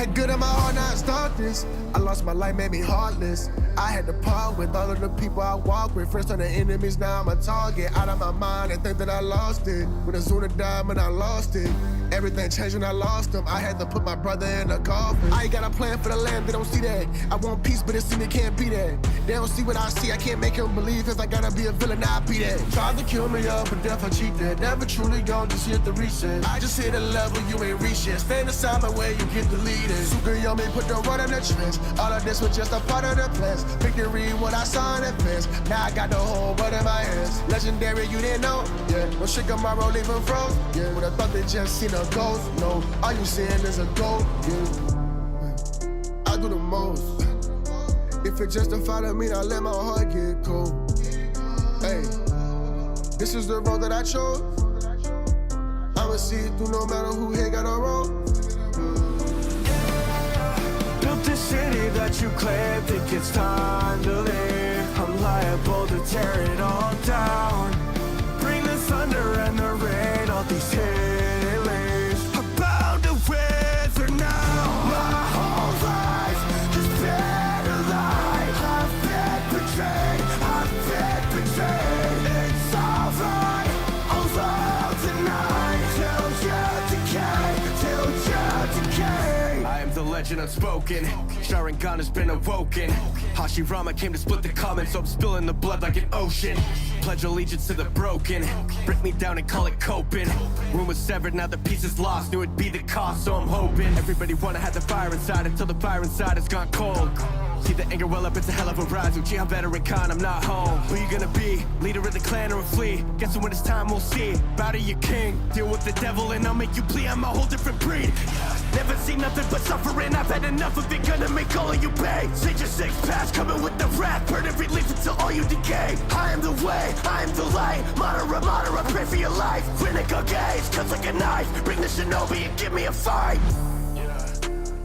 Had good in my heart, now it's darkness. I lost my life, made me heartless. I had to part with all of the people I walk with. Friends turn to enemies, now I'm a target. Out of my mind and think that I lost it. When Inazuma died, man, I lost it. Everything changed when I lost him. I had to put my brother in a coffin. I ain't got a plan for the land, they don't see that. I want peace, but it seems they can't be that. They don't see what I see, I can't make them believe. Cause I gotta be a villain, I'll be that. Tried to kill me up, but death I cheat that. Never truly gone, just hit the reset. I just hit a level you ain't reached yet. Stand aside my way, you get deleted. Super young me, put the run in the trench. All of this was just a part of the plans. Victory, what I saw in advance. Now I got the whole world in my hands. Legendary, you didn't know? Yeah. No shit tomorrow, leave them froze. Yeah. When I thought they just seen a ghost. No, all you seeing is a ghost. Yeah. I do the most. If it justified to me, I let my heart get cold. Hey, this is the road that I chose. I'ma see it through no matter who here got a road. Built the city that you claim, think it's time to leave. I'm liable to tear it all down. Bring the thunder and the rain, all these hidden leaves. I'm bound to wither now. My whole life has been a lie. I've been betrayed, I've been betrayed. It's alright, although tonight till you decay, till you decay. I am the legend unspoken. Sharingan has been awoken. Hashirama came to split the common, so I'm spilling the blood like an ocean. Pledge allegiance to the broken. Break me down and call it coping. Room was severed, now the piece is lost. Knew it'd be the cost, so I'm hoping. Everybody wanna have the fire inside until the fire inside has gone cold. See the anger well up, it's a hell of a rise. Uchiha veteran Khan, I'm not home. Who you gonna be? Leader of the clan or flee? Guessing when it's time we'll see. Bow to your king, deal with the devil and I'll make you plea. I'm a whole different breed. Never seen nothing but suffering. I've had enough of it, gonna make all of you pay. Sage your six pass, coming with the wrath. Burn every leaf until all you decay. I am the way, I am the light. Madara, pray for your life. Clinical gaze, cuts like a knife. Bring the shinobi and give me a fight.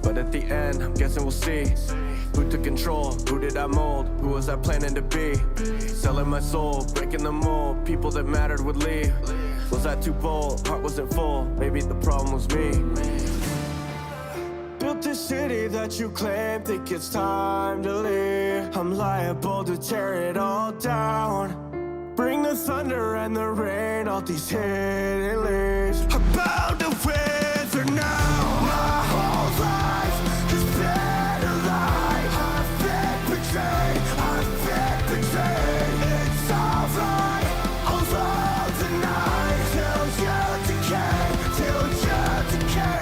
But at the end, I'm guessing we'll see. Who took control? Who did I mold? Who was I planning to be? Selling my soul, breaking the mold. People that mattered would leave. Was I too bold? Heart wasn't full. Maybe the problem was me. Built the city that you claim, think it's time to leave. I'm liable to tear it all down. Bring the thunder and the rain, all these hidden leaves. I'm bound to wither now. My whole life has been a lie. I've been betrayed, I've been betrayed. It's alright, although tonight till you decay, till you decay.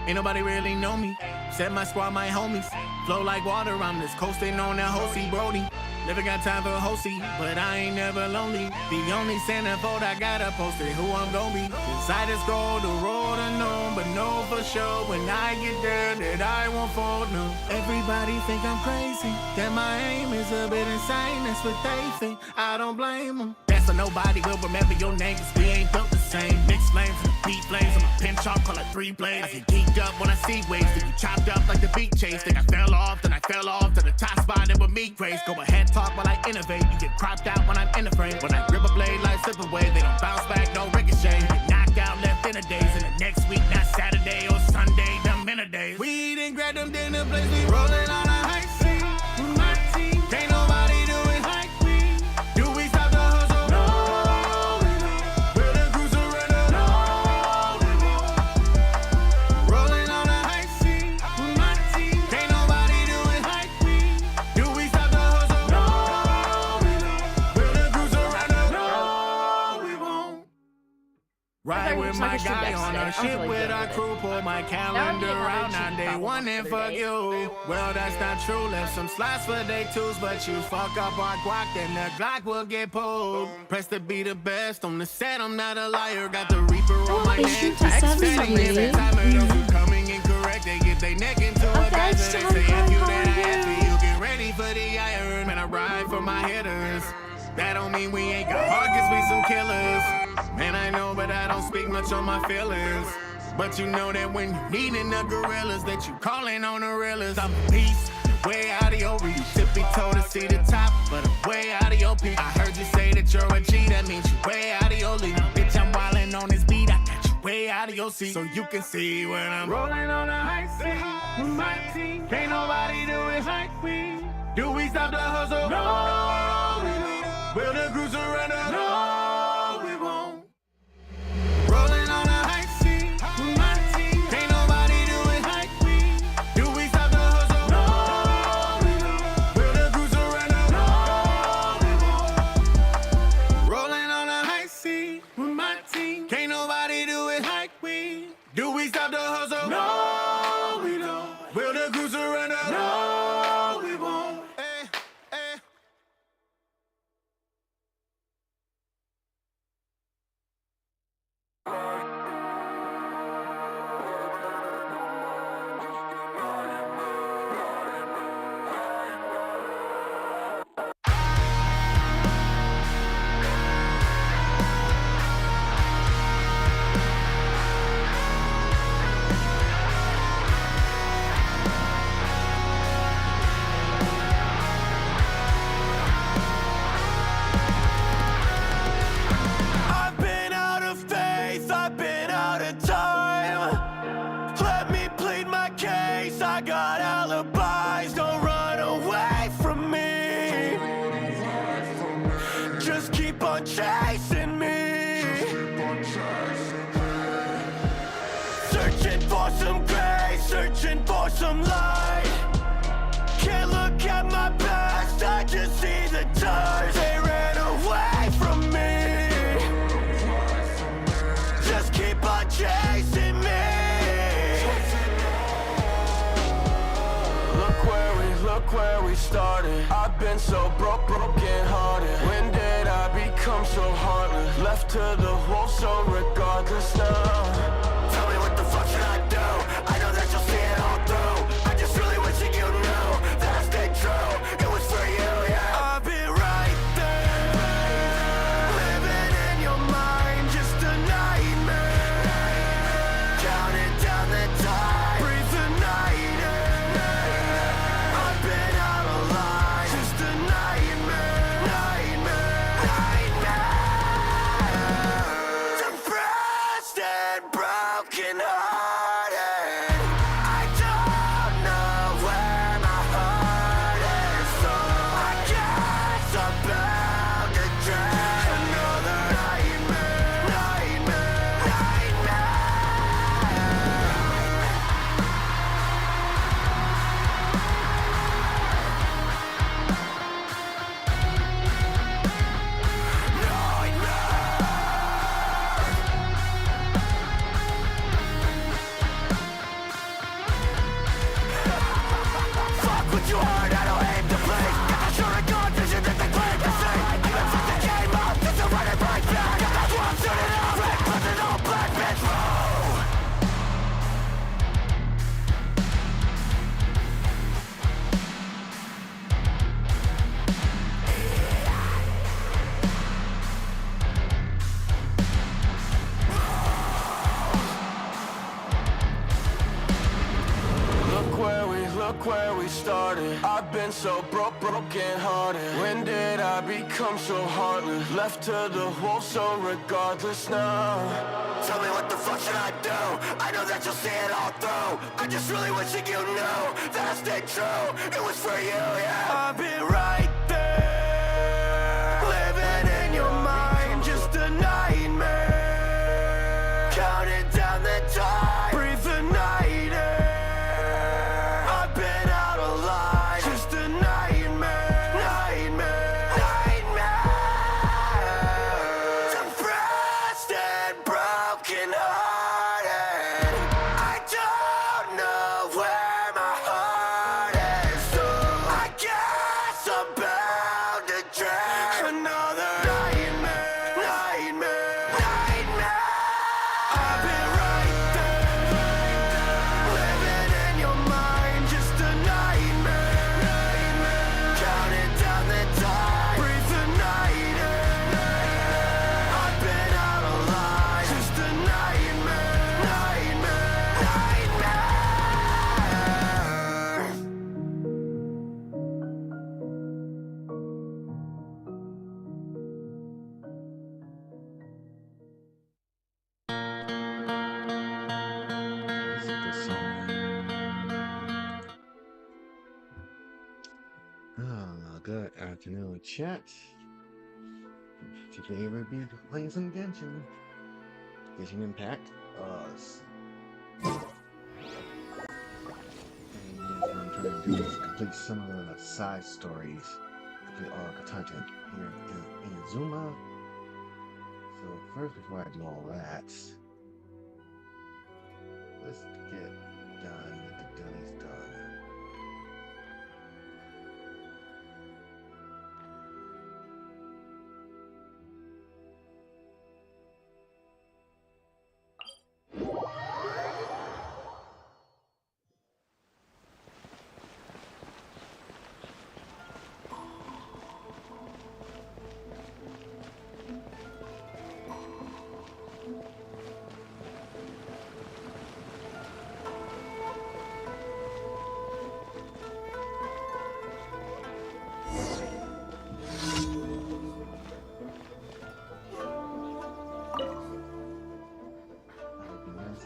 Ain't nobody really know me. Said my squad, my homies. Flow like water, I'm just coasting on that Hosey Brody. Never got time for Hosey, but I ain't never lonely. The only centerfold I gotta post it, who I'm gon' be. Inside the scroll, the road unknown, but know for sure when I get there that I won't fall, no. Everybody think I'm crazy, that my aim is a bit insane. That's what they think, I don't blame them. That's so nobody will remember your name, cause we ain't built the same. Mixed flames and beat flames, I'm a pinch off, call it 3 blades. I get geeked up when I see waves, then you chopped up like the beat chase. Think I fell off, then I fell off to the top spot and with me grace. Go ahead, talk while I innovate. You get cropped out when I'm in the frame. When I grip a blade like slip away, they don't bounce back, no ricochet. Get knocked out, left in a days. And the next week, not Saturday or Sunday, them in a days. We didn't grab them dinner plates, we rolling on a high seat. My team, can't nobody do it like me. Do we stop the hustle? No, we don't. We're the cruiser runner. No, we won't. Rolling on a high seat. My team, can't nobody do it like me. Do we stop the hustle? No, we don't. We're the cruiser runner. No, we won't. Ride with my guy on a ship with our crew. Pull my calendar out on day one and fuck you. Well, that's not true. Left some slots for day 2s, but you fuck up our guac, then the Glock will get pulled. Press to be the best on the set. I'm not a liar. Got the Reaper on my neck. Coming incorrect. They get their neck into a guy and they say F you, then I F you. ready for the iron. Man, I ride for my hitters. That don't mean we ain't got heart, cause we some killers. Man, I know, but I don't speak much on my feelings. But you know that when you needin' the gorillas, that you callin' on the realers. I'm a beast, way out of your reach. Tippy toe to see the top, but I'm way out of your peak. I heard you say that you're a G, that means you way out of your league. Bitch, I'm wildin' on this beat, I got you way out of your seat. So you can see when I'm rolling on the high seat with my team. Can't nobody do it like we. Do we stop the hustle? No, we don't. Will the crew surrender? No, we won't. Rolling on the high seat with my team. Can't nobody do it like we. Do we stop the hustle? No, we don't. Will the crew surrender? No, we won't. Rolling on the high seat with my team. Can't nobody do it like we. Do we stop the hustle? No, we don't. Will the crew surrender? No, we won't. I got alibis, don't run away from me. Just keep on chasing me. Searching for some grace, searching for some light. Can't look at my past, I just see the tires. They ran away from me. Just keep on chasing me. Look where we started. I've been so broken hearted. When did I become so heartless? Left to the wolves, so regardless now. Tell me what the fuck should I do? I know that you'll see it all through. I just really wish that you knew that I stayed true. It was for you, yeah. I'll be right there, living in your mind, just a nightmare. Counting down the time, breathe the night in. Look where we started. I've been so broken hearted. When did I become so heartless? Left to the wolves, so regardless now. Tell me what the fuck should I do? I know that you'll see it all through. I just really wish that you knew that I stayed true. It was for you, yeah. I'll be right there, living in your mind, just a nightmare. Counting down the time, breathe the night in. Some afternoon, chat. Today we'll be playing some Genshin. Genshin Impact. And yes, what I'm trying to do is complete some of the side stories, complete all the content here in Inazuma. So first, before I do all that, let's get done with the dailies done.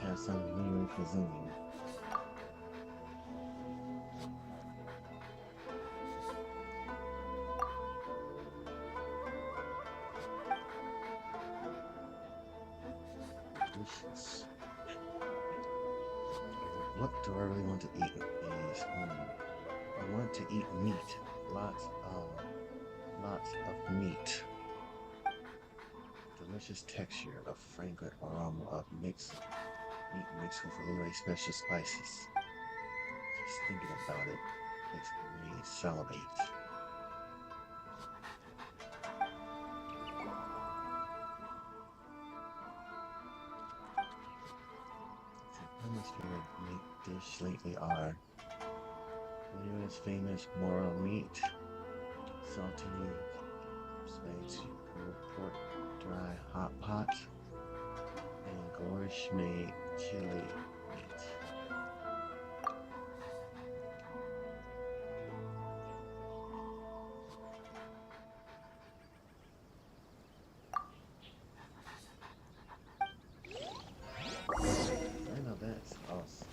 Have some new cuisine. Delicious. What do I really want to eat? I want to eat meat. Lots of meat. Delicious texture, a fragrant aroma of meat mixed with really special spices. Just thinking about it makes me salivate. My favorite meat dish lately are the US famous Moro meat, salty spicy pulled pork, dry hot pot, and gourmet chili meat. I know that's awesome.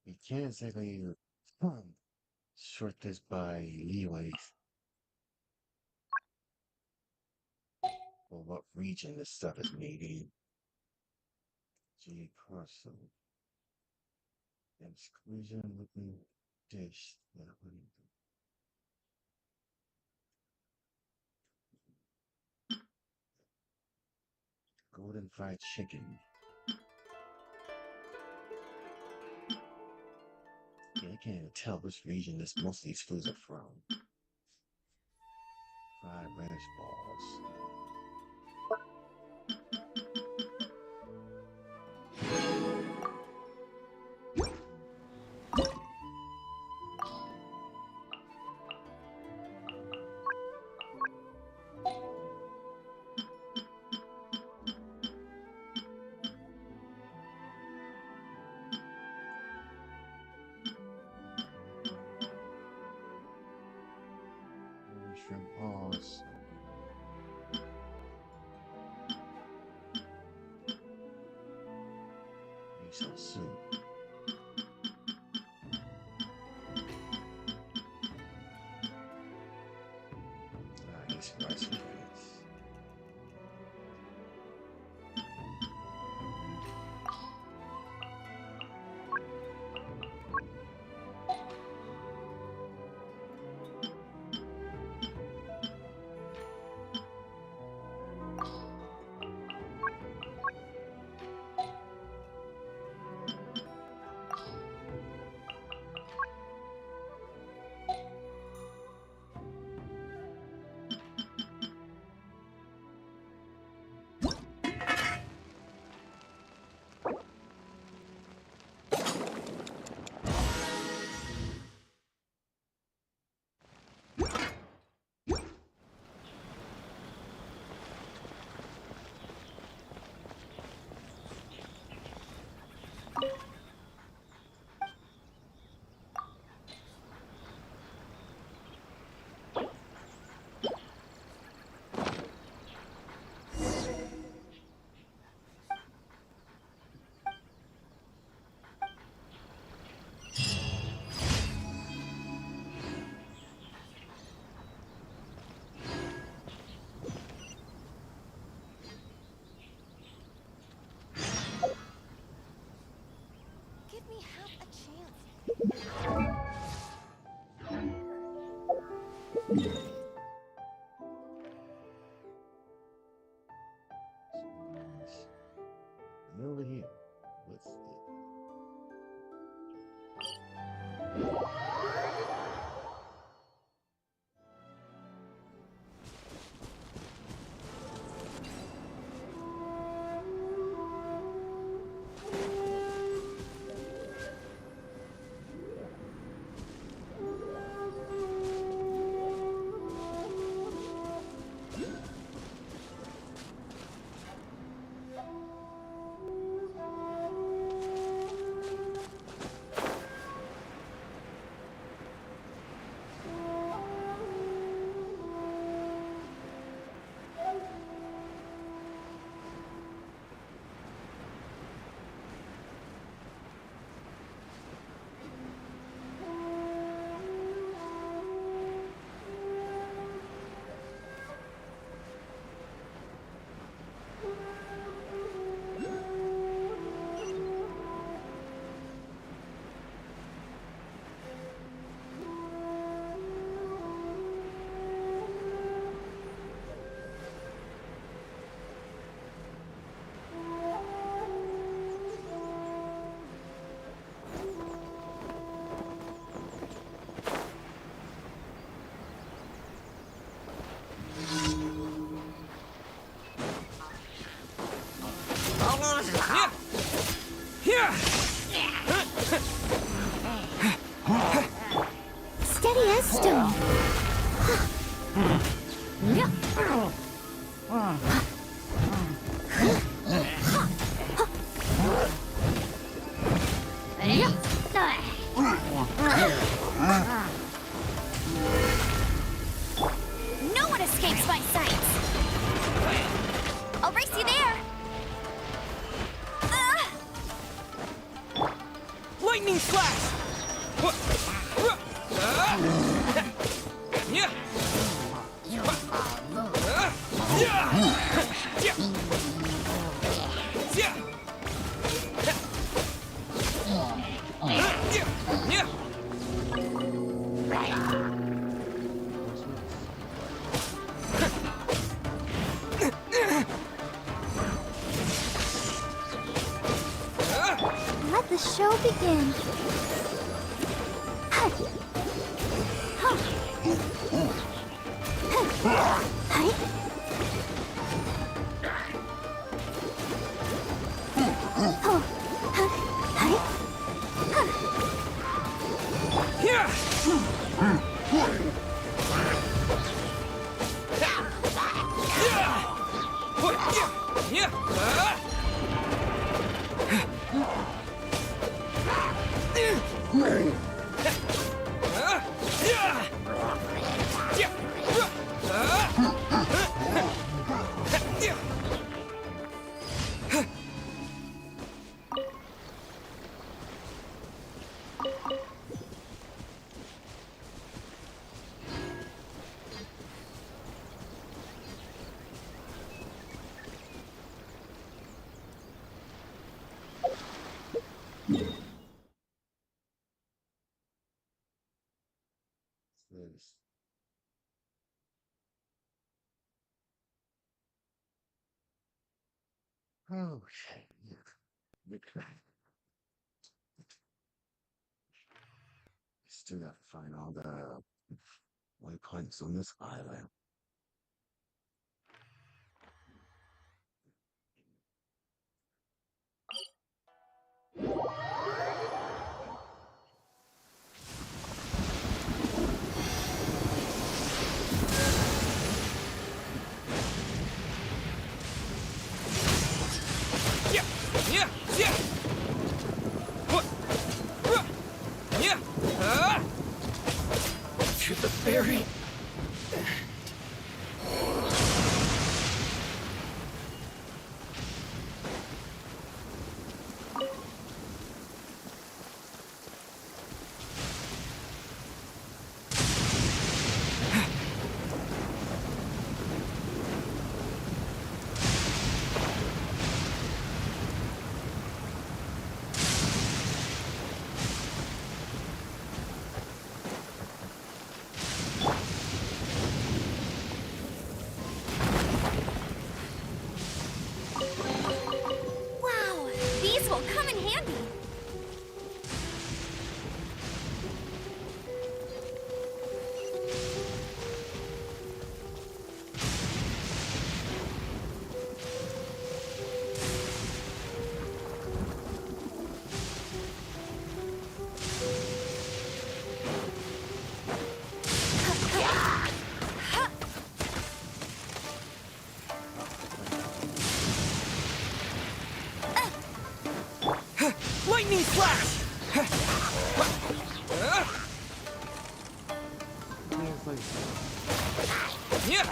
You can't exactly short this by leeways or what region this stuff is made in. G parcel. Exclusion looking dish. Golden fried chicken. Yeah, I can't even tell which region most of these foods are from. Fried radish balls. Shrimp balls. Miso soup. Nice rice and grits. over here. What's it? Steady as stone. No one escapes my sights. I'll race you there. Lightning slash! Let the show begin. This. Okay. Still gotta find all the waypoints on this island. To the very Lightning Flash! It's like Yeah!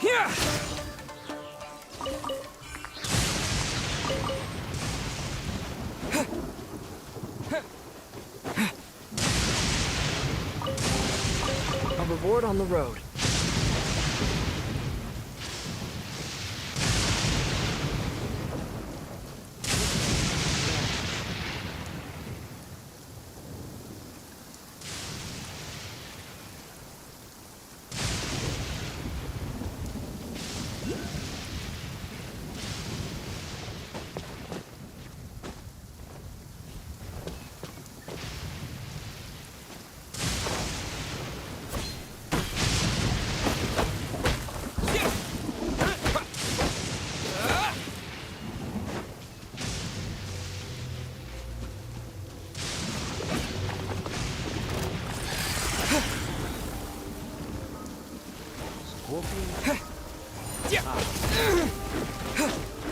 Yeah! Hoverboard on the road.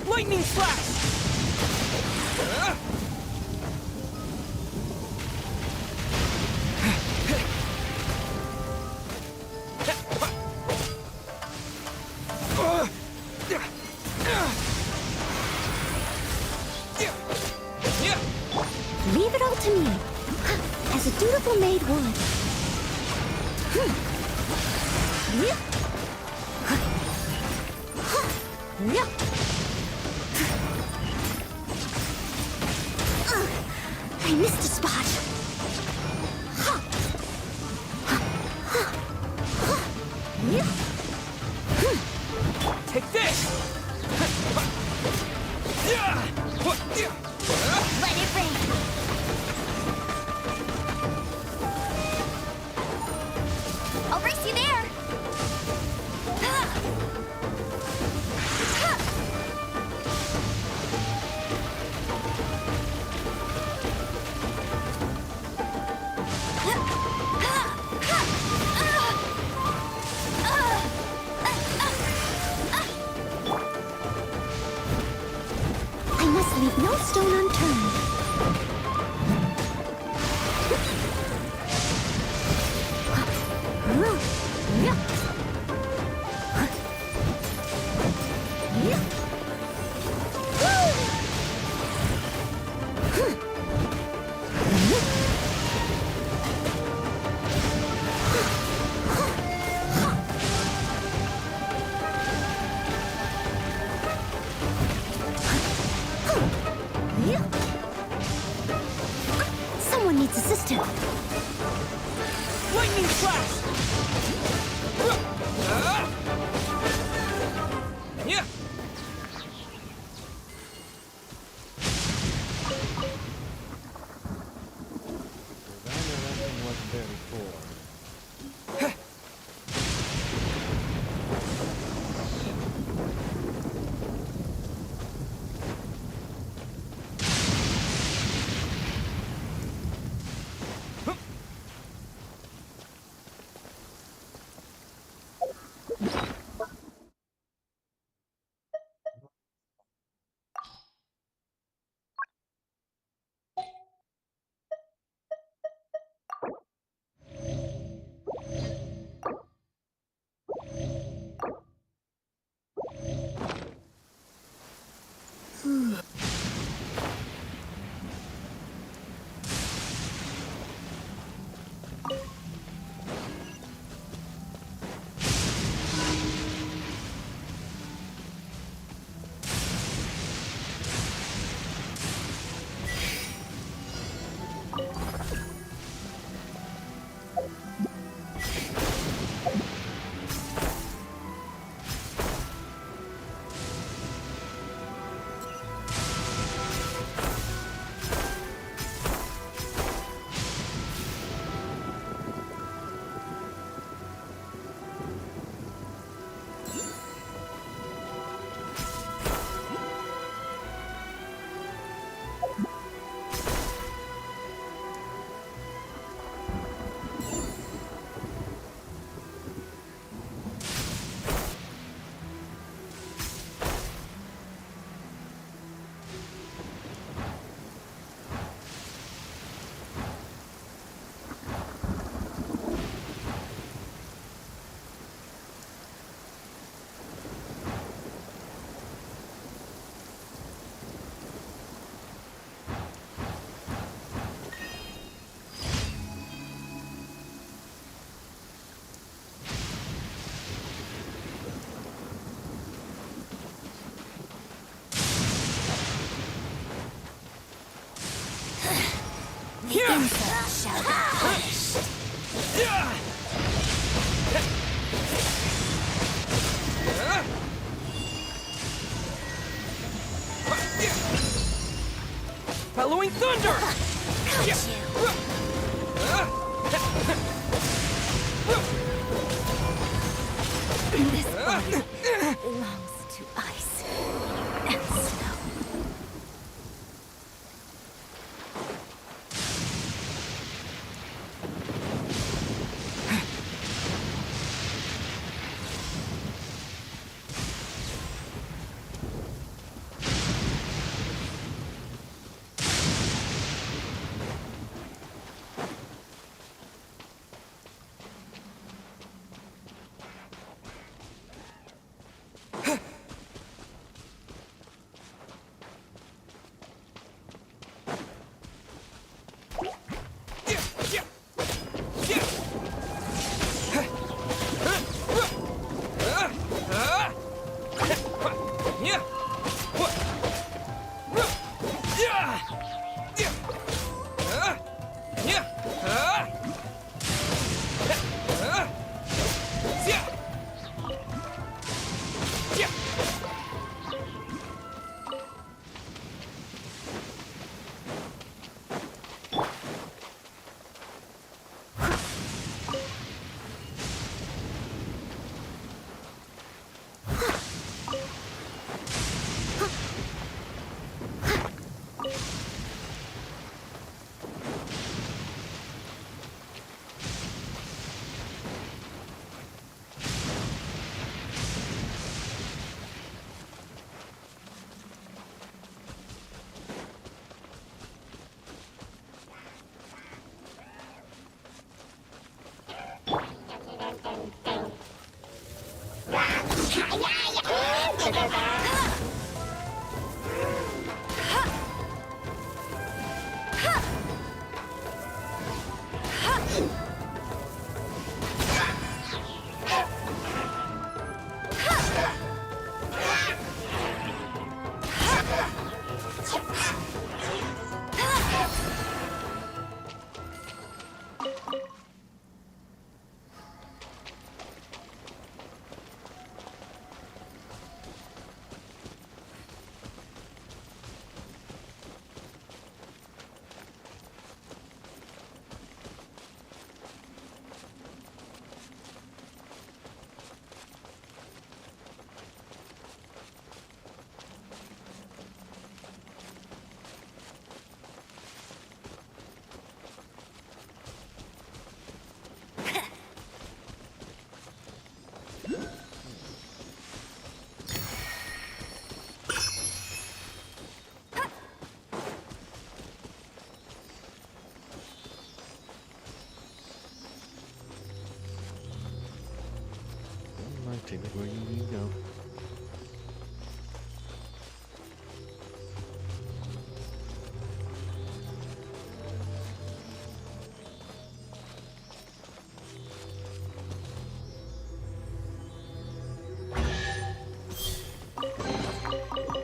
Lightning Flash! Leave it all to me, as a dutiful maid would. I missed a spot. Take this! Let it rain. I'll race you there. I must leave no stone unturned. Someone needs assistance. Lightning Flash! Yeah! that thing wasn't there before. shall be punished. Bellowing thunder! Got you. This body belongs to ice and snow. Take me where you need to go.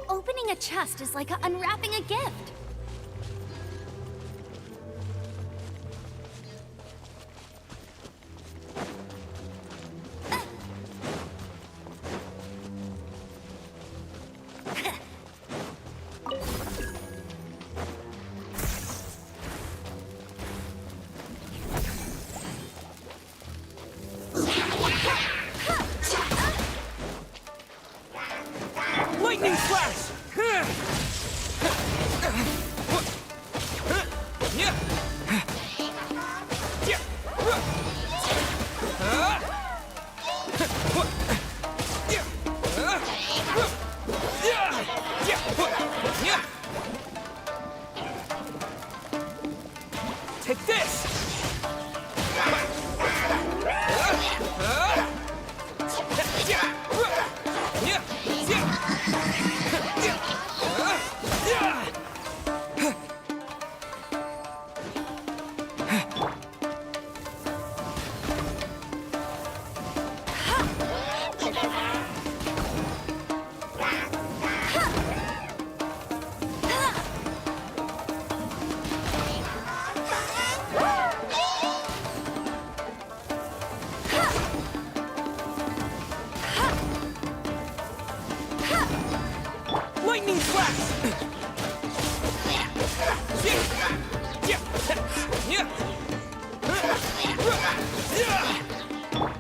Opening a chest is like unwrapping a gift. Lightning flash!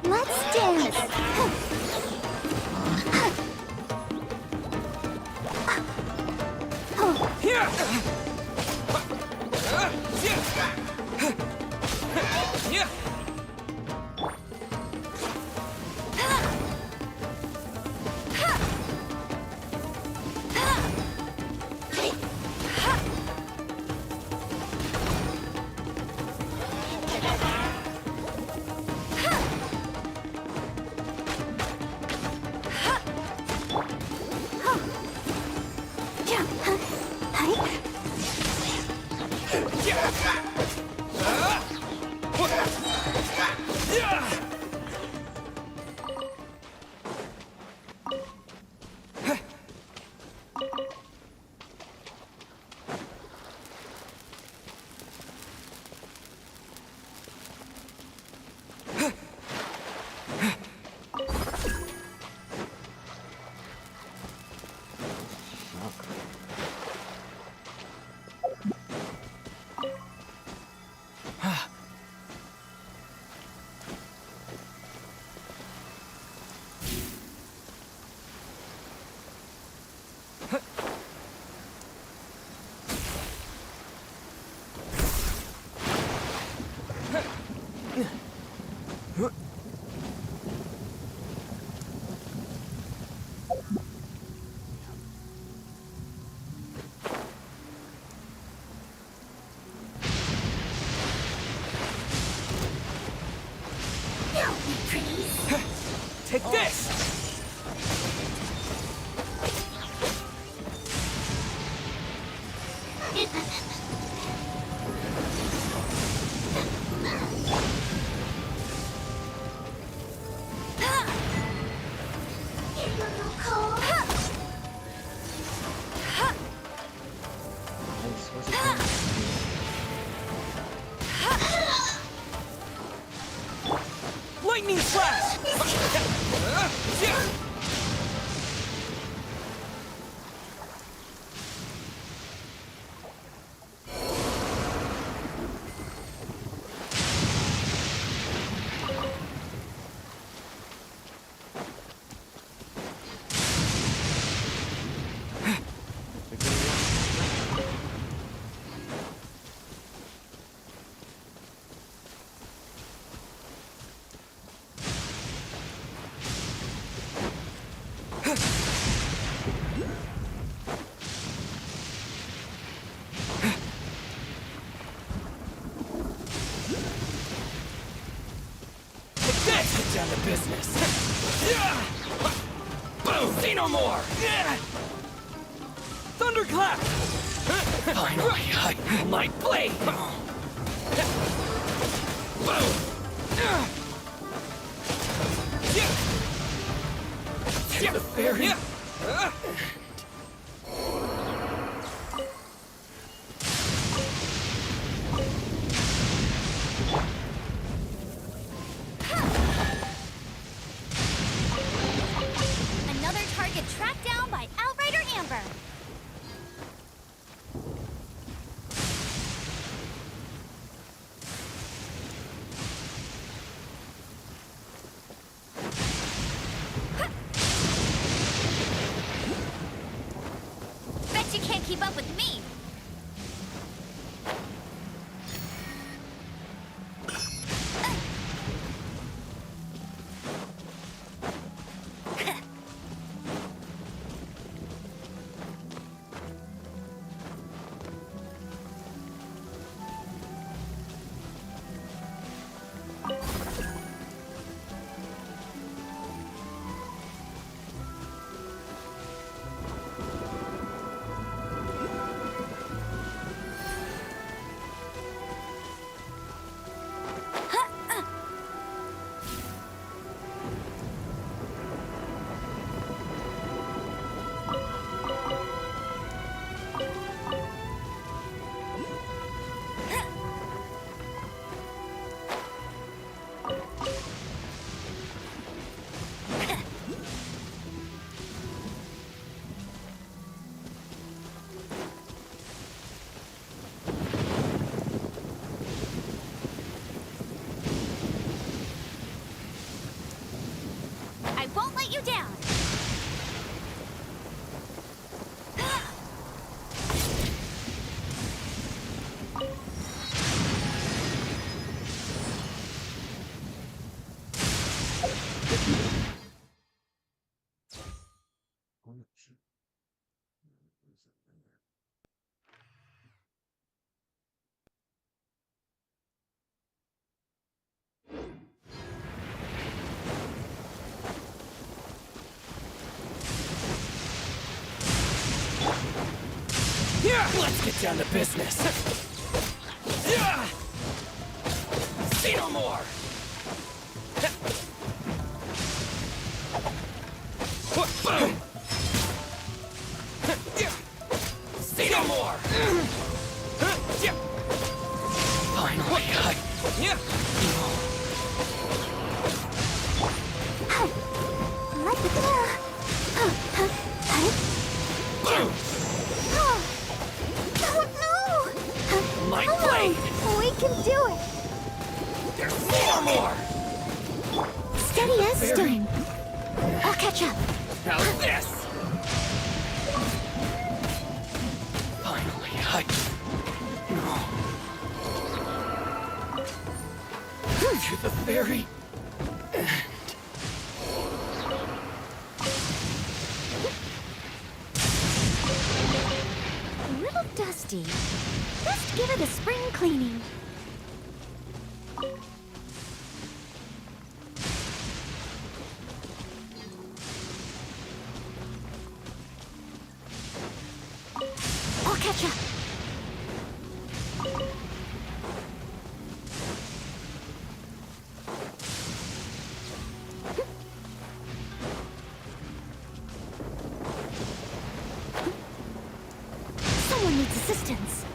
Let's dance. Take this! Lightning flash! Get down to business. Boom! Say no more! Thunderclap! Finally, I might blade! Boom! Take the fairy! Another target tracked down by Outrider Amber. you down. Yeah, let's get down to business. Yeah. See no more. Boom. See no more. Finally, yeah. Boom. My blade. We can do it. There's no more. Steady as stone. I'll catch up. How's this? Finally, to the very end. A little dusty. Best give it a spring cleaning. I'll catch up. Someone needs assistance.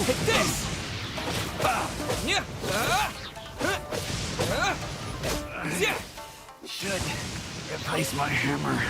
Take this! Should replace my hammer.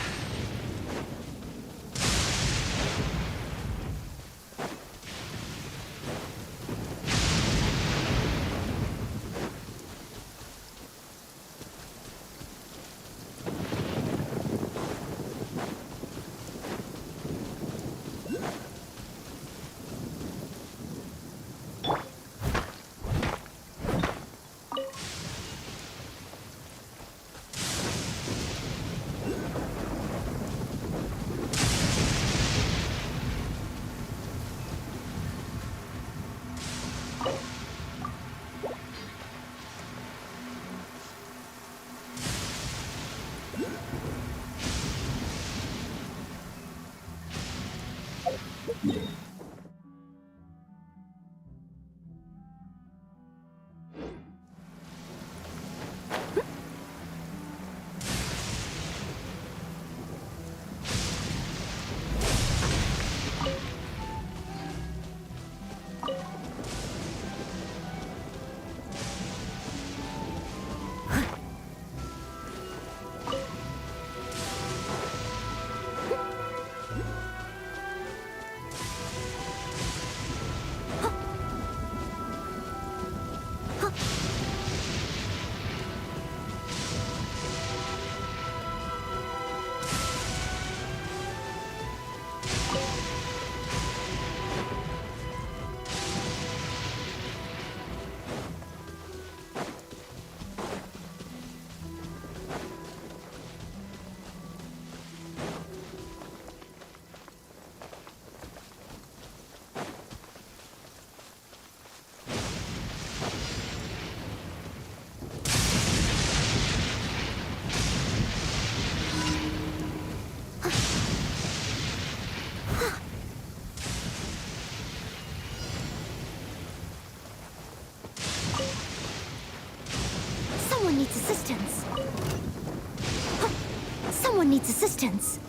needs assistance.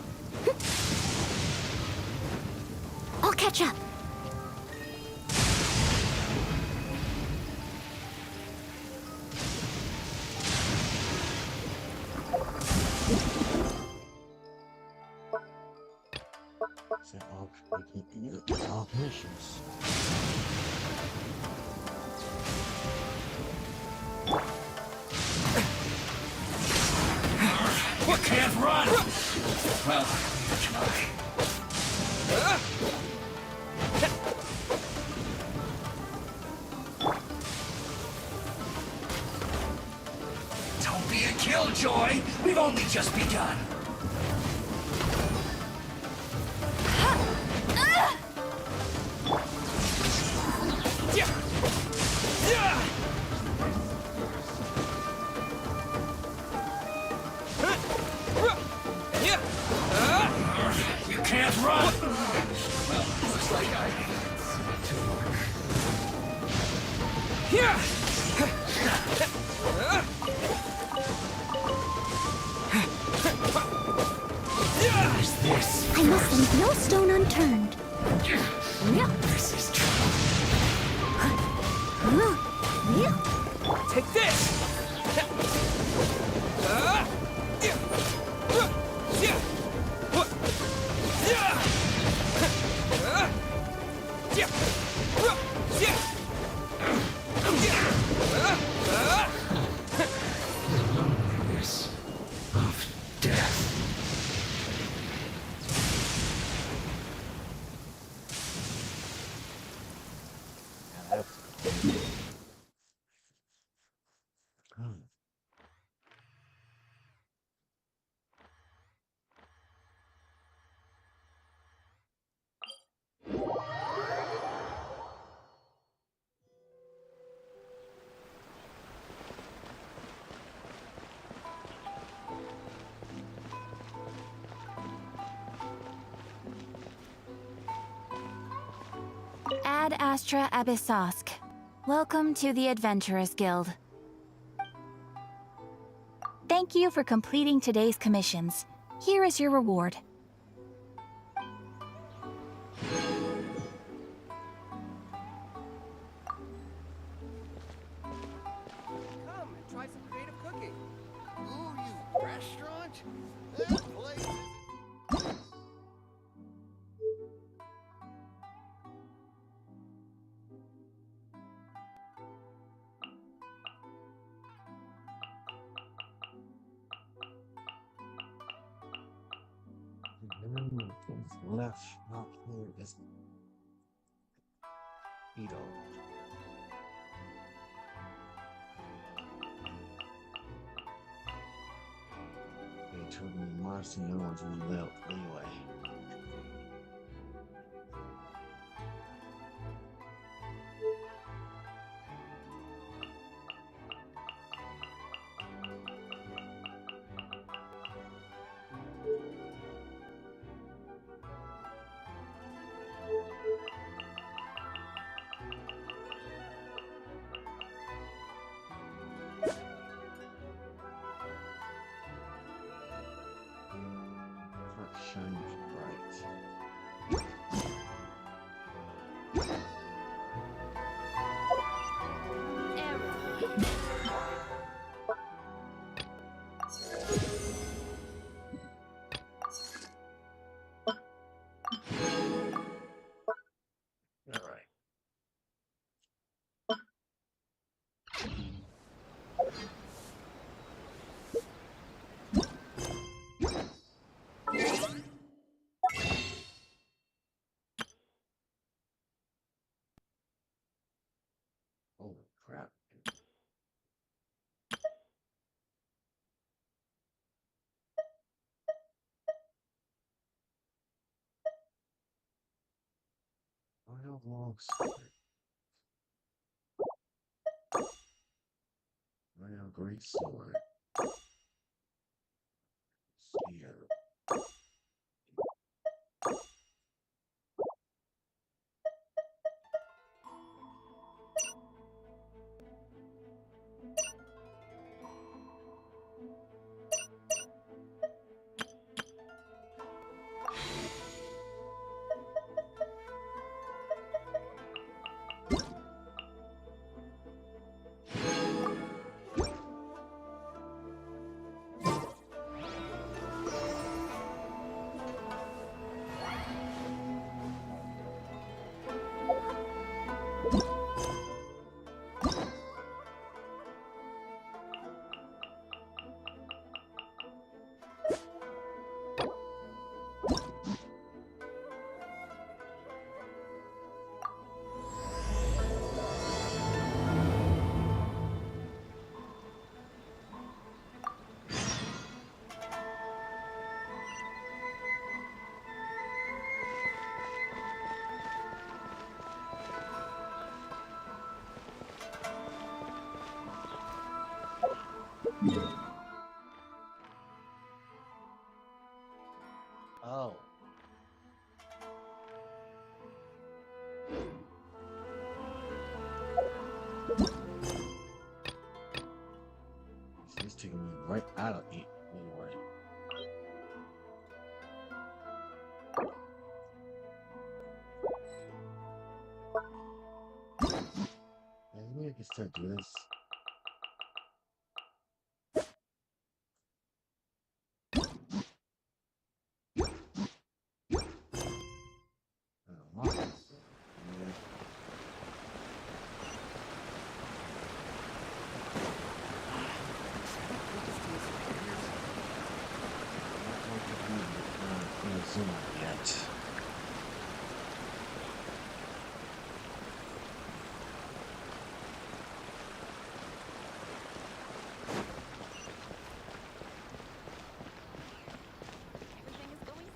I'll catch up. Set all missions. You can't run! Well, try. Don't be a killjoy! We've only just begun! You can't run! Well, looks like I... What is this? I must leave no stone unturned. This is trouble. Take this! Numbers of death. Ad Astra Abyssosk. Welcome to the Adventurers Guild. Thank you for completing today's commissions. Here is your reward. Come and try some creative cooking. Ooh, you restaurant? That place is... Left out here is Ito. They told me Marcy knows we live anyway. Shines bright. All right. Oh crap. Royal long sword. Royal great sword. Spear. Oh. He's taking me right out of it. Anyway. Maybe I can start doing this. Inazuma yet. Everything is going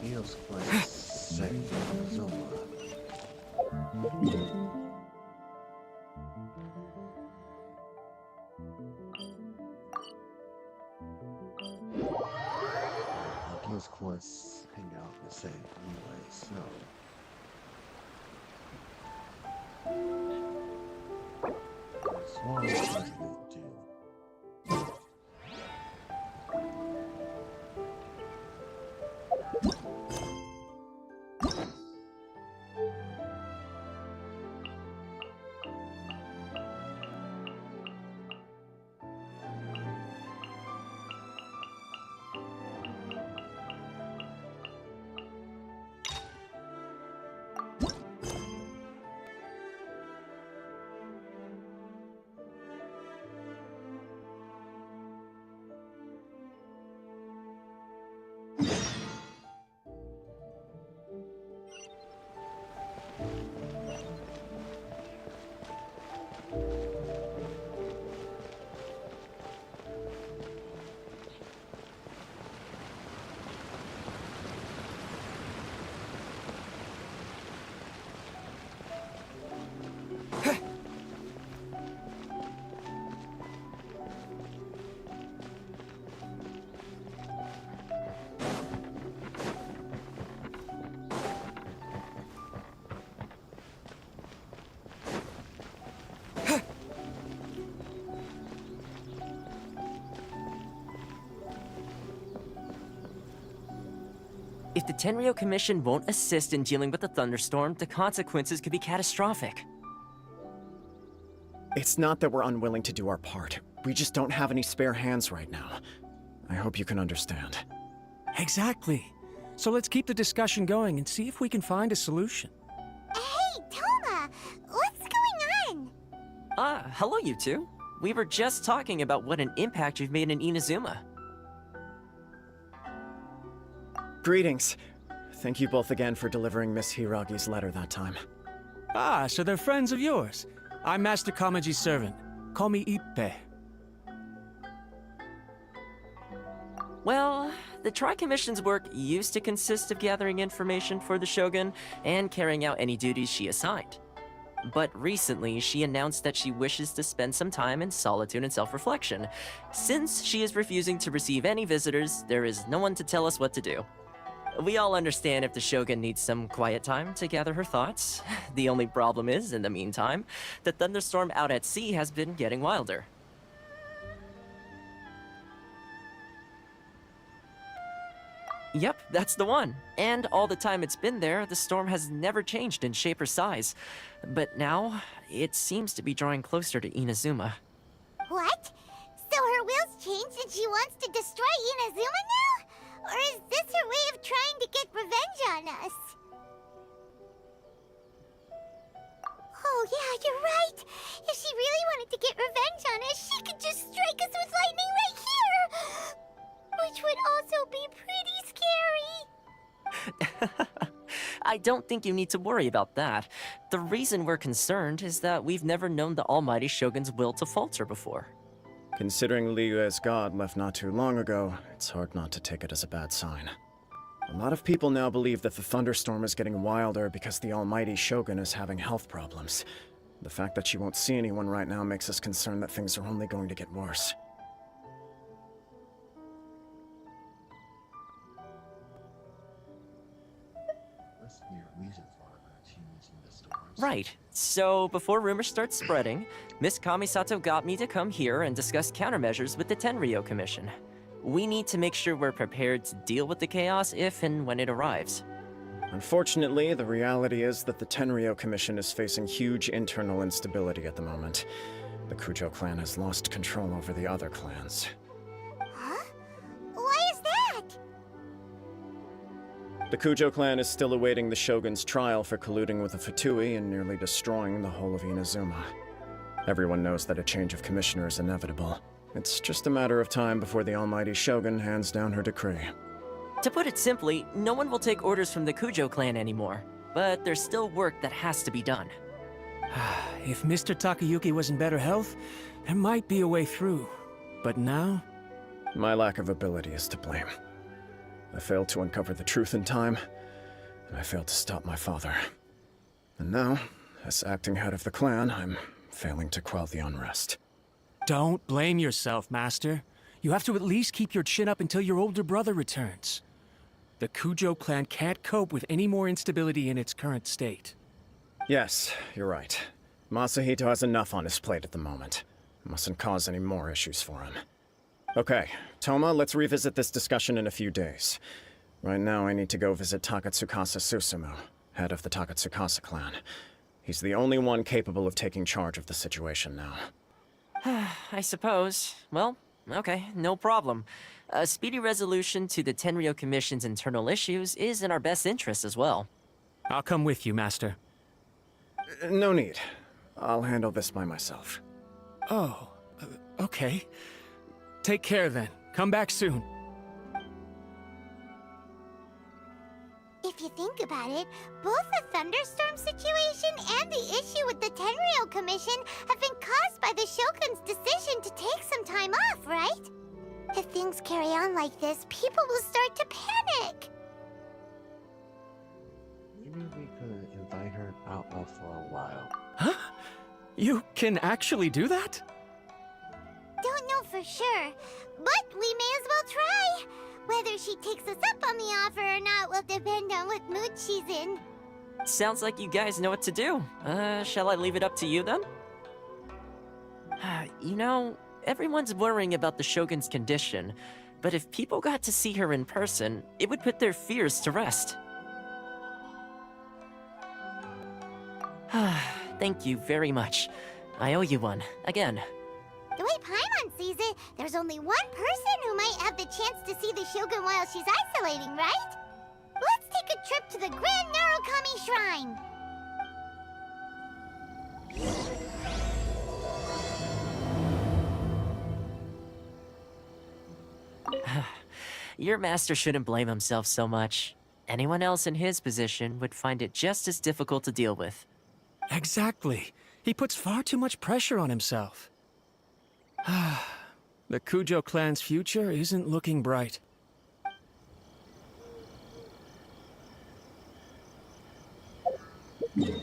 Feels quite safe. Inazuma. Feels quite hang out the same anyway, so. There's one thing to do. If the Tenryo Commission won't assist in dealing with the thunderstorm, the consequences could be catastrophic. It's not that we're unwilling to do our part. We just don't have any spare hands right now. I hope you can understand. Exactly. So let's keep the discussion going and see if we can find a solution. Hey, Toma! What's going on? Hello you two. We were just talking about what an impact you've made in Inazuma. Greetings. Thank you both again for delivering Miss Hiragi's letter that time. Ah, so they're friends of yours. I'm Master Kamaji's servant. Call me Ippe. Well, the Tri-Commission's work used to consist of gathering information for the Shogun and carrying out any duties she assigned. But recently, she announced that she wishes to spend some time in solitude and self-reflection. Since she is refusing to receive any visitors, there is no one to tell us what to do. We all understand if the Shogun needs some quiet time to gather her thoughts. The only problem is, in the meantime, the thunderstorm out at sea has been getting wilder. Yep, that's the one. And all the time it's been there, the storm has never changed in shape or size. But now, it seems to be drawing closer to Inazuma. What? So her will's changed and she wants to destroy Inazuma now? Or is this her way of trying to get revenge on us? Oh yeah, you're right. If she really wanted to get revenge on us, she could just strike us with lightning right here! Which would also be pretty scary. I don't think you need to worry about that. The reason we're concerned is that we've never known the Almighty Shogun's will to falter before. Considering Liyue's god left not too long ago, it's hard not to take it as a bad sign. A lot of people now believe that the thunderstorm is getting wilder because the Almighty Shogun is having health problems. The fact that she won't see anyone right now makes us concerned that things are only going to get worse. Must be a reason for her continuing the storms. Right. So, before rumors start spreading, Miss Kamisato got me to come here and discuss countermeasures with the Tenryou Commission. We need to make sure we're prepared to deal with the chaos if and when it arrives. Unfortunately, the reality is that the Tenryou Commission is facing huge internal instability at the moment. The Kujo clan has lost control over the other clans. Huh? Why is that? The Kujo clan is still awaiting the Shogun's trial for colluding with the Fatui and nearly destroying the whole of Inazuma. Everyone knows that a change of commissioner is inevitable. It's just a matter of time before the Almighty Shogun hands down her decree. To put it simply, no one will take orders from the Kujo clan anymore. But there's still work that has to be done. If Mr. Takayuki was in better health, there might be a way through. But now? My lack of ability is to blame. I failed to uncover the truth in time, and I failed to stop my father. And now, as acting head of the clan, I'm failing to quell the unrest. Don't blame yourself, Master. You have to at least keep your chin up until your older brother returns. The Kujo clan can't cope with any more instability in its current state. Yes, you're right. Masahito has enough on his plate at the moment. Mustn't cause any more issues for him. Okay, Toma, let's revisit this discussion in a few days. Right now, I need to go visit Takatsukasa Susumu, head of the Takatsukasa clan. He's the only one capable of taking charge of the situation now. I suppose. Well, okay, no problem. A speedy resolution to the Tenryou Commission's internal issues is in our best interest as well. I'll come with you, Master. No need. I'll handle this by myself. Oh, okay. Take care then. Come back soon. If you think about it, both the thunderstorm situation and the issue with the Tenryou Commission have been caused by the Shogun's decision to take some time off, right? If things carry on like this, people will start to panic. Maybe we could invite her out for a while. Huh? You can actually do that? Don't know for sure, but we may as well try. Whether she takes us up on the offer or not will depend on what mood she's in. Sounds like you guys know what to do. Shall I leave it up to you then? You know, everyone's worrying about the Shogun's condition, but if people got to see her in person, it would put their fears to rest. Thank you very much. I owe you one, again. The way Paimon sees it, there's only one person who might have the chance to see the Shogun while she's isolating, right? Let's take a trip to the Grand Narukami Shrine! Your master shouldn't blame himself so much. Anyone else in his position would find it just as difficult to deal with. Exactly. He puts far too much pressure on himself. The Kujo clan's future isn't looking bright. Yeah.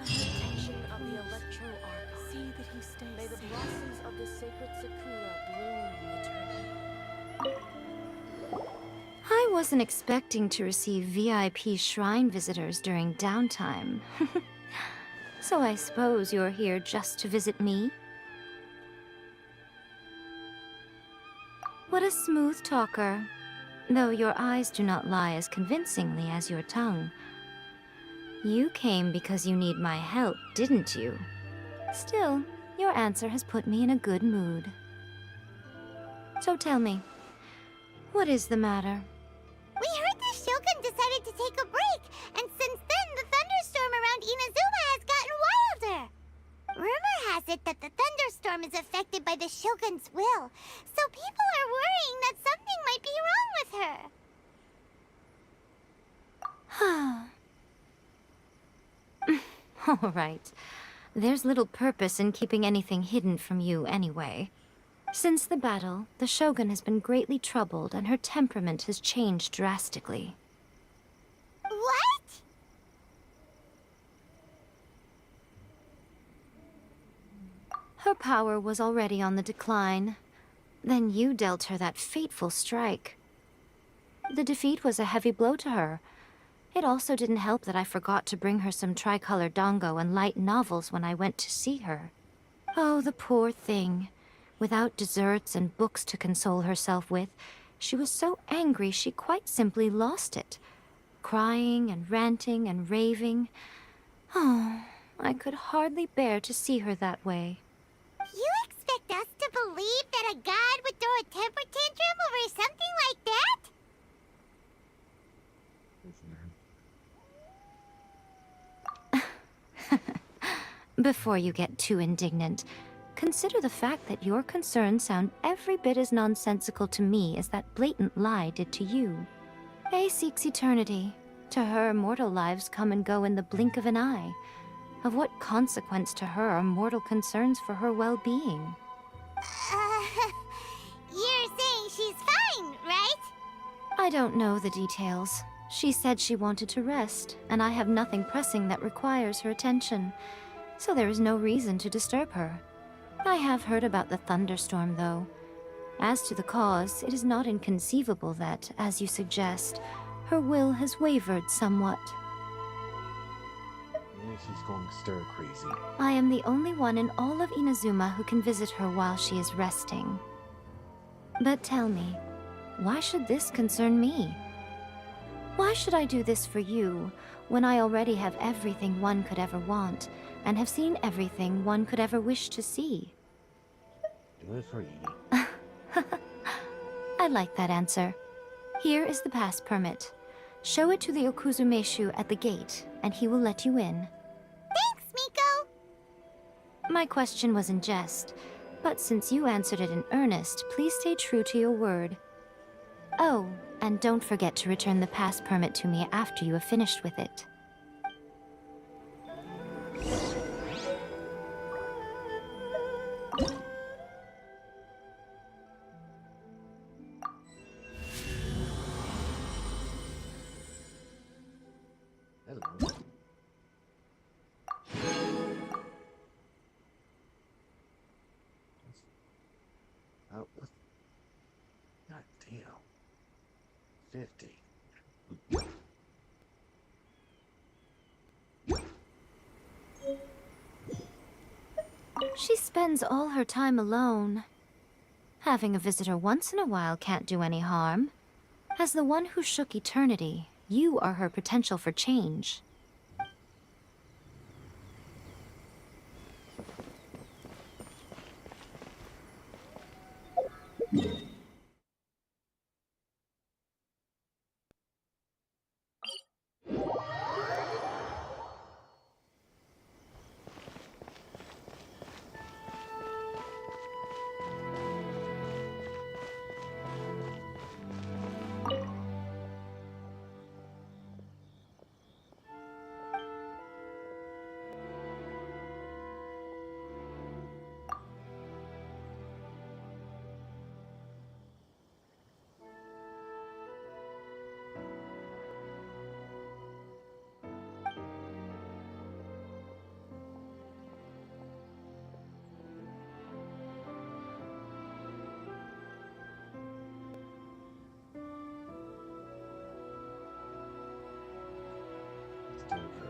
Protection of the Electro Archive. See that he stays May the blossoms of the sacred Sakura bloom eternally. I wasn't expecting to receive VIP shrine visitors during downtime. So I suppose you're here just to visit me? What a smooth talker. Though your eyes do not lie as convincingly as your tongue. You came because you need my help, didn't you? Still, your answer has put me in a good mood. So tell me, what is the matter? We heard the Shogun decided to take a break, and since then the thunderstorm around Inazuma has gotten wilder. Rumor has it that the thunderstorm is affected by the Shogun's will, so people are worrying that something might be wrong with her. All right. There's little purpose in keeping anything hidden from you anyway. Since the battle, the Shogun has been greatly troubled and her temperament has changed drastically. What? Her power was already on the decline. Then you dealt her that fateful strike. The defeat was a heavy blow to her. It also didn't help that I forgot to bring her some tricolor dango and light novels when I went to see her. Oh, the poor thing. Without desserts and books to console herself with, she was so angry she quite simply lost it. Crying and ranting and raving. Oh, I could hardly bear to see her that way. You expect us to believe that a god would throw a temper tantrum over something like that? Before you get too indignant, consider the fact that your concerns sound every bit as nonsensical to me as that blatant lie did to you. A seeks eternity. To her, mortal lives come and go in the blink of an eye. Of what consequence to her are mortal concerns for her well-being? You're saying she's fine, right? I don't know the details. She said she wanted to rest, and I have nothing pressing that requires her attention. So there is no reason to disturb her. I have heard about the thunderstorm, though. As to the cause, it is not inconceivable that, as you suggest, her will has wavered somewhat. Yeah, she's going stir-crazy. I am the only one in all of Inazuma who can visit her while she is resting. But tell me, why should this concern me? Why should I do this for you, when I already have everything one could ever want, and have seen everything one could ever wish to see? Do it for Edie. I like that answer. Here is the pass permit. Show it to the Okuzumeshu at the gate, and he will let you in. Thanks, Miko! My question was in jest, but since you answered it in earnest, please stay true to your word. Oh, and don't forget to return the pass permit to me after you have finished with it. Hello. Oh, God damn. 50. She spends all her time alone. Having a visitor once in a while can't do any harm. As the one who shook eternity, you are her potential for change. done for.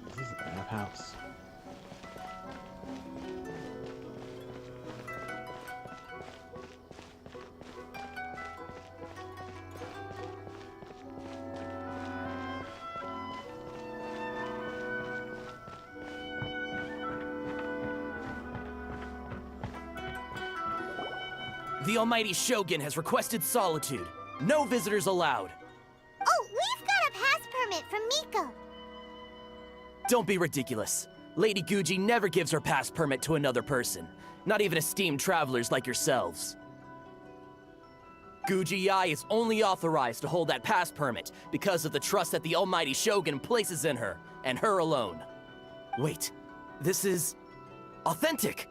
Is this a bathhouse? The Almighty Shogun has requested solitude. No visitors allowed. Oh, we've got a pass permit from Miko. Don't be ridiculous. Lady Guji never gives her pass permit to another person, not even esteemed travelers like yourselves. Guji Ai is only authorized to hold that pass permit because of the trust that the Almighty Shogun places in her, and her alone. Wait, this is authentic.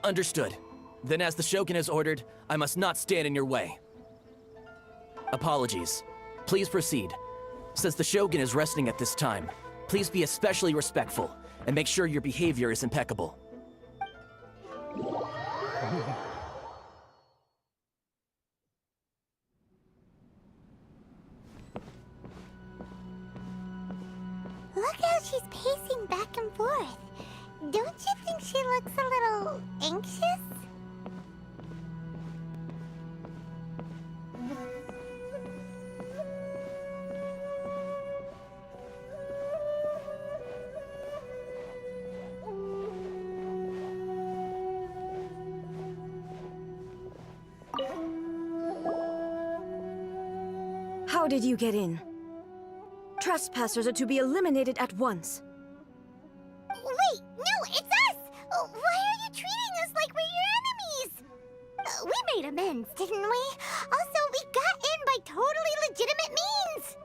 Understood. Then as the Shogun has ordered, I must not stand in your way. Apologies. Please proceed. Since the Shogun is resting at this time, please be especially respectful, and make sure your behavior is impeccable. Look how she's pacing back and forth. Don't you think she looks a little anxious? How did you get in? Trespassers are to be eliminated at once. Wait, no, it's us! Why are you treating us like we're your enemies? We made amends, didn't we? Also, we got in by totally legitimate means!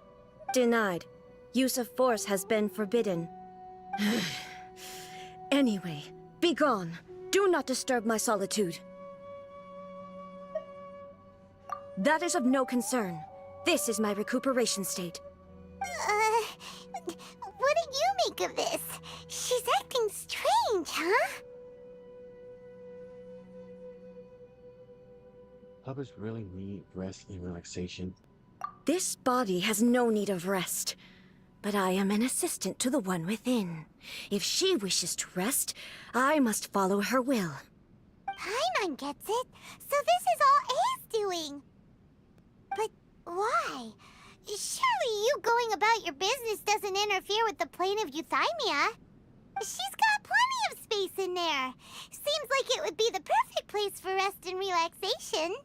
Denied. Use of force has been forbidden. Anyway, be gone. Do not disturb my solitude. That is of no concern. This is my recuperation state. What do you make of this? She's acting strange, huh? Puppets really need rest and relaxation. This body has no need of rest. But I am an assistant to the one within. If she wishes to rest, I must follow her will. Paimon gets it. So this is all A's doing. But why? Surely you going about your business doesn't interfere with the plane of euthymia. She's got plenty of space in there. Seems like it would be the perfect place for rest and relaxation.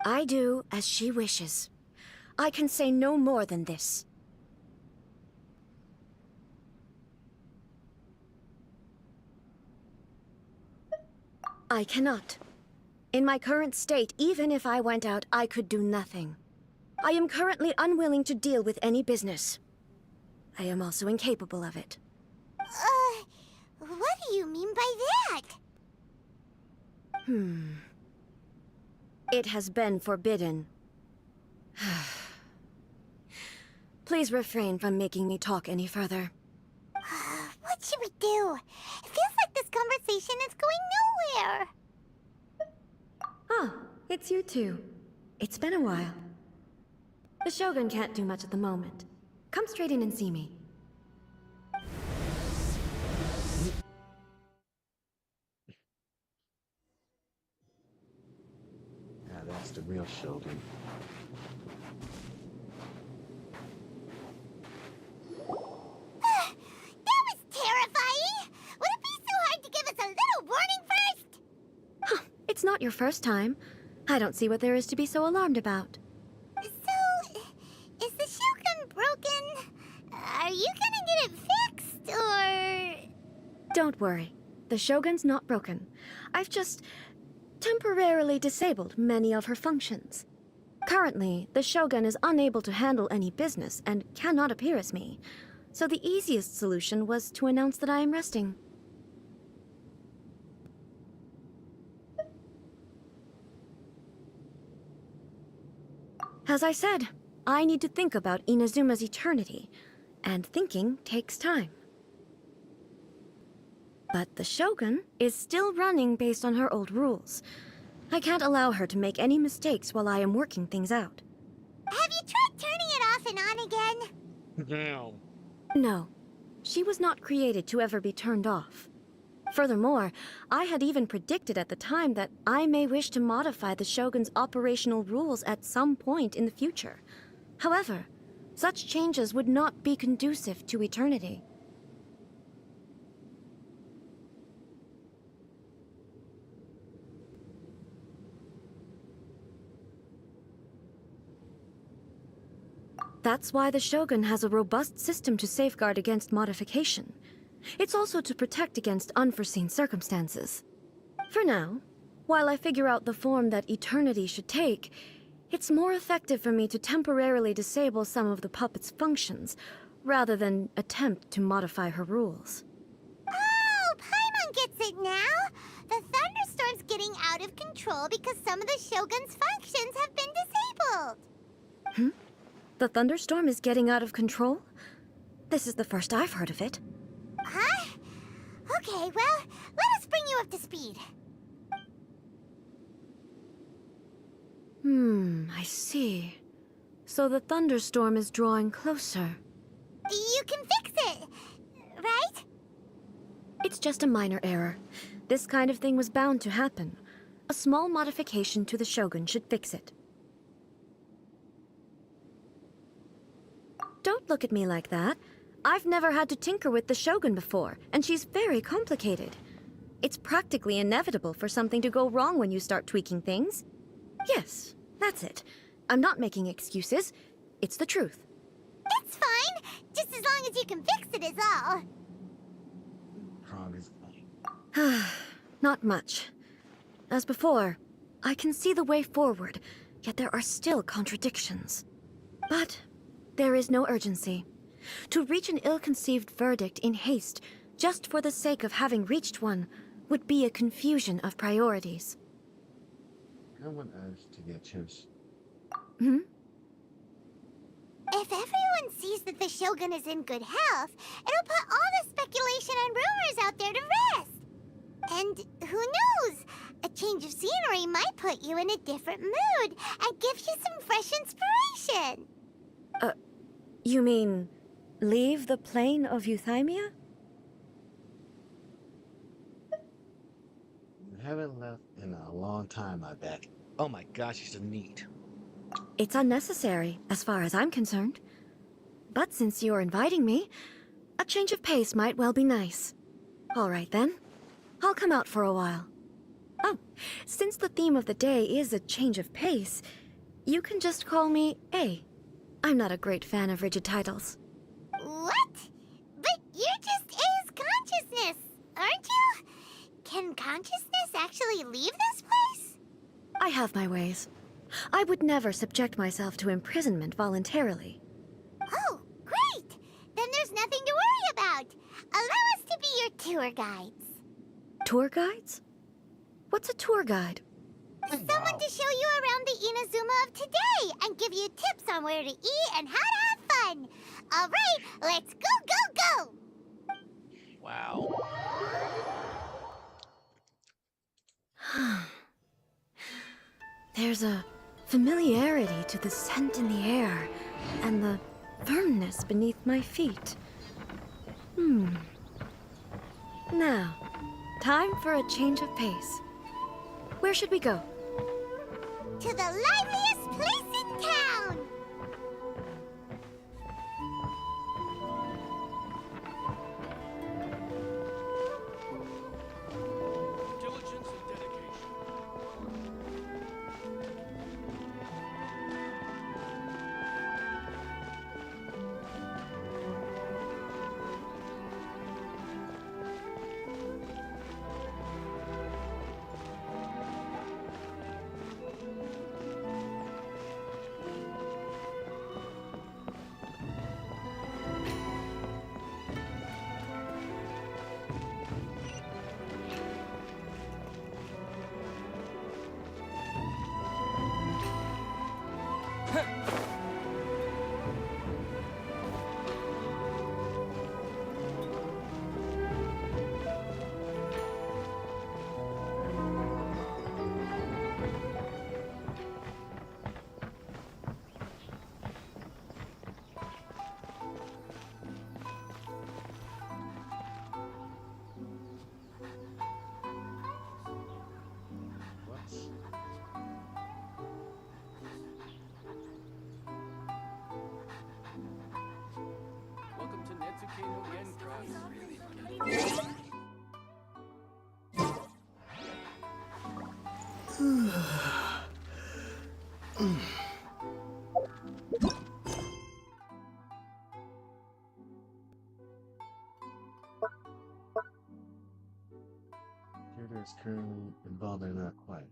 I do as she wishes. I can say no more than this. I cannot. In my current state, even if I went out, I could do nothing. I am currently unwilling to deal with any business. I am also incapable of it. What do you mean by that? It has been forbidden. Please refrain from making me talk any further. What should we do? It feels like this conversation is going nowhere. Ah, it's you two. It's been a while. The Shogun can't do much at the moment. Come straight in and see me. Yeah, that's the real Shogun. That was terrifying! Would it be so hard to give us a little warning first? It's not your first time. I don't see what there is to be so alarmed about. So, is the Shogun broken? Are you gonna get it fixed, or...? Don't worry. The Shogun's not broken. I've just temporarily disabled many of her functions. Currently, the Shogun is unable to handle any business and cannot appear as me, so the easiest solution was to announce that I am resting. As I said, I need to think about Inazuma's eternity, and thinking takes time. But the Shogun is still running based on her old rules. I can't allow her to make any mistakes while I am working things out. Have you tried turning it off and on again? No. No, she was not created to ever be turned off. Furthermore, I had even predicted at the time that I may wish to modify the Shogun's operational rules at some point in the future. However, such changes would not be conducive to eternity. That's why the Shogun has a robust system to safeguard against modification. It's also to protect against unforeseen circumstances. For now, while I figure out the form that eternity should take, it's more effective for me to temporarily disable some of the puppet's functions, rather than attempt to modify her rules. Oh, Paimon gets it now! The thunderstorm's getting out of control because some of the Shogun's functions have been disabled. The thunderstorm is getting out of control? This is the first I've heard of it. Huh? Okay, well, let us bring you up to speed. I see. So the thunderstorm is drawing closer. You can fix it, right? It's just a minor error. This kind of thing was bound to happen. A small modification to the Shogun should fix it. Don't look at me like that. I've never had to tinker with the Shogun before, and she's very complicated. It's practically inevitable for something to go wrong when you start tweaking things. Yes, that's it. I'm not making excuses. It's the truth. It's fine, just as long as you can fix it is all. Not much. As before, I can see the way forward, yet there are still contradictions. But there is no urgency. To reach an ill-conceived verdict in haste, just for the sake of having reached one, would be a confusion of priorities. I want us to get a chance. If everyone sees that the Shogun is in good health, it'll put all the speculation and rumors out there to rest. And who knows? A change of scenery might put you in a different mood and give you some fresh inspiration. You mean, leave the plane of Euthymia? You haven't left in a long time, I bet. Oh my gosh, she's a neat. It's unnecessary, as far as I'm concerned. But since you're inviting me, a change of pace might well be nice. All right then. I'll come out for a while. Oh, since the theme of the day is a change of pace, you can just call me A. I'm not a great fan of rigid titles. What? But you're just A's consciousness, aren't you? Can consciousness actually leave this place? I have my ways. I would never subject myself to imprisonment voluntarily. Oh, great! Then there's nothing to worry about. Allow us to be your tour guides. Tour guides? What's a tour guide? Someone to show you around the Inazuma of today and give you tips on where to eat and how to have fun. All right, let's go! Wow. There's a familiarity to the scent in the air and the firmness beneath my feet. Now, time for a change of pace. Where should we go? To the liveliest place in town! Diligence and dedication. Character is currently involved in that quiet.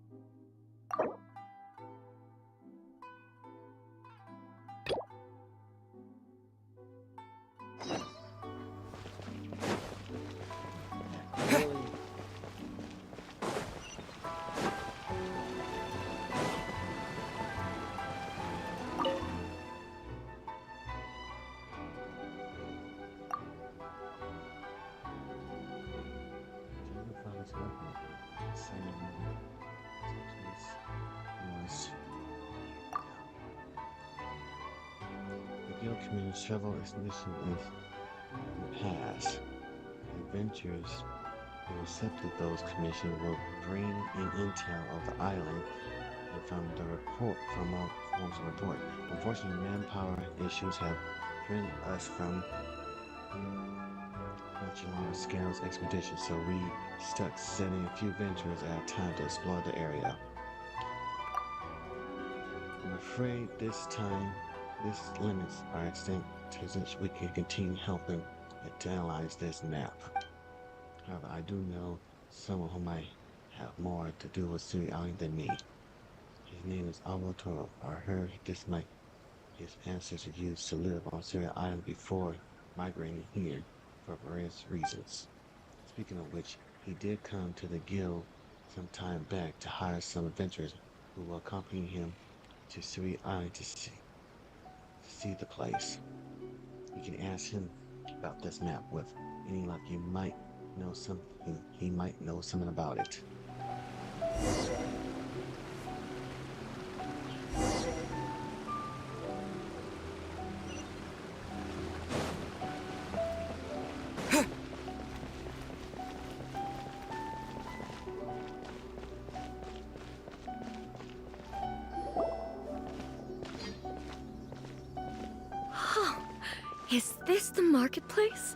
The guild committed several expeditions in the past. Adventurers who accepted those commissions will bring in intel of the island and from the report from all forms of report. Unfortunately, manpower issues have prevented us from much large scale expeditions, so we stuck sending a few venturers at a time to explore the area. I'm afraid this limits our extent to which we can continue helping to analyze this map. However, I do know someone who might have more to do with Siri Island than me. His name is Alvotoro. I heard his ancestors used to live on Siri Island before migrating here for various reasons. Speaking of which, he did come to the guild some time back to hire some adventurers who will accompany him to Siri Island to see the place. You can ask him about this map. With any luck, you might know something. He might know something about it. Is this the marketplace?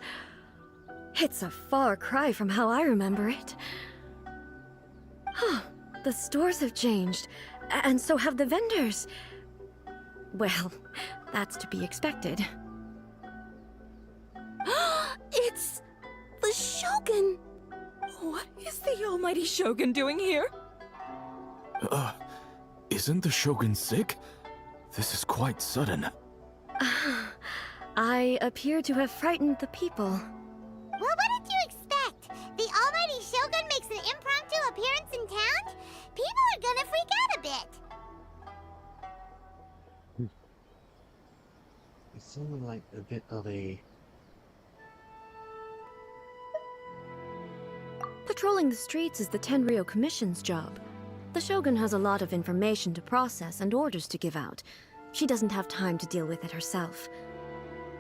It's a far cry from how I remember it. Huh, the stores have changed, and so have the vendors. Well, that's to be expected. It's the Shogun! What is the almighty Shogun doing here? Isn't the Shogun sick? This is quite sudden. I appear to have frightened the people. Well, what did you expect? The almighty Shogun makes an impromptu appearance in town? People are gonna freak out a bit. It's something like a bit of a... Patrolling the streets is the Tenryou Commission's job. The Shogun has a lot of information to process and orders to give out. She doesn't have time to deal with it herself.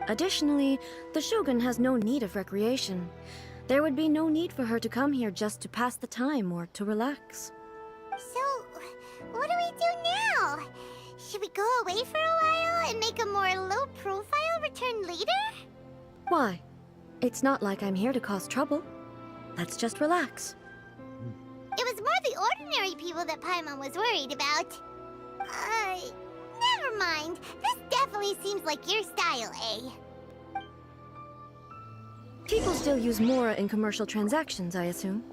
Additionally, the Shogun has no need of recreation. There would be no need for her to come here just to pass the time or to relax. So, what do we do now? Should we go away for a while and make a more low-profile return later? Why? It's not like I'm here to cause trouble. Let's just relax. It was more the ordinary people that Paimon was worried about. Never mind. This definitely seems like your style, eh? People still use Mora in commercial transactions, I assume.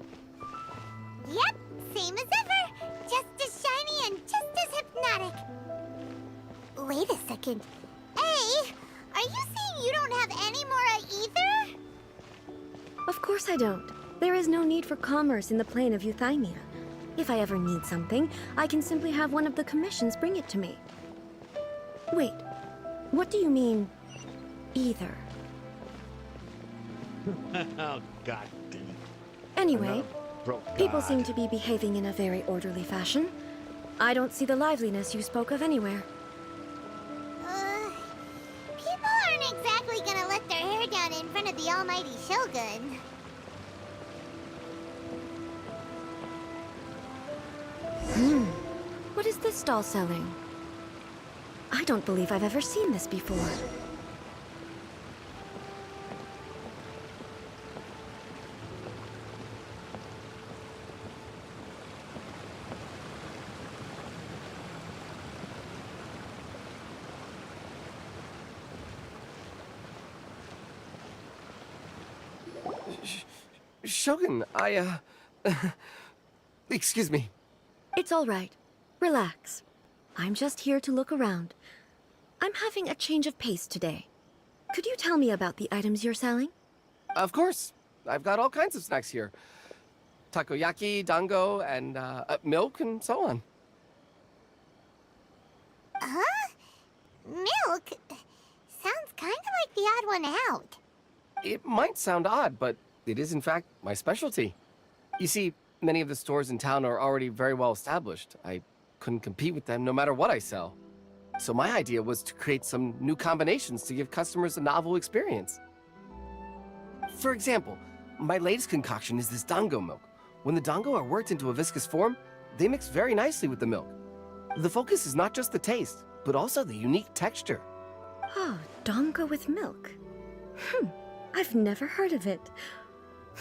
Yep, same as ever. Just as shiny and just as hypnotic. Wait a second. Hey, are you saying you don't have any Mora either? Of course I don't. There is no need for commerce in the plane of Euthymia. If I ever need something, I can simply have one of the commissions bring it to me. Wait, what do you mean, either? Oh, God damn. Anyway, people God. seem to be behaving in a very orderly fashion. I don't see the liveliness you spoke of anywhere. People aren't exactly gonna let their hair down in front of the almighty Shogun. What is this stall selling? I don't believe I've ever seen this before. Shogun, excuse me. It's all right. Relax. I'm just here to look around. I'm having a change of pace today. Could you tell me about the items you're selling? Of course. I've got all kinds of snacks here. Takoyaki, dango, and milk, and so on. Huh? Milk? Sounds kind of like the odd one out. It might sound odd, but it is in fact my specialty. You see, many of the stores in town are already very well established. I couldn't compete with them no matter what I sell. So my idea was to create some new combinations to give customers a novel experience. For example, my latest concoction is this dango milk. When the dango are worked into a viscous form, they mix very nicely with the milk. The focus is not just the taste, but also the unique texture. Oh, dango with milk. I've never heard of it.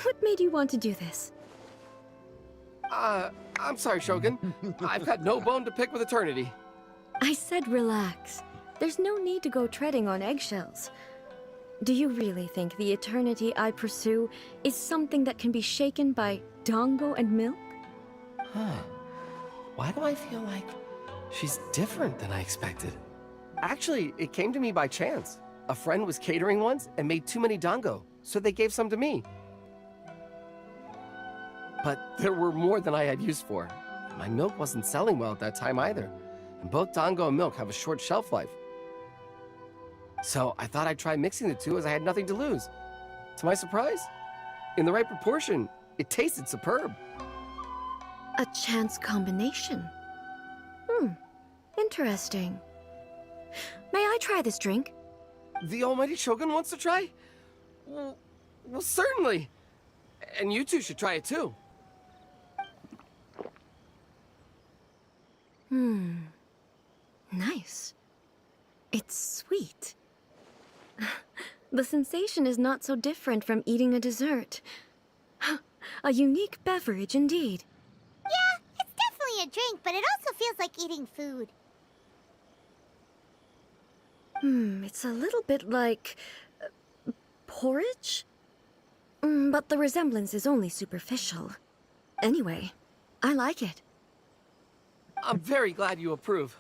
What made you want to do this? I'm sorry, Shogun. I've got no bone to pick with eternity. I said relax. There's no need to go treading on eggshells. Do you really think the eternity I pursue is something that can be shaken by dango and milk? Huh. Why do I feel like she's different than I expected? Actually, it came to me by chance. A friend was catering once and made too many dango, so they gave some to me. But there were more than I had use for. My milk wasn't selling well at that time either, and both dango and milk have a short shelf life. So I thought I'd try mixing the two as I had nothing to lose. To my surprise, in the right proportion, it tasted superb. A chance combination. Interesting. May I try this drink? The almighty Shogun wants to try? Well, certainly. And you two should try it too. Nice. It's sweet. The sensation is not so different from eating a dessert. A unique beverage indeed. Yeah, it's definitely a drink, but it also feels like eating food. It's a little bit like... porridge? But the resemblance is only superficial. Anyway, I like it. I'm very glad you approve.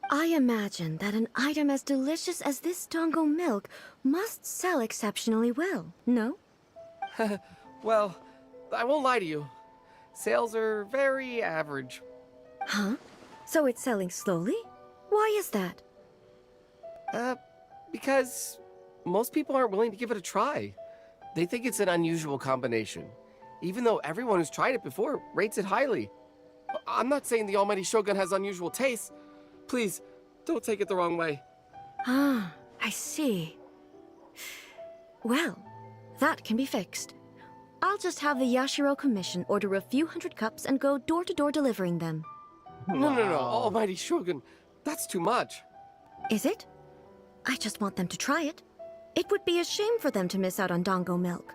I imagine that an item as delicious as this dango milk must sell exceptionally well, no? Well, I won't lie to you. Sales are very average. Huh? So it's selling slowly? Why is that? Because most people aren't willing to give it a try. They think it's an unusual combination, even though everyone who's tried it before rates it highly. I'm not saying the almighty Shogun has unusual tastes. Please, don't take it the wrong way. Ah, I see. Well, that can be fixed. I'll just have the Yashiro Commission order a few hundred cups and go door-to-door delivering them. No, almighty Shogun, that's too much. Is it? I just want them to try it. It would be a shame for them to miss out on dango milk.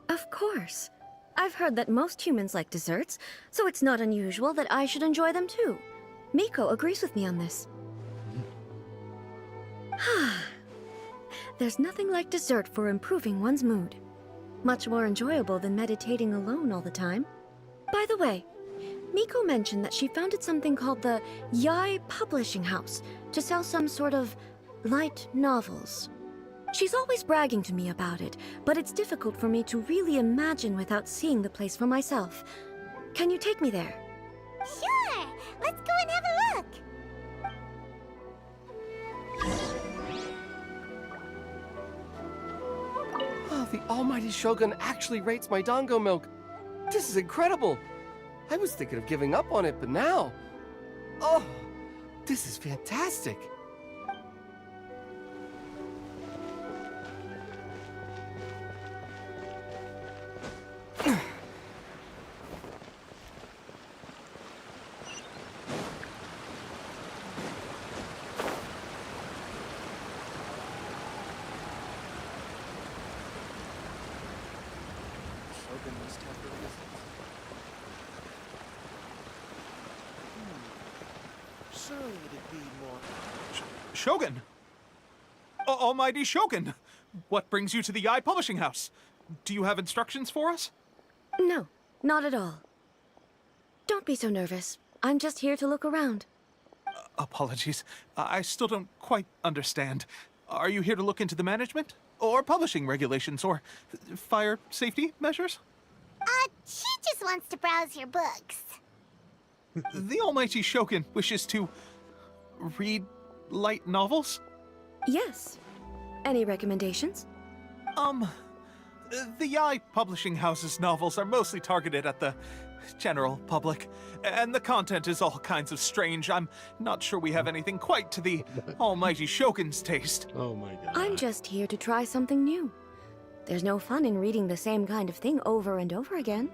Of course. I've heard that most humans like desserts, so it's not unusual that I should enjoy them too. Miko agrees with me on this. There's nothing like dessert for improving one's mood. Much more enjoyable than meditating alone all the time. By the way, Miko mentioned that she founded something called the Yai Publishing House to sell some sort of light novels. She's always bragging to me about it, but it's difficult for me to really imagine without seeing the place for myself. Can you take me there? Sure! Let's go and have a look! Oh, the almighty Shogun actually rates my dango milk. This is incredible. I was thinking of giving up on it, but now... Oh, this is fantastic. So would it be more... Shogun! Almighty Shogun! What brings you to the Eye Publishing House? Do you have instructions for us? No, not at all. Don't be so nervous. I'm just here to look around. Apologies. I still don't quite understand. Are you here to look into the management? Or publishing regulations? Or fire safety measures? She just wants to browse your books. The Almighty Shogun wishes to... read light novels? Yes. Any recommendations? The Eye Publishing House's novels are mostly targeted at the general public, and the content is all kinds of strange. I'm not sure we have anything quite to the Almighty Shogun's taste. Oh my god. I'm just here to try something new. There's no fun in reading the same kind of thing over and over again.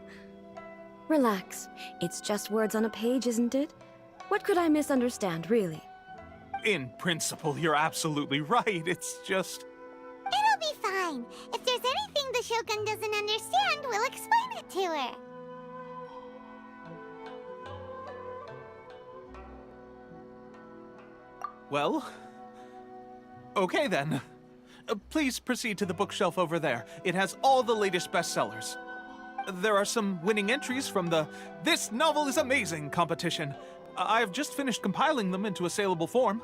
Relax. It's just words on a page, isn't it? What could I misunderstand, really? In principle, you're absolutely right. It's just... It'll be fine. If there's anything the Shogun doesn't understand, we'll explain it to her. Well... okay then. Please proceed to the bookshelf over there. It has all the latest bestsellers. There are some winning entries from the This Novel is Amazing competition. I've just finished compiling them into a saleable form.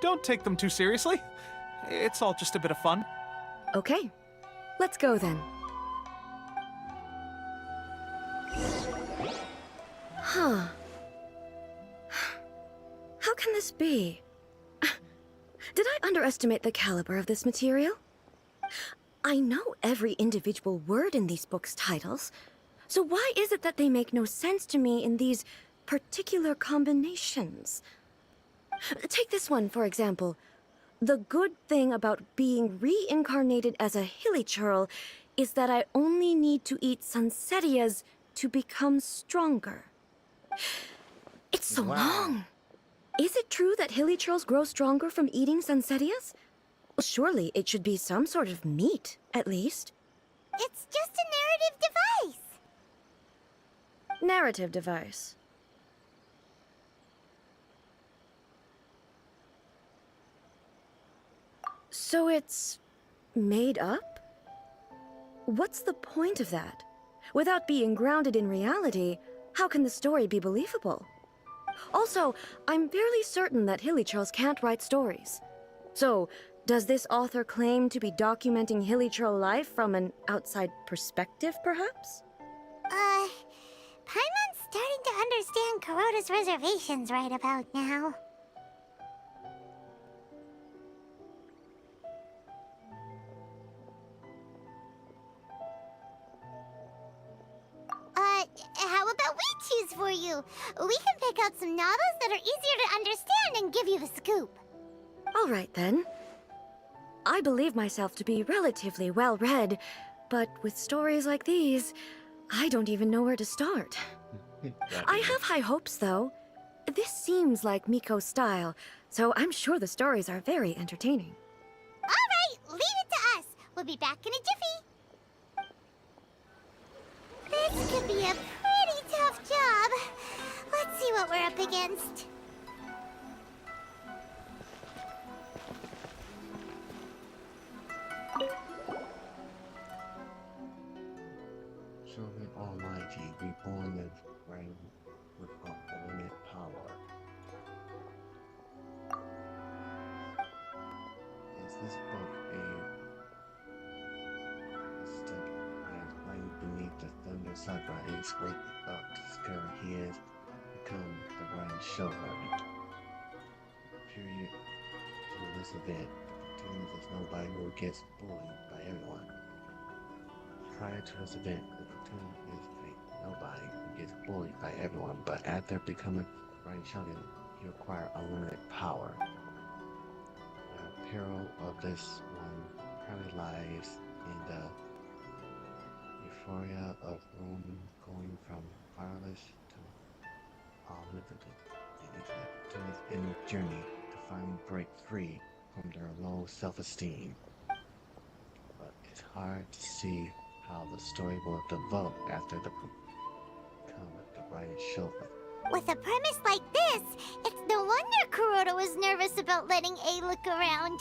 Don't take them too seriously. It's all just a bit of fun. Okay. Let's go then. Huh. How can this be? Did I underestimate the caliber of this material? I know every individual word in these books' titles, so why is it that they make no sense to me in these particular combinations? Take this one, for example. The good thing about being reincarnated as a hilly churl is that I only need to eat sunsettias to become stronger. It's so long. Is it true that hilly churls grow stronger from eating sunsettias? Well, surely it should be some sort of meat, at least. It's just a narrative device. Narrative device. So it's made up? What's the point of that? Without being grounded in reality, how can the story be believable? Also, I'm fairly certain that hilly churls can't write stories. So, does this author claim to be documenting hilly churl life from an outside perspective, perhaps? Paimon's starting to understand Kuroda's reservations right about now. How about we choose for you? We can pick out some novels that are easier to understand and give you the scoop. All right, then. I believe myself to be relatively well-read, but with stories like these, I don't even know where to start. I have high hopes, though. This seems like Miko's style, so I'm sure the stories are very entertaining. All right, leave it to us. We'll be back in a jiffy. This could be a pretty tough job. Let's see what we're up against. Shogun Almighty, reborn and reign with unlimited power. Is this book a step as lying beneath the thunder saga is waking up to discover he has become the Grand Shogun? Period to this event, the platoon is nobody who gets bullied by everyone. Prior to this event, the platoon is nobody who gets bullied by everyone, but after becoming Grand Shogun, he acquires unlimited power. The peril of this one probably lies in the euphoria of Rome going from powerless to omnipotent. It is the platoon's inner journey to finally break free from their low self-esteem. But it's hard to see how the story will develop after the become the Grand Shogun. With a premise like this, it's no wonder Kuroda was nervous about letting A look around.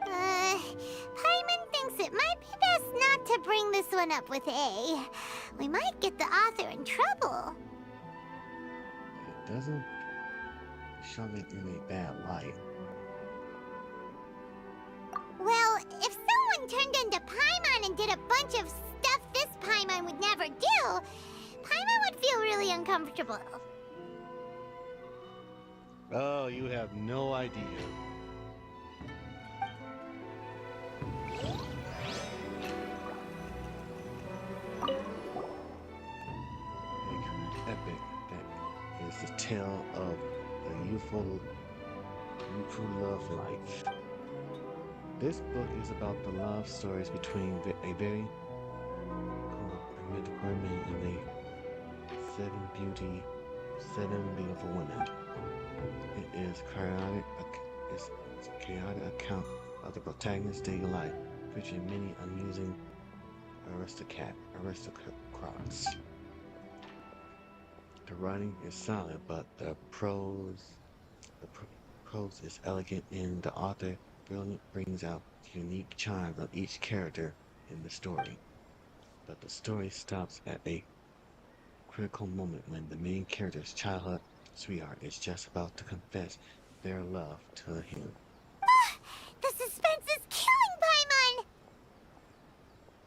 Paimon thinks it might be best not to bring this one up with A. We might get the author in trouble. It doesn't show it in a bad light. Well, if someone turned into Paimon and did a bunch of stuff this Paimon would never do, Paimon would feel really uncomfortable. Oh, you have no idea. Epic that is the tale of a youthful love life. This book is about the love stories between a very mythical man and seven beautiful women. It is a chaotic account of the protagonist's daily life, featuring many amusing aristocrats. The writing is solid, but the prose is elegant, and the author brilliantly brings out the unique charm of each character in the story. But the story stops at a critical moment when the main character's childhood sweetheart is just about to confess their love to him. The suspense is killing Paimon!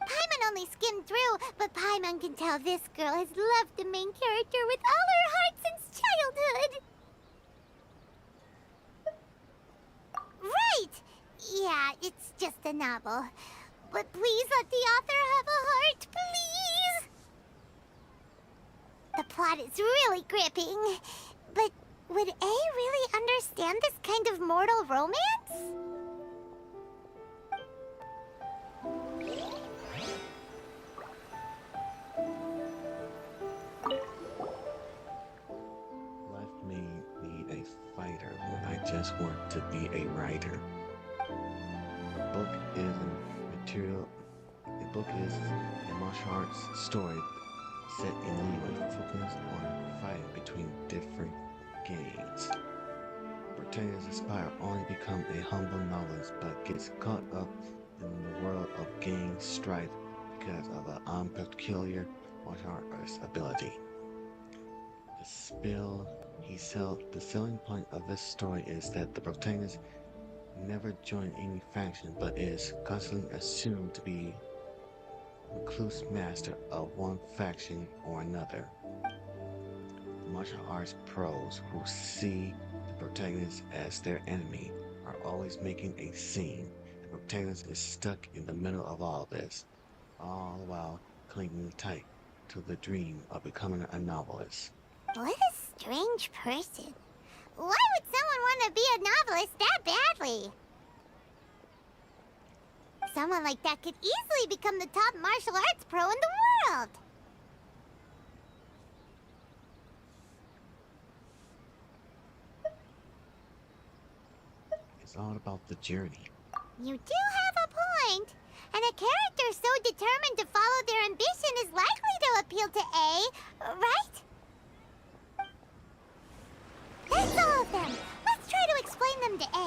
Paimon only skimmed through, but Paimon can tell this girl has loved the main character with all her heart since childhood. Right! Yeah, it's just a novel. But please let the author have a heart, please! The plot is really gripping. But would A really understand this kind of mortal romance? Life may need a fighter when I just want to be a writer. The book is a martial arts story set in Liyue, focused on fighting between different gangs. Protagonists aspire only to become a humble novelist, but gets caught up in the world of gang strife because of an unpeculiar martial arts ability. The selling point of this story is that the protagonist never joined any faction, but is constantly assumed to be recluse master of one faction or another. The martial arts pros who see the protagonist as their enemy are always making a scene. The protagonist is stuck in the middle of all this, all the while clinging tight to the dream of becoming a novelist. What a strange person. Why would someone want to be a novelist that badly? Someone like that could easily become the top martial arts pro in the world. It's all about the journey. You do have a point. And a character so determined to follow their ambition is likely to appeal to A, right? That's all of them. Let's try to explain them to A.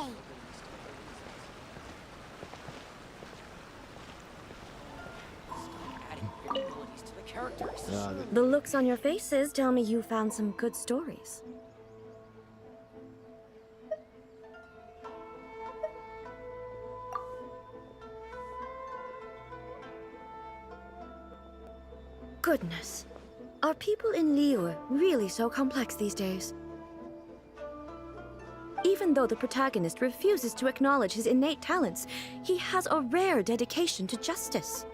The looks on your faces tell me you found some good stories. Goodness. Are people in Liyue really so complex these days? Even though the protagonist refuses to acknowledge his innate talents, he has a rare dedication to justice.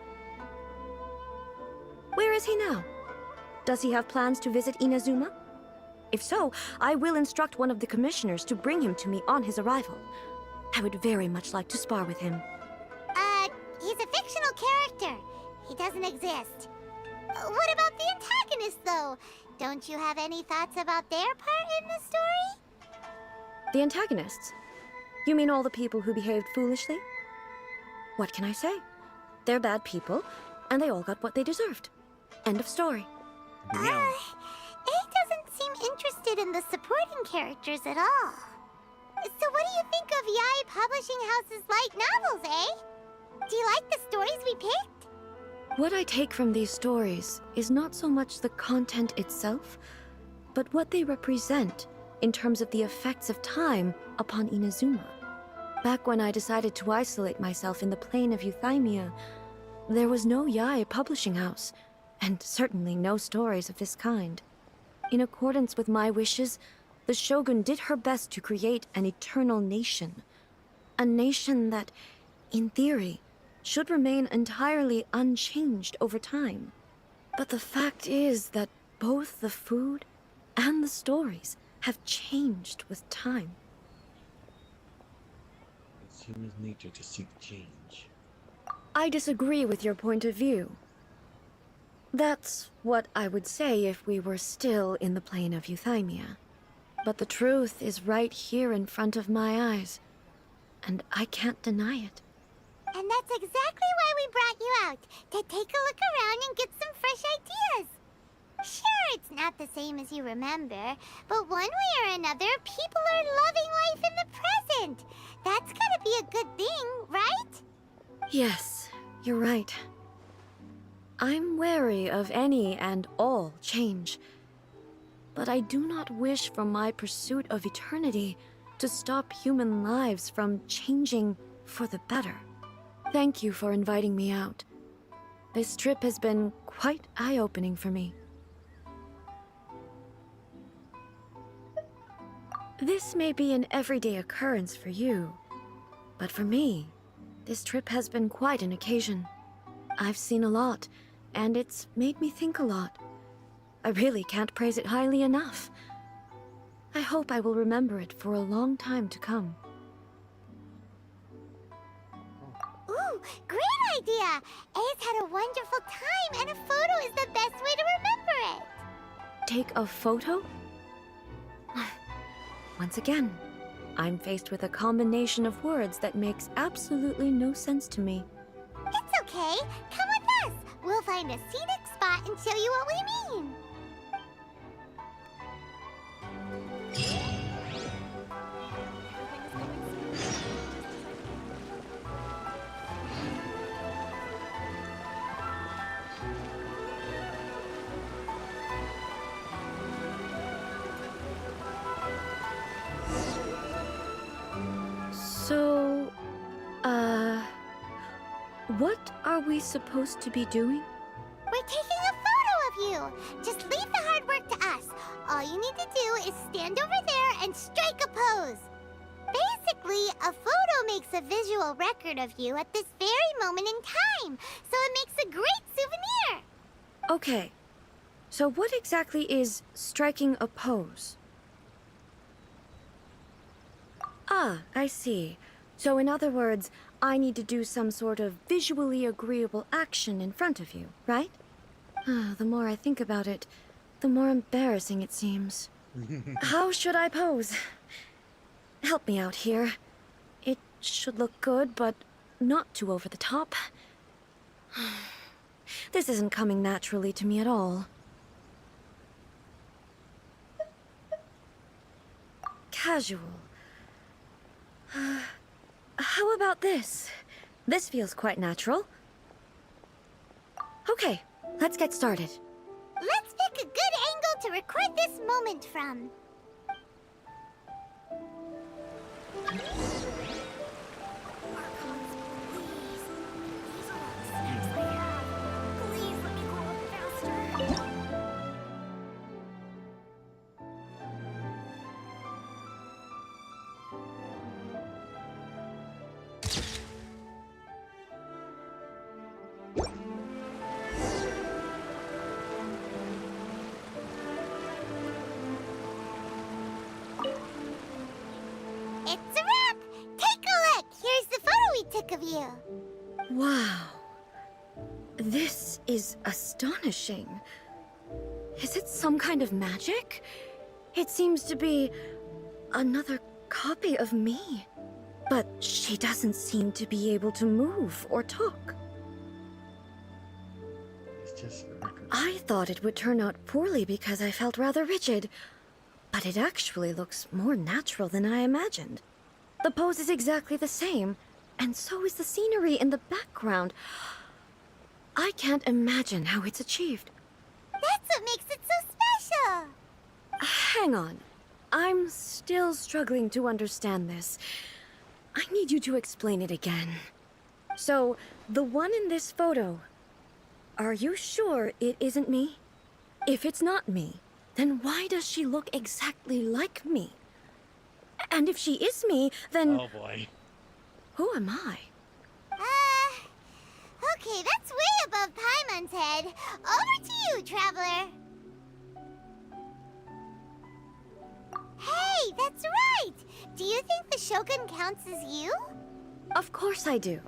Where is he now? Does he have plans to visit Inazuma? If so, I will instruct one of the commissioners to bring him to me on his arrival. I would very much like to spar with him. He's a fictional character. He doesn't exist. What about the antagonist, though? Don't you have any thoughts about their part in the story? The antagonists? You mean all the people who behaved foolishly? What can I say? They're bad people, and they all got what they deserved. End of story. A doesn't seem interested in the supporting characters at all. So what do you think of Yae Publishing House's light novels, eh? Do you like the stories we picked? What I take from these stories is not so much the content itself, but what they represent in terms of the effects of time upon Inazuma. Back when I decided to isolate myself in the plane of Euthymia, there was no Yae Publishing House, and certainly no stories of this kind. In accordance with my wishes, the Shogun did her best to create an eternal nation. A nation that, in theory, should remain entirely unchanged over time. But the fact is that both the food and the stories have changed with time. It's human nature to seek change. I disagree with your point of view. That's what I would say if we were still in the plane of Euthymia. But the truth is right here in front of my eyes, and I can't deny it. And that's exactly why we brought you out, to take a look around and get some fresh ideas. Sure, it's not the same as you remember, but one way or another, people are loving life in the present. That's gotta be a good thing, right? Yes, you're right. I'm wary of any and all change. But I do not wish for my pursuit of eternity to stop human lives from changing for the better. Thank you for inviting me out. This trip has been quite eye-opening for me. This may be an everyday occurrence for you, but for me, this trip has been quite an occasion. I've seen a lot, and it's made me think a lot. I really can't praise it highly enough. I hope I will remember it for a long time to come. Ooh, great idea! A's had a wonderful time, and a photo is the best way to remember it. Take a photo? Once again, I'm faced with a combination of words that makes absolutely no sense to me. It's okay. Come with us. We'll find a scenic spot and show you what we mean. So, what are we supposed to be doing? We're taking a photo of you. Just leave the hard work to us. All you need to do is stand over there and strike a pose. Basically, a photo makes a visual record of you at this very moment in time, so it makes a great souvenir. Okay, so what exactly is striking a pose? Ah, I see. So in other words, I need to do some sort of visually agreeable action in front of you, right? The more I think about it, the more embarrassing it seems. How should I pose? Help me out here. It should look good, but not too over the top. This isn't coming naturally to me at all. Casual. How about this? This feels quite natural. Okay, let's get started. Let's pick a good angle to record this moment from. It's a wrap! Take a look! Here's the photo we took of you. Wow. This is astonishing. Is it some kind of magic? It seems to be another copy of me. But she doesn't seem to be able to move or talk. It's just a record I thought it would turn out poorly because I felt rather rigid, but it actually looks more natural than I imagined. The pose is exactly the same, and so is the scenery in the background. I can't imagine how it's achieved. That's what makes it so special! Hang on. I'm still struggling to understand this. I need you to explain it again. So, the one in this photo, are you sure it isn't me? If it's not me, then why does she look exactly like me? And if she is me, then... Oh boy. Who am I? Okay, that's way above Paimon's head. Over to you, Traveler. Hey, that's right! Do you think the Shogun counts as you? Of course I do.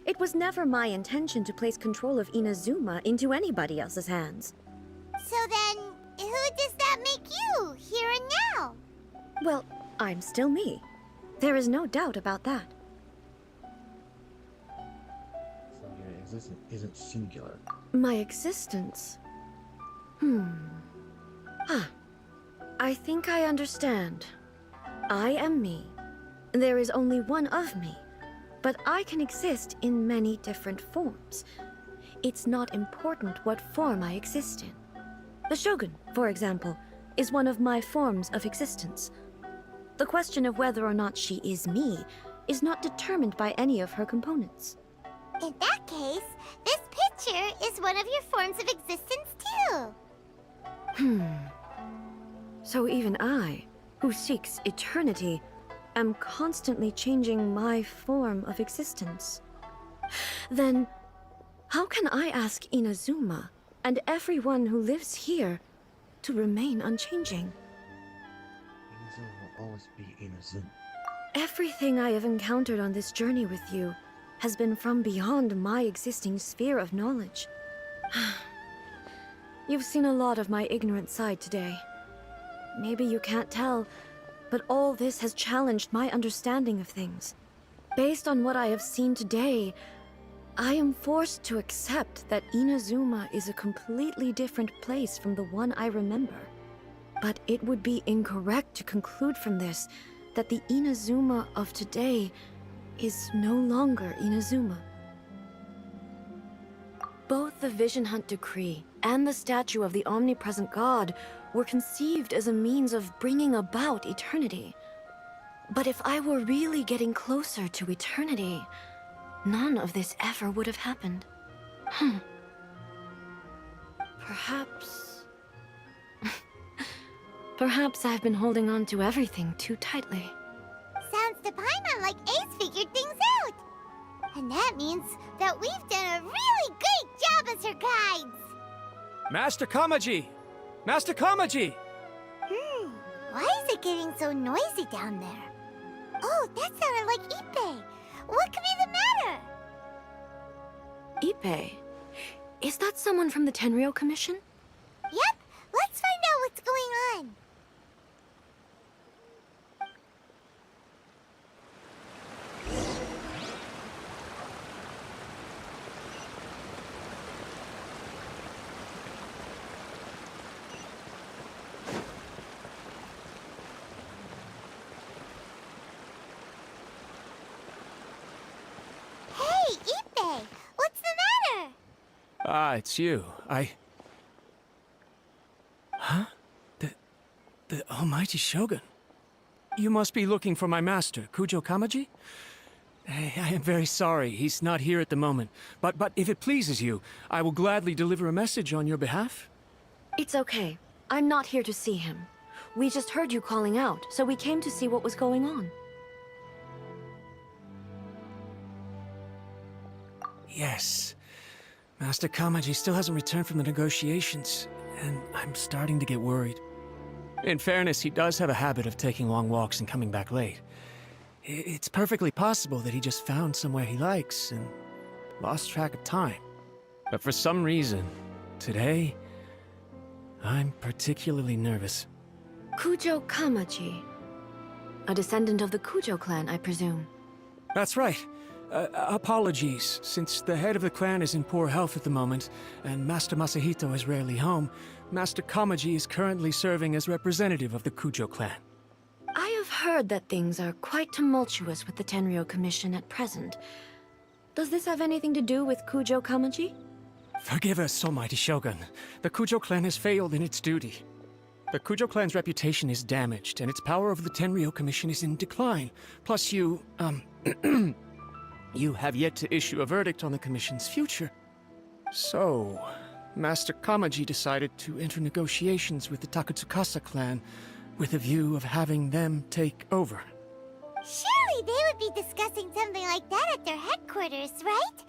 It was never my intention to place control of Inazuma into anybody else's hands. So then, who does that make you, here and now? Well, I'm still me. There is no doubt about that. So your existence isn't singular. My existence? I think I understand. I am me. There is only one of me, but I can exist in many different forms. It's not important what form I exist in. The Shogun, for example, is one of my forms of existence. The question of whether or not she is me is not determined by any of her components. In that case, this picture is one of your forms of existence too. So even I, who seeks eternity, am constantly changing my form of existence. Then, how can I ask Inazuma and everyone who lives here to remain unchanging? Inazuma will always be Inazuma. Everything I have encountered on this journey with you has been from beyond my existing sphere of knowledge. You've seen a lot of my ignorant side today. Maybe you can't tell, but all this has challenged my understanding of things. Based on what I have seen today, I am forced to accept that Inazuma is a completely different place from the one I remember. But it would be incorrect to conclude from this that the Inazuma of today is no longer Inazuma. Both the Vision Hunt Decree and the statue of the omnipresent god were conceived as a means of bringing about eternity. But if I were really getting closer to eternity, none of this ever would have happened. Perhaps... Perhaps I've been holding on to everything too tightly. Sounds to Paimon like Ace figured things out. And that means that we've done a really great job as her guides. Master Kamaji! Master Kamaji! Why is it getting so noisy down there? Oh, that sounded like Ippei. What could be the matter? Ippei? Is that someone from the Tenryou Commission? Yep, let's find out what's going on. Hey, Ippei, what's the matter? Ah, it's you. Huh? The Almighty Shogun. You must be looking for my master, Kujo Kamaji? I am very sorry, he's not here at the moment. But if it pleases you, I will gladly deliver a message on your behalf. It's okay. I'm not here to see him. We just heard you calling out, so we came to see what was going on. Yes. Master Kamaji still hasn't returned from the negotiations, and I'm starting to get worried. In fairness, he does have a habit of taking long walks and coming back late. It's perfectly possible that he just found somewhere he likes and lost track of time. But for some reason, today, I'm particularly nervous. Kujo Kamaji. A descendant of the Kujo clan, I presume. That's right. Apologies. Since the head of the clan is in poor health at the moment, and Master Masahito is rarely home, Master Kamaji is currently serving as representative of the Kujo clan. I have heard that things are quite tumultuous with the Tenryou Commission at present. Does this have anything to do with Kujo Kamaji? Forgive us, Almighty Shogun. The Kujo clan has failed in its duty. The Kujo clan's reputation is damaged, and its power over the Tenryou Commission is in decline. Plus you have yet to issue a verdict on the Commission's future. So, Master Kamaji decided to enter negotiations with the Takatsukasa clan with a view of having them take over. Surely they would be discussing something like that at their headquarters, right?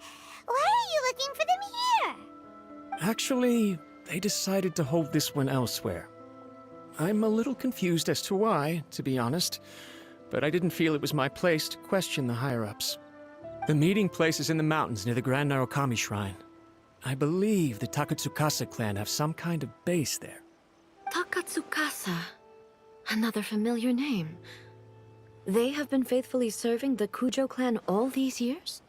Why are you looking for them here? Actually, they decided to hold this one elsewhere. I'm a little confused as to why, to be honest, but I didn't feel it was my place to question the higher-ups. The meeting place is in the mountains near the Grand Narukami Shrine. I believe the Takatsukasa clan have some kind of base there. Takatsukasa. Another familiar name. They have been faithfully serving the Kujo clan all these years?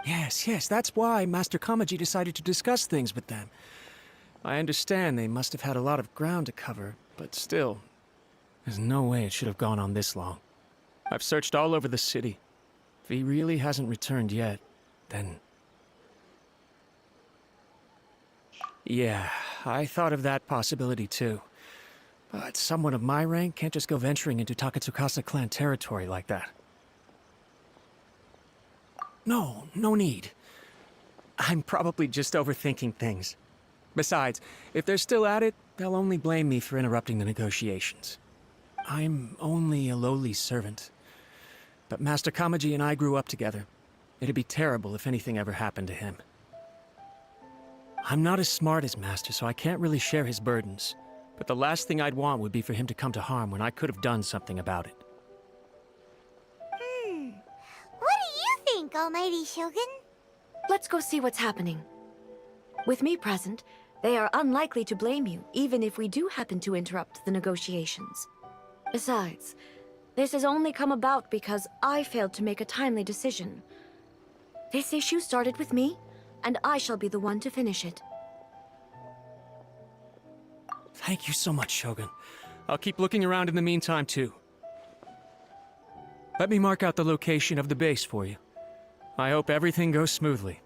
Yes, that's why Master Kamaji decided to discuss things with them. I understand they must have had a lot of ground to cover, but still, there's no way it should have gone on this long. I've searched all over the city. If he really hasn't returned yet, then... Yeah, I thought of that possibility too. But someone of my rank can't just go venturing into Takatsukasa clan territory like that. No need. I'm probably just overthinking things. Besides, if they're still at it, they'll only blame me for interrupting the negotiations. I'm only a lowly servant. But Master Kamaji and I grew up together. It'd be terrible if anything ever happened to him. I'm not as smart as Master, so I can't really share his burdens. But the last thing I'd want would be for him to come to harm when I could have done something about it. What do you think, Almighty Shogun? Let's go see what's happening. With me present, they are unlikely to blame you, even if we do happen to interrupt the negotiations. Besides, this has only come about because I failed to make a timely decision. This issue started with me, and I shall be the one to finish it. Thank you so much, Shogun. I'll keep looking around in the meantime, too. Let me mark out the location of the base for you. I hope everything goes smoothly.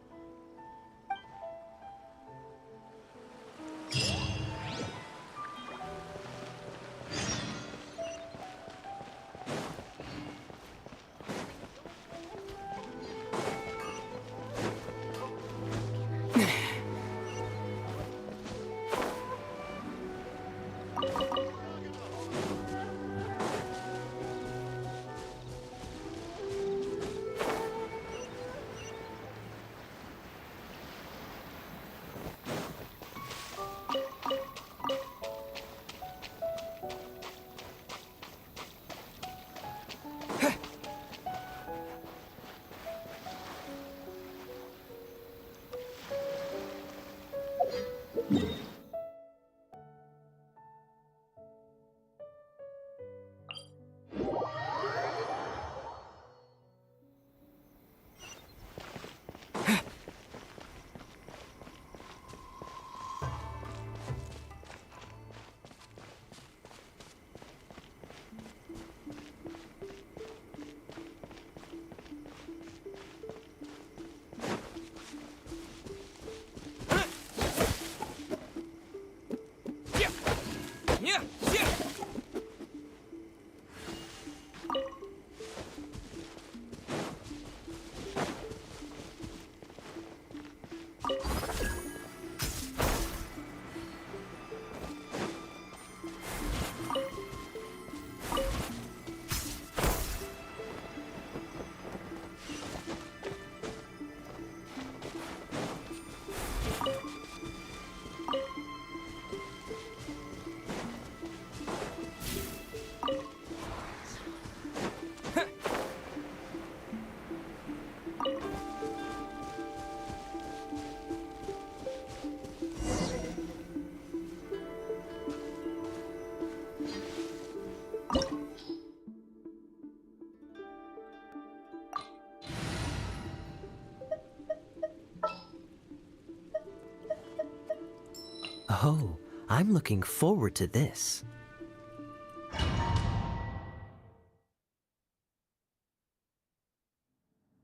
Oh, I'm looking forward to this.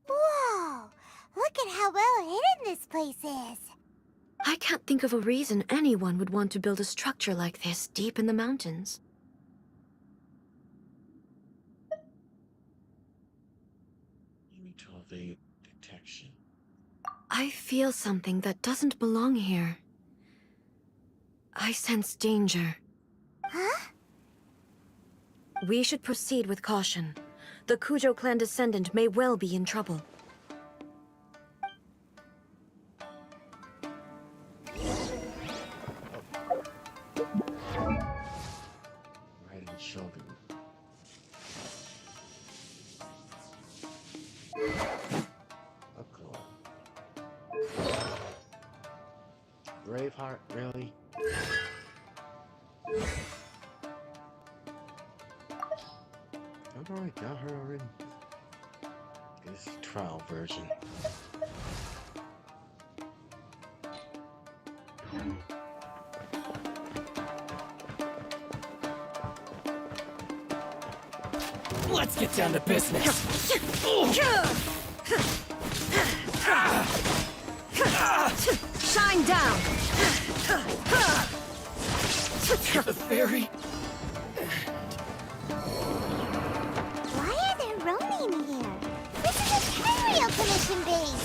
Whoa! Look at how well hidden this place is. I can't think of a reason anyone would want to build a structure like this deep in the mountains. You need to evade detection. I feel something that doesn't belong here. I sense danger. Huh? We should proceed with caution. The Kujo clan descendant may well be in trouble. Right in the shoulder. Okay. Braveheart, really? I've already got her already. This is trial version. Let's get down to business. Shine down! The fairy. Why are there Ronin here? This is a Tenryou Commission base.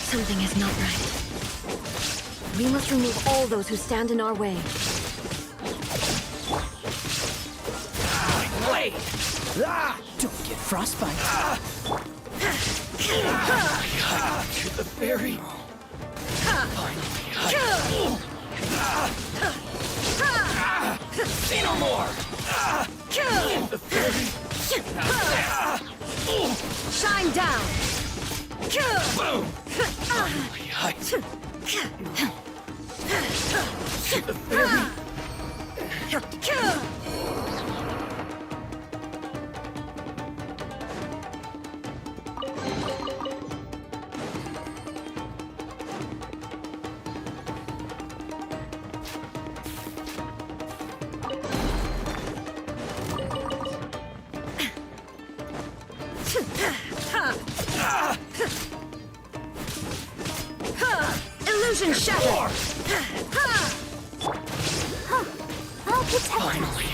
Something is not right. We must remove all those who stand in our way. Wait! Don't get frostbite. To the fairy. Say no more. The fairy. Shine down! Boom. The fairy. Illusion shattered! I'll protect Finally,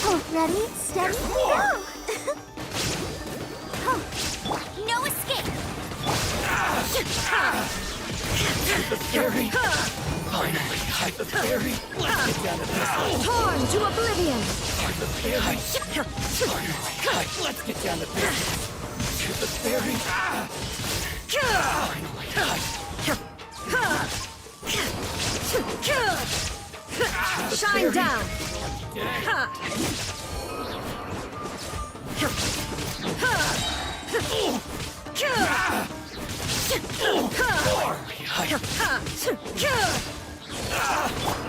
Oh, ready, steady, go! No escape! The fairy. Finally, hide the fairy. Let's get down to business. Torn to oblivion! Hide the fairy. Finally, let's get down to business. To the fairy. Finally, Shine down!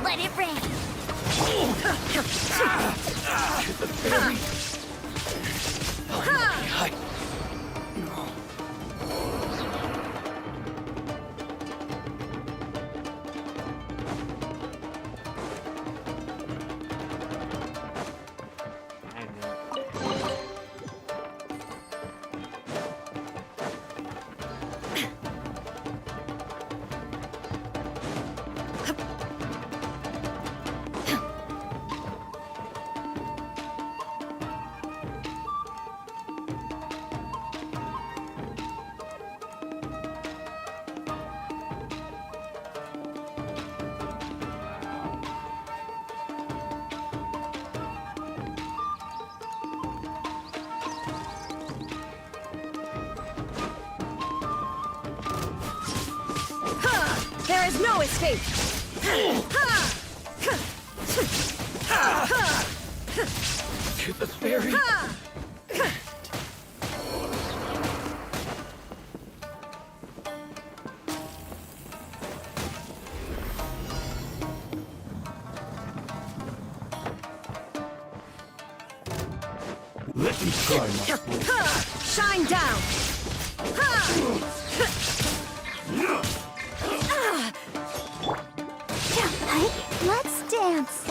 Let it rain! to the fairy. Finally, There is no escape! to the fairy. Let me try my Shine down! Let's dance.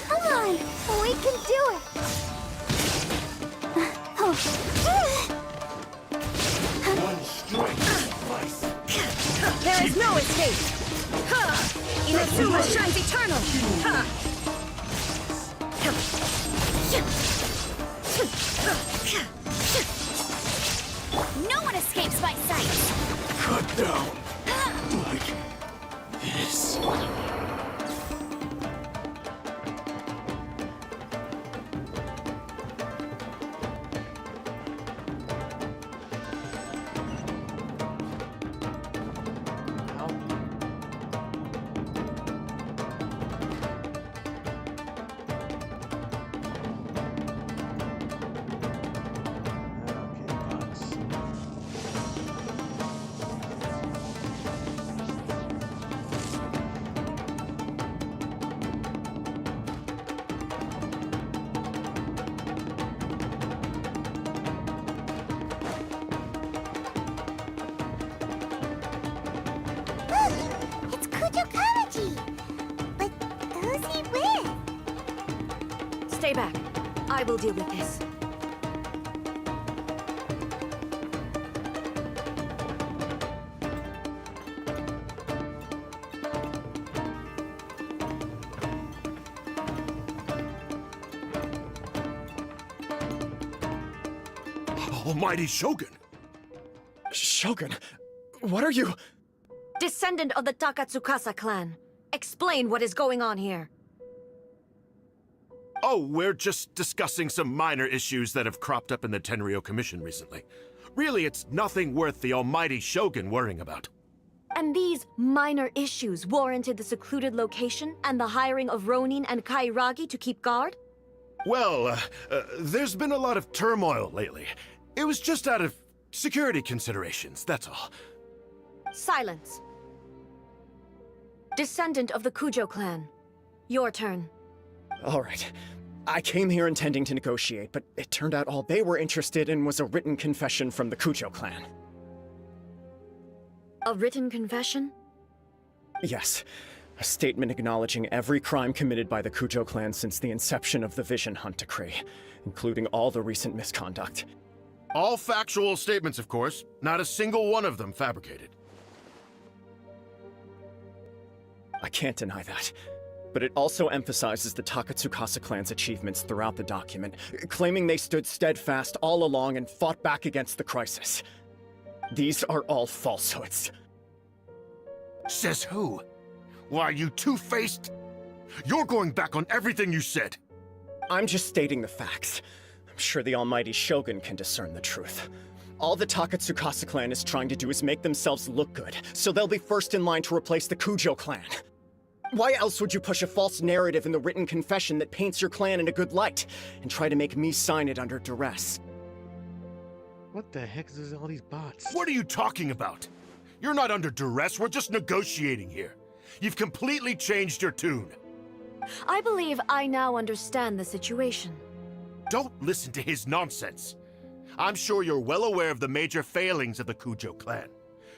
Come on, we can do it. one strike slice. There is no escape! Inazuma shines eternal! No one escapes my sight. Cut down. Like this. It's Kujo Kamaji. But who's he with? Stay back. I will deal with this. Almighty Shogun! Shogun, what are you? Descendant of the Takatsukasa clan. Explain what is going on here. Oh, we're just discussing some minor issues that have cropped up in the Tenryou Commission recently. Really, it's nothing worth the almighty Shogun worrying about. And these minor issues warranted the secluded location and the hiring of Ronin and Kairagi to keep guard? Well, there's been a lot of turmoil lately. It was just out of security considerations, that's all. Silence. Descendant of the Kujo clan. Your turn. All right. I came here intending to negotiate, but it turned out all they were interested in was a written confession from the Kujo clan. A written confession? Yes. A statement acknowledging every crime committed by the Kujo clan since the inception of the Vision Hunt Decree, including all the recent misconduct. All factual statements, of course. Not a single one of them fabricated. I can't deny that. But it also emphasizes the Takatsukasa clan's achievements throughout the document, claiming they stood steadfast all along and fought back against the crisis. These are all falsehoods. Says who? Why, you two-faced? You're going back on everything you said. I'm just stating the facts. I'm sure the almighty Shogun can discern the truth. All the Takatsukasa clan is trying to do is make themselves look good, so they'll be first in line to replace the Kujo clan. Why else would you push a false narrative in the written confession that paints your clan in a good light, and try to make me sign it under duress? What the heck is all these bots? What are you talking about? You're not under duress, we're just negotiating here. You've completely changed your tune. I believe I now understand the situation. Don't listen to his nonsense. I'm sure you're well aware of the major failings of the Kujo clan.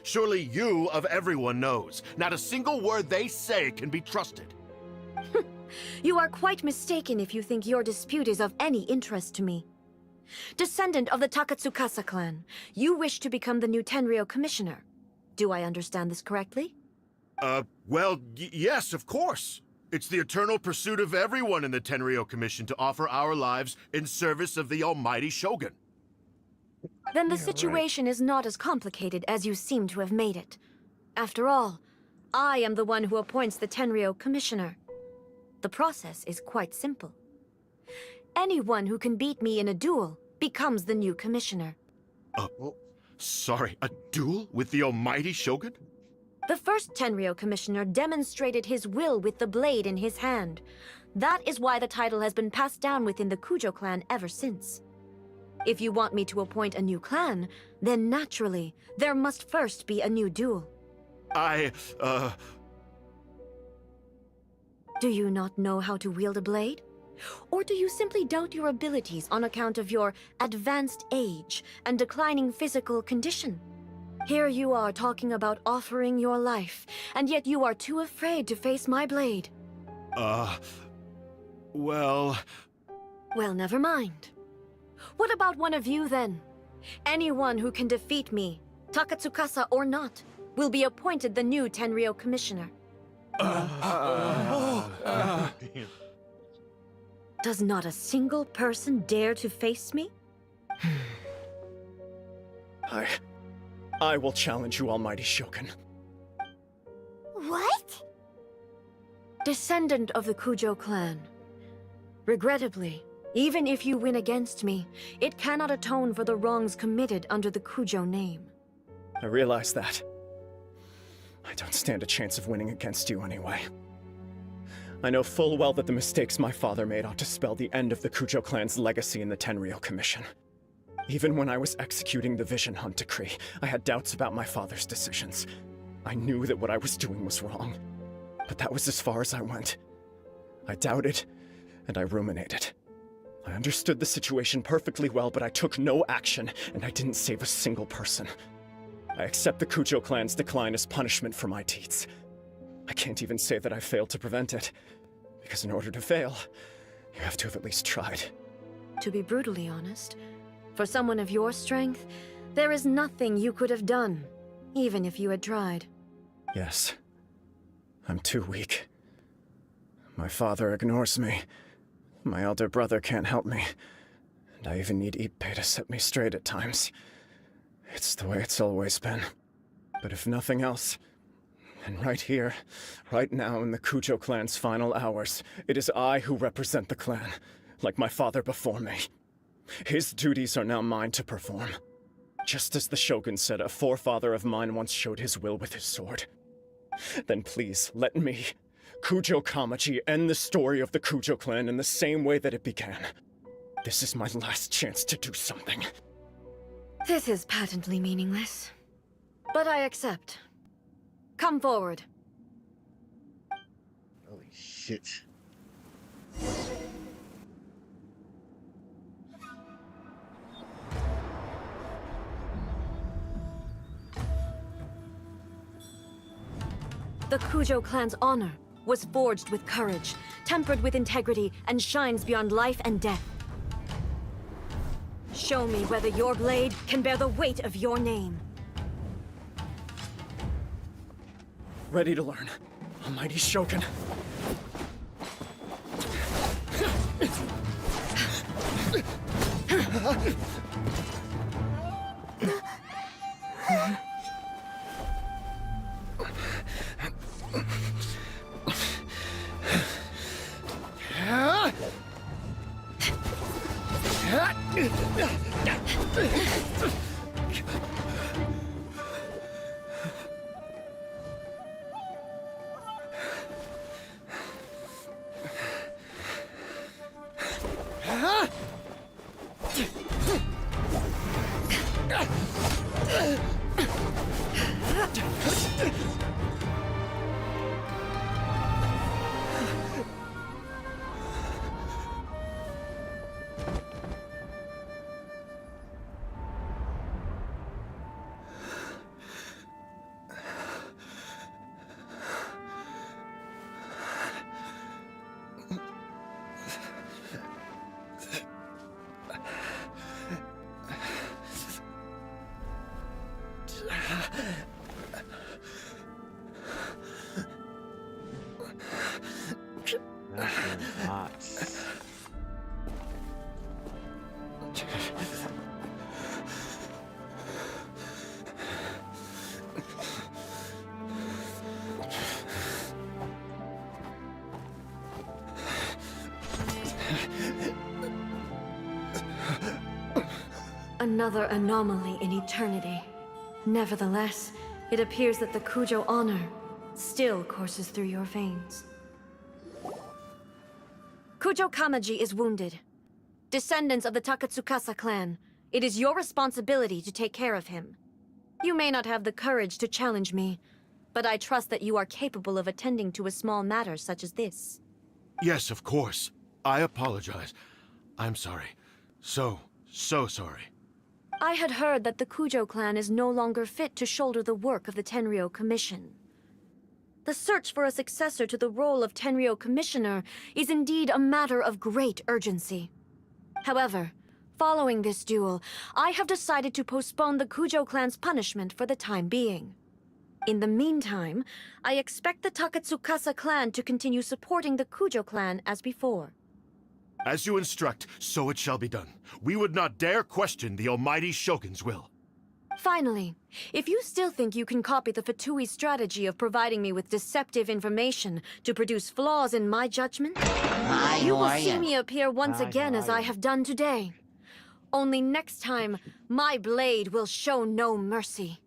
Surely you, of everyone, knows. Not a single word they say can be trusted. You are quite mistaken if you think your dispute is of any interest to me. Descendant of the Takatsukasa clan, you wish to become the new Tenryou commissioner. Do I understand this correctly? Well, yes, of course. It's the eternal pursuit of everyone in the Tenryou Commission to offer our lives in service of the almighty Shogun. Then the situation is not as complicated as you seem to have made it. After all, I am the one who appoints the Tenryou commissioner. The process is quite simple. Anyone who can beat me in a duel becomes the new commissioner. Sorry, a duel with the almighty Shogun? The first Tenryou commissioner demonstrated his will with the blade in his hand. That is why the title has been passed down within the Kujo clan ever since. If you want me to appoint a new clan, then naturally, there must first be a new duel. Do you not know how to wield a blade? Or do you simply doubt your abilities on account of your advanced age and declining physical condition? Here you are talking about offering your life, and yet you are too afraid to face my blade. Well... Well, never mind. What about one of you, then? Anyone who can defeat me, Takatsukasa or not, will be appointed the new Tenryou Commissioner. Does not a single person dare to face me? I will challenge you, Almighty Shogun. What? Descendant of the Kujo clan. Regrettably, even if you win against me, it cannot atone for the wrongs committed under the Kujo name. I realize that. I don't stand a chance of winning against you anyway. I know full well that the mistakes my father made ought to spell the end of the Kujo clan's legacy in the Tenryou Commission. Even when I was executing the Vision Hunt decree, I had doubts about my father's decisions. I knew that what I was doing was wrong, but that was as far as I went. I doubted, and I ruminated. I understood the situation perfectly well, but I took no action, and I didn't save a single person. I accept the Kujo clan's decline as punishment for my deeds. I can't even say that I failed to prevent it, because in order to fail, you have to have at least tried. To be brutally honest, for someone of your strength, there is nothing you could have done, even if you had tried. Yes. I'm too weak. My father ignores me. My elder brother can't help me. And I even need Ippei to set me straight at times. It's the way it's always been. But if nothing else, and right here, right now in the Kujo clan's final hours, it is I who represent the clan, like my father before me. His duties are now mine to perform. Just as the Shogun said a forefather of mine once showed his will with his sword. Then please, let me, Kujo Kamaji, end the story of the Kujo clan in the same way that it began. This is my last chance to do something. This is patently meaningless. But I accept. Come forward. Holy shit. The Kujo clan's honor was forged with courage, tempered with integrity, and shines beyond life and death. Show me whether your blade can bear the weight of your name. Ready to learn. Almighty Shogun. Another anomaly in eternity. Nevertheless, it appears that the Kujo honor still courses through your veins. Kujo Kamaji is wounded. Descendants of the Takatsukasa clan, it is your responsibility to take care of him. You may not have the courage to challenge me, but I trust that you are capable of attending to a small matter such as this. Yes, of course. I apologize. I'm sorry. So sorry. I had heard that the Kujo clan is no longer fit to shoulder the work of the Tenryou Commission. The search for a successor to the role of Tenryou Commissioner is indeed a matter of great urgency. However, following this duel, I have decided to postpone the Kujo clan's punishment for the time being. In the meantime, I expect the Takatsukasa clan to continue supporting the Kujo clan as before. As you instruct, so it shall be done. We would not dare question the almighty Shogun's will. Finally, if you still think you can copy the Fatui strategy of providing me with deceptive information to produce flaws in my judgment, you will see me appear once again as I have done today. Only next time, my blade will show no mercy.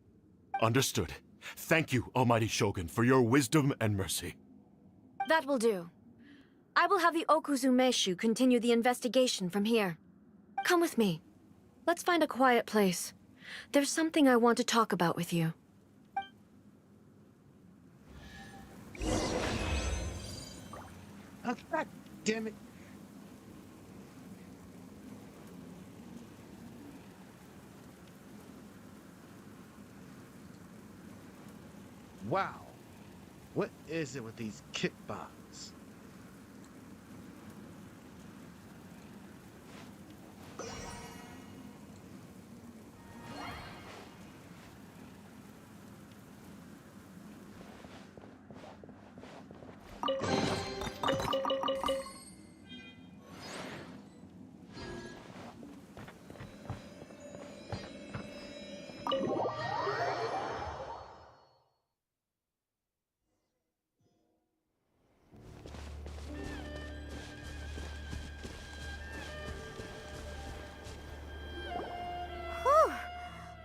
Understood. Thank you, almighty Shogun, for your wisdom and mercy. That will do. I will have the Okuzumeshu continue the investigation from here. Come with me. Let's find a quiet place. There's something I want to talk about with you. Oh, God damn it. Wow. What is it with these kickbots?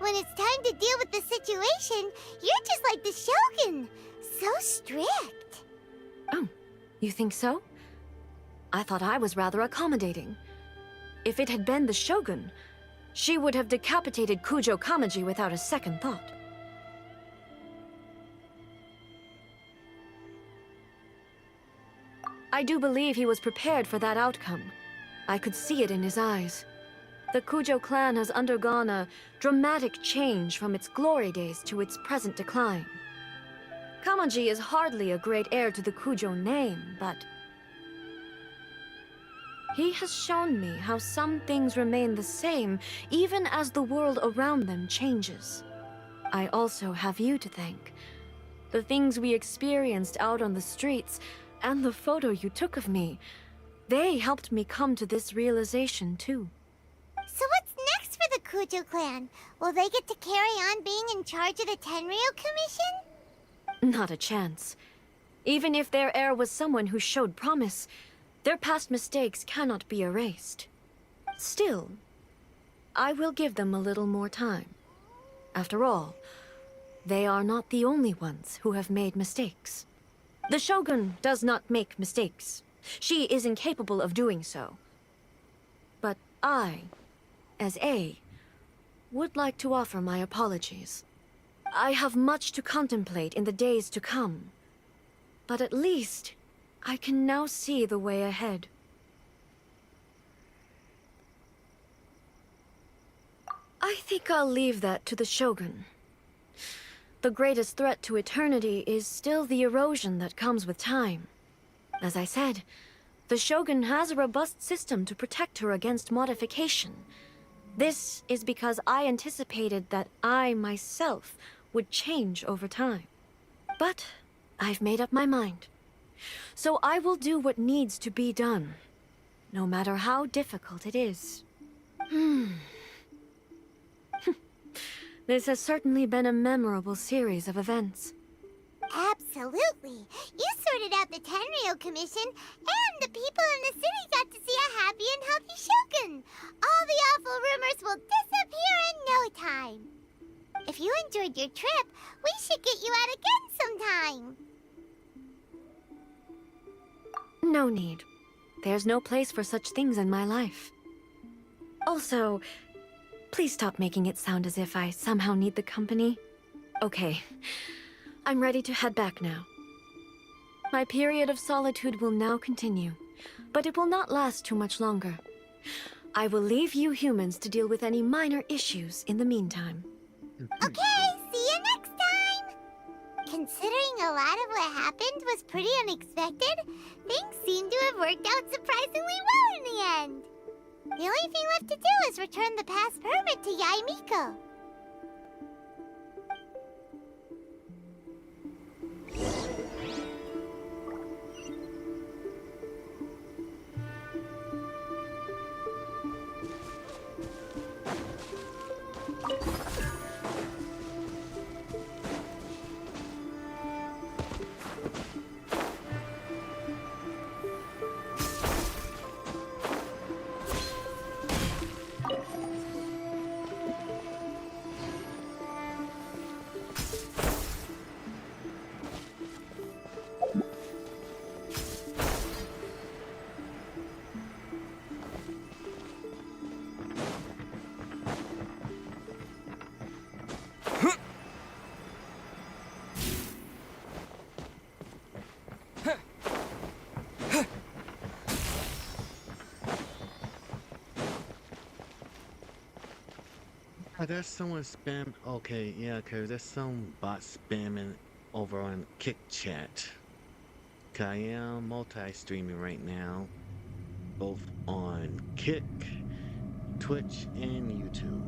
When it's time to deal with the situation, you're just like the Shogun. So strict. Oh, you think so? I thought I was rather accommodating. If it had been the Shogun, she would have decapitated Kujo Kamaji without a second thought. I do believe he was prepared for that outcome. I could see it in his eyes. The Kujo clan has undergone a dramatic change from its glory days to its present decline. Kamaji is hardly a great heir to the Kujo name, but he has shown me how some things remain the same even as the world around them changes. I also have you to thank. The things we experienced out on the streets and the photo you took of me, they helped me come to this realization too. So what's next for the Kujo clan? Will they get to carry on being in charge of the Tenryou Commission? Not a chance. Even if their heir was someone who showed promise, their past mistakes cannot be erased. Still, I will give them a little more time. After all, they are not the only ones who have made mistakes. The Shogun does not make mistakes. She is incapable of doing so. But I, as A, would like to offer my apologies. I have much to contemplate in the days to come, but at least I can now see the way ahead. I think I'll leave that to the Shogun. The greatest threat to eternity is still the erosion that comes with time. As I said, the Shogun has a robust system to protect her against modification. This is because I anticipated that I myself would change over time. But I've made up my mind. So I will do what needs to be done, no matter how difficult it is. This has certainly been a memorable series of events. Absolutely. You sorted out the Tenryou Commission, and the people in the city got to see a happy and healthy Shogun. All the awful rumors will disappear in no time. If you enjoyed your trip, we should get you out again sometime. No need. There's no place for such things in my life. Also, please stop making it sound as if I somehow need the company. Okay, I'm ready to head back now. My period of solitude will now continue, but it will not last too much longer. I will leave you humans to deal with any minor issues in the meantime. Okay, see you next time! Considering a lot of what happened was pretty unexpected, things seem to have worked out surprisingly well in the end. The only thing left to do is return the pass permit to Yaimiko. There's someone spam. Okay, yeah, cause there's some bot spamming over on Kick Chat. 'Cause I am multi-streaming right now, both on Kick, Twitch, and YouTube.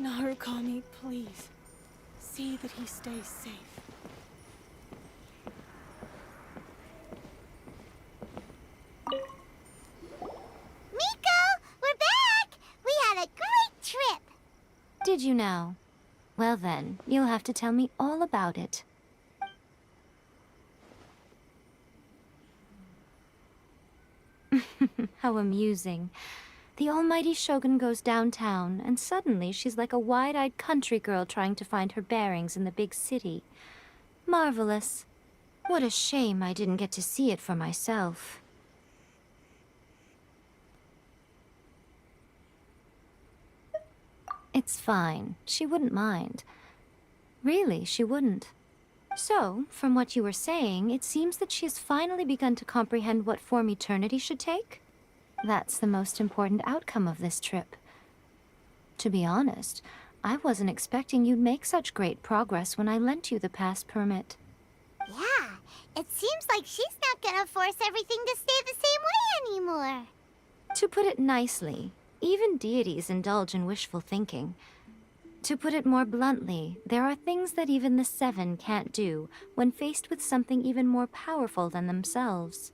Narukami, please. See that he stays safe. Miko, we're back! We had a great trip! Did you now? Well then, you'll have to tell me all about it. How amusing. The almighty Shogun goes downtown, and suddenly she's like a wide-eyed country girl trying to find her bearings in the big city. Marvelous. What a shame I didn't get to see it for myself. It's fine. She wouldn't mind. Really, she wouldn't. So, from what you were saying, it seems that she has finally begun to comprehend what form eternity should take? That's the most important outcome of this trip. To be honest, I wasn't expecting you'd make such great progress when I lent you the pass permit. Yeah, it seems like she's not gonna force everything to stay the same way anymore. To put it nicely, even deities indulge in wishful thinking. To put it more bluntly, there are things that even the Seven can't do when faced with something even more powerful than themselves.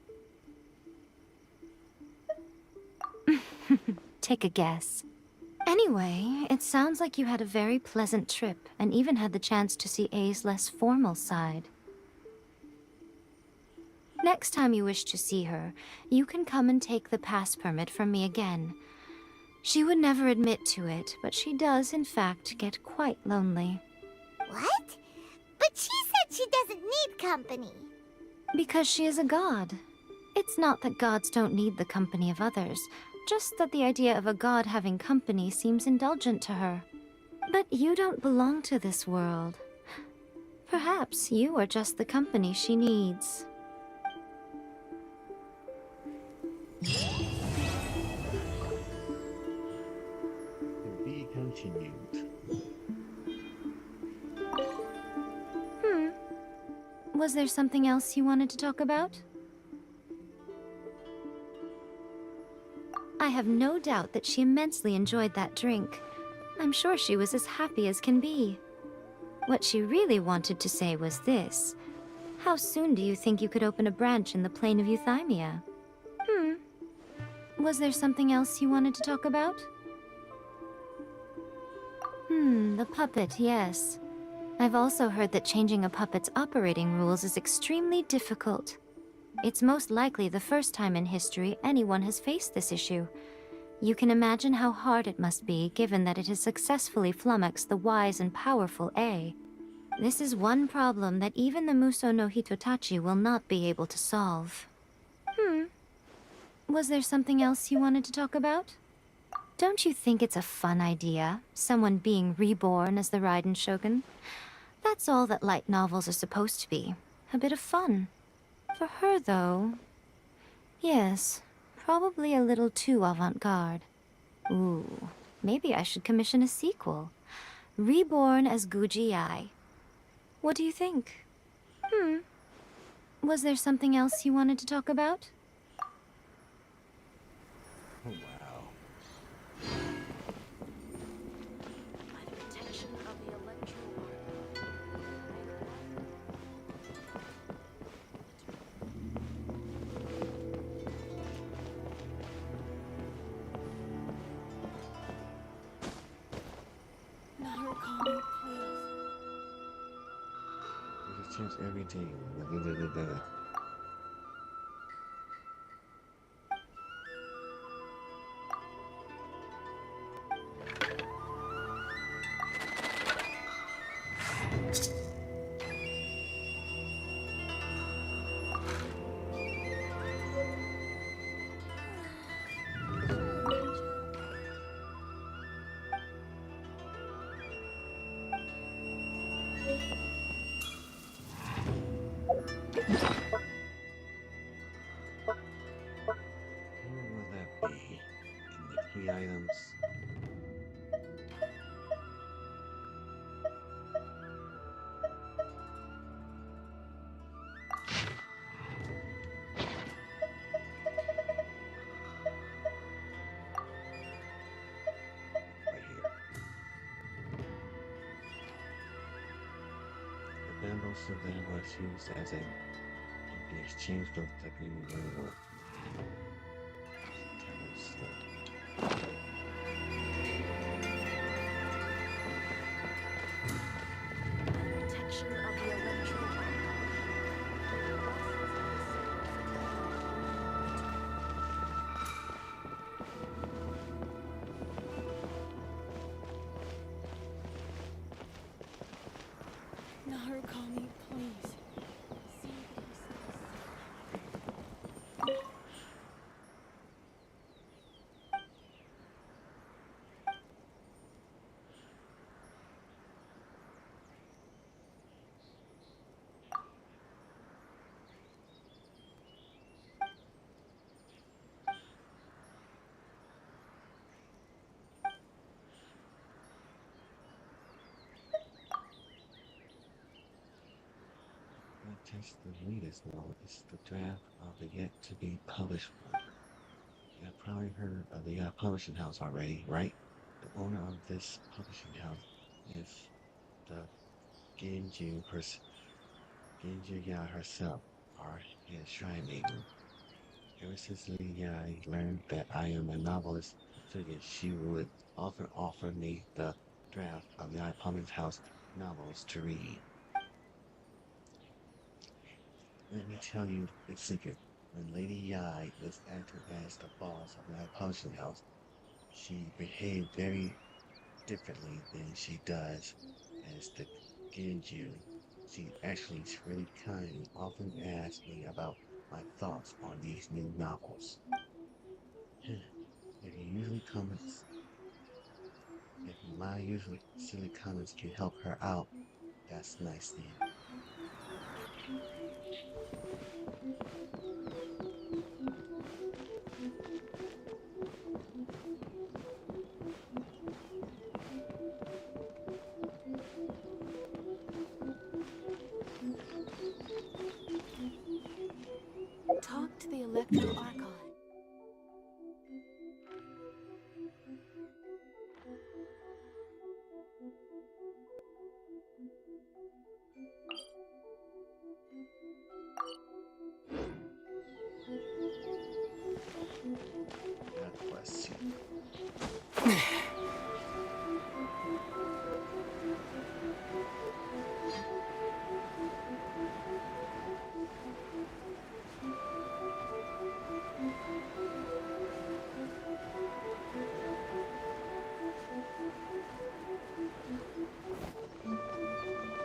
Take a guess. Anyway, it sounds like you had a very pleasant trip and even had the chance to see A's less formal side. Next time you wish to see her, you can come and take the pass permit from me again. She would never admit to it, but she does, in fact, get quite lonely. What? But she said she doesn't need company. Because she is a god. It's not that gods don't need the company of others, just that the idea of a god having company seems indulgent to her. But you don't belong to this world. Perhaps you are just the company she needs. To be continued. Was there something else you wanted to talk about? I have no doubt that she immensely enjoyed that drink. I'm sure she was as happy as can be. What she really wanted to say was this. How soon do you think you could open a branch in the plain of Euthymia? Was there something else you wanted to talk about? The puppet, yes. I've also heard that changing a puppet's operating rules is extremely difficult. It's most likely the first time in history anyone has faced this issue. You can imagine how hard it must be, given that it has successfully flummoxed the wise and powerful A. This is one problem that even the Muso no Hitotachi will not be able to solve. Was there something else you wanted to talk about? Don't you think it's a fun idea, someone being reborn as the Raiden Shogun? That's all that light novels are supposed to be. A bit of fun. For her, though... yes, probably a little too avant-garde. Ooh, maybe I should commission a sequel. Reborn as Guji Ai. What do you think? Was there something else you wanted to talk about? Oh, wow. There's a chance every day. Items. Right here. The bamboo cylinder was used as in the exchange for the renewable. Narukami, please. Just the latest novel is the draft of the yet-to-be published one. You have probably heard of the publishing house already, right? The owner of this publishing house is the Genju Ya herself, our head shrine maiden. Ever since Lady Yai learned that I am a novelist, figured she would often offer me the draft of the Publishing House novels to read. Let me tell you the secret. When Lady Yai was acting as the boss of the publishing house, she behaved very differently than she does as the Genju. She actually is really kind and often asks me about my thoughts on these new novels. If my usually silly comments can help her out, that's nice then. Talk to the Electro Archon. God bless you.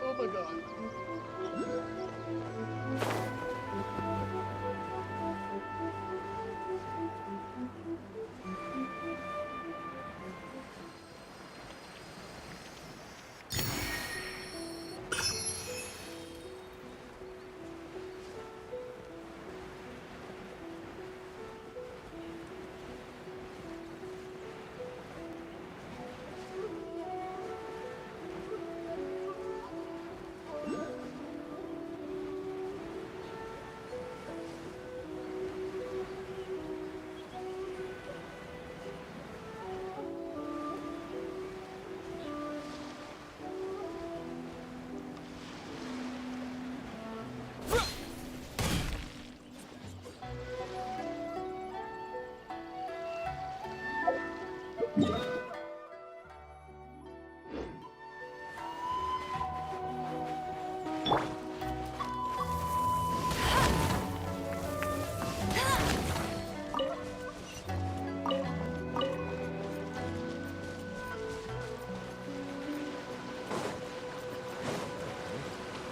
Oh my god.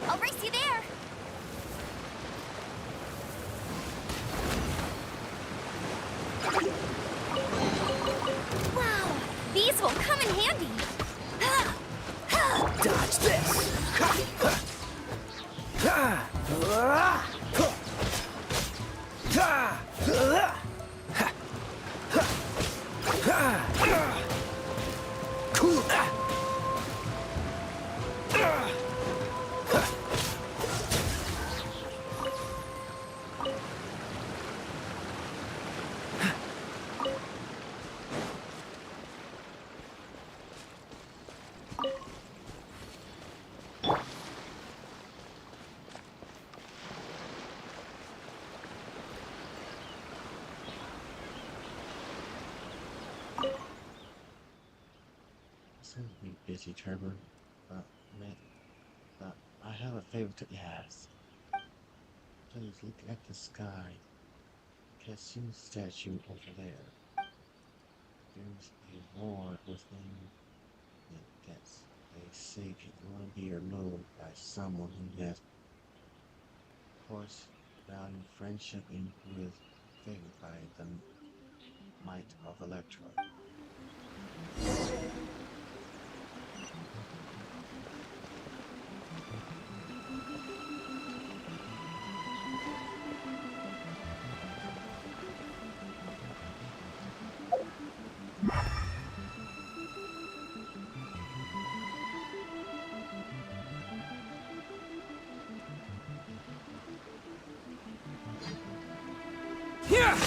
I'll race you there. Wow, these will come in handy. Dodge this! Seems to be busy, Trevor, but I have a favor to ask. Please look at the sky. Cassio's statue over there. There's a ward within it that they say can only be removed by someone who has, of course, valued friendship and who is favored by the might of Electro. Right,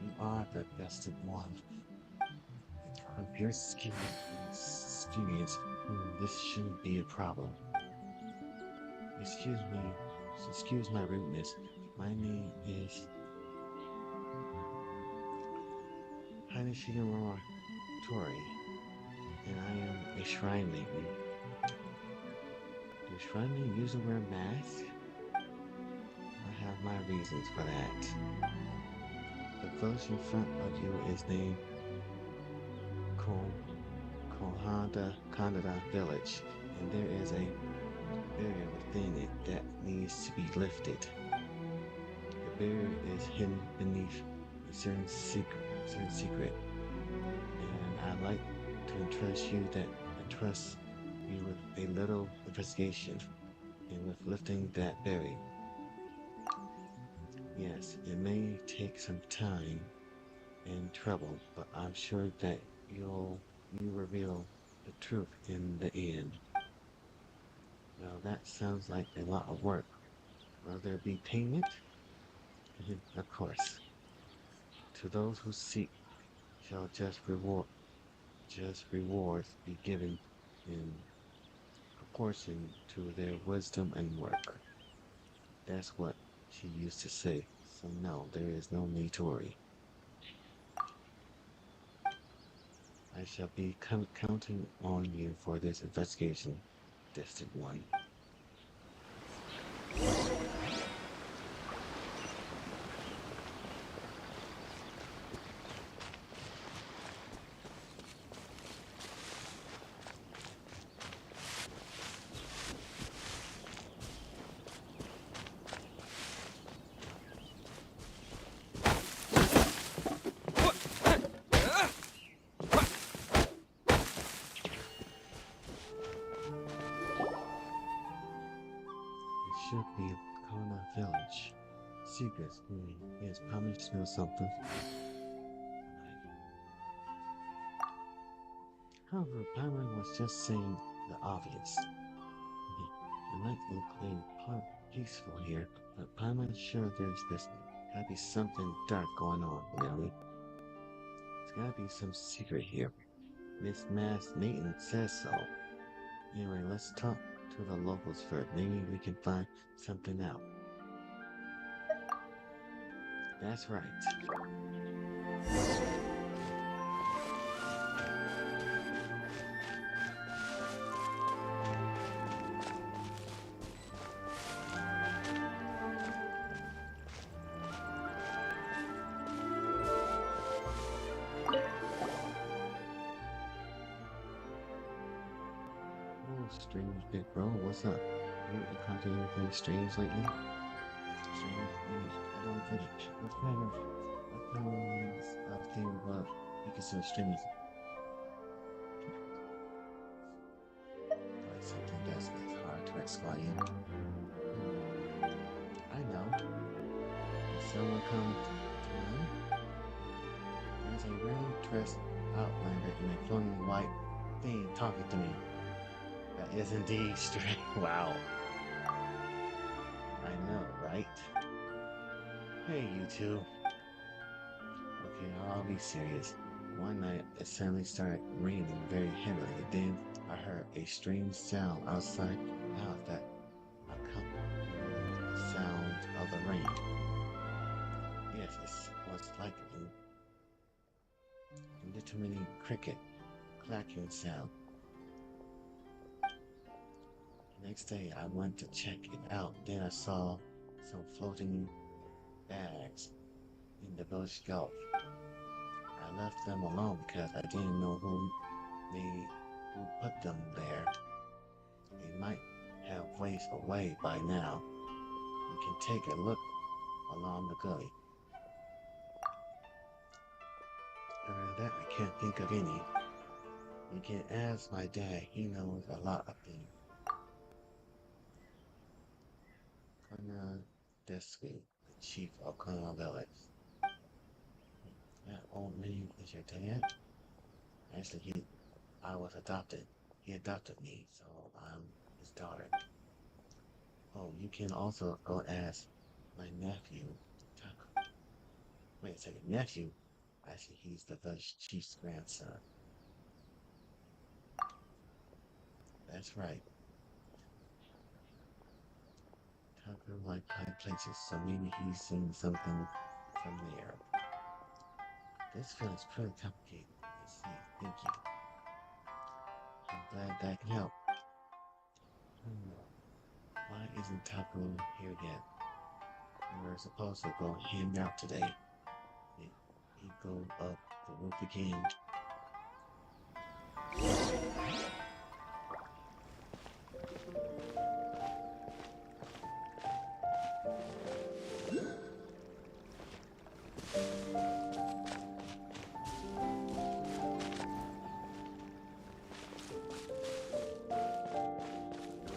you are the bested one. From your experience, this shouldn't be a problem. Excuse me, excuse my rudeness. My name is Hanashiguro Tori, and I am a shrine maiden. Do shrine maiden usually wear masks? I have my reasons for that. The village in front of you is named Kanada Village, and there is a barrier within it that needs to be lifted. The barrier is hidden beneath a certain secret, and I'd like to entrust you with a little investigation, and with lifting that barrier. Yes, it may take some time and trouble, but I'm sure that you reveal the truth in the end. Well, that sounds like a lot of work. Will there be payment? Of course. To those who seek shall just rewards be given in proportion to their wisdom and work. That's what she used to say. So no, there is no need to worry. I shall be counting on you for this investigation, Distant One. Should be Kona Village. Secrets. Yes, probably to know something. However, Paimon was just saying the obvious. It might look peaceful here, but Paimon's sure there's gotta be something dark going on, really. There's gotta be some secret here. Miss Mass Maiden says so. Anyway, let's talk to the locals first. Maybe we can find something out. That's right. Strange big bro, what's up? You encountered anything strange lately? Strange things? I don't think what kind of thing about you consider strange? Like something that's hard to explain. I know. Did someone come to mind? There's a really dressed outlander in a floating white thing talking to me. That is indeed strange. Wow. I know, right? Hey, you two. Okay, I'll be serious. One night, it suddenly started raining very heavily, and then I heard a strange sound outside the house that accompanied the sound of the rain. Yes, it was like an intermittent cricket clacking sound. Next day, I went to check it out. Then I saw some floating bags in the village gulf. I left them alone because I didn't know who put them there. They might have waste away by now. We can take a look along the gully. Other than that, I can't think of any. You can ask my dad. He knows a lot of things. Colonel Desky, the chief of Colonel Village. That old man is your dad? Actually, I was adopted. He adopted me, so I'm his daughter. Oh, you can also go ask my nephew, Taco. Wait a second, nephew? Actually, he's the village chief's grandson. That's right. Taco like high places, so maybe he's seeing something from there. This feels pretty complicated. Let's see. Thank you. I'm glad that can help. Why isn't Taco here yet? We were supposed to go hang out today. He go up the roof again.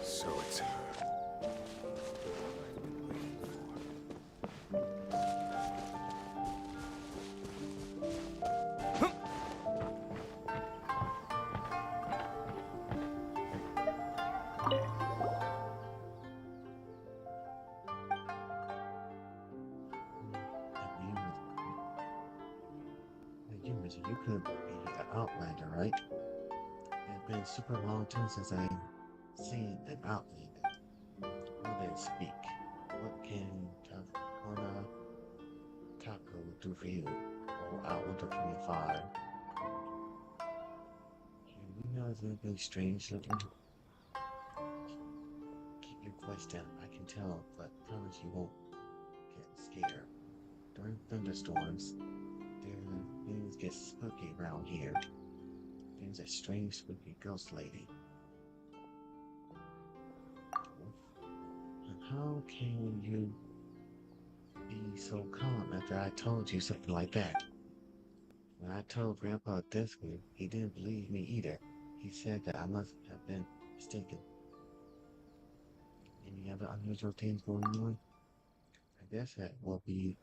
So it's her. You could be an outlander, right? It's been super long time since I've seen an outlander. Well then, speak. What can Taco do for you? Or Outlander 25? You know it's really strange looking. Keep your voice down, I can tell, but promise you won't get scared. During thunderstorms, things get spooky around here. There's a strange spooky ghost lady. And how can you be so calm after I told you something like that? When I told Grandpa this one, he didn't believe me either. He said that I must have been mistaken. Any other unusual things going on? I guess that will be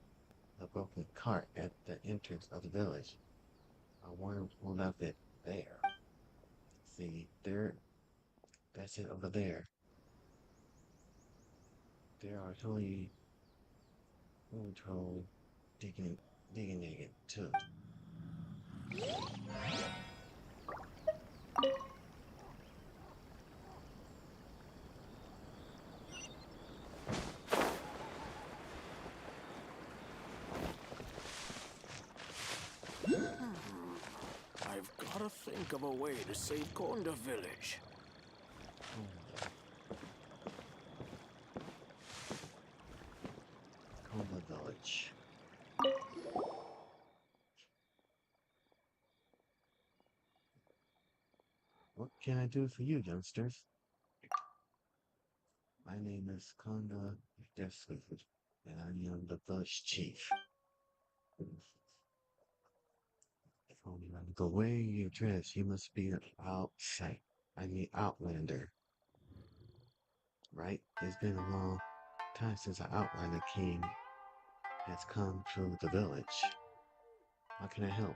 a broken cart at the entrance of the village. I wonder who left it there. See, that's it over there. There are totally control digging it too. I've gotta think of a way to save Konda Village. Konda Village. What can I do for you, youngsters? My name is Konda Desford, and I am the village chief. The way you dress, you must be an outside. I mean, outlander. Right? It's been a long time since an outlander king has come through the village. How can I help?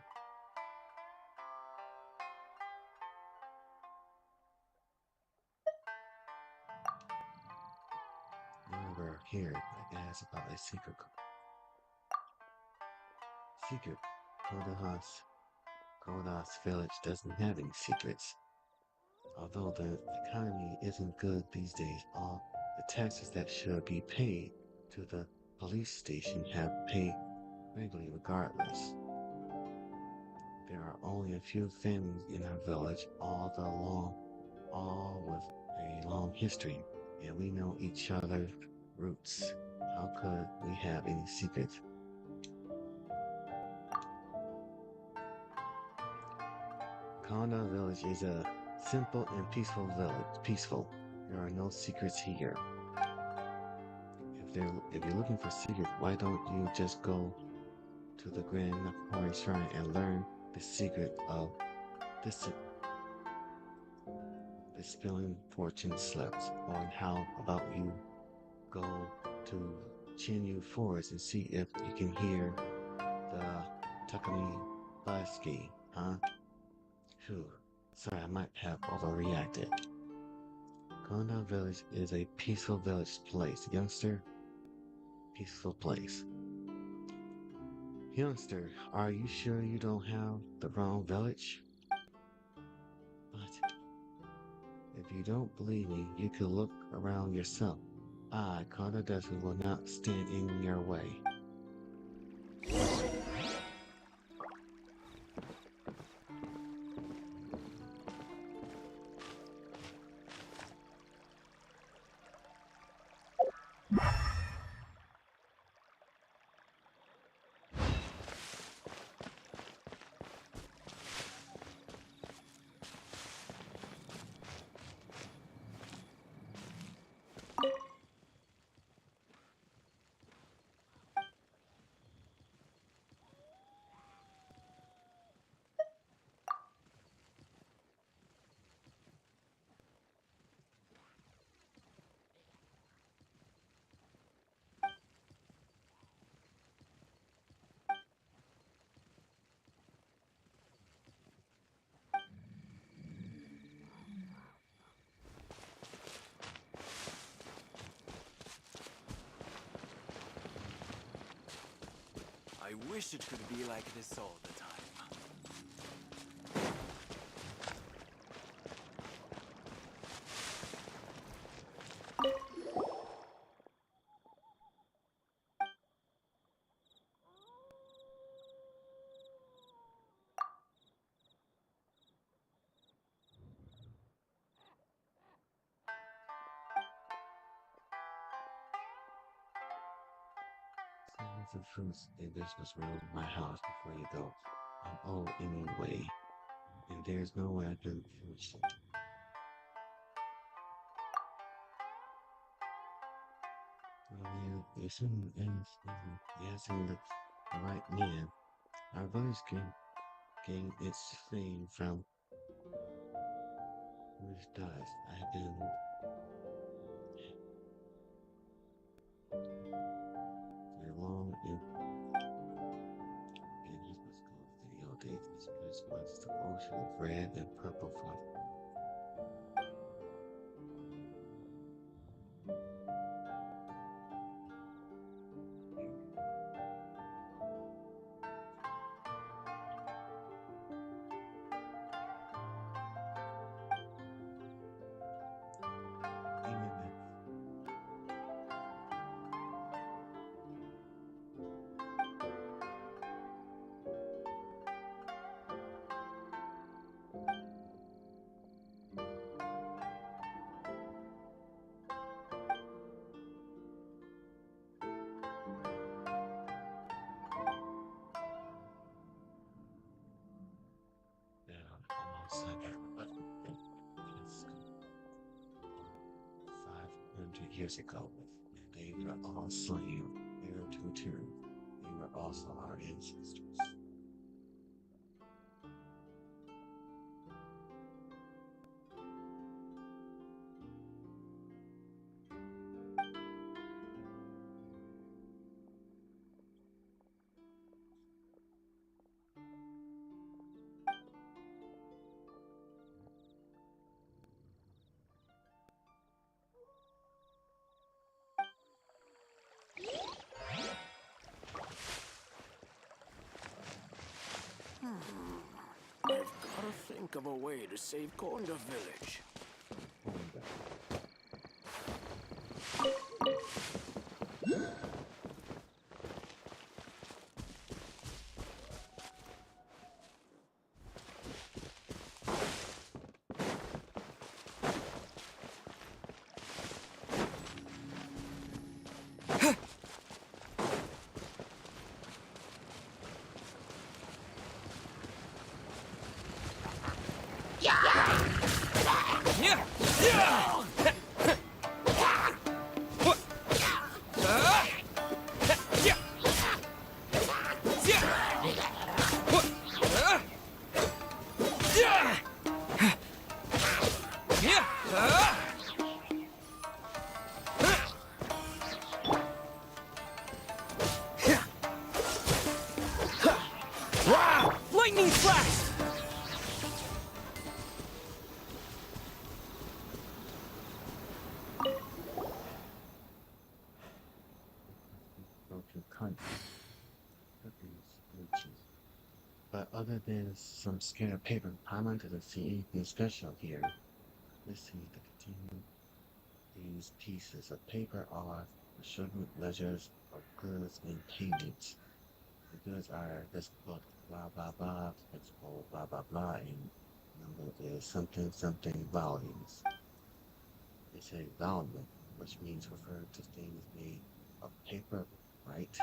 We're here to ask about a secret. Kodas village doesn't have any secrets. Although the economy isn't good these days, all the taxes that should be paid to the police station have paid regularly regardless. There are only a few families in our village, all with a long history, and we know each other's roots. How could we have any secrets? Konda Village is a simple and peaceful village. There are no secrets here. If you're looking for secrets, why don't you just go to the Grand Nakapori Shrine and learn the secret of this spilling fortune slips? Or how about you go to Chinyu Forest and see if you can hear the Takami Baski, huh? Phew. Sorry, I might have overreacted. Kondo Village is a peaceful village place, youngster. Peaceful place. Youngster, are you sure you don't have the wrong village? But if you don't believe me, you could look around yourself. I, Kondo Desmond, will not stand in your way. I wish it could be like this all the time. Send some fruits and vegetables around my house before you go. I'm old anyway, and there's no way I can finish it. Well, you shouldn't ask the right man. Our village gain its fame from which dies. I've been very long and this was called video days. This place was the ocean of red and purple fluff. Almost like 500 years ago, they were all slain heir to a tyranny. They were also our ancestors. I've gotta think of a way to save Konda Village. other than some scared paper, Paimon doesn't see anything special here. Let's see to continue. These pieces of paper are assured ledgers of goods and payments. The goods are this book, blah blah blah, principal, blah blah blah, and number is something something volumes. They say volume, which means refer to things made of paper, right?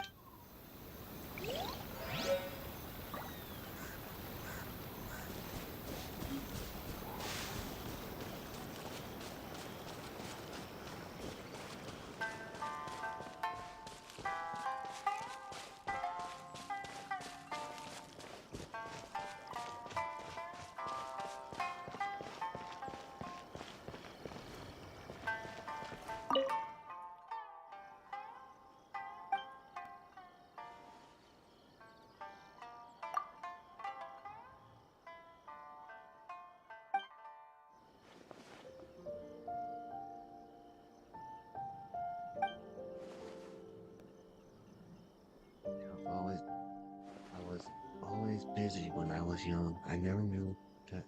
I was always busy when I was young. I never knew that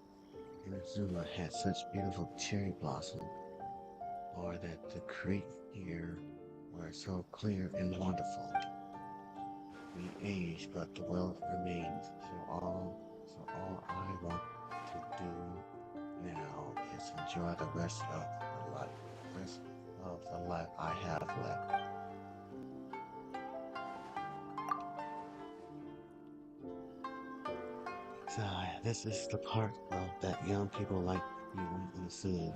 Inazuma had such beautiful cherry blossom, or that the creek here were so clear and wonderful. We age, but the world remains. So all I want to do now is enjoy the rest of the life I have left. So this is the part of that young people like you in the scene.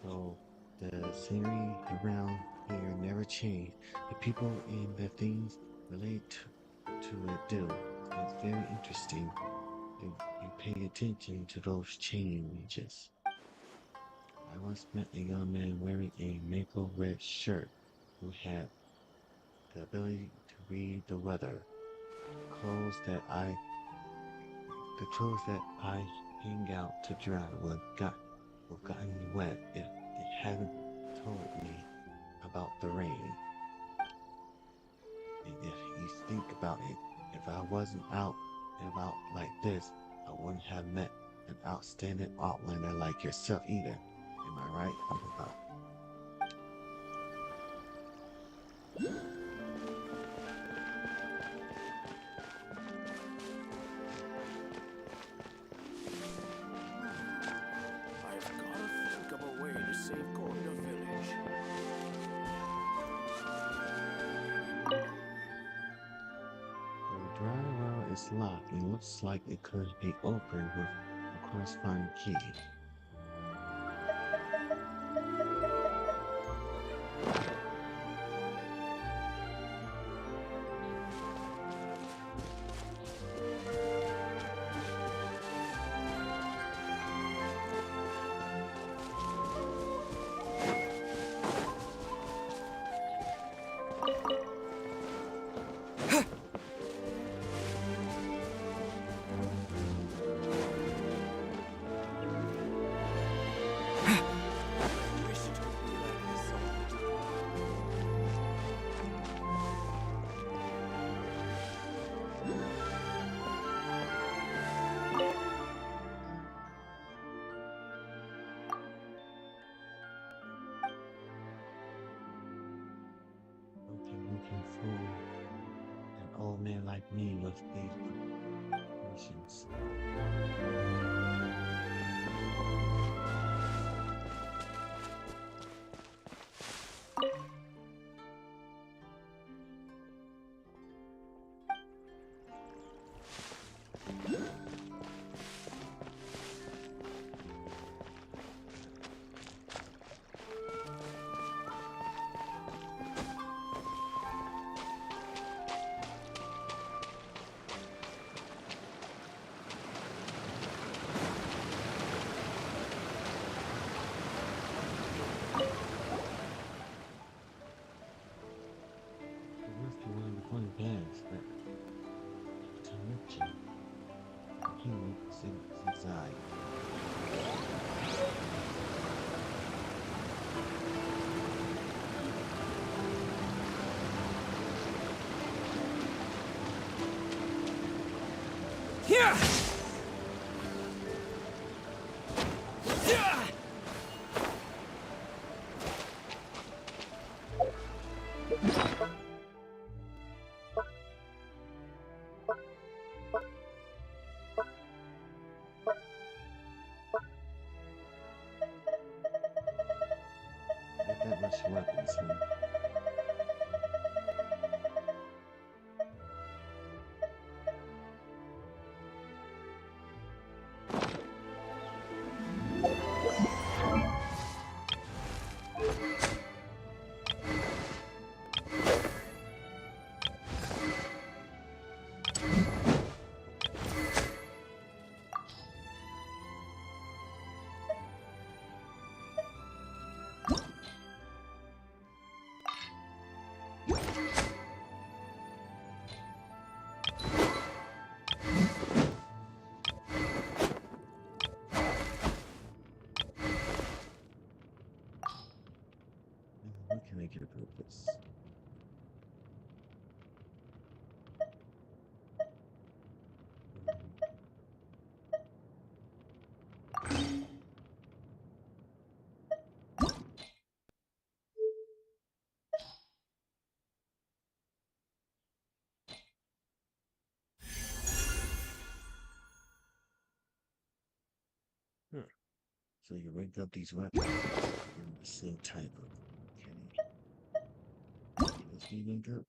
So the scenery around here never change. The people and the things relate to it do. It's very interesting. You pay attention to those changes. I once met a young man wearing a maple red shirt who had the ability to read the weather. The clothes that I hang out to dry would gotten wet if it hadn't told me about the rain. And if you think about it, if I wasn't out and about like this, I wouldn't have met an outstanding outlander like yourself either. Am I right? The dry well is locked and looks like it could be opened with a corresponding key. Can fool an old man like me with these patience. Yeah! these weapons, huh? What can I get about this? Huh. So you rank up these weapons in the same type of. Okay. Let's be ranked up.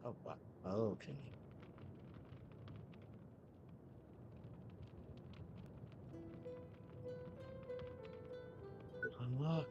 Oh, wow. Okay. Unlock.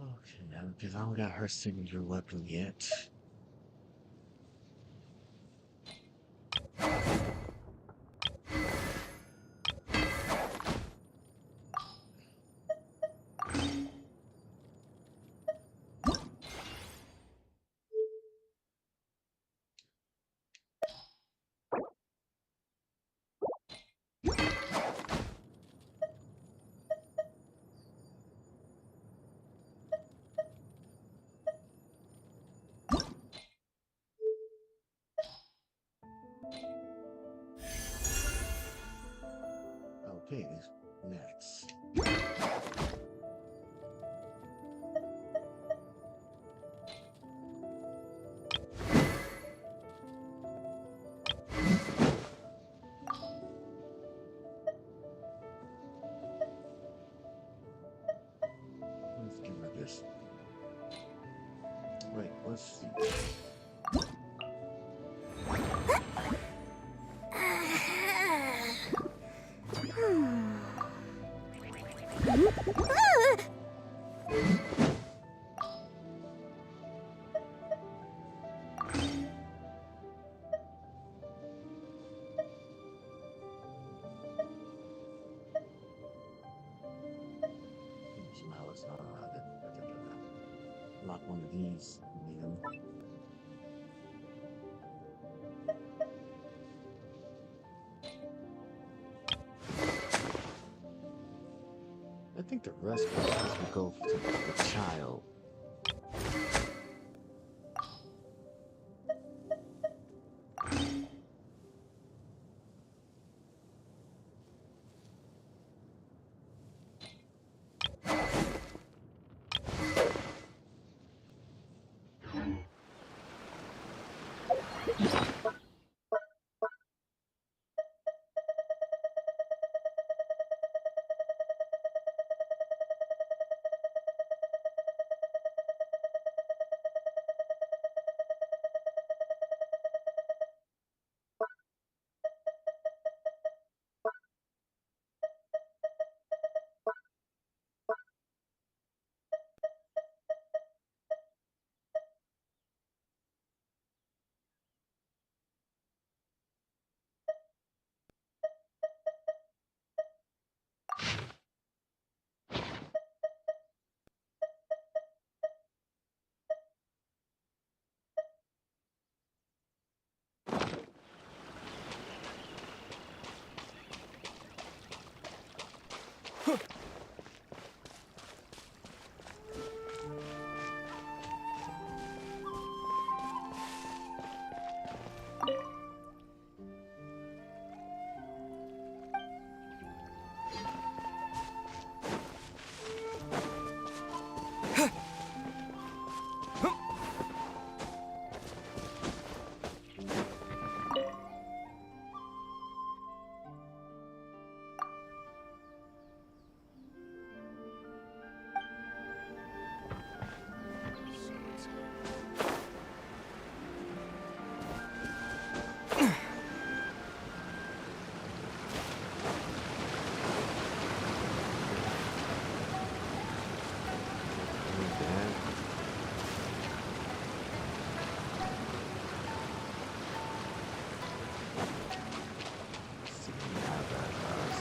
Okay, now because I don't got her signature weapon yet. Okay, next. Let's give her this. Wait, let's see. lock one of these in. I think the rest of this will go to the child.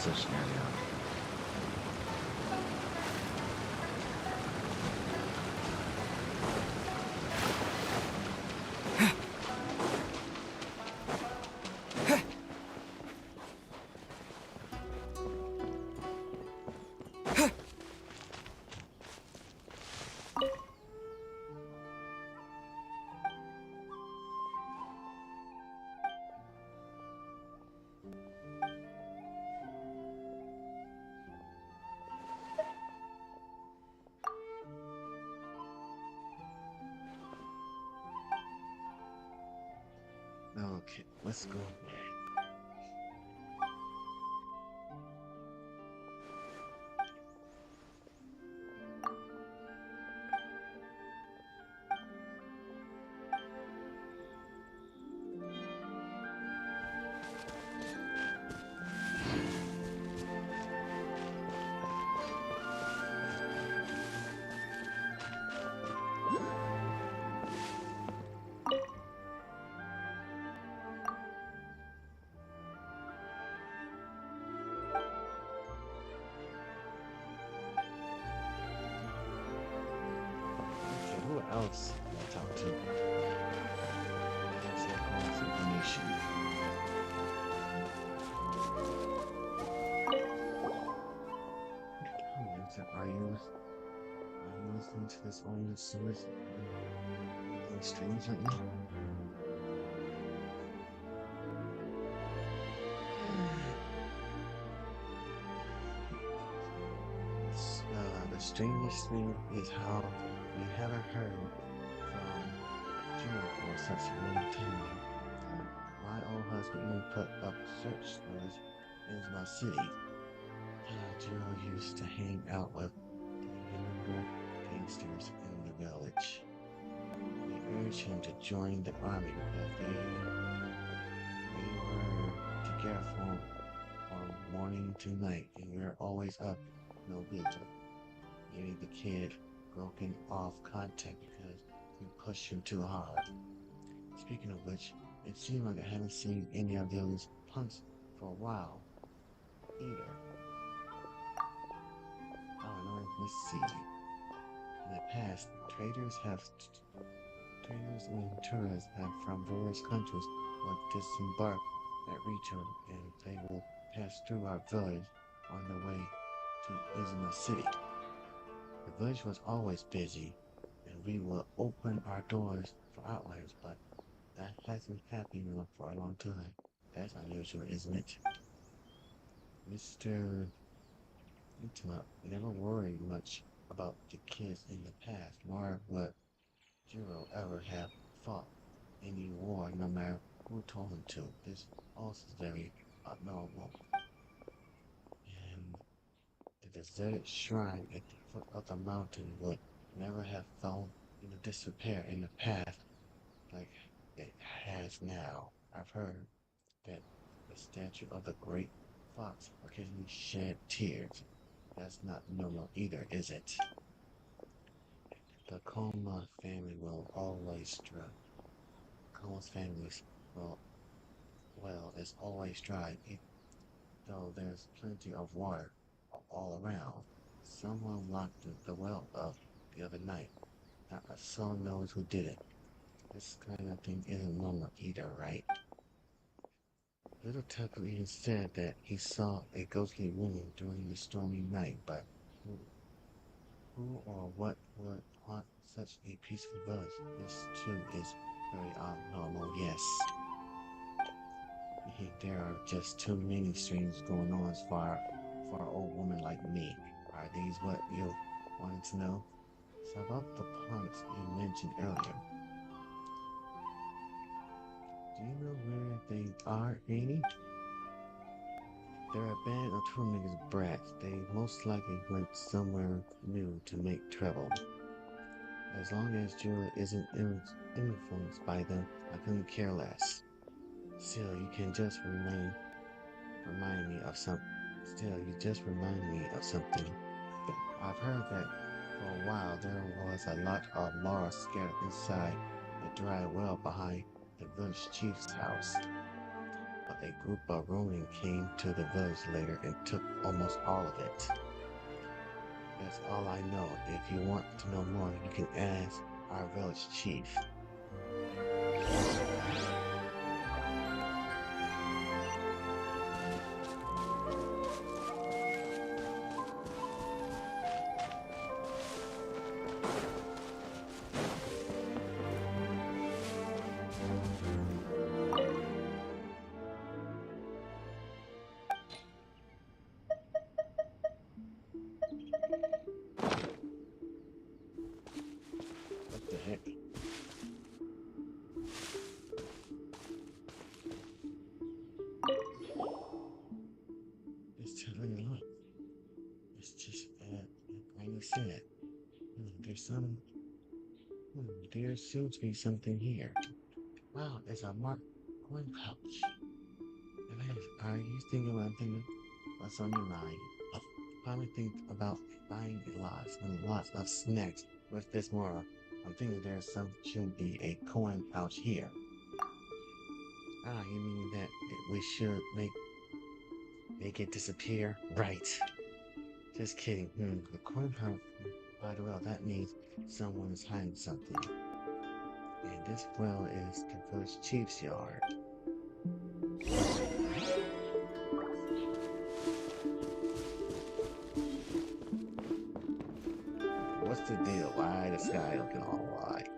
Such area. Okay, let's go. Who else can I talk to? There's that kind of information. Are you listening to this on the source? Any streams like me? The strangest thing is how we haven't heard from Jiro for such a long time. My old husband even put up search words in my city. Jiro used to hang out with the younger gangsters in the village. We urged him to join the army because they were together from morning to night, and we were always up no vigil. Getting the kid broken off contact because we pushed him too hard. Speaking of which, it seemed like I haven't seen any of those punks for a while either. I don't know, let's see. In the past, traders and tourists from various countries will disembark at Rito and they will pass through our village on their way to Inazuma City. The village was always busy, and we will open our doors for outliers, but that hasn't happened for a long time. That's unusual, isn't it? Mr. Intima never worried much about the kids in the past, nor would Jiro ever have fought any war no matter who told him to. This also is very abnormal. And the deserted shrine at the foot of the mountain would never have fallen into disrepair in the past like it has now. I've heard that the statue of the great fox occasionally shed tears. That's not normal either, is it? The Koma family will always Coma's families will, well, is always dry, though there's plenty of water all around. Someone locked the well up the other night. Not a soul knows who did it. This kind of thing isn't normal either, right? Little Tucker even said that he saw a ghostly woman during the stormy night, but who or what would haunt such a peaceful village? This too is very abnormal, yes. There are just too many strange going on for an old woman like me. Are these what you wanted to know? So about the punks you mentioned earlier. Do you know where they are, Annie? They're a band of troublemakers brats. They most likely went somewhere new to make trouble. As long as Julia isn't influenced by them, I couldn't care less. Still, you just remind me of something. I've heard that for a while there was a lot of Mara scattered inside the dry well behind the village chief's house. But a group of Ronin came to the village later and took almost all of it. That's all I know. If you want to know more, you can ask our village chief. What the heck? It's totally look. It's just like you said. There seems to be something here. Wow, it's a marked coin pouch. Are you thinking about something? What's on your mind? Probably think about buying lots of snacks with this more. I'm thinking should be a coin pouch here. Ah, you mean that we should make it disappear? Right. Just kidding. The coin pouch. By the way, that means someone is hiding something. And this well is the village chief's yard. What's the deal? Why the sky looking all like?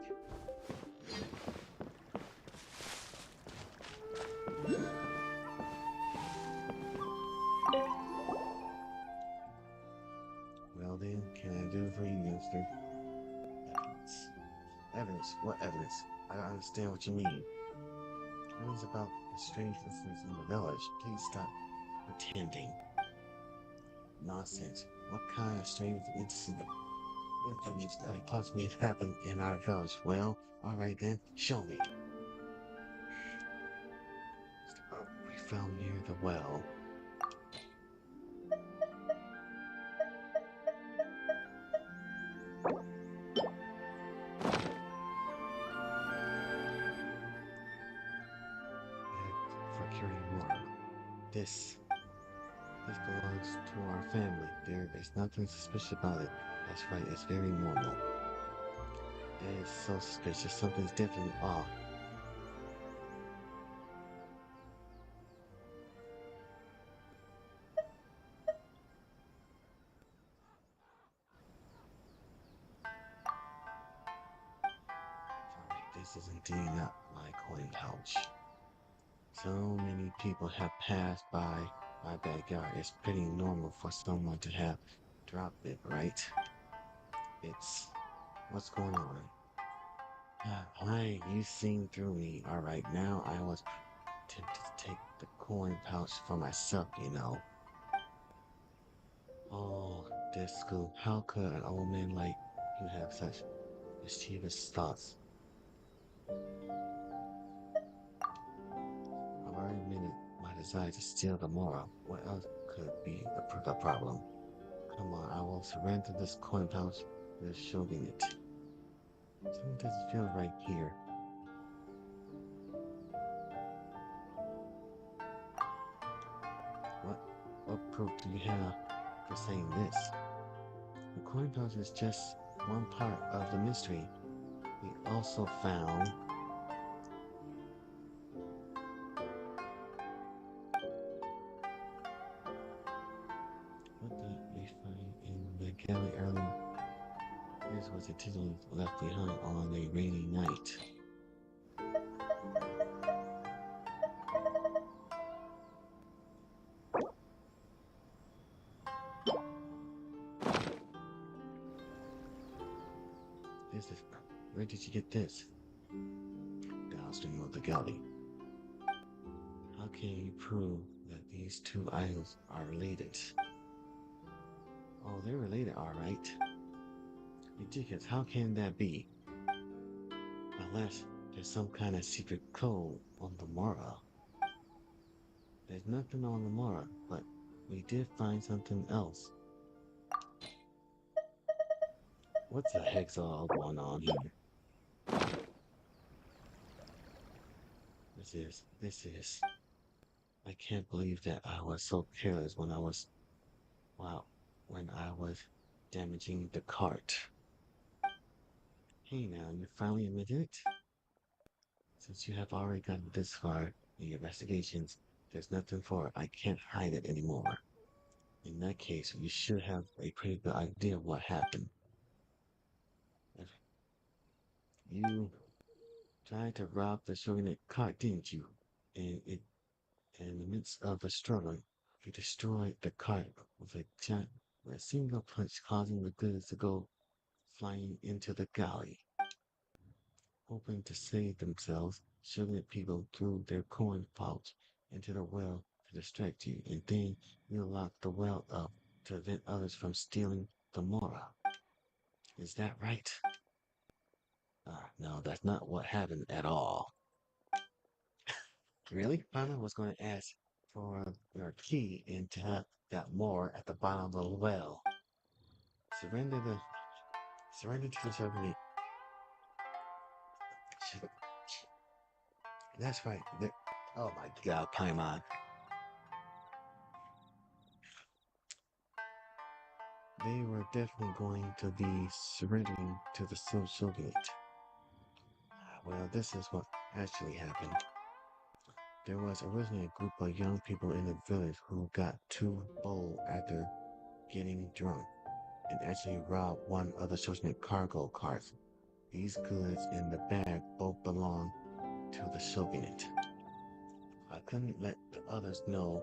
Well then, can I do for you, youngster? Evidence. Evidence? What evidence? I don't understand what you mean. Evidence about the strange incidents in the village. Please stop pretending. Nonsense. What kind of strange incident that possibly happened in our village? Well, alright then, show me. We found near the well. For carrying water. This belongs to our family. There is nothing suspicious about it. That's right, it's very normal. It is so suspicious. Something's definitely off. Alright, this is indeed not my coin pouch. So many people have passed by my backyard. It's pretty normal for someone to have dropped it, right? It's... What's going on? Hi, you seen through me. Alright, now I was tempted to take the coin pouch for myself, you know. Oh, this school. How could an old man like you have such mischievous thoughts? I've already admitted my desire to steal the moral. What else could be the problem? Come on, I will surrender this coin pouch to the shogunate. Something doesn't feel right here. What proof do you have for saying this? The coin pouch is just one part of the mystery. We also found what did we find in the galley earlier? This was intentionally left behind on a rainy night. Where did you get this? Downstream of the galley. How can you prove that these two items are related? Oh, they're related, alright. Ridiculous, how can that be? Unless there's some kind of secret code on the Mora. There's nothing on the Mora, but we did find something else. What the heck's all going on here? This is... I can't believe that I was so careless when I was... Wow, when I was damaging the cart. Hey now, you finally admitted it? Since you have already gotten this far in your investigations, there's nothing for it. I can't hide it anymore. In that case, you should have a pretty good idea of what happened. You tried to rob the shogunate cart, didn't you? And in the midst of the struggle, you destroyed the cart with a single punch, causing the goods to go flying into the galley. Hoping to save themselves, shogunate people threw their coin pouch into the well to distract you, and then you locked the well up to prevent others from stealing the mora. Is that right? No, that's not what happened at all. Really? Panda was going to ask for your key and to have that more at the bottom of the well. Surrender to the shogunate. That's right. Oh my god, Paimon. They were definitely going to be surrendering to the shogunate. Well, this is what actually happened. There was originally a group of young people in the village who got too bold after getting drunk and actually robbed one of the shogunate cargo carts. These goods in the bag both belong to the shogunate. I couldn't let the others know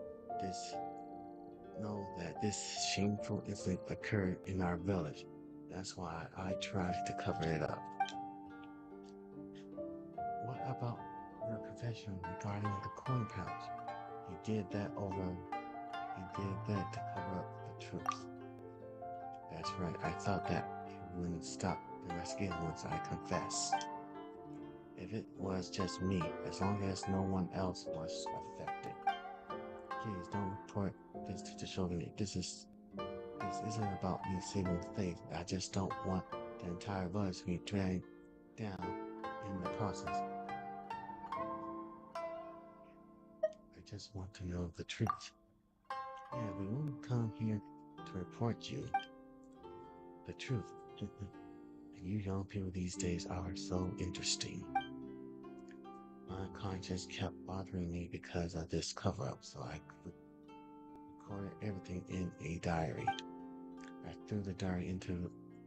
that this shameful incident occurred in our village. That's why I tried to cover it up. What about your confession regarding the coin pouch? He did that to cover up the truth. That's right, I thought that he wouldn't stop the investigation once I confessed. If it was just me, as long as no one else was affected. Please don't report this to the shogunate. This isn't about me saving faith. I just don't want the entire village to be dragged down in the process. I just want to know the truth. Yeah, we won't come here to report you. The truth. You young people these days are so interesting. My conscience kept bothering me because of this cover-up, so I recorded everything in a diary. I threw the diary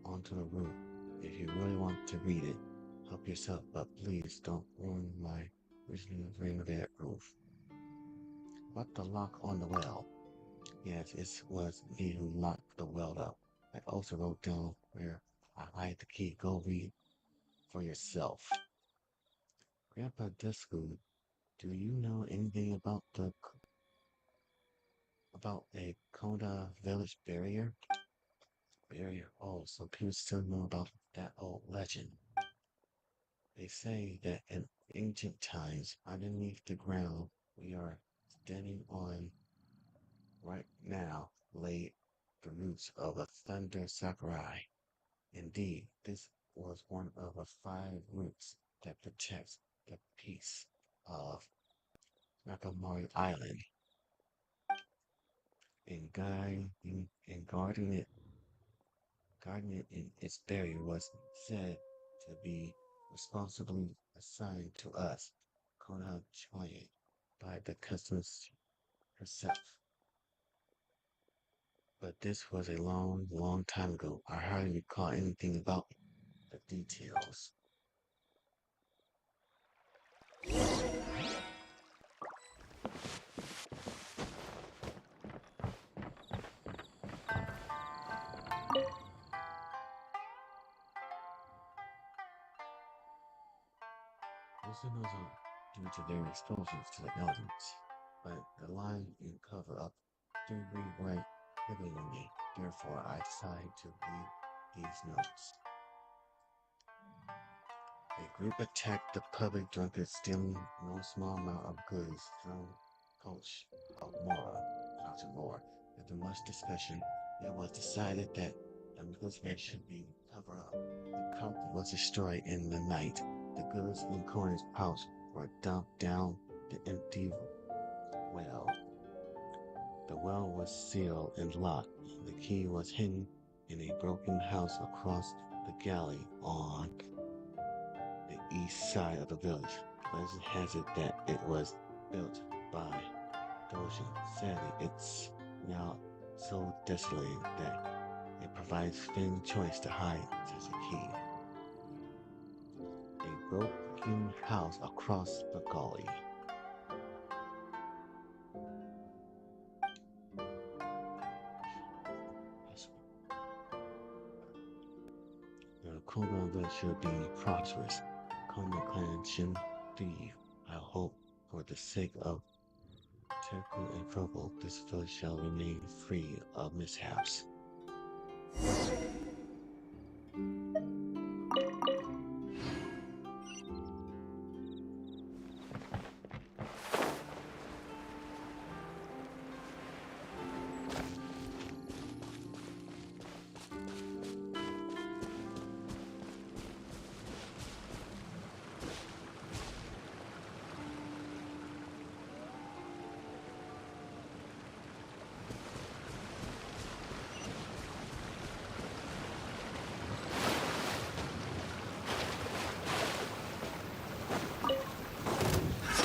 onto the roof. If you really want to read it, help yourself, but please don't ruin my original rain-bed roof. What the lock on the well? Yes, it was me who locked the well up. I also wrote down where I hide the key. Go read for yourself. Grandpa Disco, do you know anything about a Koda village barrier? Barrier? Oh, some people still know about that old legend. They say that in ancient times, underneath the ground we are standing on right now lay the roots of a thunder sakurai. Indeed, this was one of the 5 roots that protects the peace of Nakamori Island. And guarding it in its barrier was said to be responsibly assigned to us, Kona Choye, by the customs herself. But this was a long, long time ago. I hardly recall anything about the details. Listeners are due to their exposures to the elements, but the line you cover up do read right heavily on me. Therefore, I decided to read these notes. A group attacked the public drunkards, stealing no small amount of goods from Coach Mora. After much discussion, it was decided that the movement should be covered up. The cup was destroyed in the night. The goods in Conan's pouch were dumped down the empty well. The well was sealed and locked. The key was hidden in a broken house across the galley on the east side of the village. Legend has it that it was built by Genshin. Sadly, it's now so desolated that it provides thin choice to hide such a key. A broken house across the gully. The Koga village should be prosperous. Koga clan shouldn't thieve. I hope for the sake of Terku and Frobo, this village shall remain free of mishaps.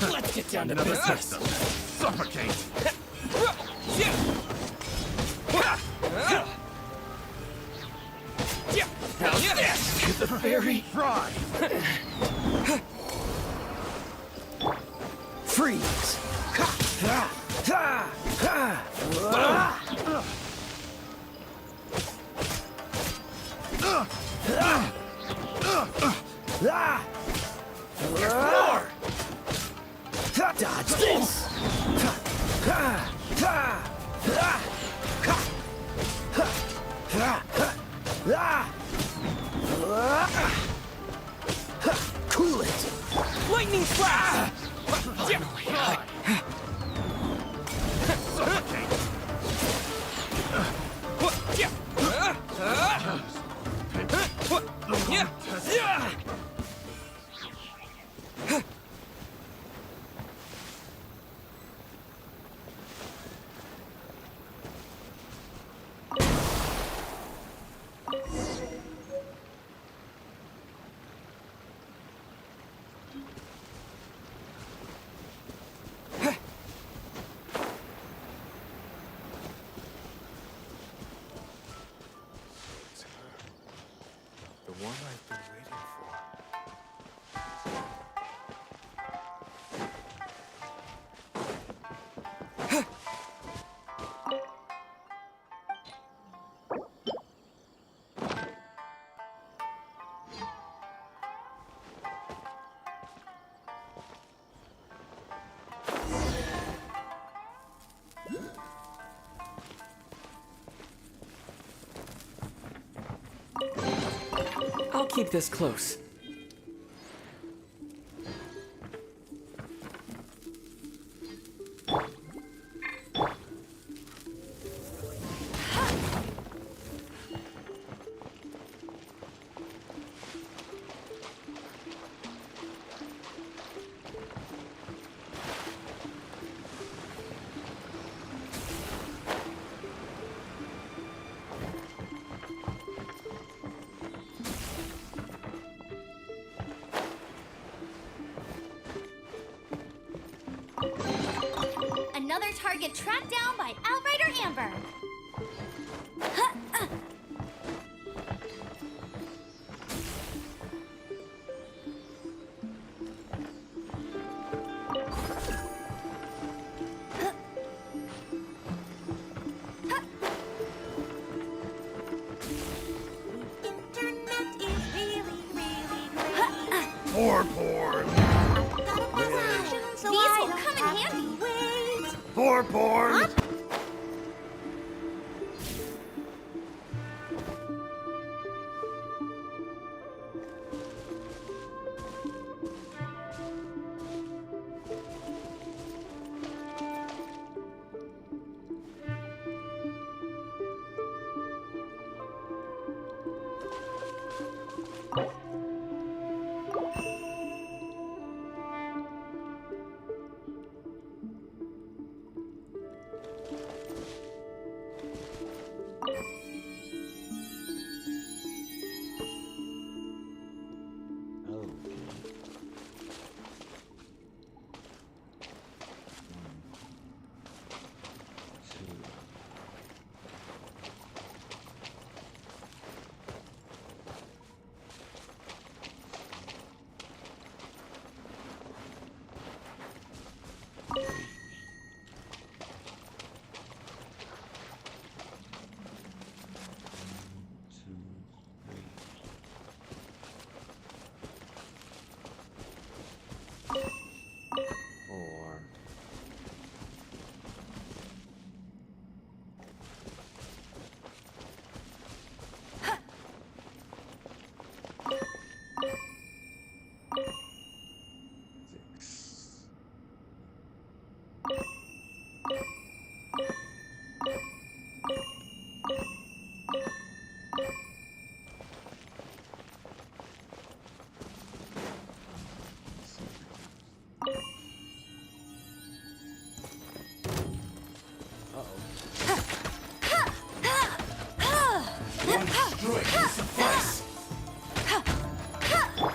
Let's get down to Another business. system. Suffocate. Now this is a fairy. Fry. Freeze. More. Dodge this. Cool it. Lightning flash. The one I've been waiting for. I'll keep this close. Another target tracked down by Outrider Amber. Internet is really, really great. Porn. These will come in handy. Porn.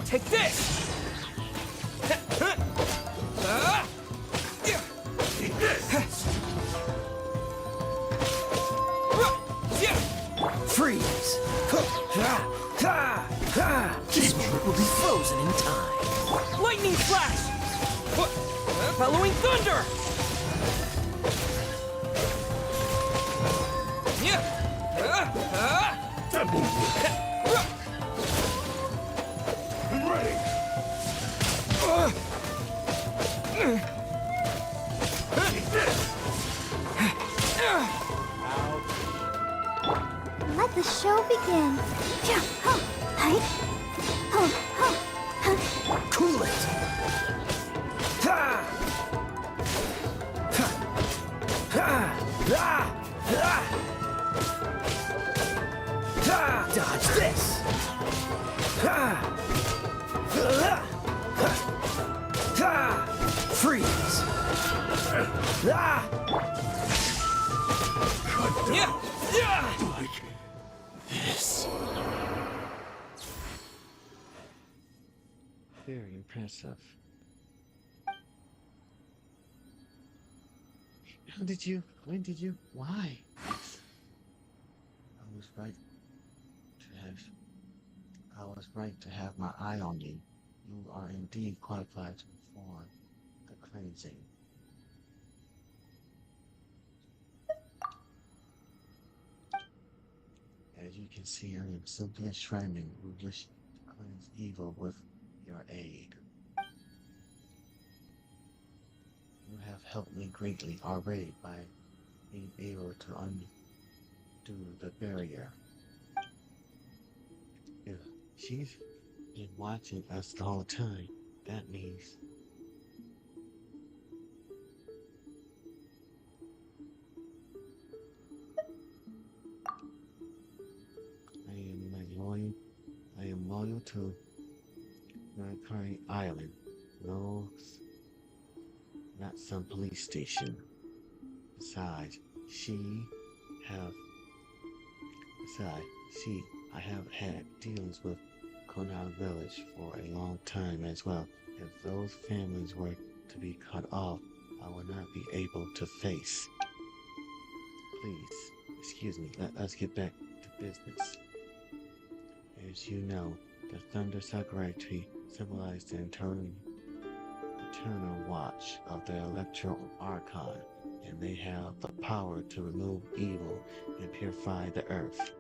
Take this! Freeze! This moment will be frozen in time. Lightning flash! Following thunder! Let the show begin. Cool it! Dodge this! Freeze! Like this. Very impressive. How did you? When did you? Why? I was right to have my eye on you. You are indeed qualified to perform the cleansing. As you can see, I am simply a Shrineman who wishes to cleanse evil with your aid. You have helped me greatly already by being able to undo the barrier. If she's been watching us the whole time, that means I am loyal to Mercury Island. No, not some police station. Besides, I have had dealings with Konan Village for a long time as well. If those families were to be cut off, I would not be able to face. Please, excuse me, let us get back to business. As you know, the Thunder Sakurai tree symbolized the eternal watch of the Electro Archon, and they have the power to remove evil and purify the earth.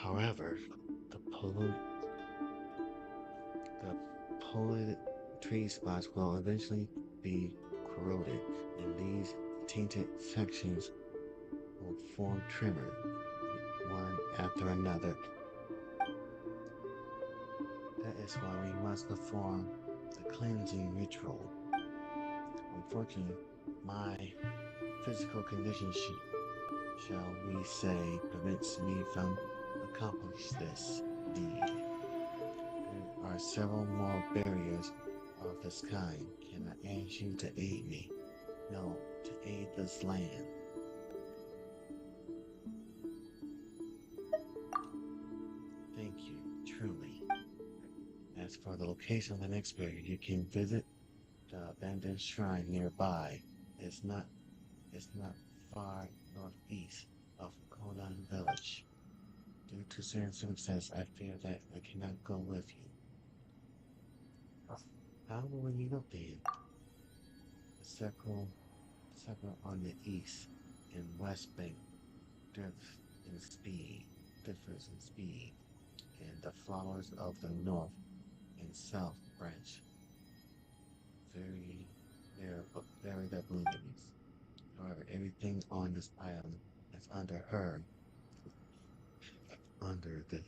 However, the polluted tree spots will eventually be corroded, and these tainted sections will form tremor, one after another. That is why we must perform the cleansing ritual. Unfortunately, my physical condition, shall we say, prevents me from accomplishing this deed. There are several more barriers of this kind. Can I ask you to aid me? No, to aid this land. Thank you, truly. As for the location of the next barrier, you can visit the abandoned shrine nearby. It's not far northeast of Konan Village. Due to certain circumstances, I fear that I cannot go with you. How will we meet up then? The circle on the east and west bank differs in speed, and the flowers of the north and south branch vary their bloomings. However, everything on this island is under the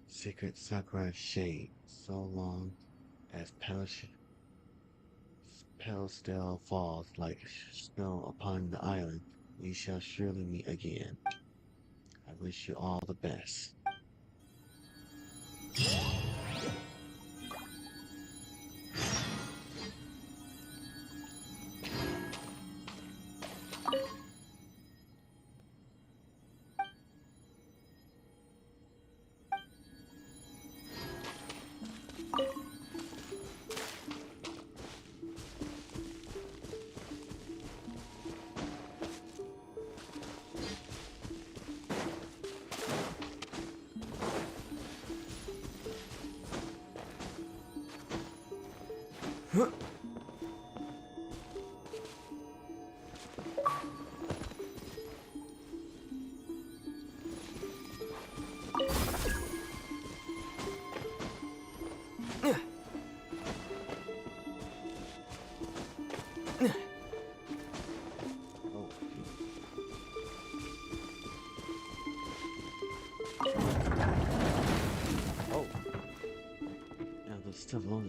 secret sakura shade, so long as Palestelle falls like snow upon the island, we shall surely meet again. I wish you all the best.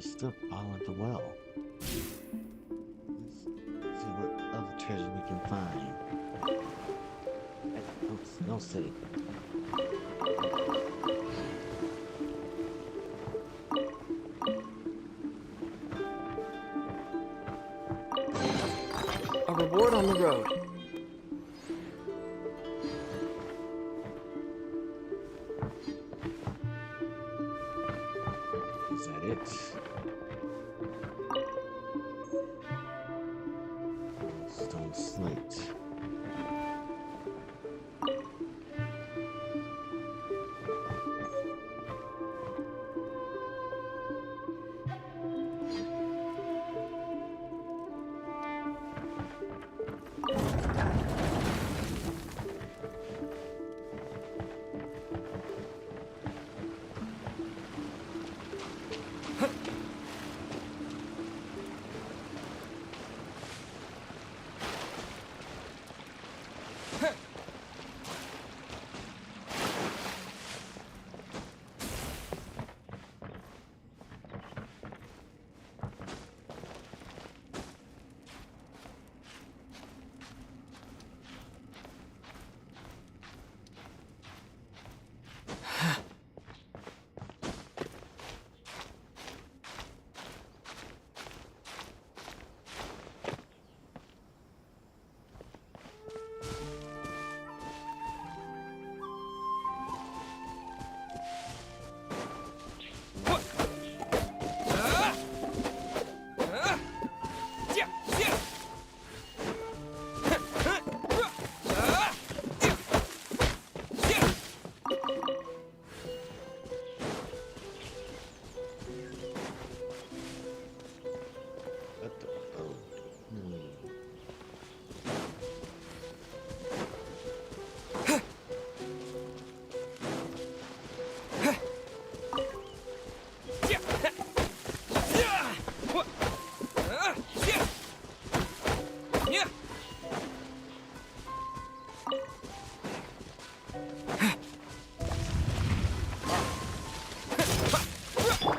Stuff all at the well. Let's see what other treasure we can find. Don't say. A reward on the road. Is that it? Stone slate.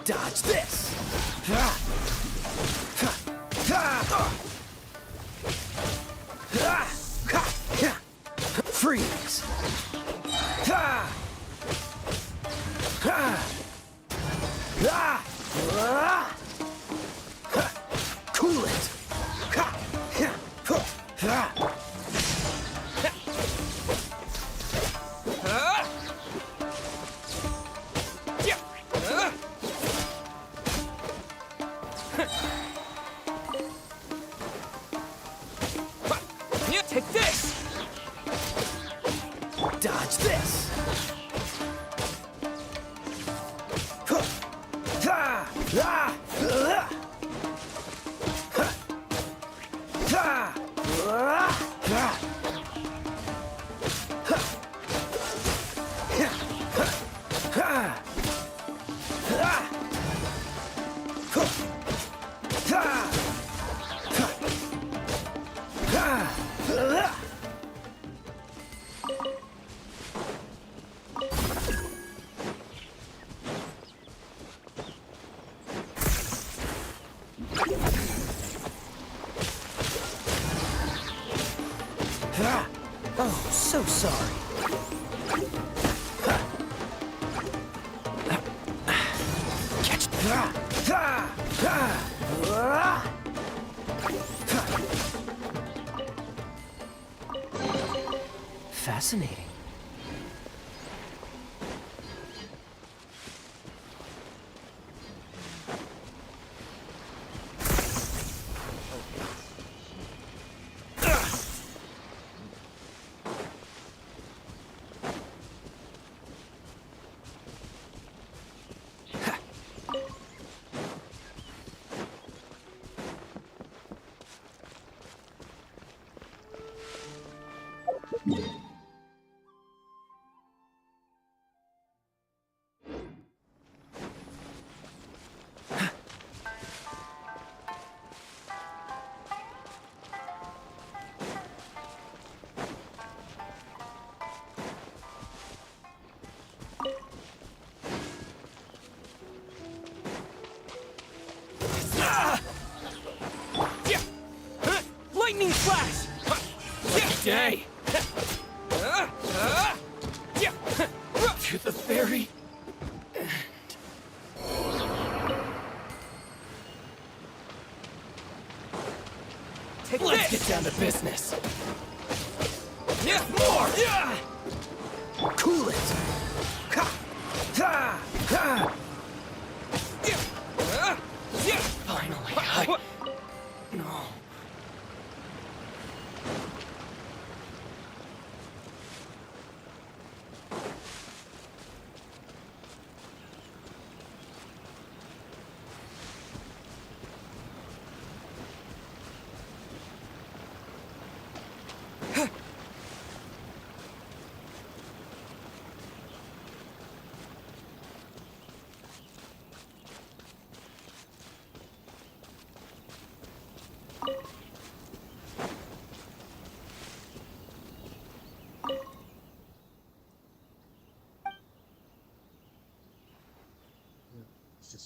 Dodge this! Freeze! Cool it! Take this! Dodge this! Oh, so sorry. Catch Fascinating. Lightning flash! Day! To the very Let's get down to business. Yeah, more! Cool it. Yeah.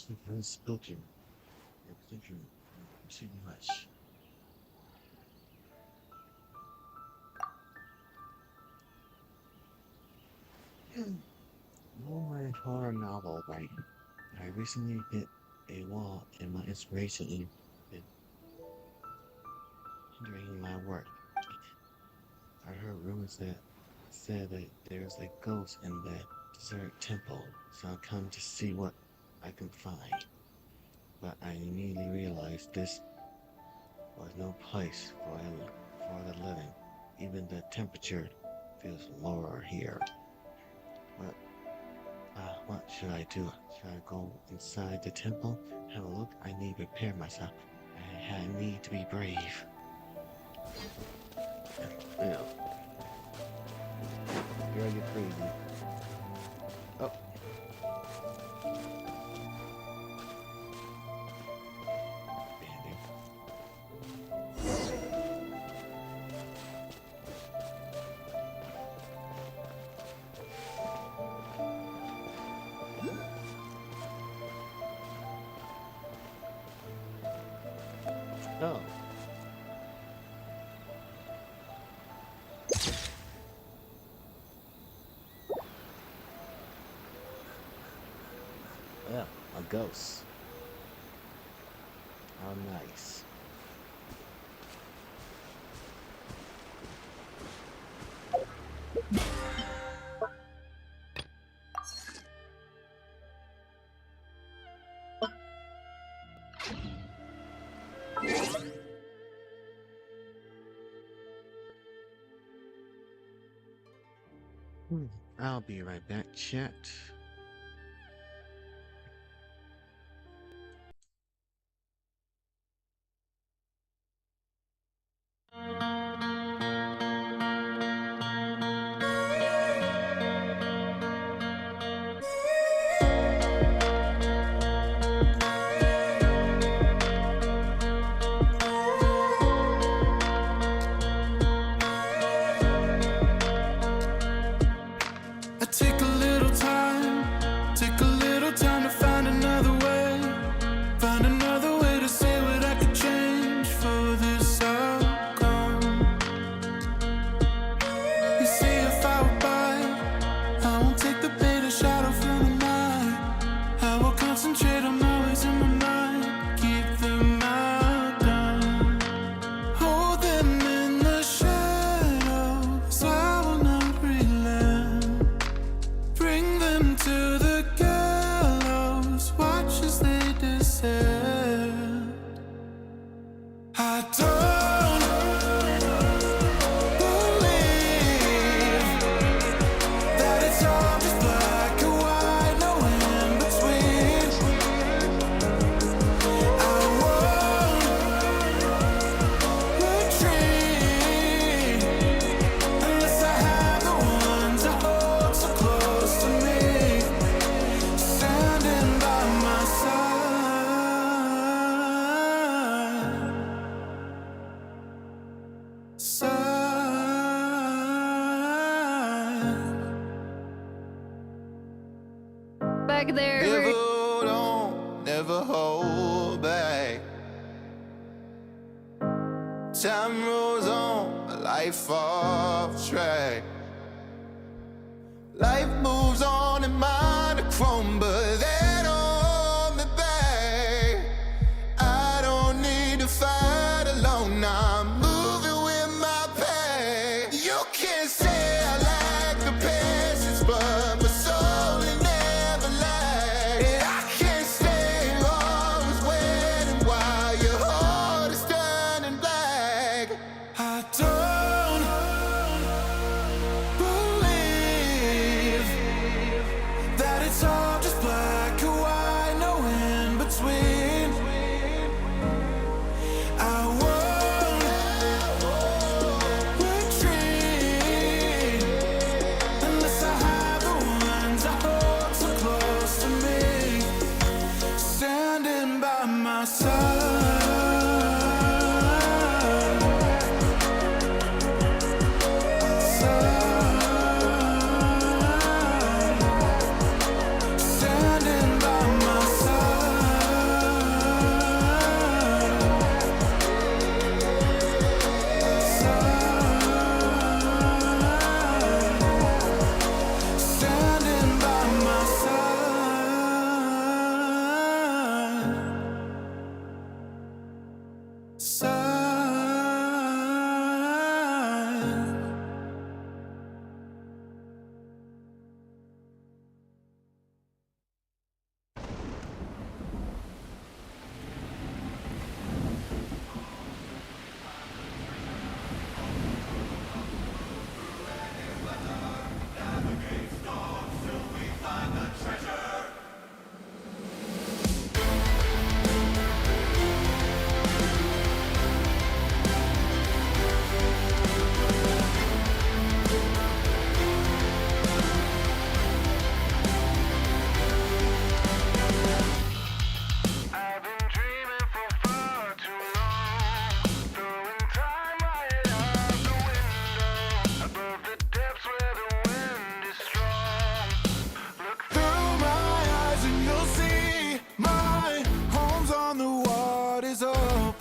It's very spooky. I'm thinking too much. My horror novel, right? I recently hit a wall and my inspiration in been hindering my work. I heard rumors that said that there's a ghost in that deserted temple, so I come to see what I can find. But I immediately realized this was no place for the living. Even the temperature feels lower here. But what should I do? Should I go inside the temple? Have a look? I need to prepare myself. I need to be brave. Yeah. Girl, you're crazy. Oh. Oh. Yeah, a ghost. How nice. I'll be right back, chat. I take a little time to find another way to say what I could change for this outcome. You see, if I were by, I won't take the bait or shadow from the night. I will concentrate on my ways in my mind, keep them out down. Hold them in the shadows, I will not relent. Bring them to the gallows, watch as they descend. I don't believe that it's all just black and white, no in between. I won't retreat unless I have the ones I hold so close to me, standing by my side. Back there. Never hold on, never hold back. Time rolls on, a life off track. Life moves on and mine are chrome, but they don't hold me back. I don't need to fight alone, I'm moving with my pack. You can say I lack the patience, but my soul it never lags. And I can't stay always waiting while your heart is turning black. I don't believe that it's all just black and white, no in between. I won't retreat unless I have the ones I hold so close to me, standing by my side. Standing by my side.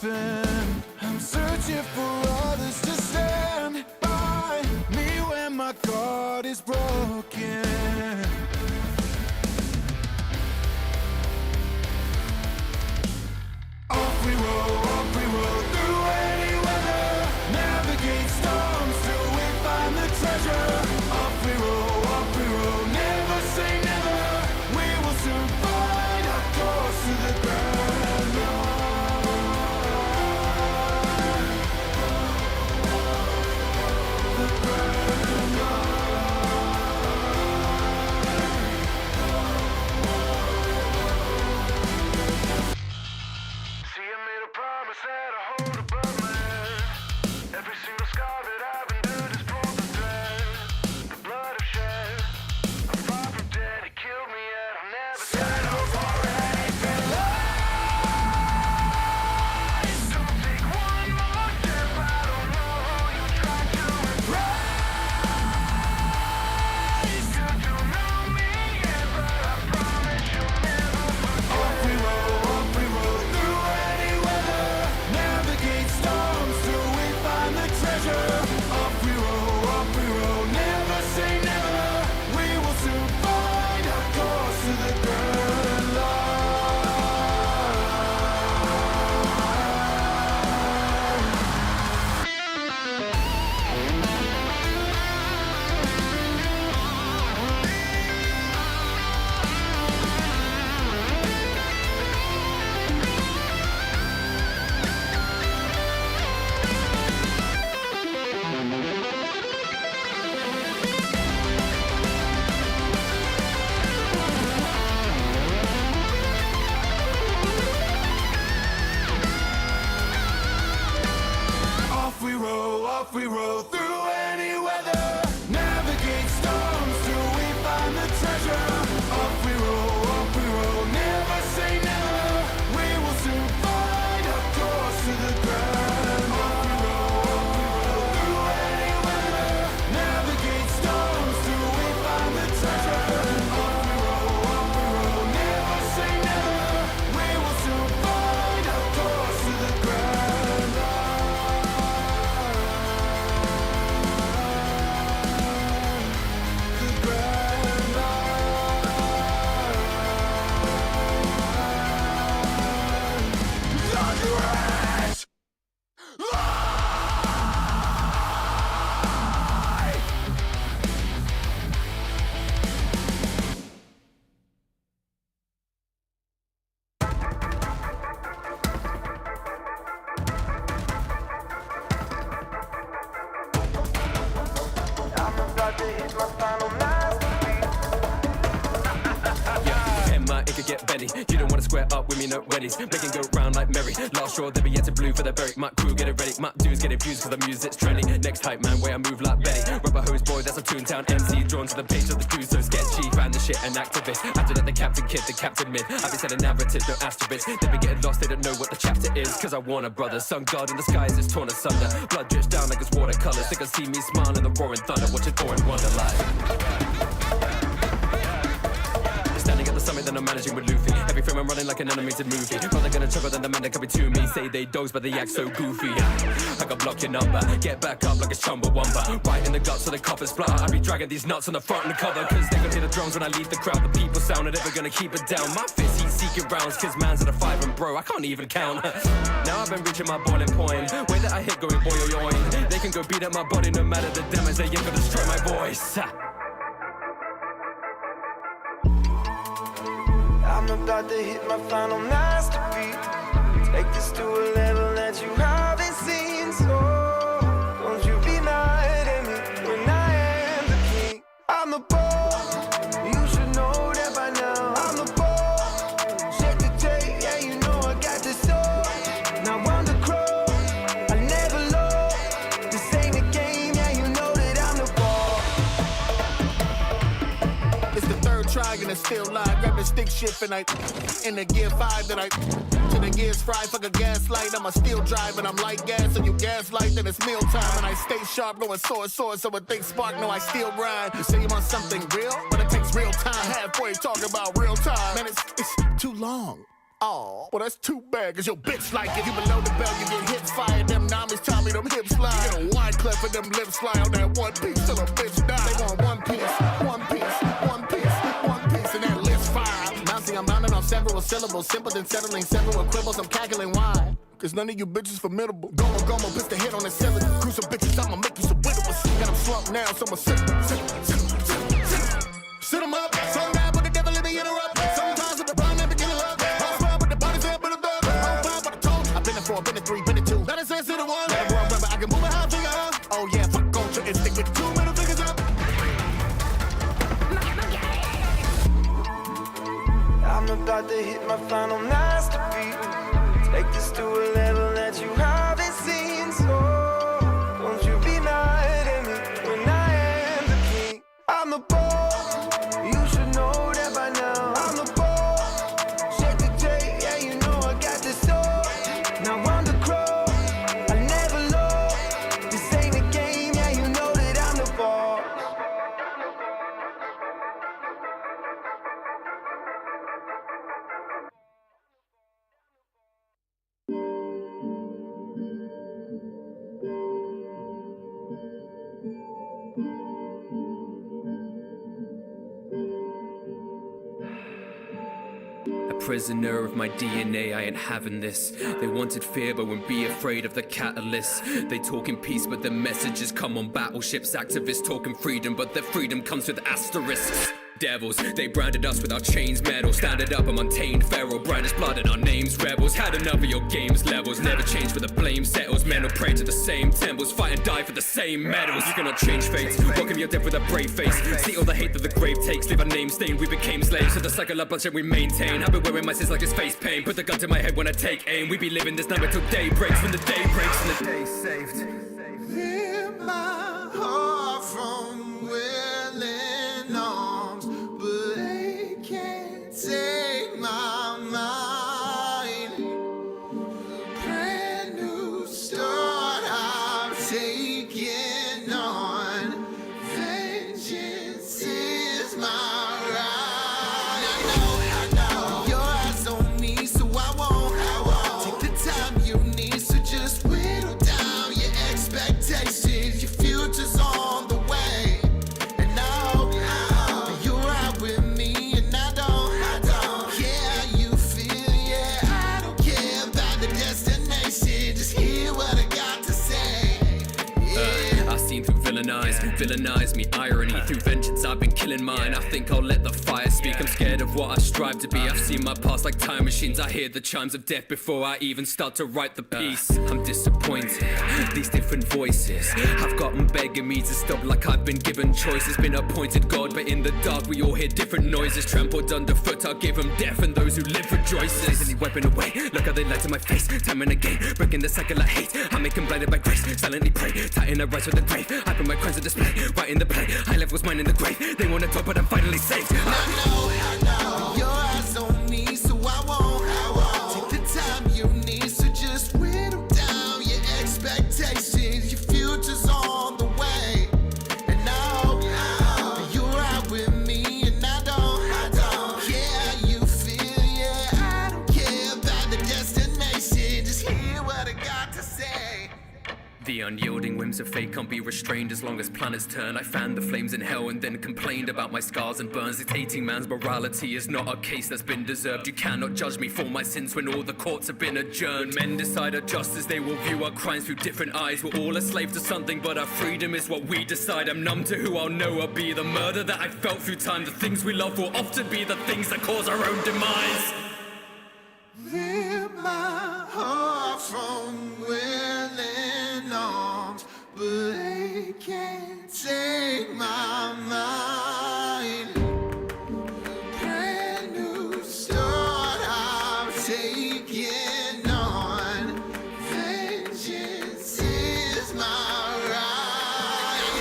happen. I'm searching for others to stand by me when my guard is broken. Off we roll through any weather. Navigate storms till we find the treasure. Off we roll, never say never. We will soon find our course to the grand line. The grand line. See, I made a promise that I hold above my head. Every single scar that I've endured has pulled the thread. The blood I've shed, I'm far from dead. It killed me yet I'll never settle for anything less. Don't take one more step. I don't know who you're trying to impress. You don't know me yet, but I promise you'll never forget. Off we roll through any weather. Navigate storms till we find the treasure. Off we roll, never say never. We will soon find our course to the grand line. Off we roll through any weather. Navigate storms till we find the treasure. Off we roll, never say never. We will soon find our course to the grand line. Off we roll through any weather. Navigate storms till we find the treasure. Off we roll, never say never. We will soon find our course to the grand line. It could get belly. You don't wanna square up with me, no wellies. Make it go round like Mary. Last straw, they be yet to blue for the berry. My crew get it ready. My dudes get infused for the music's trendy. Next hype man, way I move like Betty. Rubber hose boy, that's a Toontown MC. Drawn to the page of the crew, so sketchy. Ran the shit, an activist. Acted like the captain kid, the captain mid. I be said a narrative, no asterisk. They be getting lost, they don't know what the chapter is. Cause I want a brother. Sun guard in the skies is torn asunder. Blood drips down like it's watercolors. They can see me smiling the roaring thunder. Watching Thor in Wonderland. Standing at the summit, then I'm managing with Luffy. Every frame I'm running like an animated movie. Rather gonna chuckle than the man that coming to me. Say they doze, but they act so goofy. I can block your number, get back up like it's Chumbawamba. Right in the guts so the coppers flutter. I be dragging these nuts on the front and the cover. Cause they can hear the drums when I leave the crowd. The people sound are never gonna keep it down. My fist, he's seeking rounds. Cause man's at a 5 and bro, I can't even count. Now I've been reaching my boiling point. Way that I hit going boy yoin. They can go beat up my body no matter the damage. They ain't gonna destroy my voice. I'm about to hit my final masterpiece. Take this to a level that you haven't seen. So don't you be mad at me when I am the king. I'm the boss. You should know that by now. I'm the boss. Check the tape, yeah, you know I got the sauce. Now I'm the crow. I never lost. This ain't a game, yeah, you know that I'm the boss. It's the third try and it's still live. Grab the stick shift and I in the gear 5 that I to the gears fried. Fuck a gaslight. I'm a steel drive and I'm like gas and you gaslight. Then it's meal time and I stay sharp, going sword. So a thing spark. No, I still grind. You say you want something real, but it takes real time. Halfway talking about real time, man. It's too long. Oh, well that's too bad, cause your bitch like it. You below the belt, you get hits fired. Them Namis tell me them hips fly. Get a wine clip and them lips fly on that one piece till a bitch die. They want one piece, one piece, one piece, one piece, and that list five. Bouncing, I'm rounding off several syllables. Simple than settling several quibbles. I'm cackling, why? Cause none of you bitches formidable. Gomo, bitch the hit on the ceiling. Cruise some bitches, I'ma make you some widowers. Got them slumped now, so I'ma sit them up. Some guy but the devil let me interrupt. Sometimes with the blind and begin to love. I'll smile with the body's head, but the dog. I'm fine by the tone. I've been in 4, been in 3, been in 2. Now they say to the 1. Let it run, rubber, I can move a high finger up. Oh yeah, fuck culture and stick with 2 middle fingers up. I'm about to hit my final masterpiece. Take this to a level that you haven't seen. So don't you be mad at me when I am the king. I'm the boss. You should know that by now. I'm the boss. Check the tape, yeah, you know I got this soul. Now I'm the crow. I never lost. This ain't a game, yeah, you know that I'm the boss. Prisoner of my DNA, I ain't having this. They wanted fear but won't be afraid of the catalyst. They talk in peace but their messages come on battleships. Activists talking freedom but their freedom comes with asterisks. Devils, they branded us with our chains metal. Standard up, I'm untamed, feral. Brandished blood in our names, rebels. Had enough of your games levels. Never change where the blame settles. Men will pray to the same temples. Fight and die for the same medals. You cannot change fates. Welcome your death with a brave face. See all the hate that the grave takes. Leave our name stained, we became slaves. So the cycle of bloodshed we maintain. I've been wearing my sins like it's face pain. Put the gun to my head when I take aim. We be living this nightmare till day breaks. When the day breaks and the day's saved. Rip my heart from willing arms, but they can't take my mind. A brand new start I'm taking on. Vengeance is my right. I know your eyes on me, so I won't take the time you need. So just whittle down your expectations. Your future's on the way, and I hope you're right with me. And I don't care how you feel. Yeah, I don't care about the destination. Just hear what I got to say. Yeah. I've seen through villainize me, irony. Through vengeance I've been killing mine. I think I'll let the fire speak. I'm scared of what I strive to be. I've seen my past like time machines. I hear the chimes of death before I even start to write the piece. I'm disappointed, these different voices have gotten begging me to stop, like I've been given choices. Been appointed God, but in the dark we all hear different noises. Trampled underfoot, I'll give them death, and those who live rejoices. Take any weapon away, look how they lie to my face. Time and again, breaking the cycle of hate. I make them blinded by grace, silently pray. Tighten the rise with the grave, I put my crimes on display. Right in the play, I left what's mine in the grave. They wanna talk, but I'm finally saved. I know your eyes on me, so I won't take the time you need. So just whittle down your expectations. Your future's on the way, and I hope you're right with me. And I don't care how you feel. Yeah, I don't care about the destination. Just hear what I got to say. The unyielding whims of fate can't be restrained as long as planets turn. I fanned the flames in hell and then complained about my scars and burns. Dictating man's morality is not a case that's been deserved. You cannot judge me for my sins when all the courts have been adjourned. Men decide our justice, they will view our crimes through different eyes. We're all a slave to something, but our freedom is what we decide. I'm numb to who I'll know I'll be. The murder that I felt through time. The things we love will often be the things that cause our own demise. Rip my heart from willing arms, but they can't take my mind. A brand new start I'm taking on. Vengeance is my right.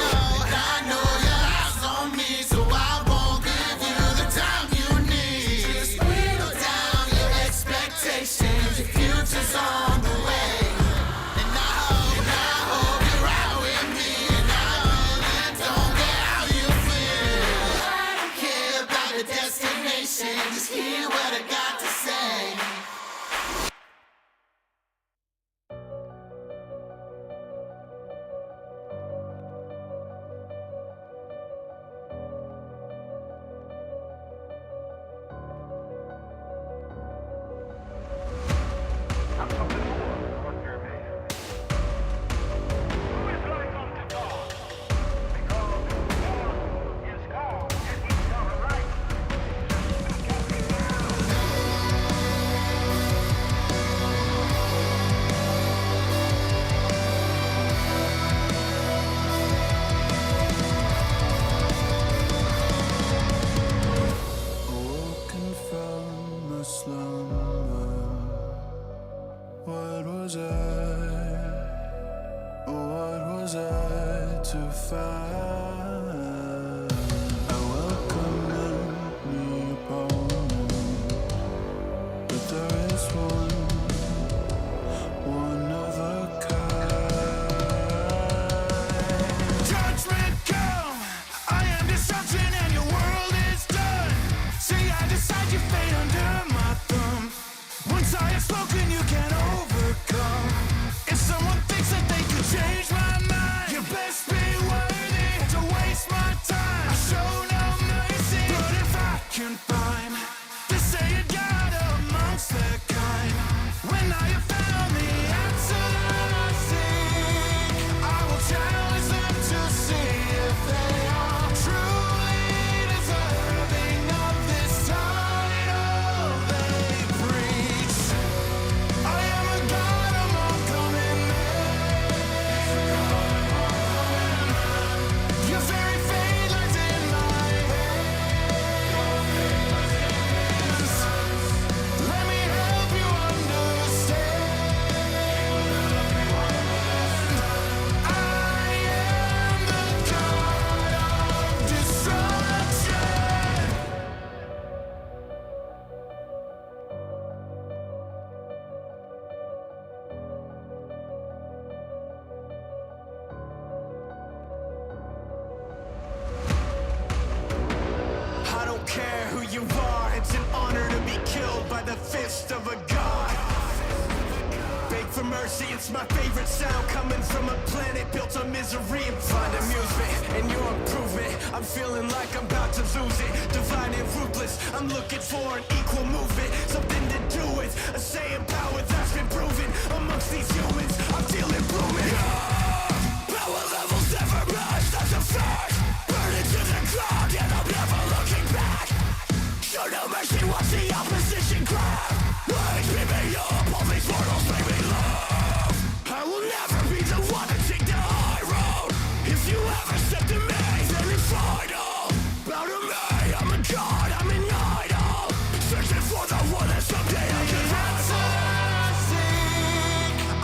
I know your eyes on me, so I won't give you the time you need. Just whittle down your expectations. Your future's on the way, and I hope you're right with me. And I don't care how you feel. I don't care about the destination. Just hear what I got to say. was I? What was I to find? I welcome any opponent, but there is one of a kind. Judgment come, I am destruction and your world is done. See, I decide your fate under my thumb. Once I have spoken, you can't overcome. If someone thinks that they can change my mind, you best be worthy to waste my time. I show no mercy, but if I can find the same God amongst their kind, when I have found the answer I seek, I will challenge them to see if they are truly deserving of this title they preach. I am a god among common men. Your very fate lies in my hands. Let me help you understand. I am the god of destruction. I don't care who you are, it's an honor to be killed by the fist of a god. Beg for mercy, it's my favorite sound, coming from a planet built on misery and find amusement in your improvement. I'm feeling like I'm about to lose it. Divine and ruthless, I'm looking for an equal movement, something to do with a saying power that's been proven amongst these humans. I'm feeling blooming. Power levels never match, that's a fact. Burn it to the ground and I'm never looking back. Show no mercy, watch the opposition grab. Rage me up, all these mortals make me laugh. I will never be the one to take the high road. If you ever step to me, then it's final. Bow to me, I'm a god, I'm an idol. Searching for the one that someday I can rival.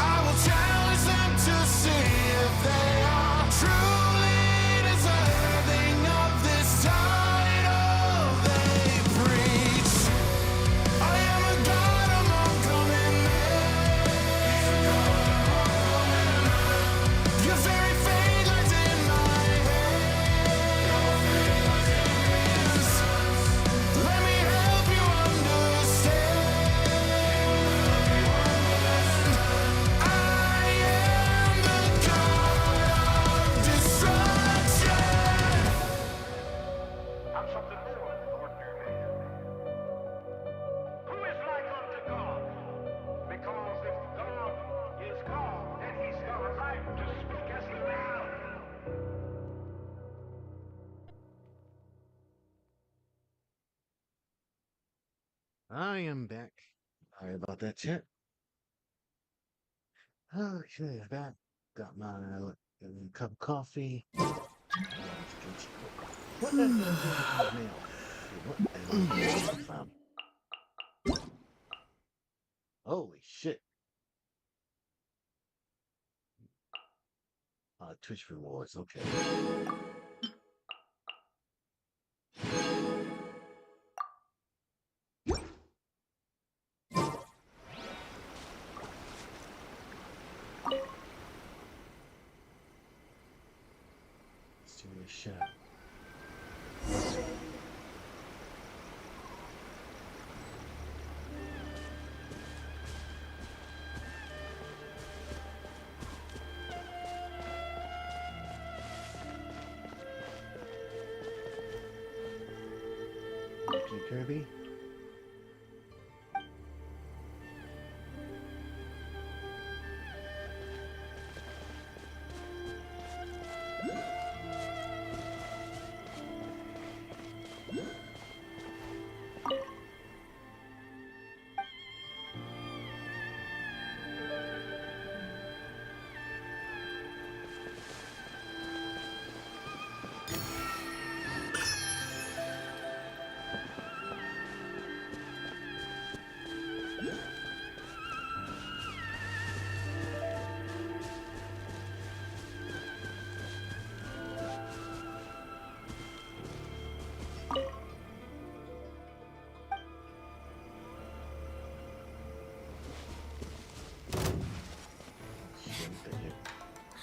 I will challenge them to see if they are truly deserving of this title they preach. I am a god among common men. Your very fate lies in my hands. Let me help you understand. I am the god of destruction. I'm something more than ordinary man. Who is like unto God? Because if God is God, then he's got a right to speak as he will. I am back. Sorry about that, chat. Okay, back. Got my cup of coffee. What the hell is this mail? What the hell is this from? Holy shit. Twitch rewards, okay. Let's do a shot. Thank you, Kirby.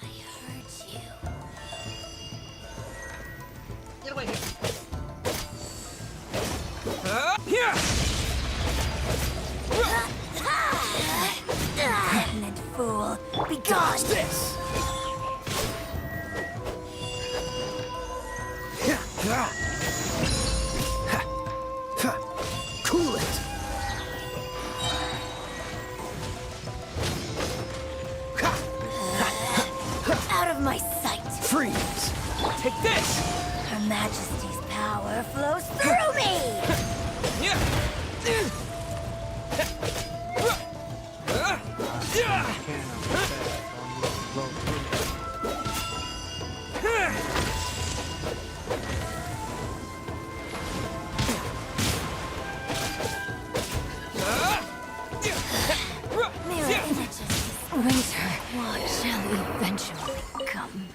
I hurt you. Get away here! Impertinent fool, be gone! This! Cool it! Out of my sight! Freeze! Take this! Her Majesty's power flows through me! Winter shall eventually come.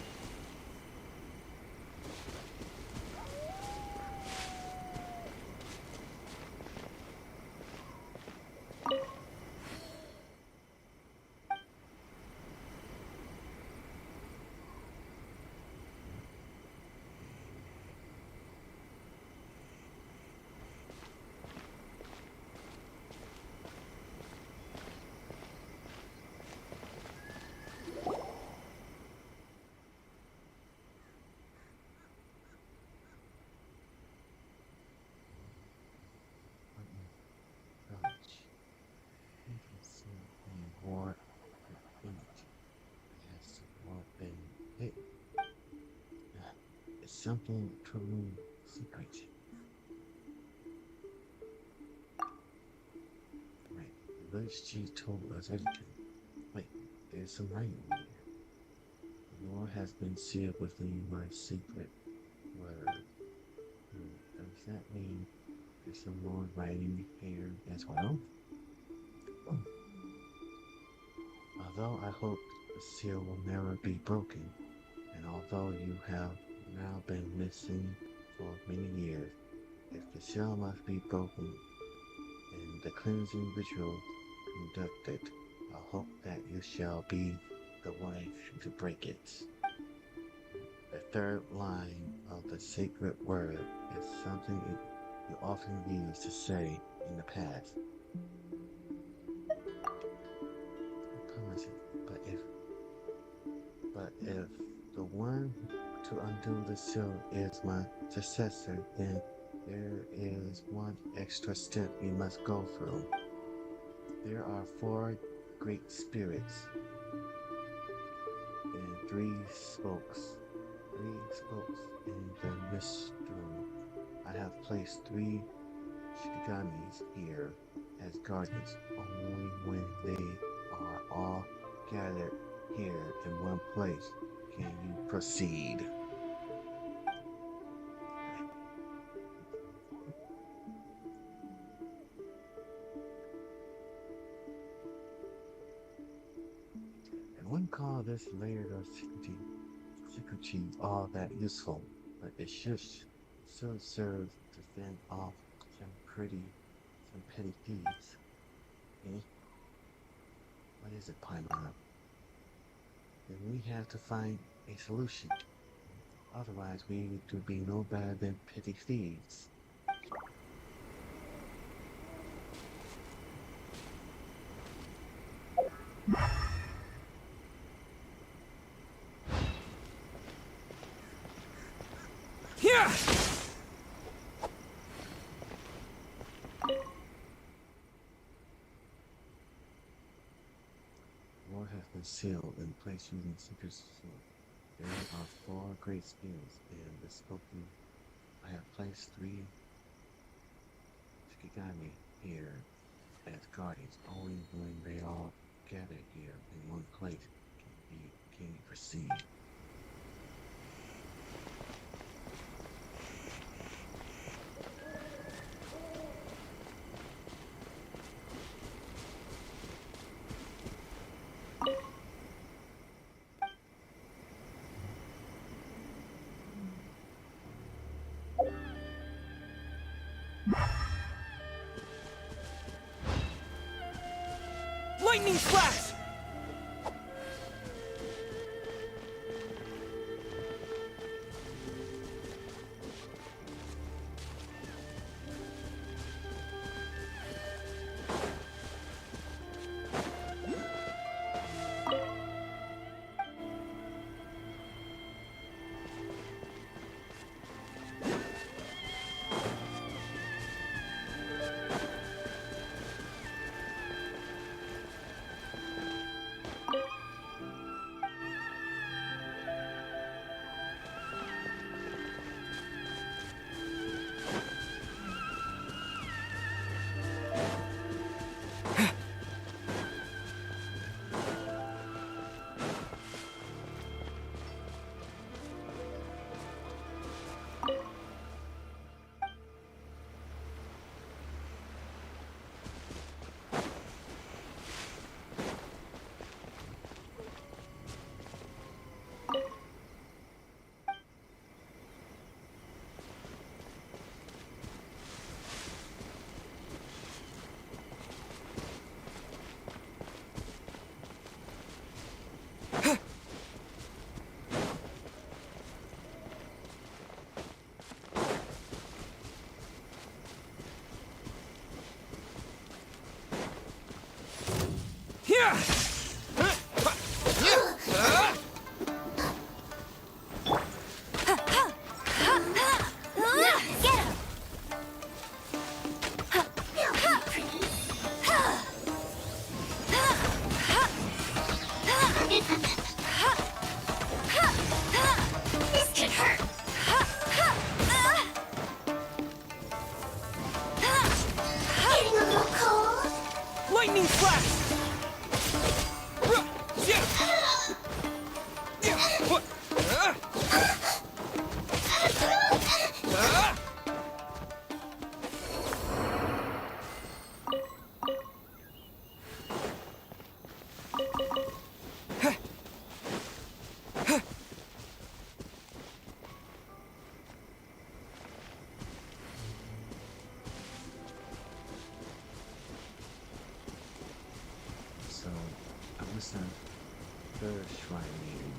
Something truly secret. Right, the village chief told us everything. Wait, there's some writing here. The Lord has been sealed within my secret word. Does that mean there's some more writing here as well? Although I hope the seal will never be broken, and although you have now been missing for many years, if the shell must be broken and the cleansing ritual conducted, I hope that you shall be the one to break it. The third line of the sacred word is something you often used to say in the past. I promise you, but if the one to undo the seal is my successor, then there is one extra step you must go through. There are 4 great spirits and 3 spokes. 3 spokes in the Restream. I have placed 3 Shikigamis here as guardians. Only when they are all gathered here in one place can you proceed. And one call this layer of secrecy all that useful, but it should still serve to fend off some petty thieves. Eh? What is it, Paimon? Then we have to find a solution. Otherwise, we would be no better than petty thieves. War has been sealed in place using secret seal. There are 4 great skills and the spoken. I have placed 3 Shikigami here as guardians. Only when they all gather here in one place can you proceed. Lightning flash! Lightning flash! So, I was at the shrine meeting.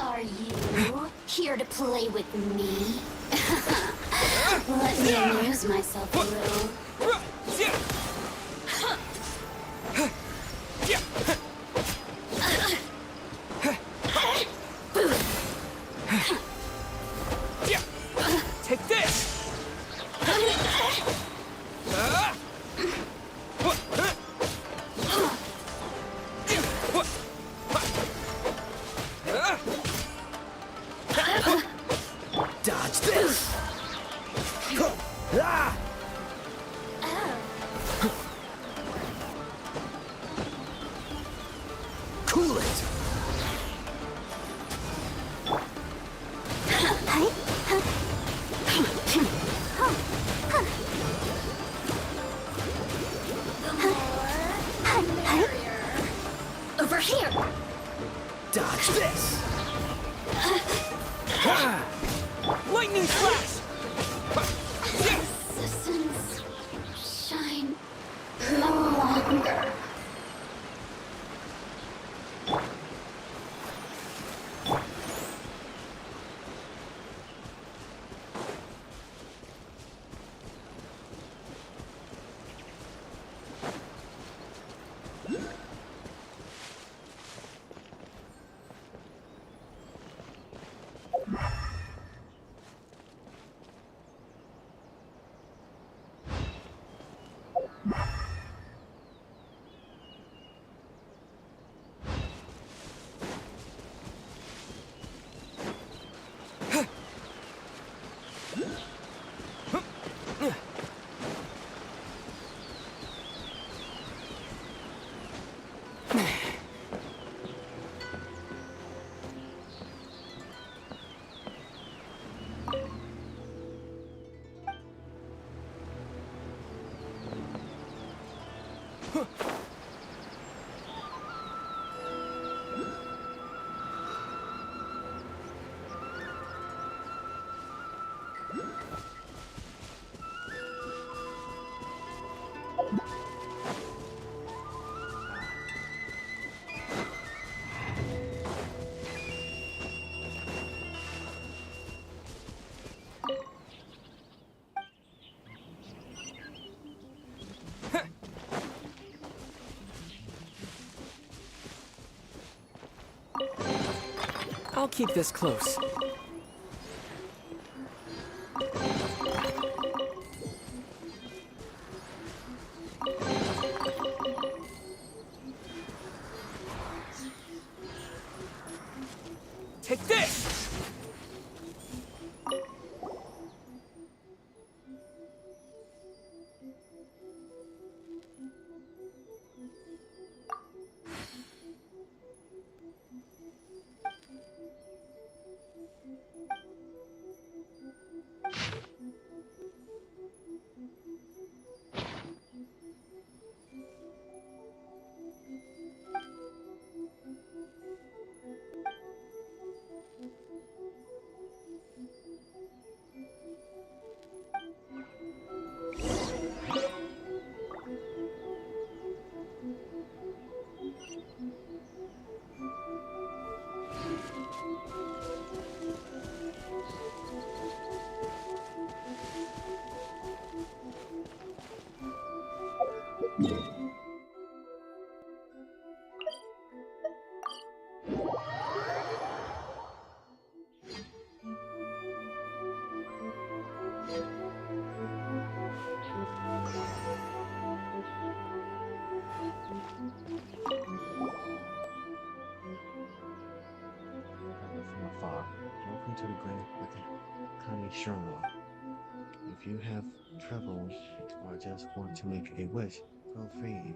Are you here to play with me? Let me amuse myself a little. Take this! Dodge this! Cool it! Over here! Dodge this! Lightning flash! Assassins shine no longer. I'll keep this close. From afar. Welcome to the Grand Kami Shrine. If you have trouble or just want to make a wish, feel free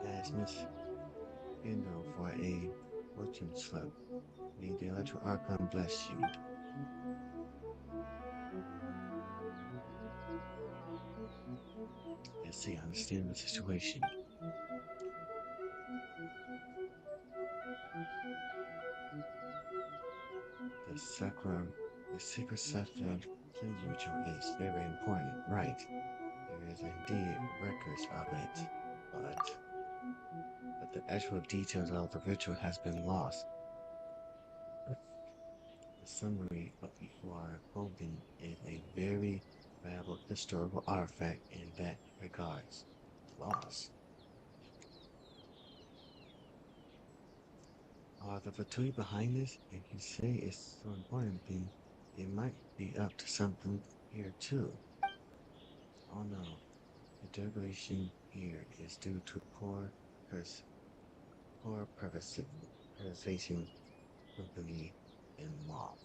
to ask Miss Indo for a fortune slip. May the Electro Archon bless you. Yes, see, I understand the situation. The Sakura, the secret Sakura cleanse ritual is very important, right? There is indeed records of it, but the actual details of the ritual has been lost. The summary of you are holding is a very valuable historical artifact in that regards. Lost. Are the Fatui behind this? If you say it's so important, then it might be up to something here too. Oh no, the degradation here is due to poor preservation company and mob.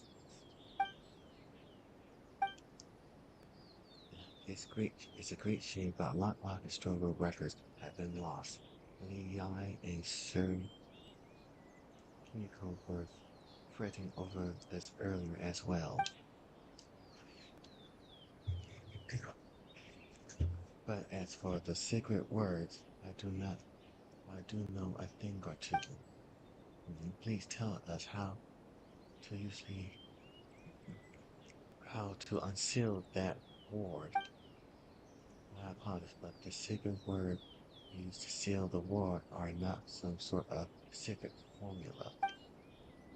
It's a great shame, but a lot of historical records have been lost. Only Yai and Sir Kimiko were fretting over this earlier as well. But as for the secret words, I do know a thing or two. Please tell us how to unseal that ward. I apologize, but the secret word used to seal the ward are not some sort of secret formula.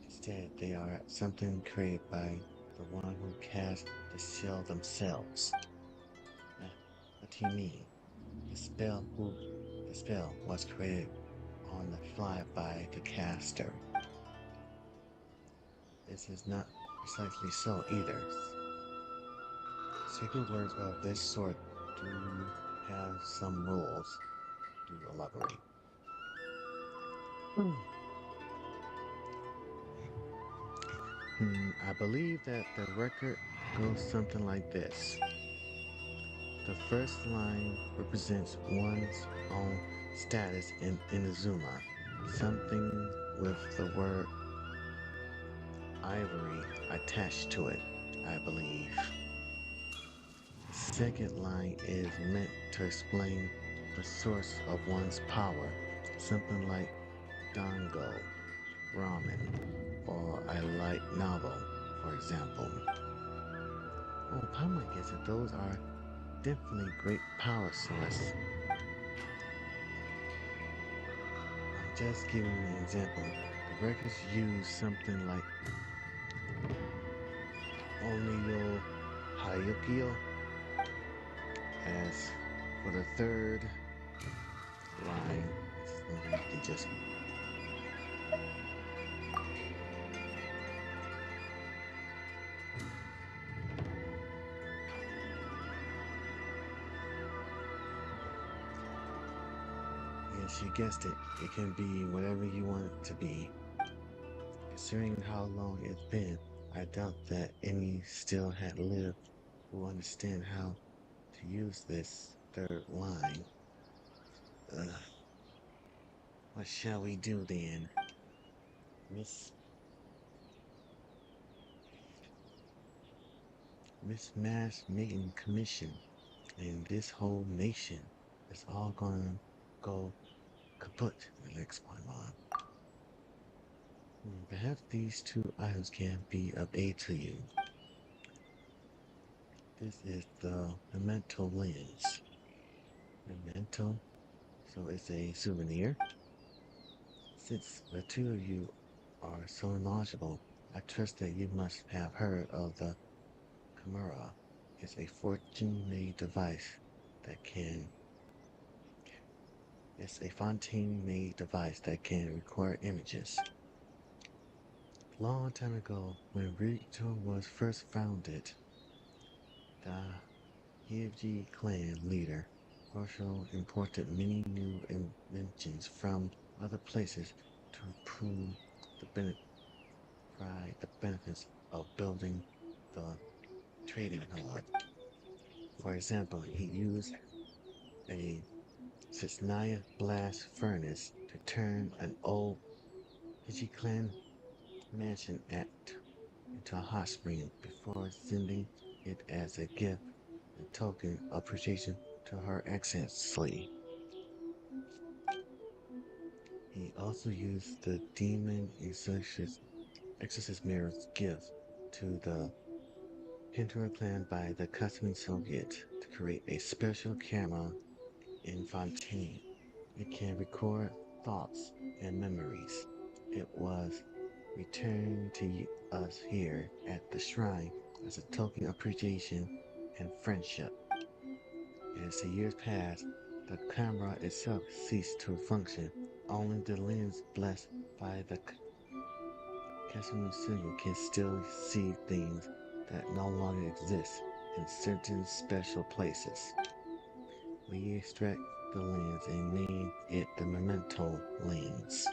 Instead, they are something created by the one who cast the seal themselves. What do you mean? The spell was created on the fly by the caster. This is not precisely so either. Secret words of this sort do have some rules. Do elaborate. I believe that the record goes something like this. The first line represents one's own status in Inazuma, something with the word ivory attached to it, I believe. The second line is meant to explain the source of one's power, something like dango, ramen, or a light novel, for example. Oh, Pama gets it. Those are definitely great power source. I'm just giving an example. The records use something like Oniyo Hayukio as for the third line. It's just yes, you guessed it. It can be whatever you want it to be. Considering how long it's been, I doubt that any still had lived who understand how to use this third line. What shall we do then? Miss Mass Mating Commission and this whole nation is all gonna go kaput in the next one. Perhaps these two items can be of aid to you. This is the memento lens. Memento, so it's a souvenir. Since the two of you are so knowledgeable, I trust that you must have heard of the Chimera. It's a fortune-made device that can It's a Fontaine-made device that can record images. Long time ago, when Rito was first founded, the Hyuji clan leader also imported many new inventions from other places to improve the benefits of building the trading hub. For example, he used a Sisnaya blast furnace to turn an old Hyuji clan mansion into a hot spring before sending it as a gift and token of appreciation to her ancestry. He also used the demon exorcist mirror's gift to the Hintura clan by the Custom Soviet to create a special camera in Fontaine. It can record thoughts and memories. It was returned to us here at the shrine as a token of appreciation and friendship. As the years passed, the camera itself ceased to function. Only the lens blessed by the Casimir Singer can still see things that no longer exist in certain special places. We extract the lens and name it the Memento lens.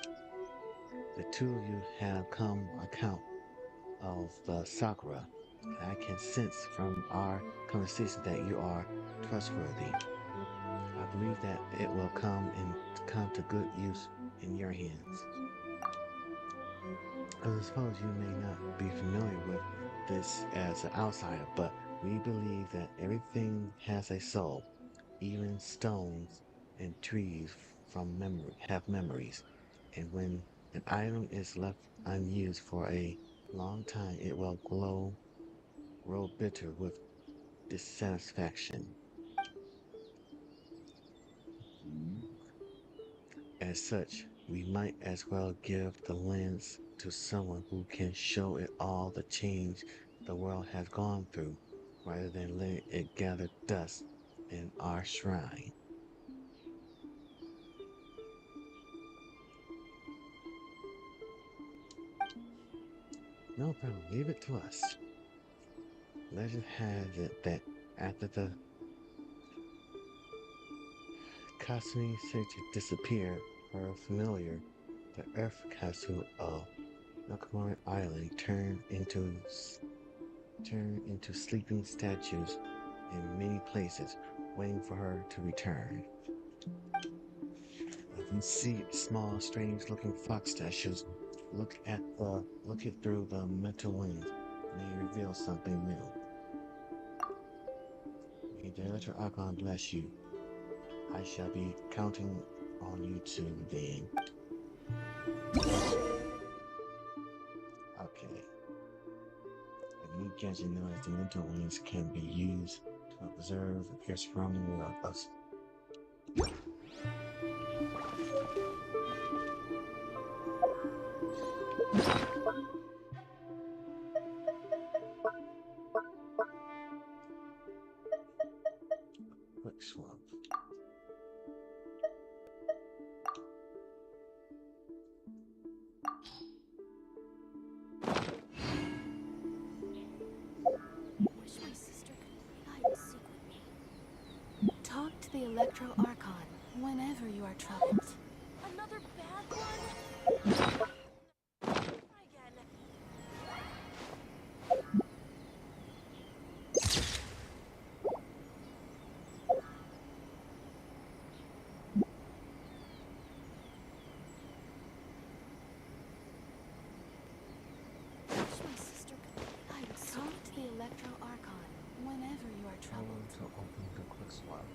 The two of you have come account of the Sakura. I can sense from our conversation that you are trustworthy. I believe that it will come to good use in your hands. I suppose you may not be familiar with this as an outsider, but we believe that everything has a soul. Even stones and trees have memories. And when an item is left unused for a long time, it will grow bitter with dissatisfaction. As such, we might as well give the lens to someone who can show it all the change the world has gone through, rather than letting it gather dust in our shrine. No problem, leave it to us. Legend has it that after the Kasumi Seiji disappeared, her familiar, the Earth Castle of Nakamura Island turned into sleeping statues in many places, waiting for her to return. If you see small, strange-looking fox statues, look it through the mental lens. May reveal something new. May the Electro Archon bless you. I shall be counting on you two then. Okay. The new Genshin known as the mental lens can be used to observe your surrounding world. Quick swap. Wish my sister could hide and seek with me. Talk to the Electro Archon whenever you are troubled. Another bad one? Talk to the Electro Archon whenever you are troubled. I want to open the quick swap.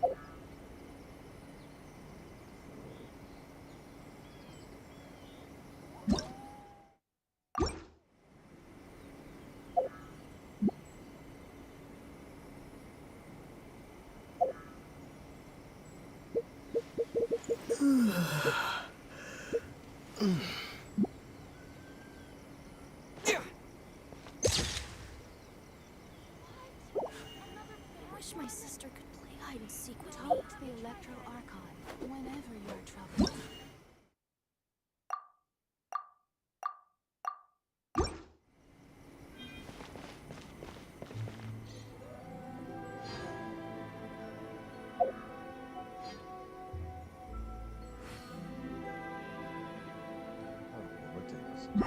Wish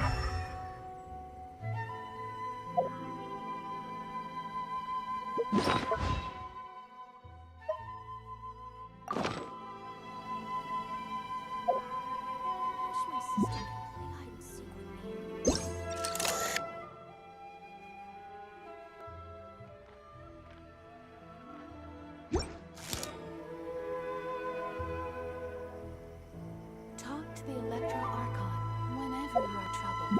my sister could play hide and seek with me. Talk to the Electro Archon whenever you are troubled.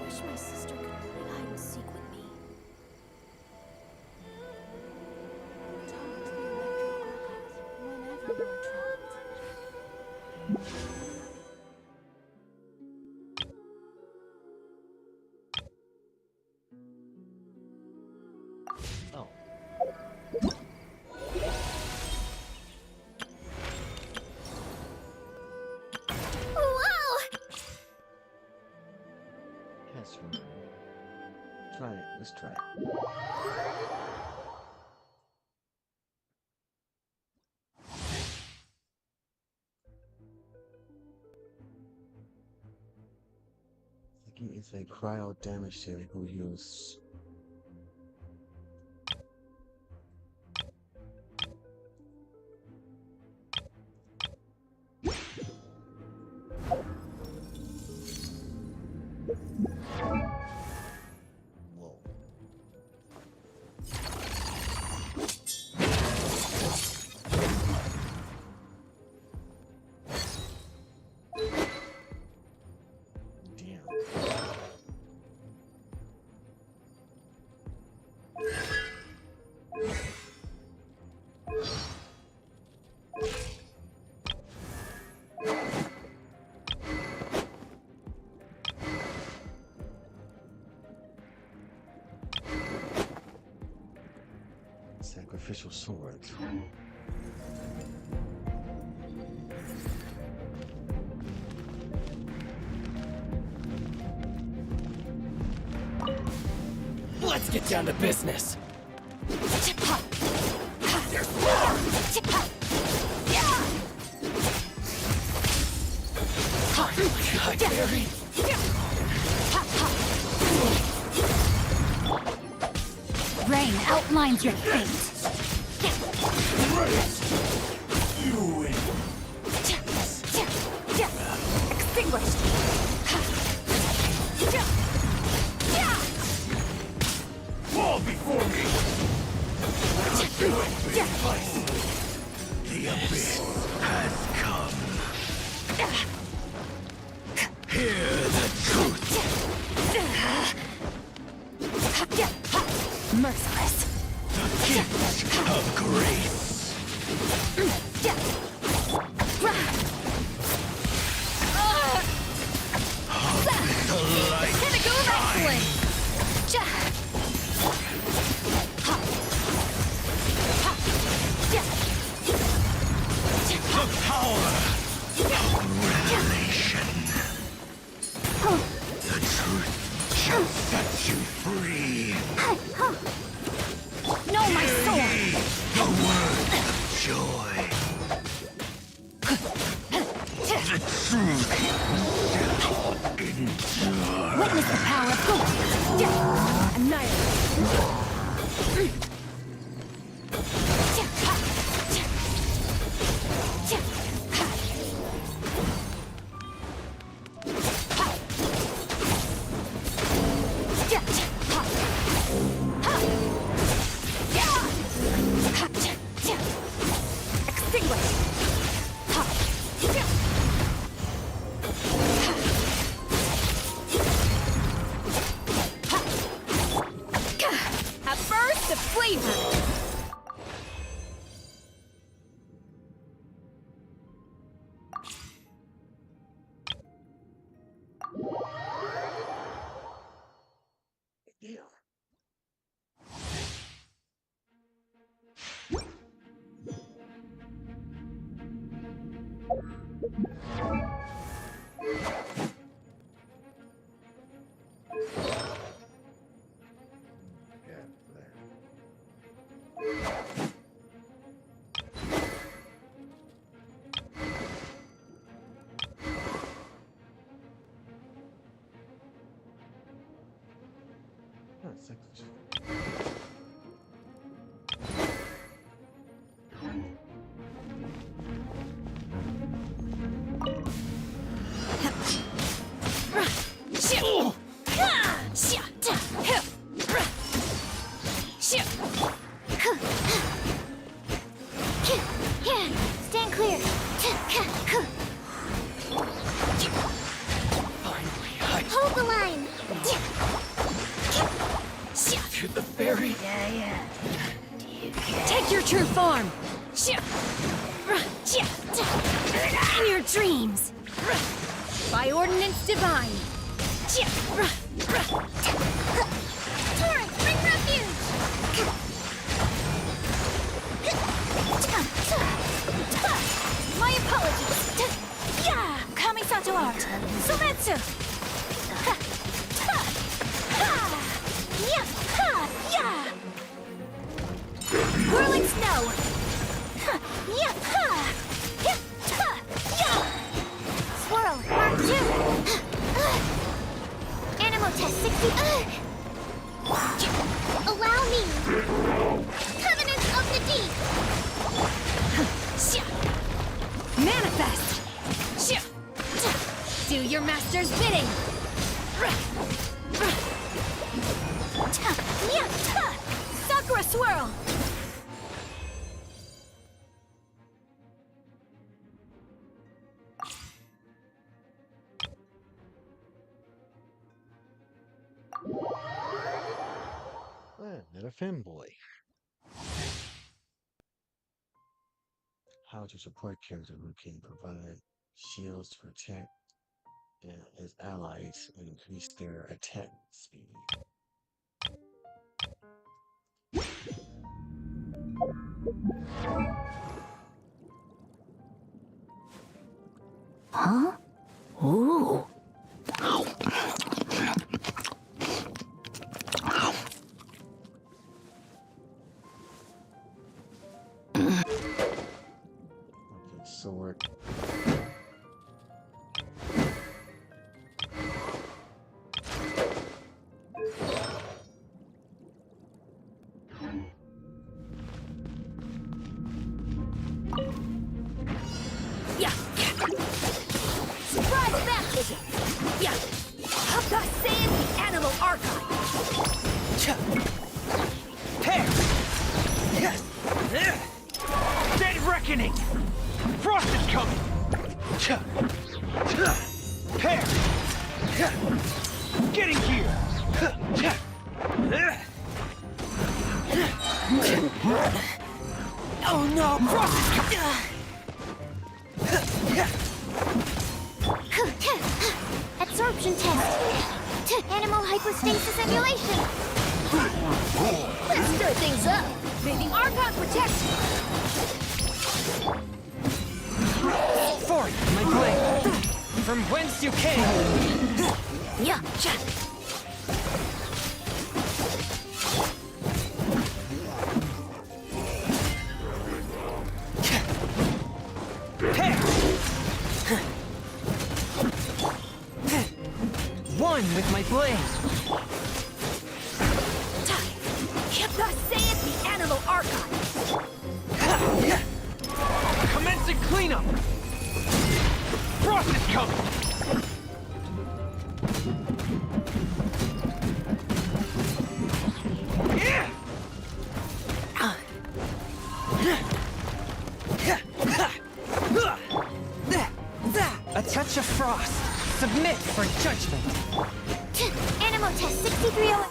Wish my sister could play hide and seek with me. Talk to the Electro Archon whenever you are troubled. Oh. Whoa! That's right. Try it. Let's try it. It's a cryo damage to who use. Whoa. Damn. Sacrificial sword. Let's get down to business. There's more! Huckberry. Rain outlines your fate. Extinguished. Fall before me! The abyss has come. Hear the truth. Merciless. The gift of grace. The light Pinnacle wrestling. The power of revelation. The truth shall set you free. No, my sword. The word of joy. The truth shall endure. Witness the power of good. Annihilate. A burst of flavor. Stand clear. Hold the line. To the ferry. Take your true form! In your dreams! By ordinance divine! Torrent, bring refuge. My apologies. Yeah, Kamisato art. Sumetsu. Whirling snow. Swirl, Mark 2. Animal test 60. Allow me. Covenant of the deep. Manifest! Do your master's bidding! Sakura swirl. Not a fanboy. How to support character who can provide shields to protect his allies and increase their attack speed. Huh? Ooh. Okay, sword. Surprise baptism. Yeah. Haka Saiyan, the animal archive. Dead reckoning! Frost is coming! Pair! Getting here! Oh no! Frost is coming! Absorption test. Animal hypostasis emulation. Let's stir things up. May the Archon protect you. Forth, my blade! From whence you came! Yeah. One with my blade! Haka Saiyan, the animal archive. Commencing cleanup! Frost is coming! A touch of frost! Submit for judgment! Animal test 6308.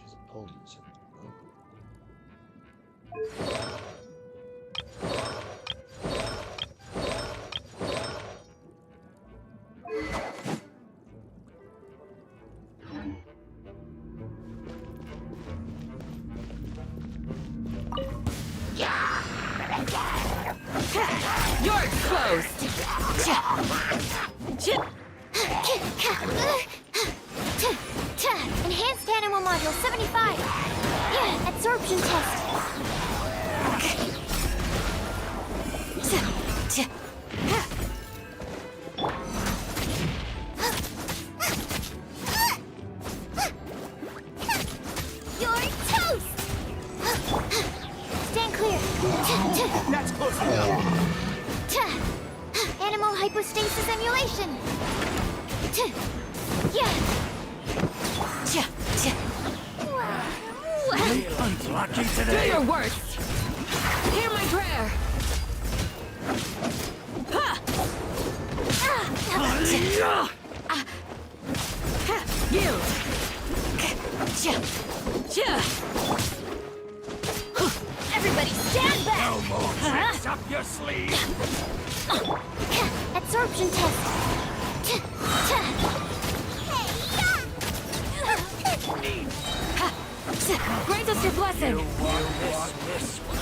Just pull each other. Enhanced animal module 75. Absorption test. You're toast. Stand clear. That's close enough. Animal hypostasis emulation. Unlucky Do today. your worst. Hear my prayer. Yield. Everybody stand back. No more tricks up your sleeve. Absorption test. Grant us your blessing. You won't miss this one.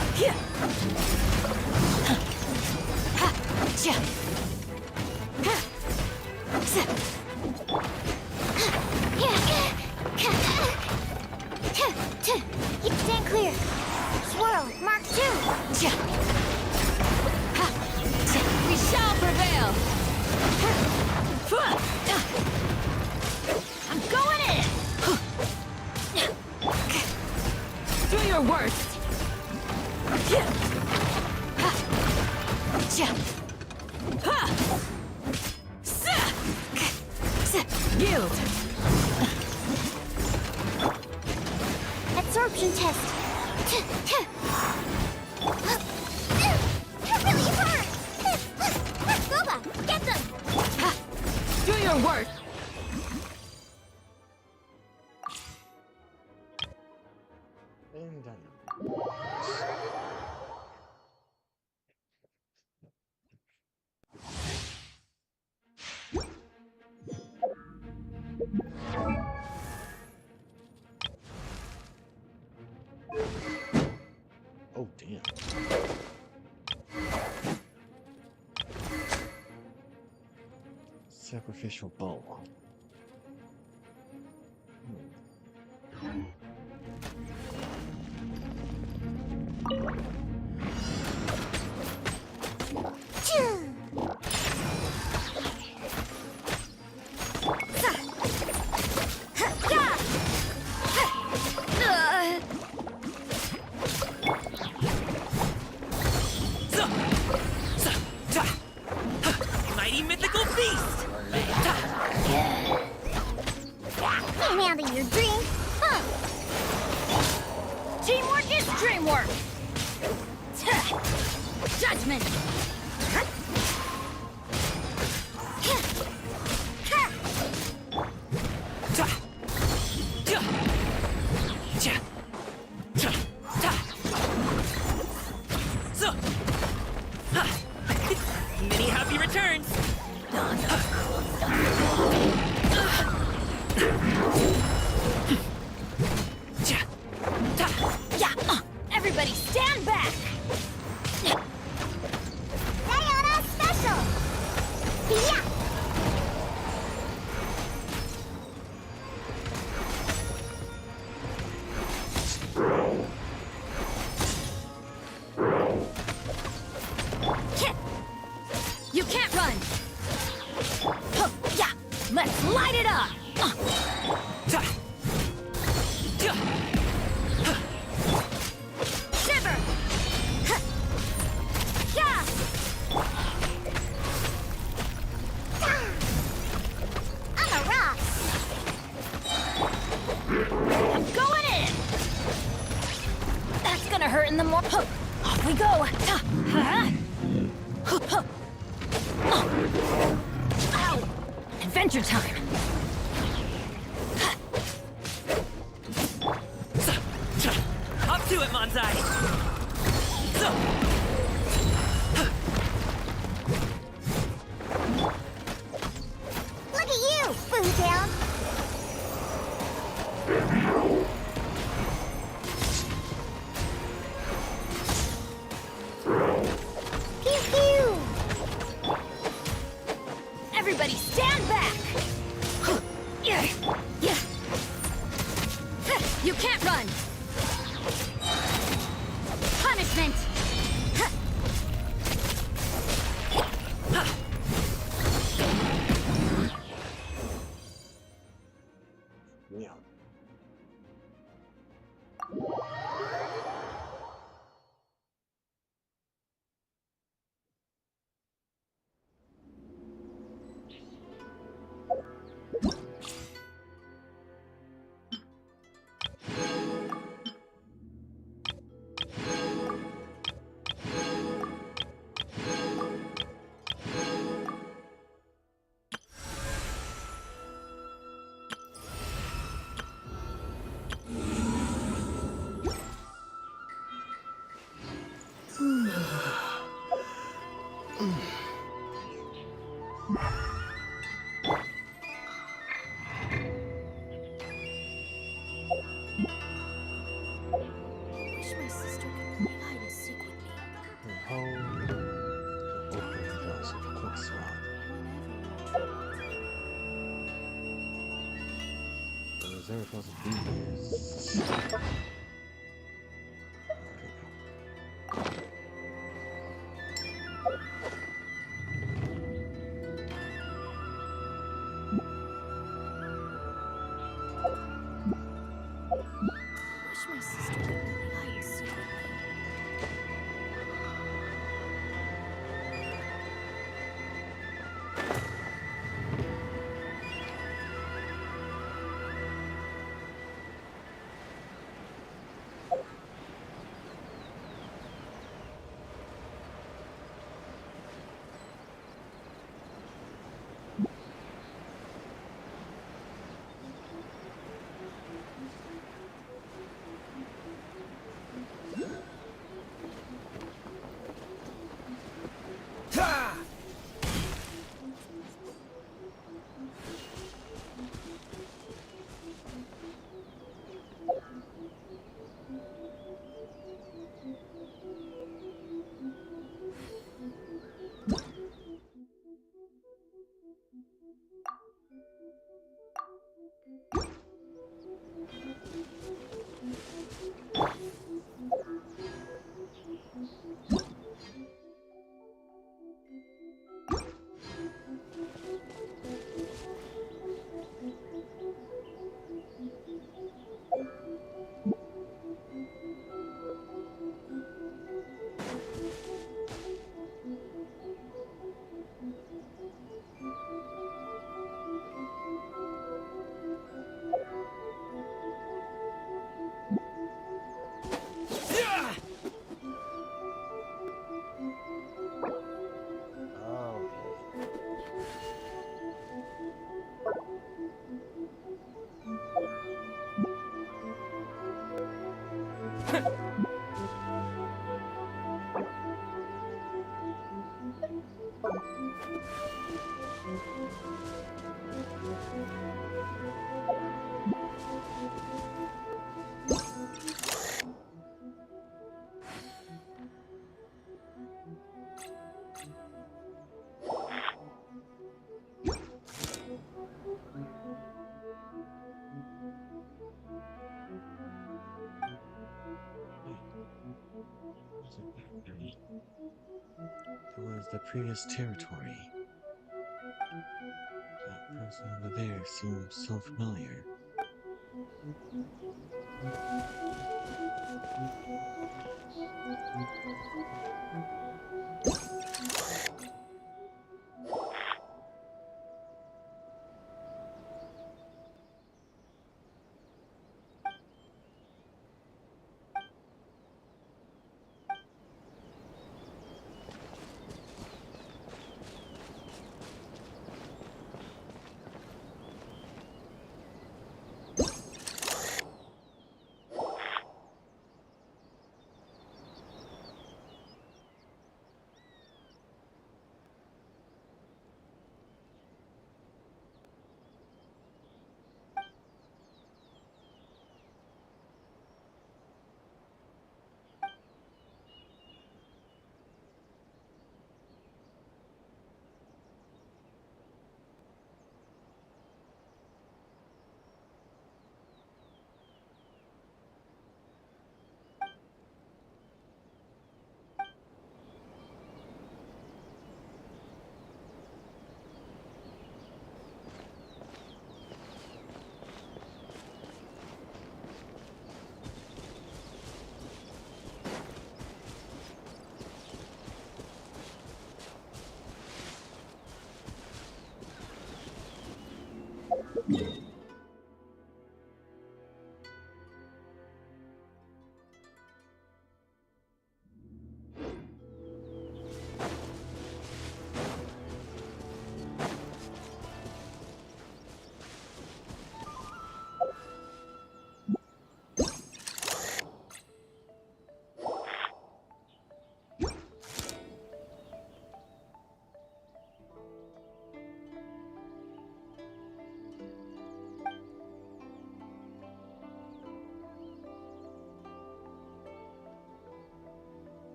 Stand clear. Swirl, Mark 2. We shall prevail. I'm going in. Do your worst. Yield. Absorption test. That really hurt. Boba, get them. Do your worst. And done. Oh, damn. Sacrificial bowl. Mighty mythical beast! Came out of your dream, huh? Teamwork is dreamwork. Judgment. Many happy returns! Everybody stand back. Sayonara special. Yeah. You can't run. Yeah. Let's light it up. Shiver. Yeah. I'm a rock. I'm going in. That's gonna hurt in the more. Off we go. Ow! Adventure time. Up to it, Manzai! Look at you, Food Down. Pew pew. Everybody stand back. they're supposed to be is... Wish my sister could play hide and seek with me. It was the previous territory. That person over there seems so familiar.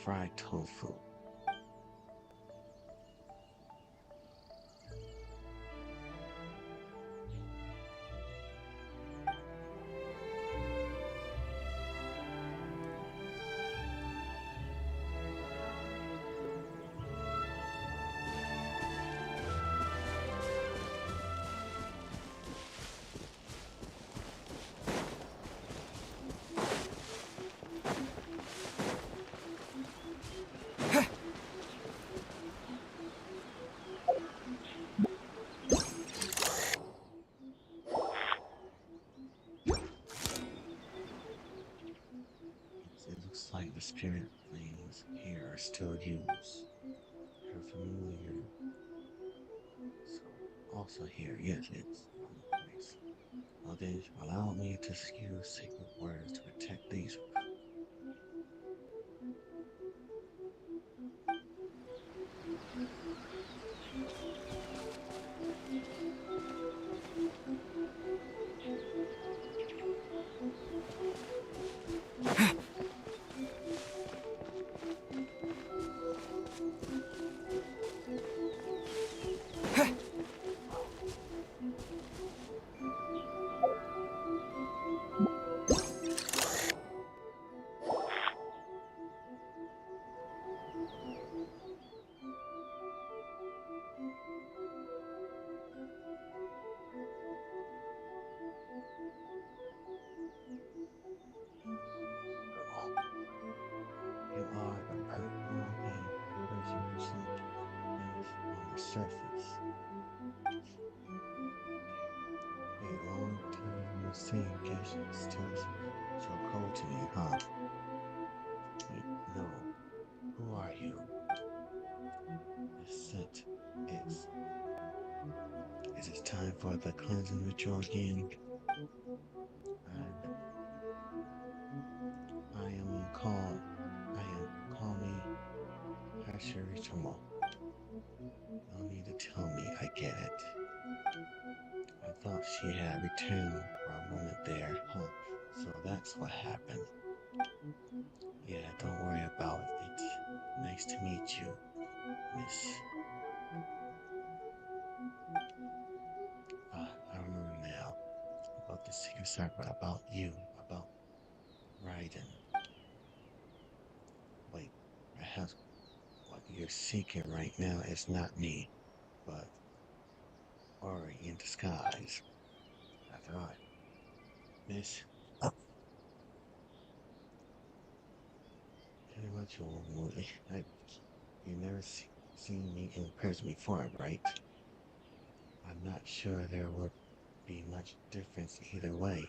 fried tofu. It looks like the spirit flames here are still used. Her familiar. So, also here, yes, it's on the place. Well then, allow me to use sacred words to protect these. You are a purple and person percentage on the surface. A long time no see, Genshin still so cold to me, huh? Wait, no. Who are you? The scent is. Is it time for the cleansing ritual again? And I am call me Asher ritual. No need to tell me, I get it. I thought she had returned for a moment there, huh? So that's what happened. Yeah, don't worry about it. Nice to meet you, Miss. I remember now. About the secret circle, about you, about Raiden. Wait, perhaps what you're seeking right now is not me, but Ori in disguise. I thought, Miss. Pretty much, you never seen me in person before, right? I'm not sure there would be much difference either way,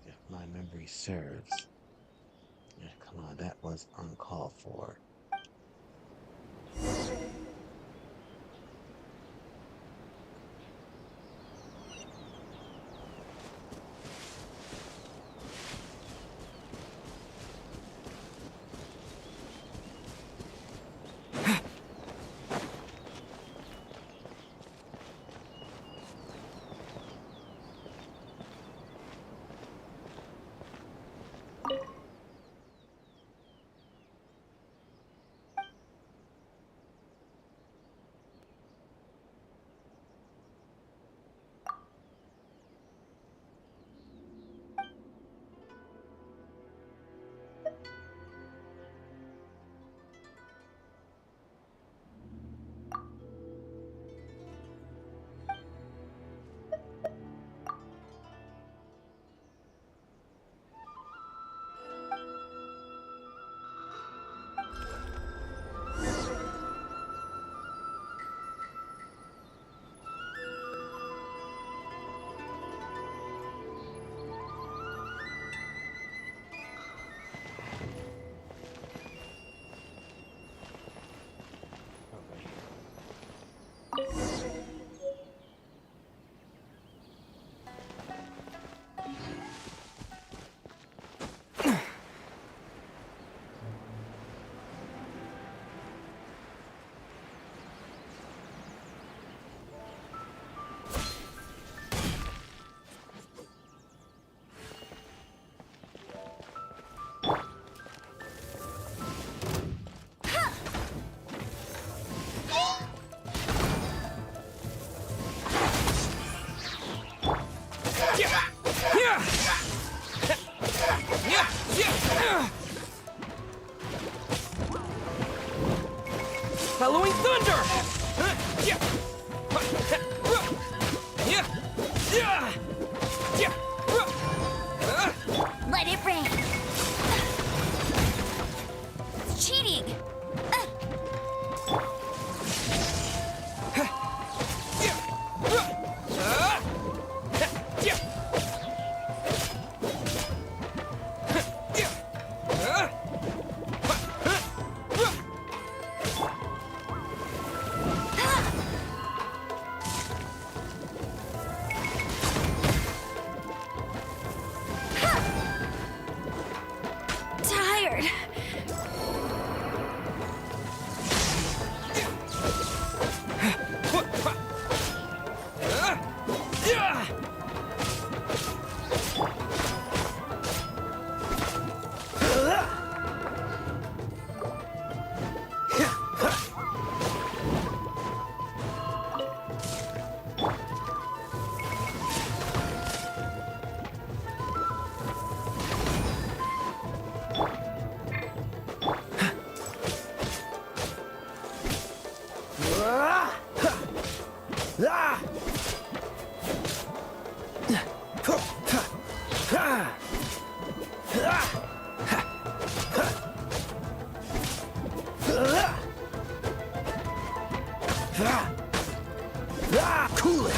if my memory serves. Yeah, come on, that was uncalled for. bellowing thunder! Let it rain. It's cheating. Tired. Cool it!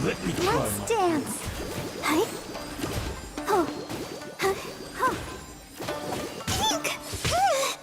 Let's dance. Hi. Oh. Huh. Pink. Cool it!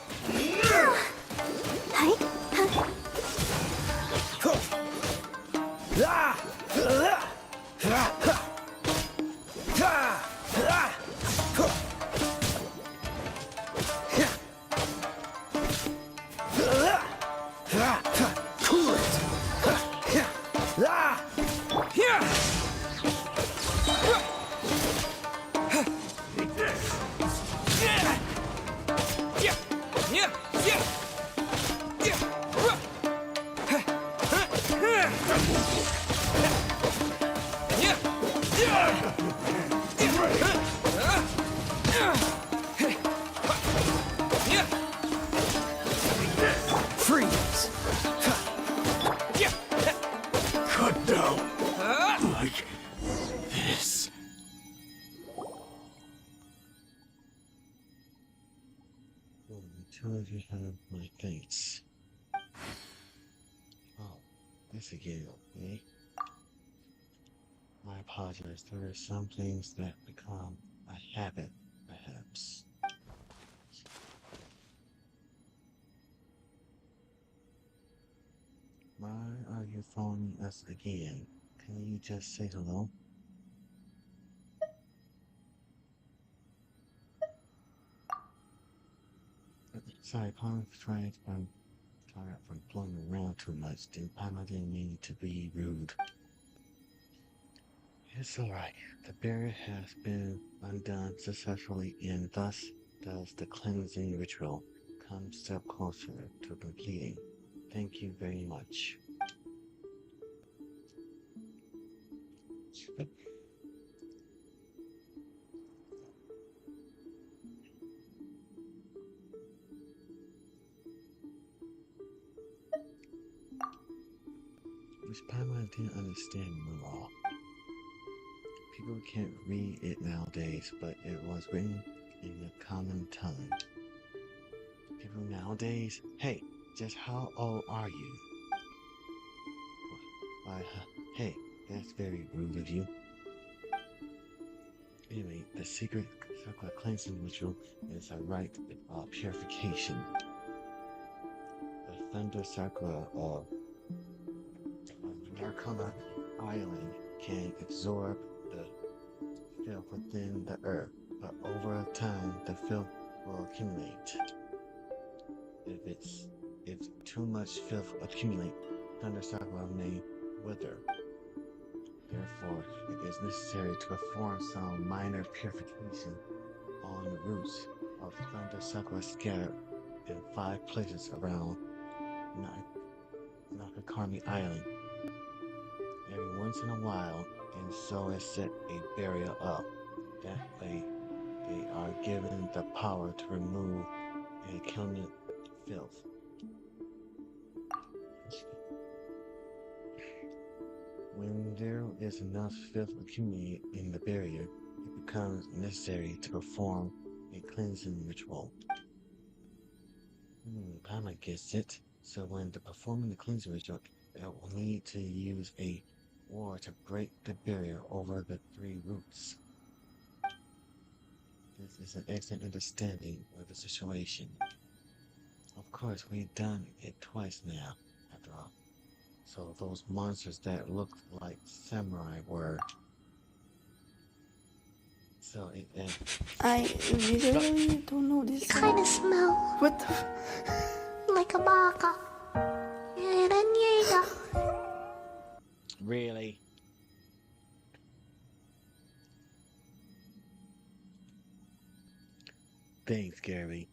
like this. Well, the two of you have my thanks. Oh, this again, eh? I apologize. There are some things that become a habit, perhaps. Why are you phoning us again? Can you just say hello? Sorry, Palm tried from tired from blowing around too much. I didn't mean to be rude. It's alright. The barrier has been undone successfully, and thus does the cleansing ritual. Come step closer to completing. Thank you very much. Which Paimon didn't understand at all. People can't read it nowadays, but it was written in the common tongue. People nowadays? Hey, just how old are you? Why, hey, that's very rude of you. Anyway, the secret circle cleansing ritual is a rite of purification. The thunder circle of Narcoma Island can absorb the filth within the earth, but over time the filth will accumulate. If too much filth accumulates, thunder circle may wither. Therefore, it is necessary to perform some minor purification on the roots of thunder circle scattered in 5 places around Nakakami Island. Every once in a while, and so is set a barrier up. That way, they are given the power to remove and accumulate filth. When there is enough filth accumulated in the barrier, it becomes necessary to perform a cleansing ritual. Paimon gets it. So when performing the cleansing ritual, it will need to use a war to break the barrier over the 3 roots. This is an excellent understanding of the situation. Of course, we've done it twice now, after all. So those monsters that look like samurai were... So I literally don't know this. Kind of smell. What the? Like a baka. Really? Thanks, Gary.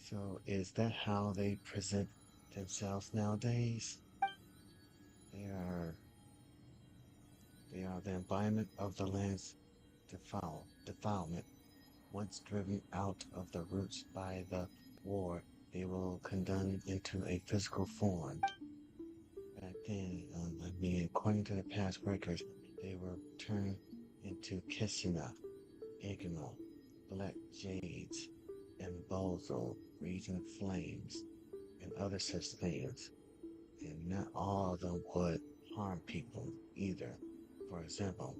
So, is that how they present themselves nowadays? They are the embodiment of the land's defilement. Once driven out of the roots by the war, they will condense into a physical form. Back then, according to the past records, they were turned into Kessina, Egamo, Black Jades, and Bozo, Reason Flames, and other such things. And not all of them would harm people either. For example,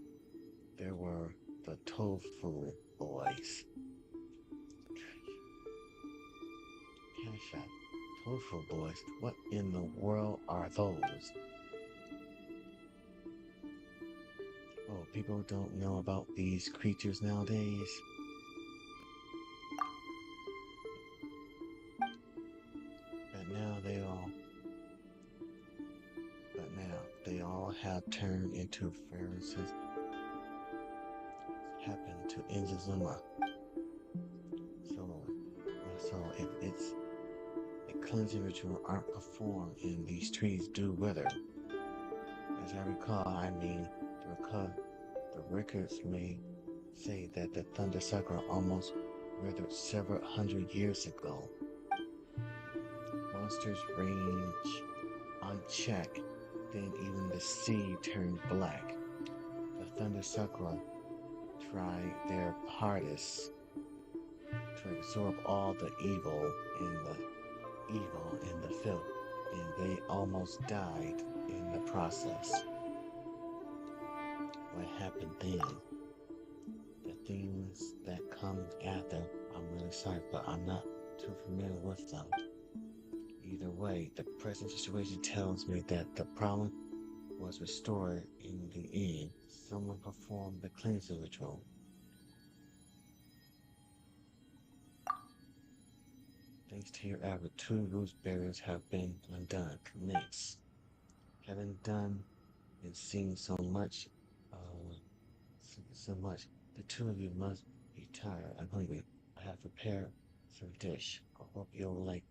there were the Tofu Boys. Headshot. Tofu Boys? What in the world are those? Oh, people don't know about these creatures nowadays? But now they all have turned into fairies. Happened to Inazuma. So if it's a cleansing ritual aren't performed and these trees do wither. As I recall, the records may say that the Thunder Sakura almost withered several hundred years ago. Monsters range unchecked, then even the sea turned black. The Thunder Sakura try their hardest to absorb all the evil and the filth, and they almost died in the process. What happened then? The things that come after, I'm really sorry, but I'm not too familiar with them. Either way, the present situation tells me that the problem was restored in the end. Someone performed the cleansing ritual. Thanks to your effort, 2 root barriers have been undone. Next, having done and seen so much, the 2 of you must be tired and hungry. I have prepared some dish. I hope you'll like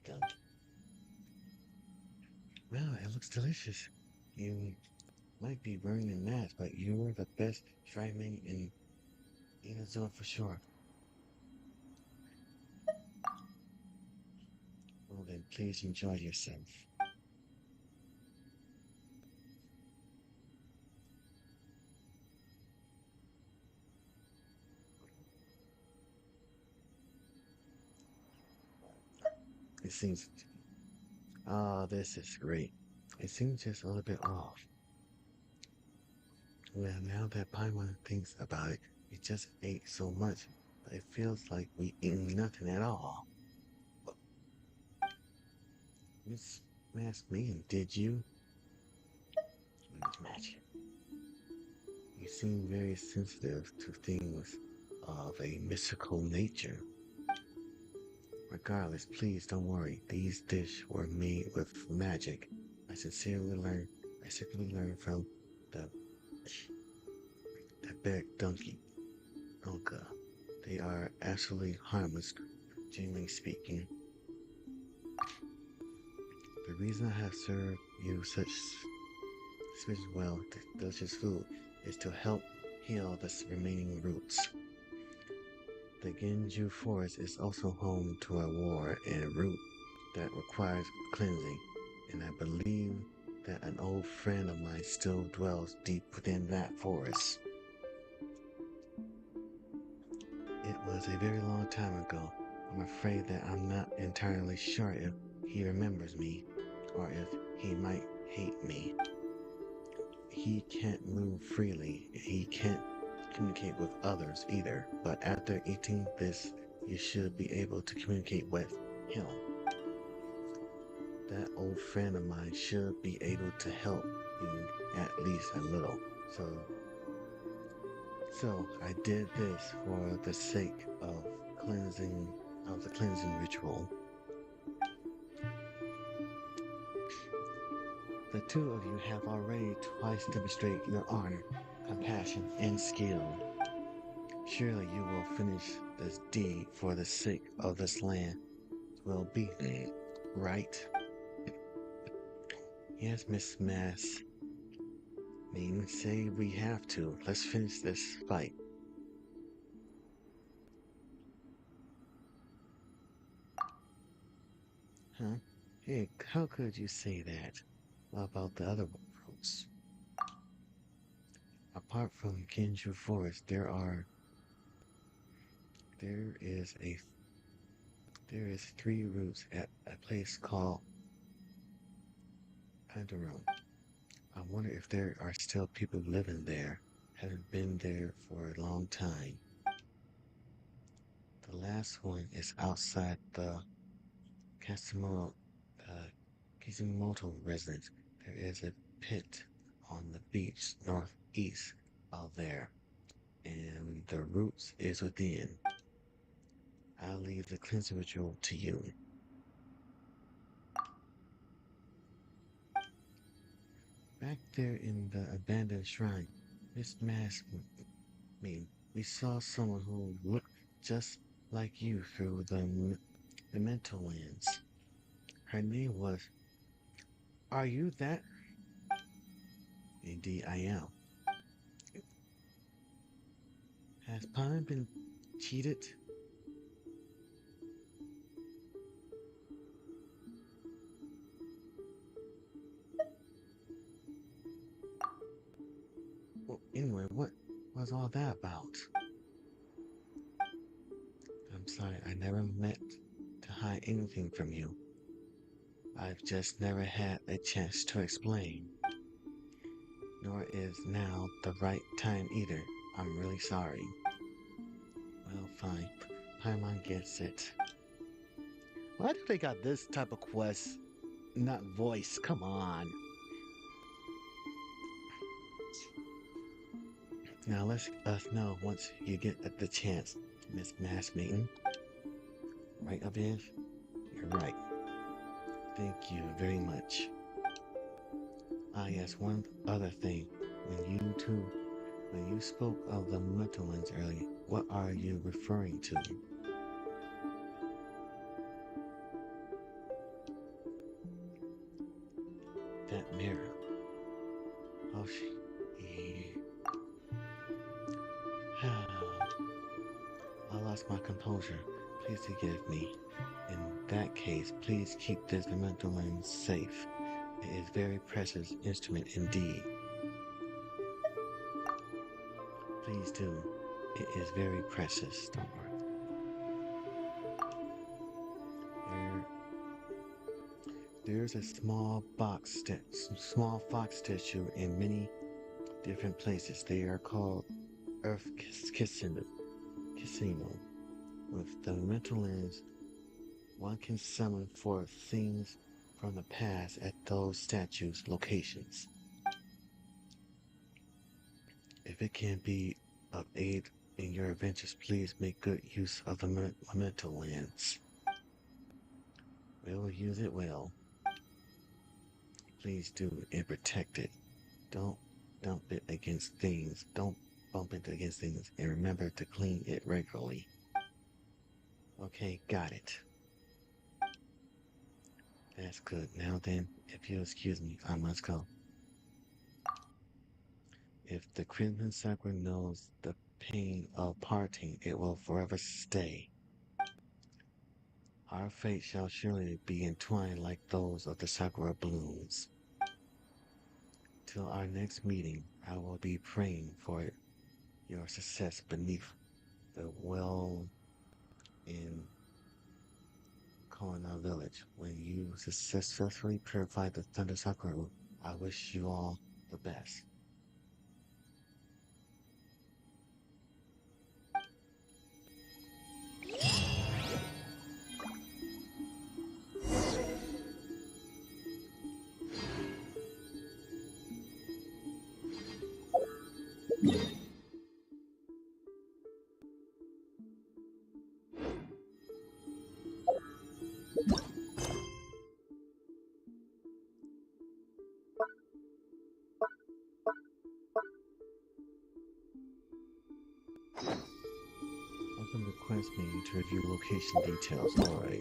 them. Well, it looks delicious. You might be burning gnats, but you're the best striving in Inazuma for sure. Well then, please enjoy yourself. It seems, this is great. It seems just a little bit off. Well, now that Paimon thinks about it, we just ate so much, but it feels like we eaten nothing at all. Miss Masked Man, did you? Magic. You seem very sensitive to things of a mystical nature. Regardless, please don't worry. These dishes were made with magic. I secretly learned from the big donkey, Onka. They are absolutely harmless, genuinely speaking. The reason I have served you such delicious food is to help heal the remaining roots. The Genju forest is also home to a war and root that requires cleansing, and I believe that an old friend of mine still dwells deep within that forest. It was a very long time ago. I'm afraid that I'm not entirely sure if he remembers me, or if he might hate me. He can't move freely. He can't communicate with others either, but after eating this, you should be able to communicate with him. That old friend of mine should be able to help you at least a little. So I did this for the sake of the cleansing ritual. The 2 of you have already twice demonstrated your honor, compassion, and skill. Surely you will finish this deed for the sake of this land. Will be, right? Yes, Miss Mass. Mean say we have to. Let's finish this fight. Huh? Hey, how could you say that? What about the other routes? Apart from Genju Forest, there is 3 routes at a place called Pandaron. I wonder if there are still people living there. Haven't been there for a long time. The last one is outside the Kizimoto residence. There is a pit on the beach northeast of there, and the roots is within. I'll leave the cleansing ritual to you. Back there in the abandoned shrine, Miss we saw someone who looked just like you through the mental lens. Her name was... Are you that? Indeed, I am. Has Paimon been cheated? Well, anyway, what was all that about? I'm sorry, I never meant to hide anything from you. I've just never had a chance to explain. Nor is now the right time either. I'm really sorry. Well, fine. Paimon gets it. Why do they got this type of quest? Not voice, come on. Now let us know once you get the chance, Miss Mass Maiden. Right, Aviv? You're right. Thank you very much. Ah, yes, one other thing. When you spoke of the mental ones earlier, what are you referring to? That mirror. Oh, I lost my composure. Please forgive me. In that case, please keep this memento lens safe. It is a very precious instrument indeed. Please do. It is very precious. Don't worry. There's a small small fox statue in many different places. They are called Earth Casino. With the mental lens, one can summon forth things from the past at those statues' locations. If it can be of aid in your adventures, please make good use of the mental lens. We will use it well. Please do and protect it. Don't dump it against things. Don't bump it against things. And remember to clean it regularly. Okay, got it. That's good. Now then, if you'll excuse me, I must go. If the Crimson Sakura knows the pain of parting, it will forever stay. Our fate shall surely be entwined like those of the Sakura blooms. Till our next meeting, I will be praying for your success beneath the well in Koina village. When you successfully purify the Thunder Sakura, I wish you all the best. Open the quest menu to review location details. Alright.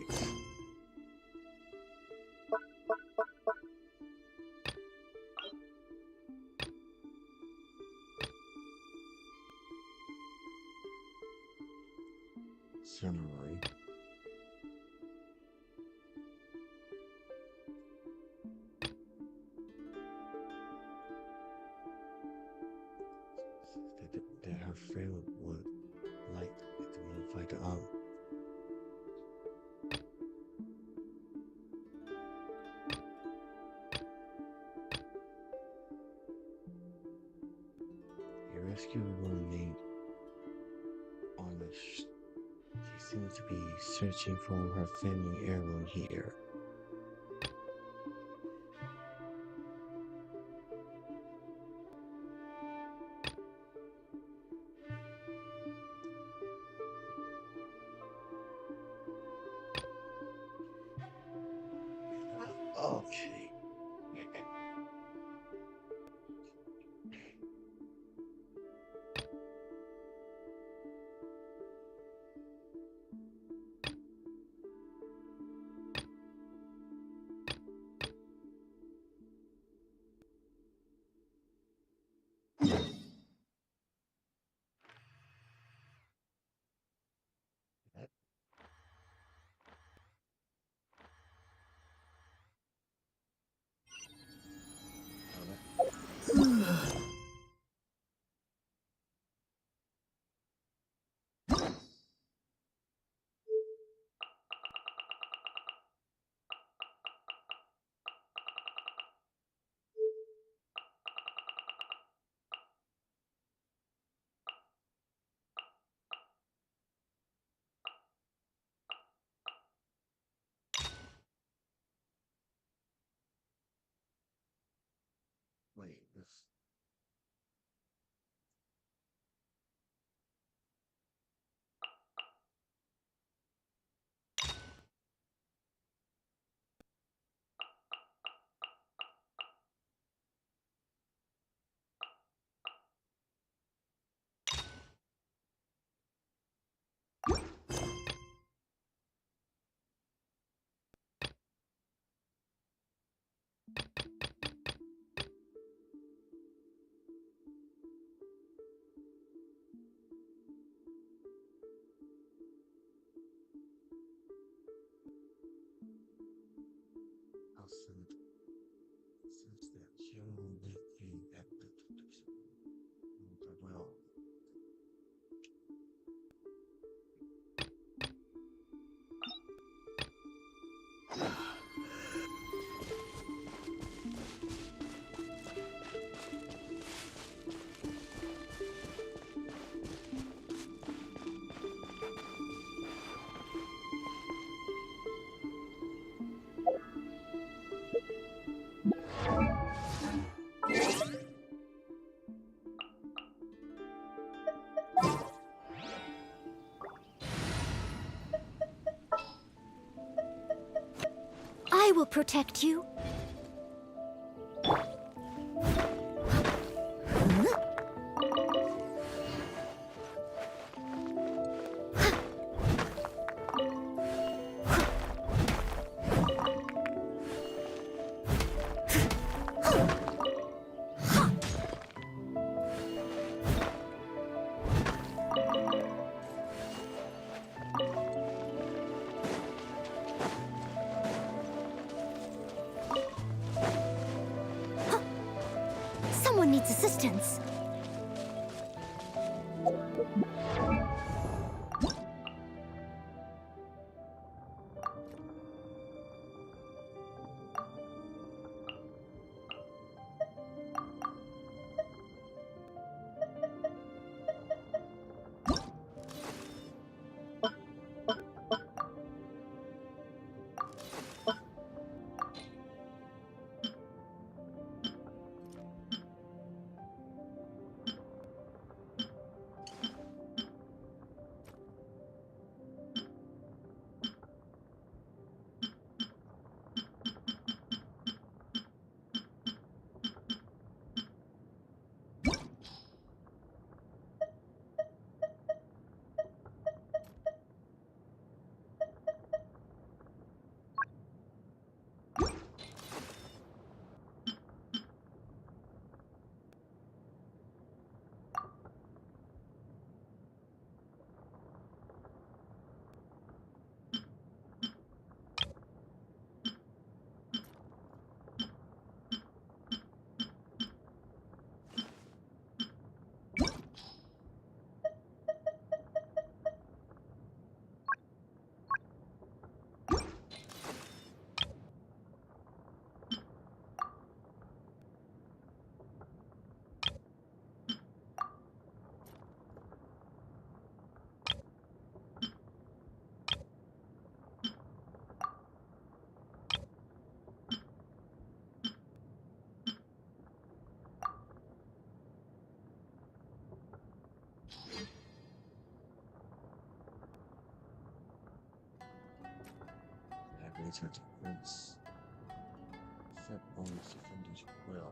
Summary. That her friend would like to notify the a rescue woman named on the she seems to be searching for her family heirloom here. Okay. will protect you. Someone needs assistance. Return to Prince. Set bonus defenders well.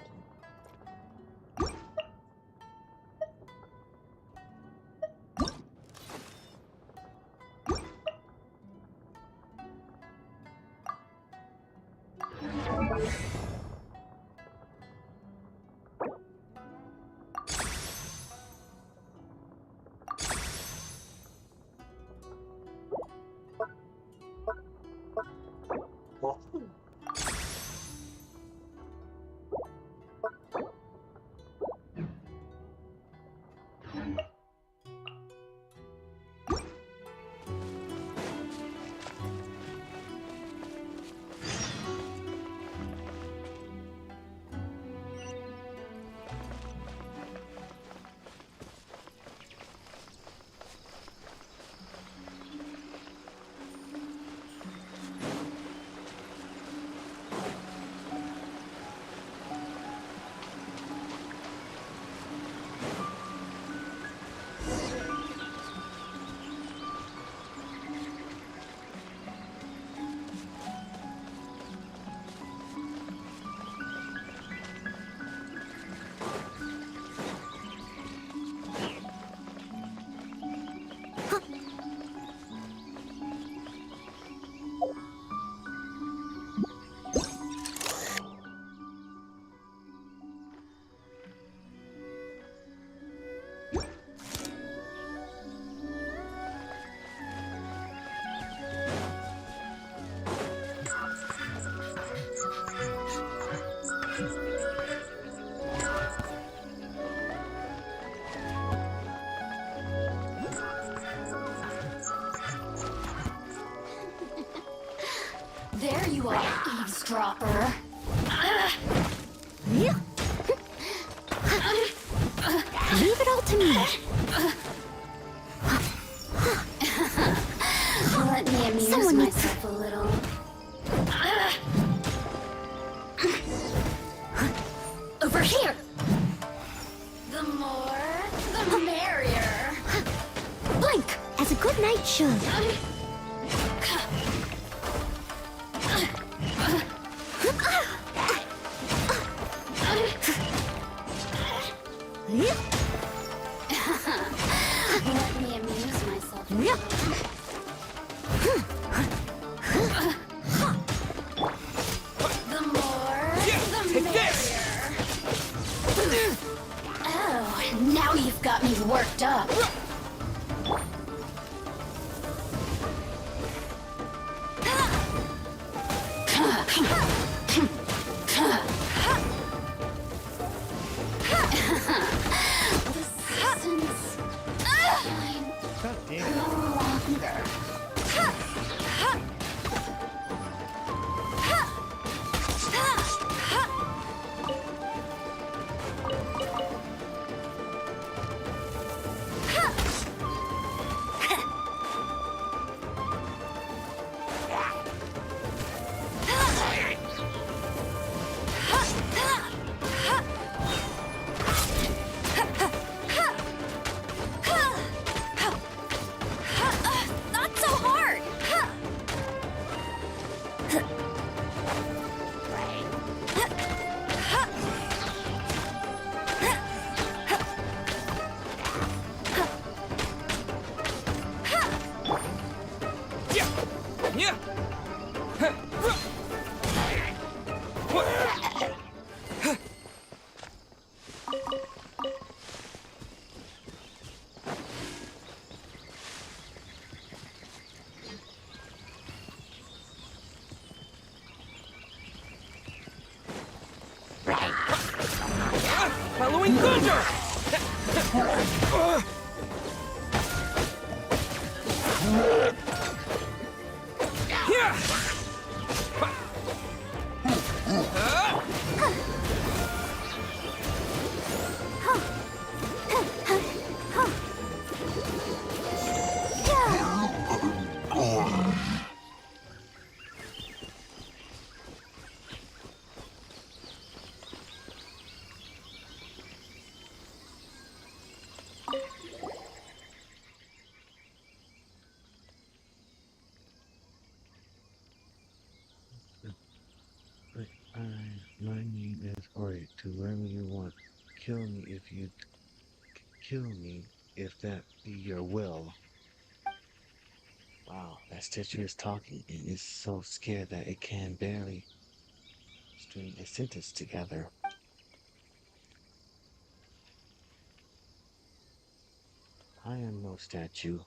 There you are, eavesdropper. Leave it all to me. Let me amuse myself a little. Over here! The more, the merrier. Blink, as a good knight should. God damn. Not so hard! Following thunder! My name is Ori. To wherever you want. Kill me if you kill me, if that be your will. Wow, that statue is talking and is so scared that it can barely string a sentence together. I am no statue.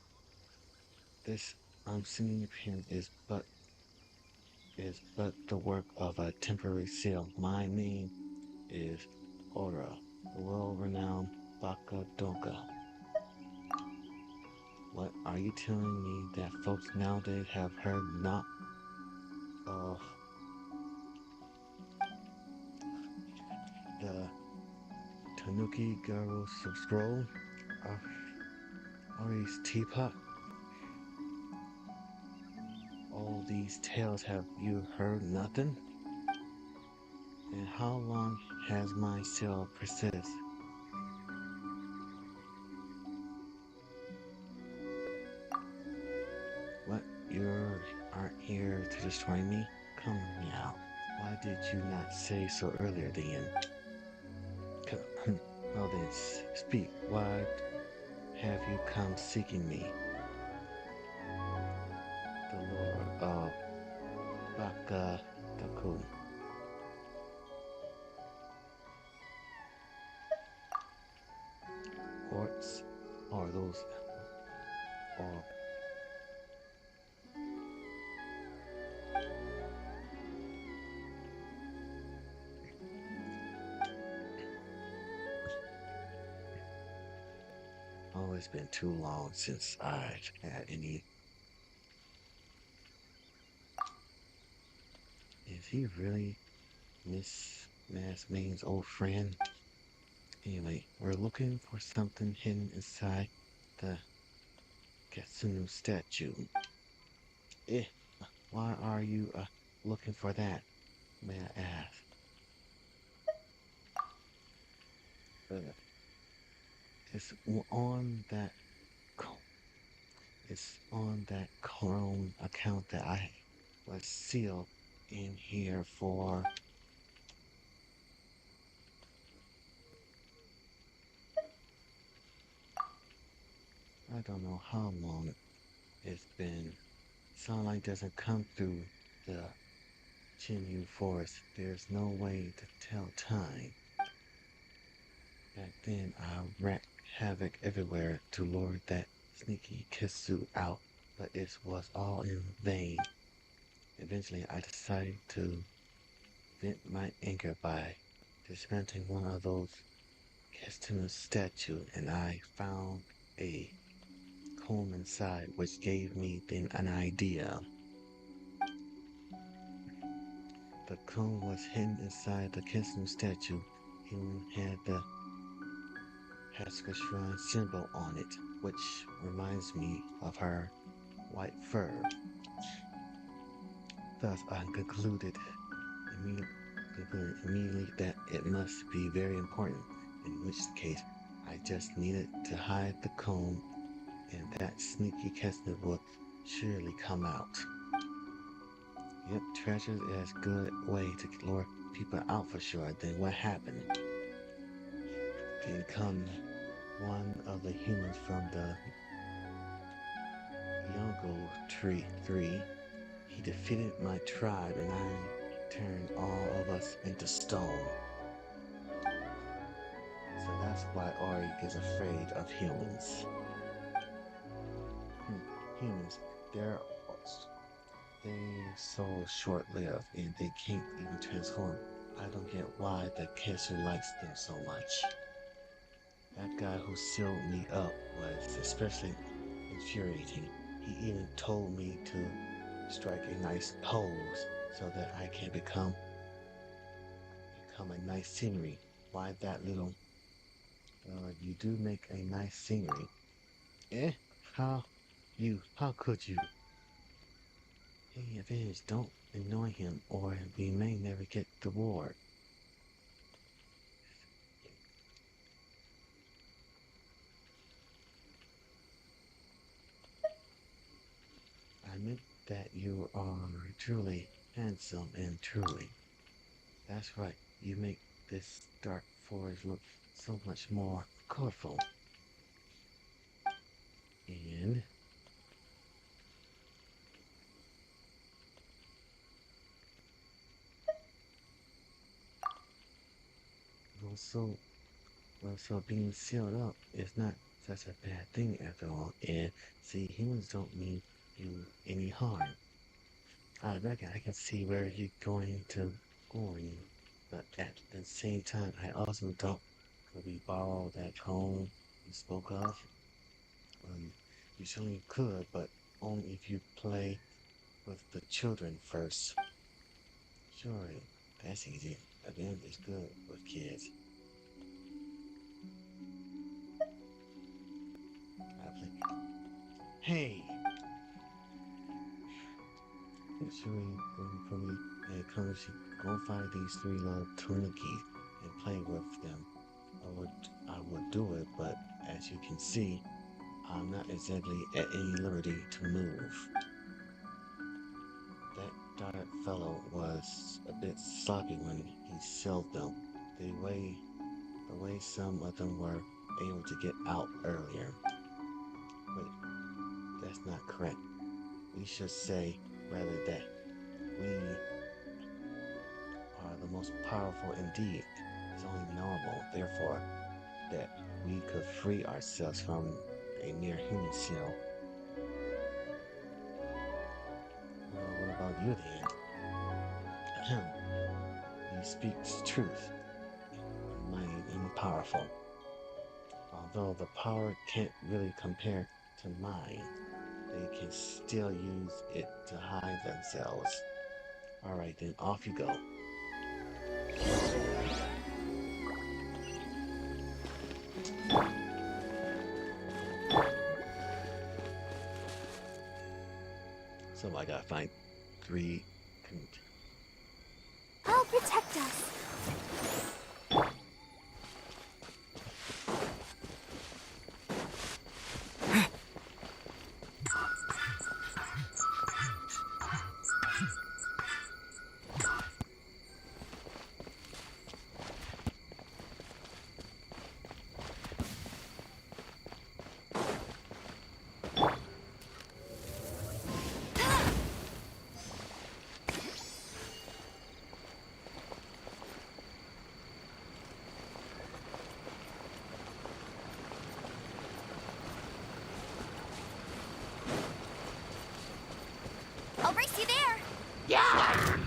This unseen appearance is but the work of a temporary seal. My name is Ora, the world-renowned Baka Donka. What are you telling me that folks nowadays have heard not of the Tanuki Garo scroll of Ori's teapot? All these tales, have you heard nothing? And how long has my seal persisted? What, you aren't here to destroy me? Come now. Why did you not say so earlier then? Well then, speak. Why have you come seeking me? The Lord of Baka Daku. Quartz, or those, or oh, it's been too long since I've had any. Is he really Miss Mass old friend? Anyway, we're looking for something hidden inside the Katsunu statue. Why are you looking for that, may I ask? It's on that Chrome account that I was sealed in here for. I don't know how long it's been. Sunlight doesn't come through the Chinyu forest. There's no way to tell time. Back then, I wreaked havoc everywhere to lure that sneaky Kisu out, but it was all in vain. Eventually, I decided to vent my anger by dismantling one of those Kestina statues, and I found a comb inside, which gave me then an idea. The comb was hidden inside the Kestina statue. Human had the Haska Shrine symbol on it, which reminds me of her white fur. Thus, I concluded immediately that it must be very important, in which case I just needed to hide the comb, and that sneaky Kestina would surely come out. Yep, treasure is a good way to lure people out for sure. Then what happened? Then come one of the humans from the Yongo Tree 3. He defeated my tribe, and I turned all of us into stone. So that's why Ori is afraid of humans. Humans, they're so short-lived, and they can't even transform. I don't get why the cancer likes them so much. That guy who sealed me up was especially infuriating. He even told me to strike a nice pose so that I can become a nice scenery. Why that little? You do make a nice scenery. Eh? How could you? Hey, Avenge, don't annoy him, or we may never get the reward. I meant that you are truly handsome and truly. That's right, you make this dark forest look so much more colorful. And so being sealed up is not such a bad thing after all. And see, humans don't mean you any harm. I reckon I can see where you're going to going, but at the same time, I also don't. Could we borrow that comb you spoke of? You certainly could, but only if you play with the children first. Sure, that's easy. Again, it's good with kids. Hey! Actually, for me, go find these 3 little Tunakis and play with them. I would do it, but as you can see, I'm not exactly at any liberty to move. That dark fellow was a bit sloppy when he sealed them. The way some of them were able to get out earlier. But that's not correct. We should say rather that we are the most powerful indeed. It's only normal, therefore, that we could free ourselves from a near human seal. Well, what about you then? You speak truth, mighty and powerful. Although the power can't really compare to mine, they can still use it to hide themselves. Alright then, off you go. So I gotta find 3. I'll protect us. I'll race you there! Yeah!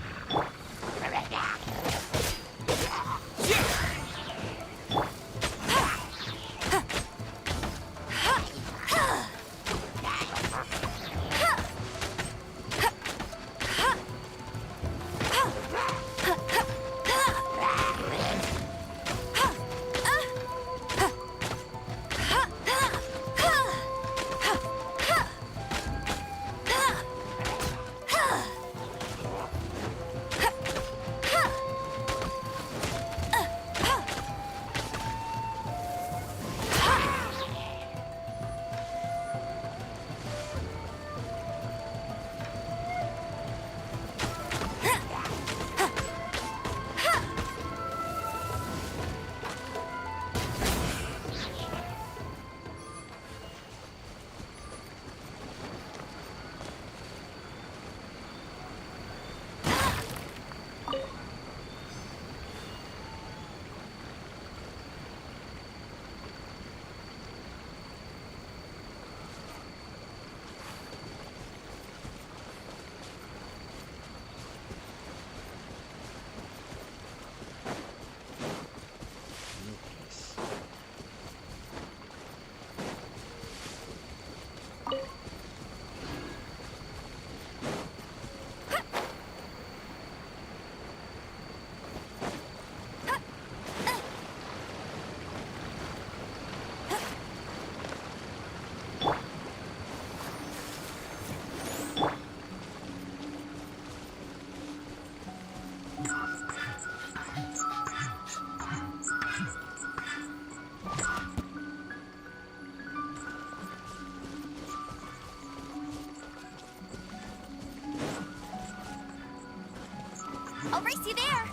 I'll race you there.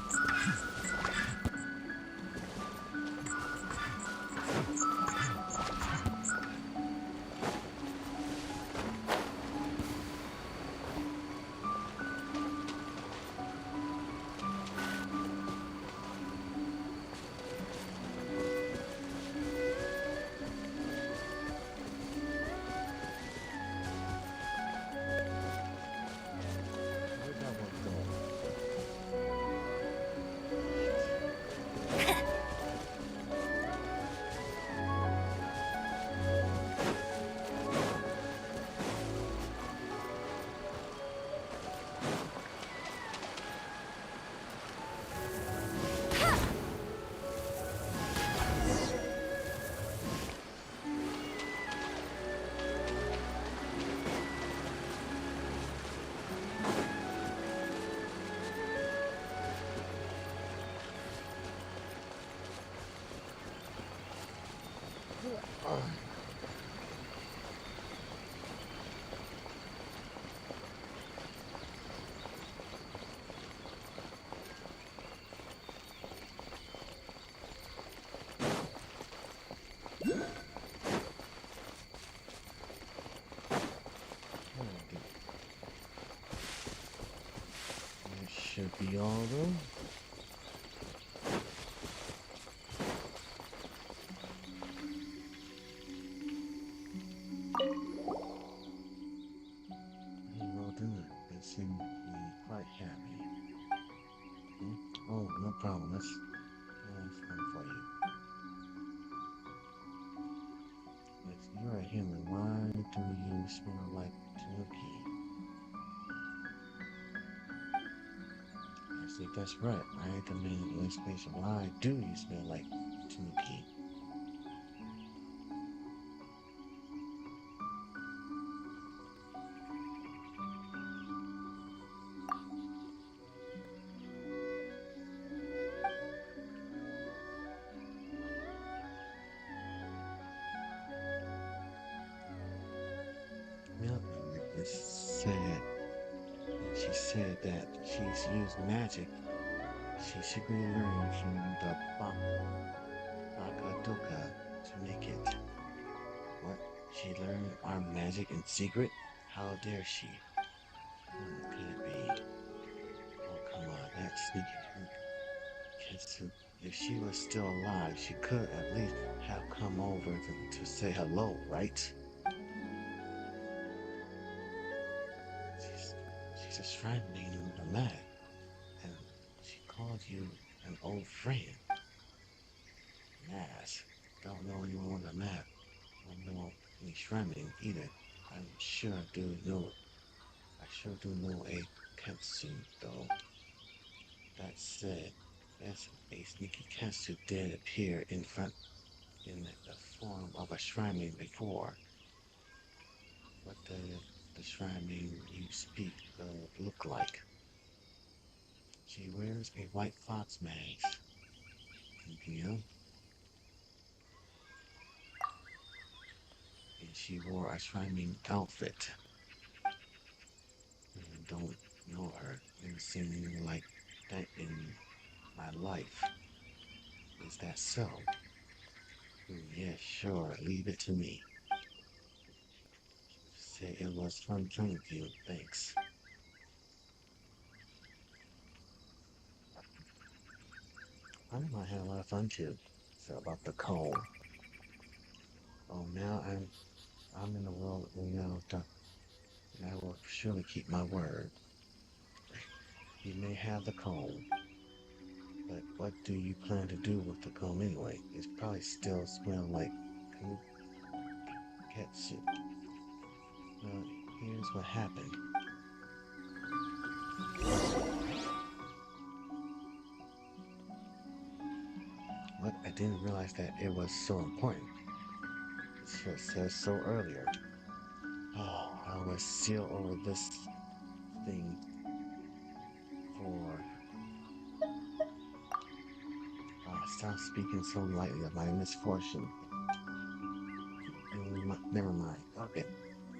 Should be all though. Well done. They seem to be quite happy. Oh, no problem. That's fun for you. If you're a human, why do you smell like Tanuki? See, that's right. I demand an explanation. Why do you smell like Tanuki? Well, it's sad. She said that she's used magic. She secretly learned from the Bakadoka to make it. What? She learned our magic in secret? How dare she? Could it be? Oh, come on, that sneaky Ketsu. If she was still alive, she could at least have come over to say hello, right? She's a shrine maiden with a lad, and she called you an old friend. Yes, don't know anyone with a map. Don't know any shrine maiden either. I sure do know a Ketsu though. That said, yes, a sneaky Ketsu did appear in the form of a shrine maiden before. What does the shrine maiden you speak look like? She wears a white fox mask. Yeah. And she wore a shrine maiden outfit. I don't know her. Never seen anyone like that in my life. Is that so? Yeah, sure. Leave it to me. Say it was fun playing with you. Thanks. I might have a lot of fun too. So about the coal. Oh, now I'm in the world without. I will surely keep my word. You may have the comb, but what do you plan to do with the comb anyway? It's probably still smell like cat soup. Well, here's what happened. What? I didn't realize that it was so important. It says so earlier. Oh, I was seal over this thing for... stop speaking so lightly of my misfortune. Never mind. Okay.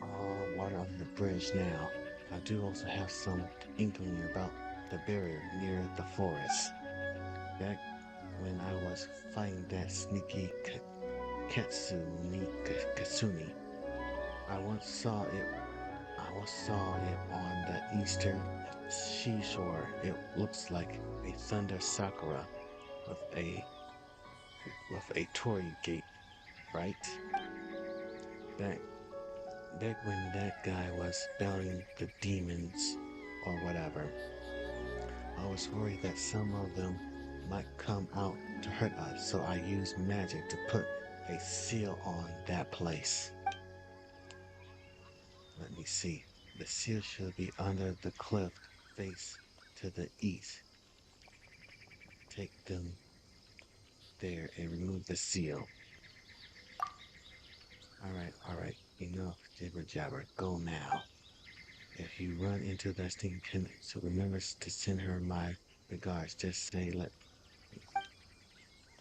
All water under the bridge now. I do also have some inkling about the barrier near the forest. Back when I was fighting that sneaky Katsuni, I once saw it on the eastern seashore. It looks like a thunder sakura with a torii gate, right? Back when that guy was battling the demons or whatever, I was worried that some of them might come out to hurt us, so I used magic to put a seal on that place. Let me see. The seal should be under the cliff face to the east. Take them there and remove the seal. Alright. Enough jibber jabber. Go now. If you run into that stinking, so remember to send her my regards. Just say,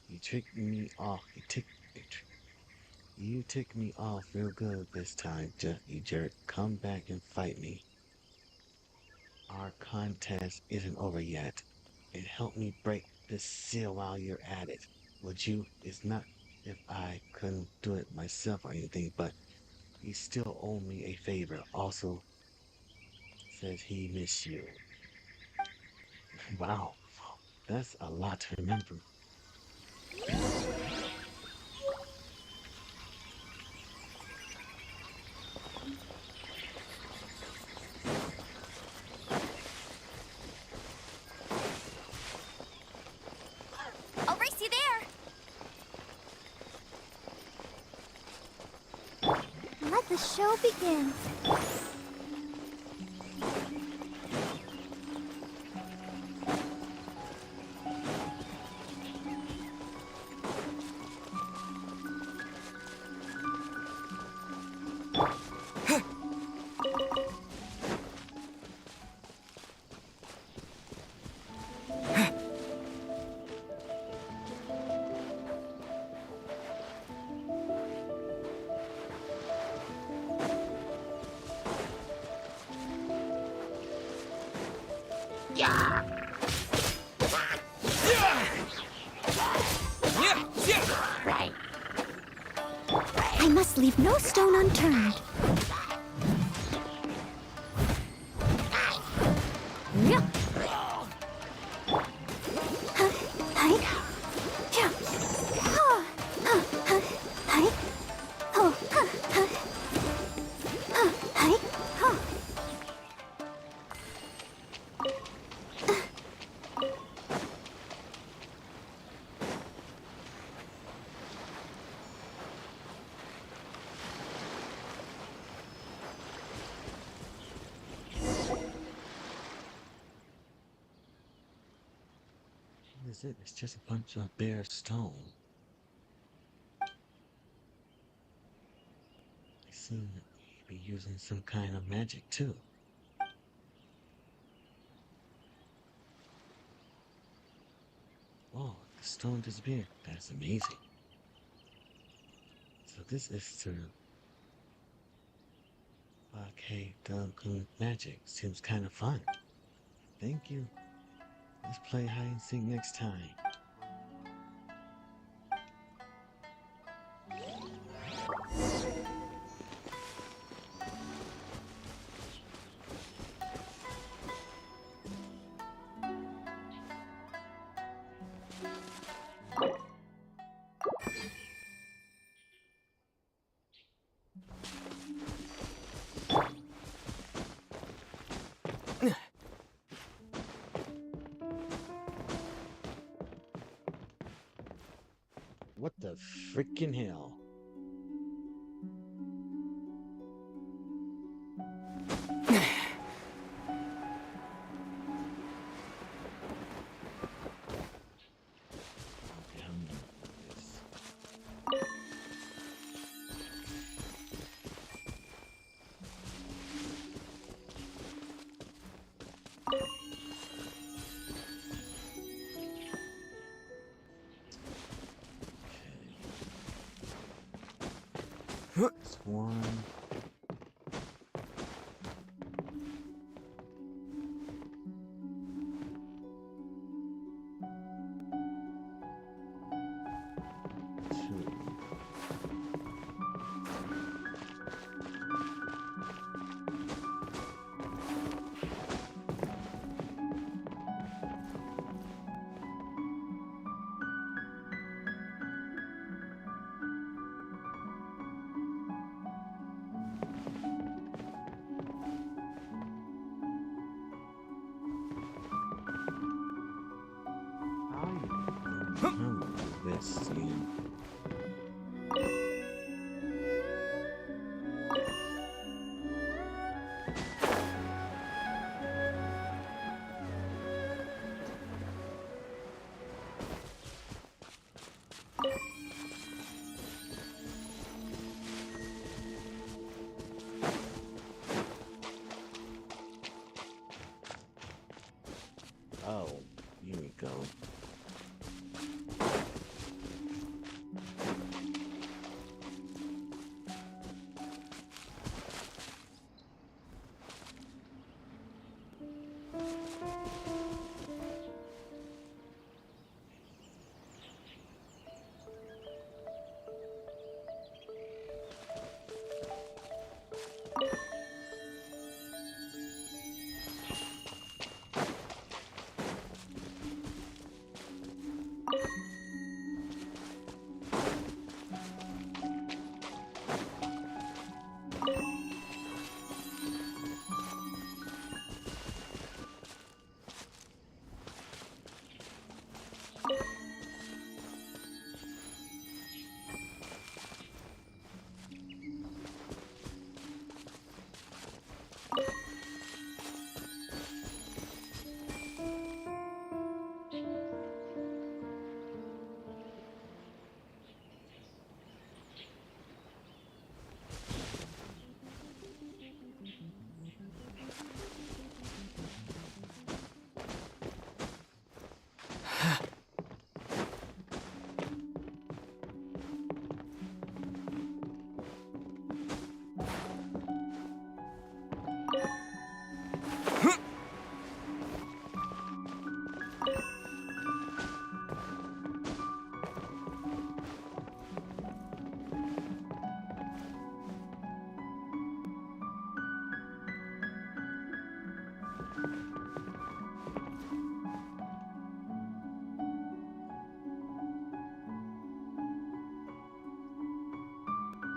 you tricked me off. You ticked me off real good this time, you jerk. Come back and fight me. Our contest isn't over yet. And help me break this seal while you're at it. Would you? It's not if I couldn't do it myself or anything, but he still owe me a favor. Also, says he miss you. Wow, that's a lot to remember. I'll race you there. Let the show begin. I must leave no stone unturned. What is it? It's just a bunch of bare stone. I seem to be using some kind of magic too. Oh, the stone disappeared. That's amazing. So this is to okay, the magic. Seems kind of fun. Thank you. Let's play hide and seek next time. What the freaking hell? One. I'm gonna do this again. Oh, here we go.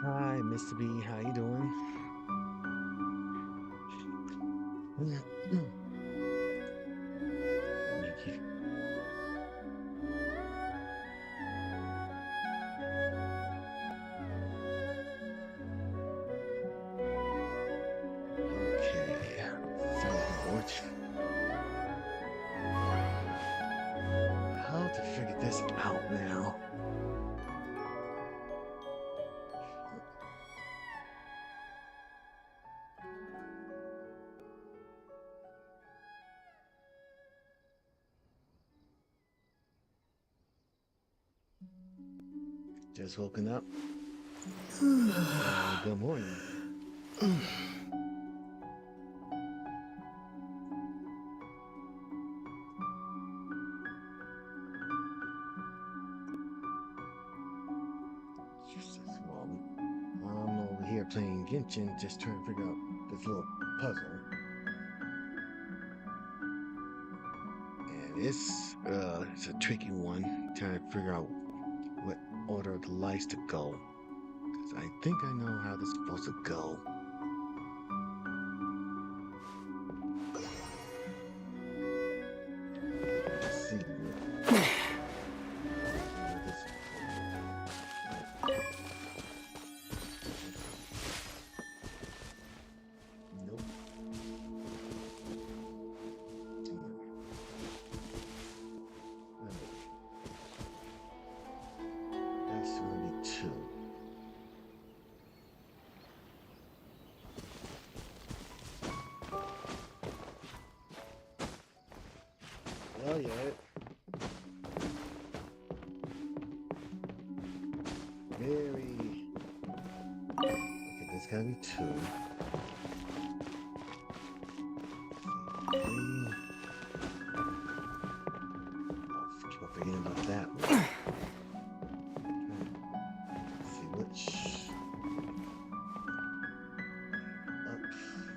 Hi, Mr. B. How you doing? Thank you. Okay. Forward. How to figure this out now? Just woken up. Good morning. Well, I'm over here playing Genshin, just trying to figure out this little puzzle. And it's a tricky one, trying to figure out what order of the lights to go. Because I think I know how this is supposed to go. Let's see. Nope. That's gonna be 2. Oh yeah. Very. Okay, this gotta be 2. 3. Oh, keep on forgetting about that one. Let's see which. Up. Let's see.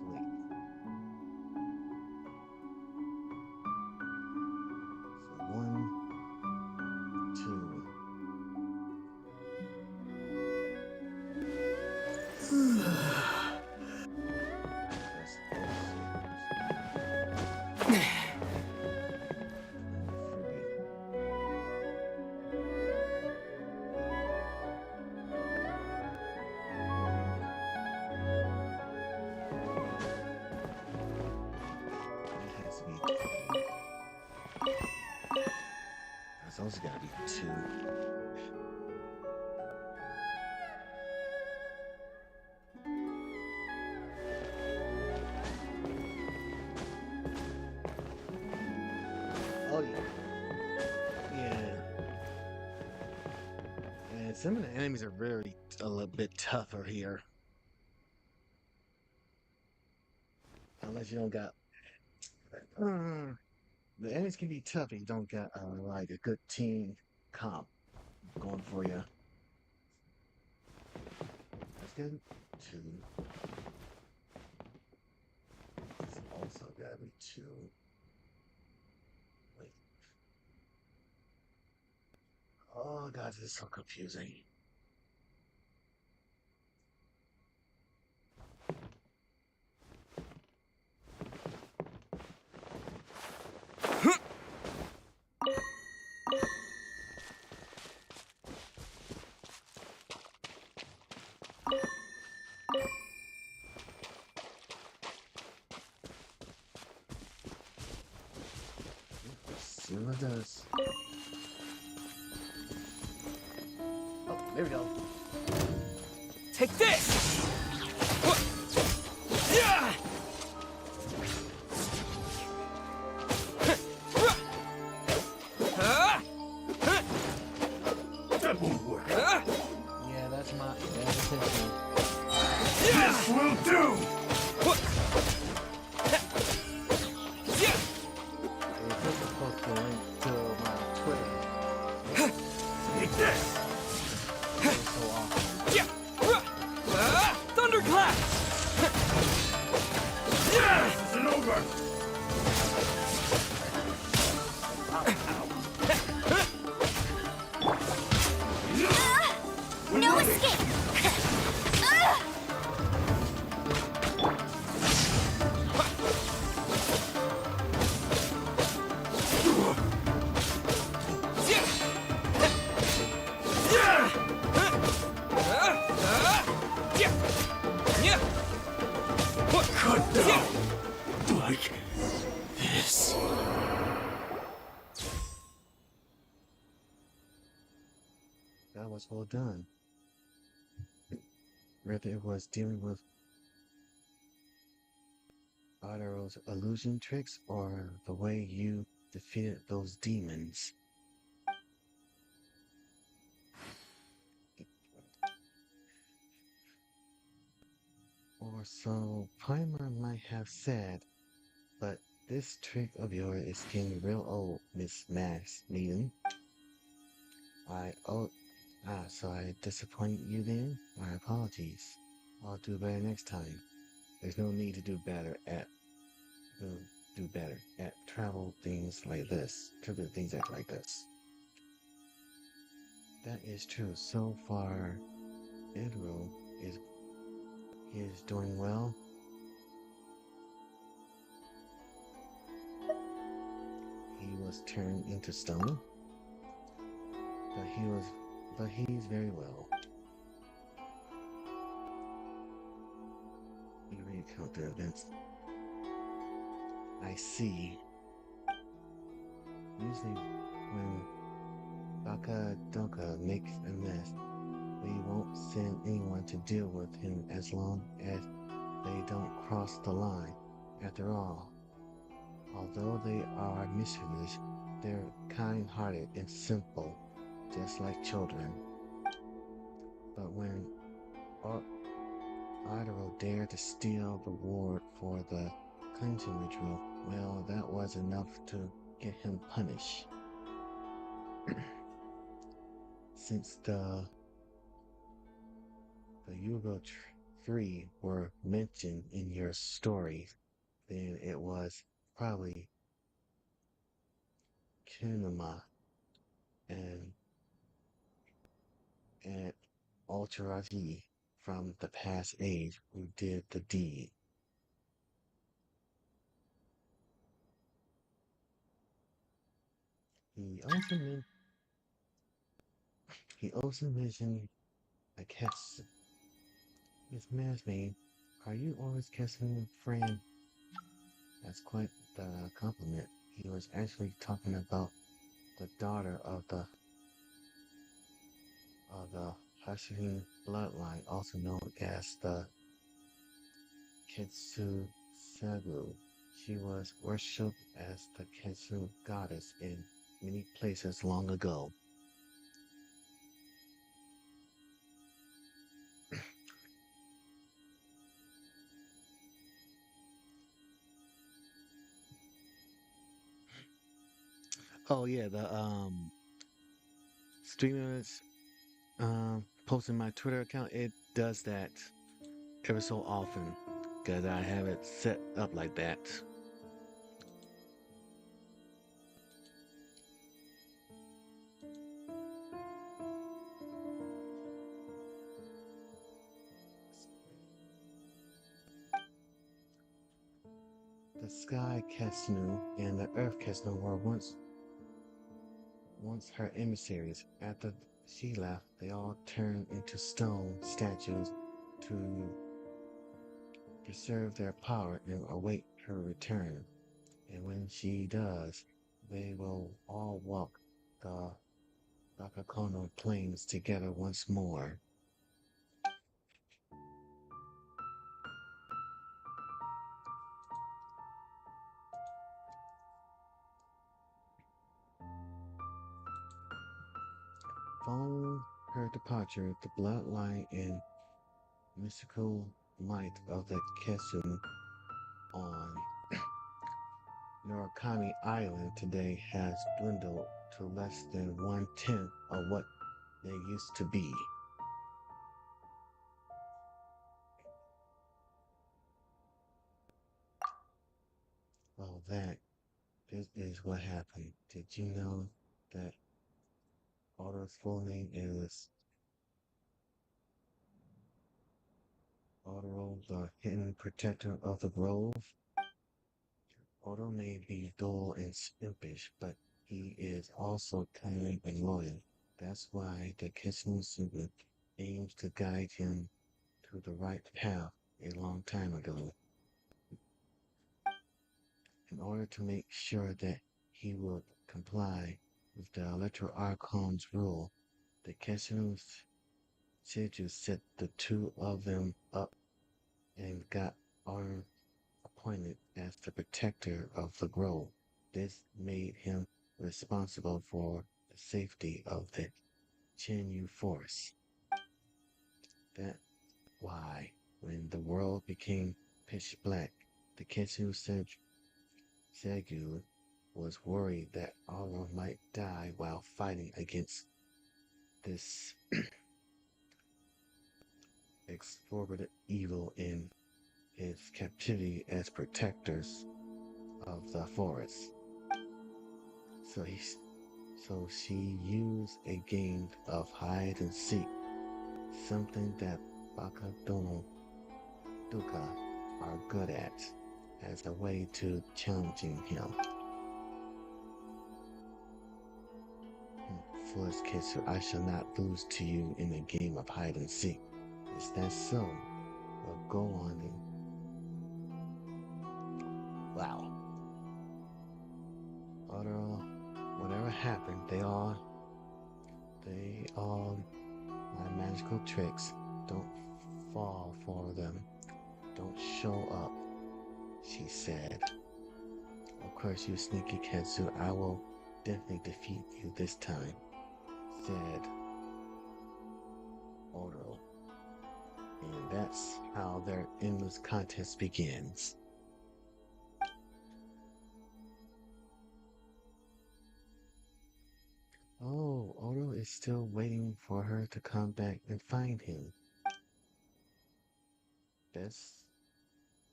Wait. So 1, 2. That's also. those gotta be 2. Oh yeah. Yeah. And some of the enemies are really a little bit tougher here. Unless you don't got the enemies can be tough if you don't got like a good team comp going for you. That's good. 2. It's also gotta be 2. Wait. Oh god, this is so confusing. See what it does. Oh, there we go. Take this! Yeah! That won't work. Yeah, that's it. This will do! Supposed to link to my Twitter. Take this! So awesome. Thunderclap! This isn't over! No escape! Cut down! Like this. That was well done. Whether it was dealing with Ottero's illusion tricks or the way you defeated those demons. Or so Primer might have said, but this trick of yours is getting real old, Miss Max Needham. So I disappoint you then? My apologies. I'll do better next time. There's no need to do better at trivial things like this. That is true. So far, Idro is doing well. He was turned into stone, but he's very well. We recount the events. I see. Usually when Baka Donka makes a mess, we won't send anyone to deal with him as long as they don't cross the line. After all, although they are mischievous, they're kind-hearted and simple, just like children. But when Otero dared to steal the ward for the cleansing ritual, well, that was enough to get him punished. Since the Euro 3 were mentioned in your story, then it was probably Kinema and Ultrati from the past age who did the deed. He also mentioned a catch. Miss Masney, are you always catching a friend? That's quite the compliment. He was actually talking about the daughter of the Hashirine bloodline, also known as the Ketsu Sagu. She was worshipped as the Ketsu goddess in many places long ago. Oh yeah, the streamers posting my Twitter account, it does that ever so often because I have it set up like that. The Sky Ketsunu and the Earth Ketsunu were once her emissaries. After she left, they all turned into stone statues to preserve their power and await her return. And when she does, they will all walk the Bakakono plains together once more. Following her departure, the bloodline and mystical might of the Ketsun on Murakami Island today has dwindled to less than 1/10 of what they used to be. Well, this is what happened. Did you know that Otto's full name is Otto, the hidden protector of the grove? Otto may be dull and impish, but he is also kind and loyal. That's why the Kitsune Suga aims to guide him to the right path a long time ago. In order to make sure that he would comply with the Electro Archon's rule, the Kitsune Seiju set the two of them up and got Otto appointed as the protector of the grove. This made him responsible for the safety of the Chinyu force. That's why, when the world became pitch black, the Ketsu Segu was worried that Oro might die while fighting against this exorbitant evil in his captivity as protectors of the forest. So she used a game of hide and seek, something that Bakadono Duka are good at, as a way to challenging him. Foolish Kitsu, I shall not lose to you in a game of hide and seek. Is that so? Well, go on then. Wow. Otto, whatever happened, they all, my magical tricks, don't fall for them. Don't show up, she said. Of course, you sneaky Ketsu, I will definitely defeat you this time, said Otto. And that's how their endless contest begins. Oh, Otto is still waiting for her to come back and find him. That's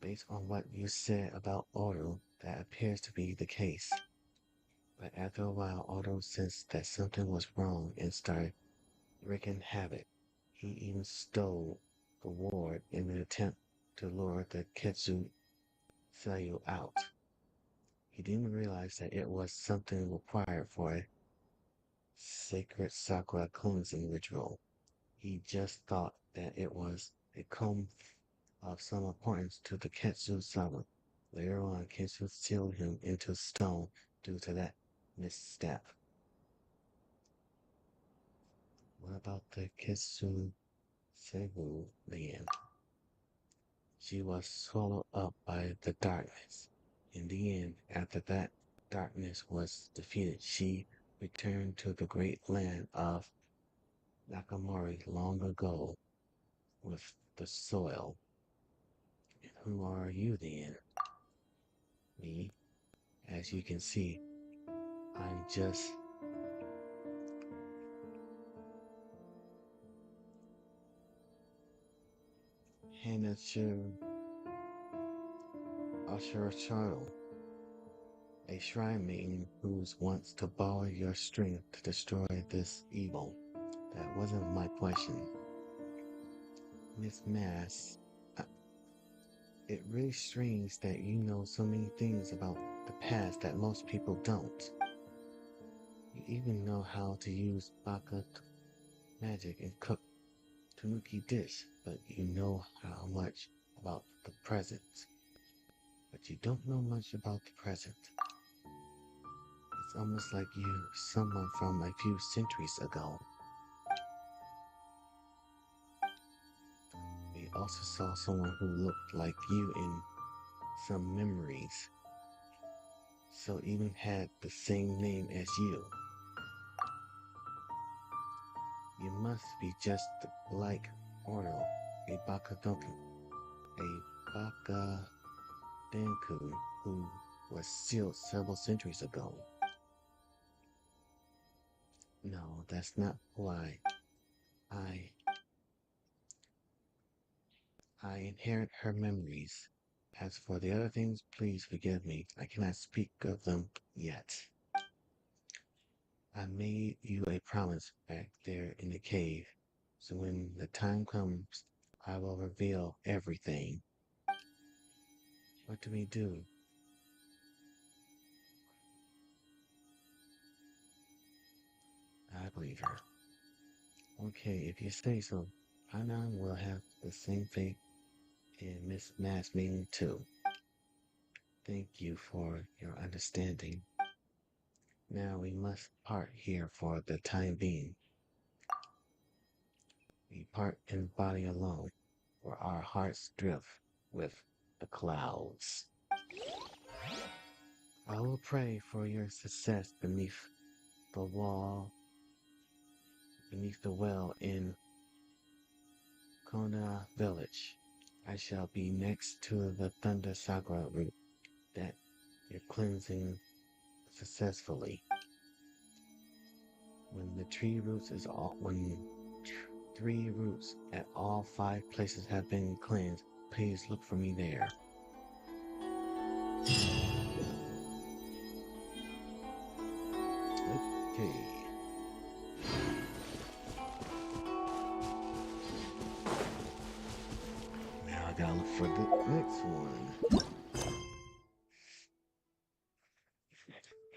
based on what you said about Otto, that appears to be the case. But after a while, Otto sensed that something was wrong and started wreaking havoc. He even stole the ward in an attempt to lure the Ketsu Sayu out. He didn't realize that it was something required for a sacred Sakura cleansing ritual. He just thought that it was a comb of some importance to the Ketsu Sama. Later on, Ketsu sealed him into stone due to that misstep. What about the Kitsu Seibu land? She was swallowed up by the darkness. In the end, after that darkness was defeated, she returned to the great land of Nakamori long ago with the soil. And who are you then? Me. As you can see, I'm just Hanachu Ashuracharo, a shrine maiden who wants to borrow your strength to destroy this evil. That wasn't my question. Miss Mass, it really strange that you know so many things about the past that most people don't. You even know how to use baka magic and cook tanuki dish, but you know how much about the present. But you don't know much about the present. It's almost like you're someone from a few centuries ago. We also saw someone who looked like you in some memories, so even had the same name as you. You must be just like Orno, a Bakadoku, a Bakadenku who was sealed several centuries ago. No, that's not why. I inherit her memories. As for the other things, please forgive me. I cannot speak of them yet. I made you a promise back there in the cave, so when the time comes, I will reveal everything. What do we do? I believe her. Okay, if you say so, Hanan will have the same fate in Miss Mass meeting too. Thank you for your understanding. Now we must part here for the time being. We part in body alone, where our hearts drift with the clouds. I will pray for your success beneath the well in Kona village. I shall be next to the Thunder Sakura root that you're cleansing successfully. When 3 roots at all 5 places have been cleansed, please look for me there. Okay. Now I gotta look for the next one.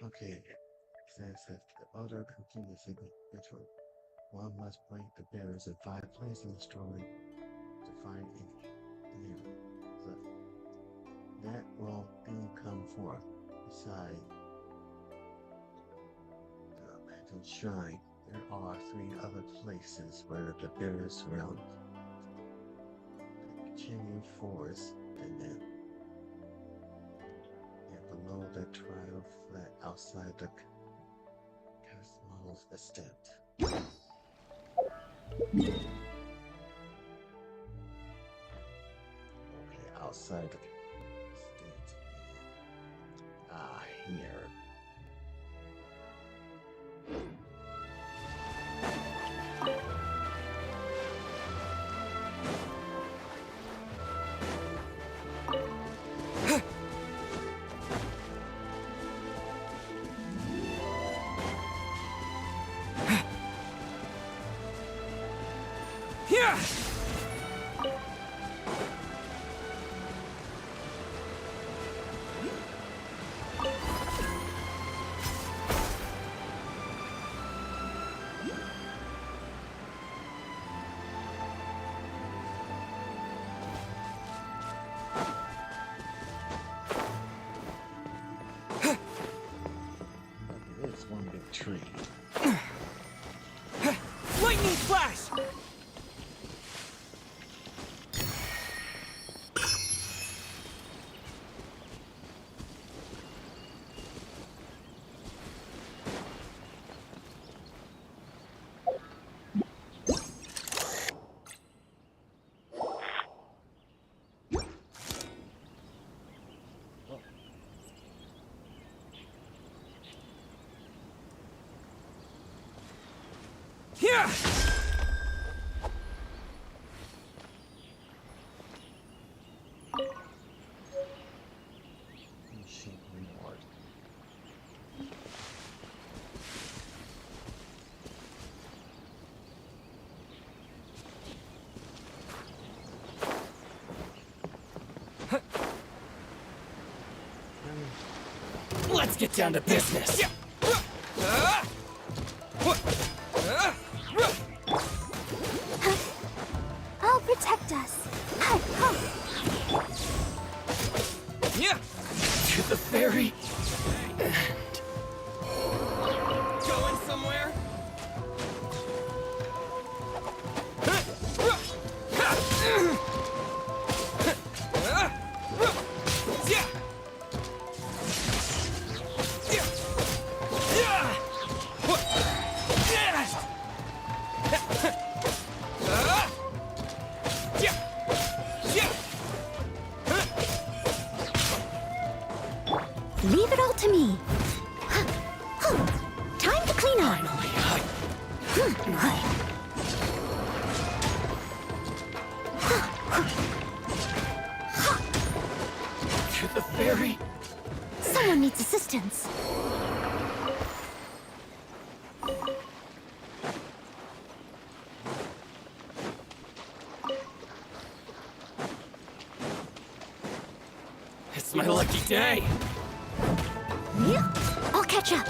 Okay. Says that the other continues ritual. One must break the barriers in 5 places and destroy to find any. So that will then come forth. Beside the Lantern Shrine, there are 3 other places where the barriers surround the canyon forest, and then below the trial flat outside the Cosmos estate. Okay, outside the estate. Here. Yeah! It's one big tree. Lightning! Yeah! Let's get down to business. I'll protect us. Yeah. To the ferry. Going somewhere? Leave it all to me. Time to clean up. To the ferry. Someone needs assistance. It's my lucky day. I'll catch up.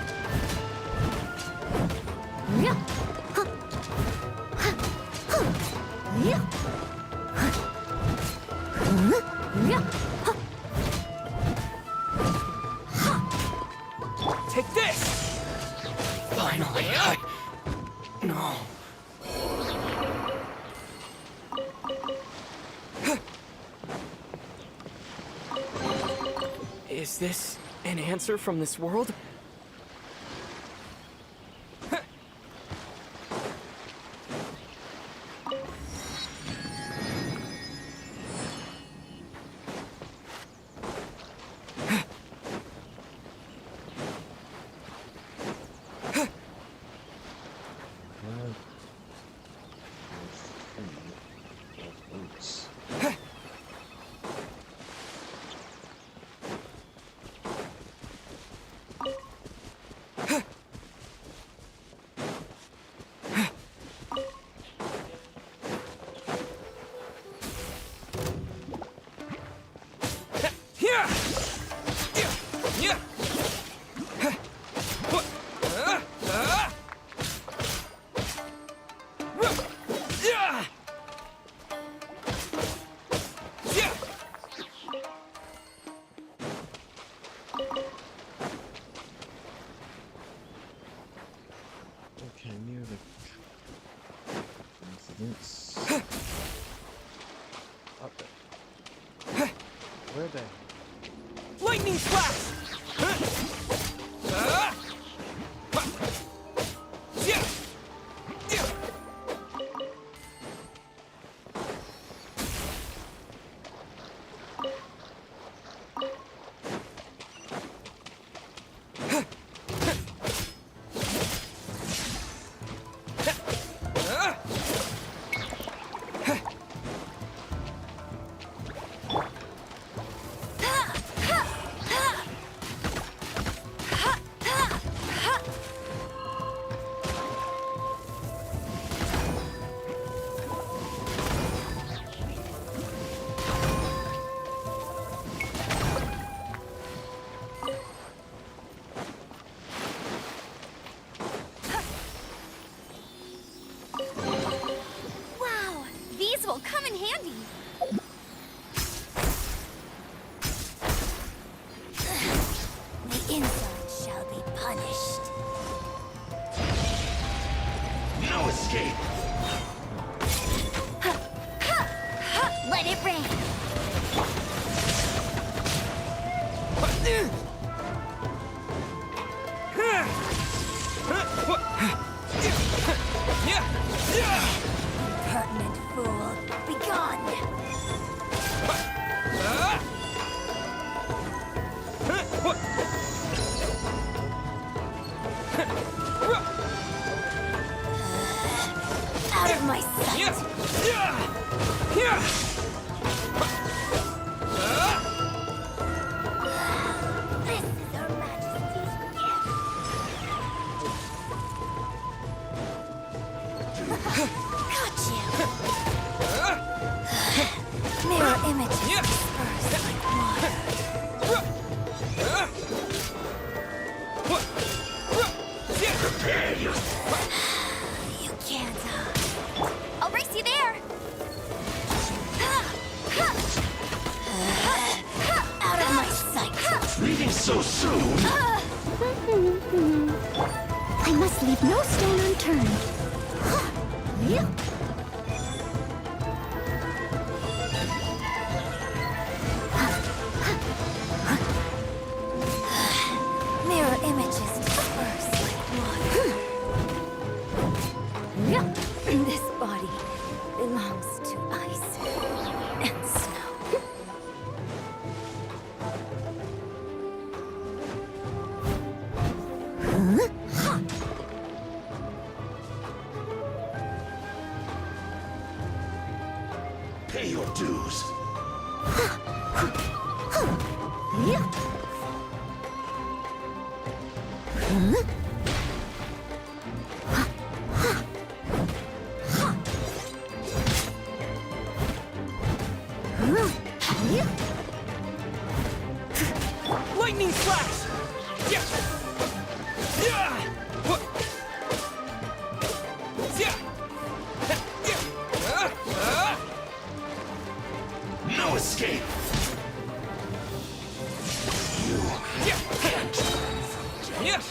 Take this! Finally, No. Is this an answer from this world? Okay, near the incidents. Up there. Where are they? Lightning flash! Wow, these will come in handy. The insult shall be punished. No escape. Let it rain. Impertinent fool, begone! Mirror images disperse like water. Prepare your... You can't I'll race you there! Out of my sight! Leaving so soon? I must leave no stone unturned. Mirror images disperse like water. This body belongs to ice and snow. Pay your dues. Lightning slash! Yeah! Yeah! What? Yeah! No escape. You can't. Yeah!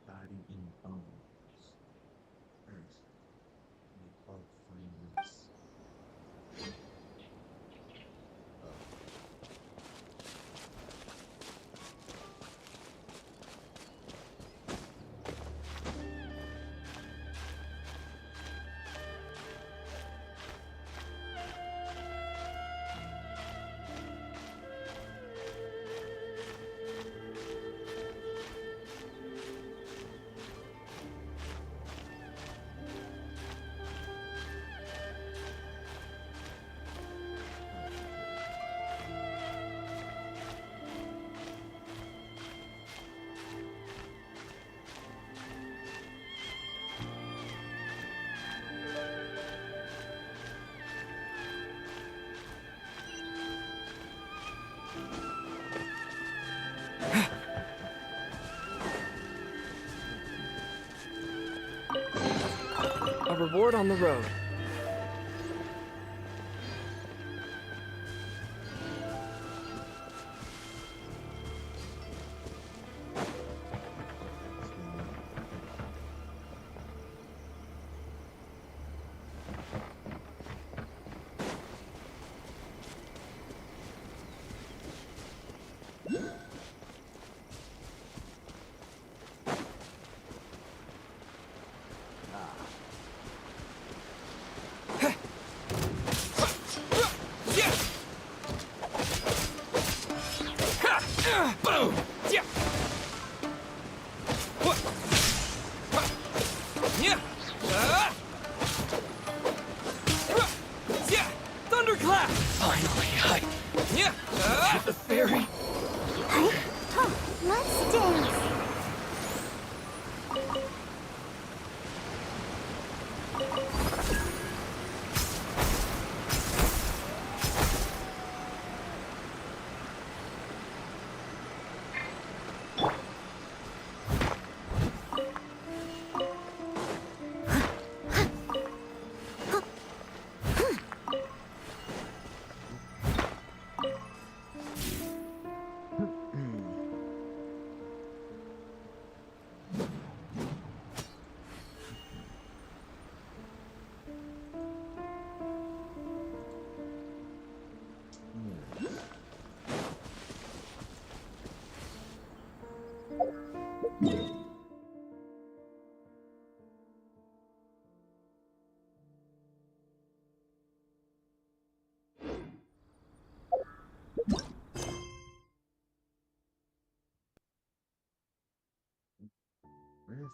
Body in bones. Earth. We both find this. A reward on the road.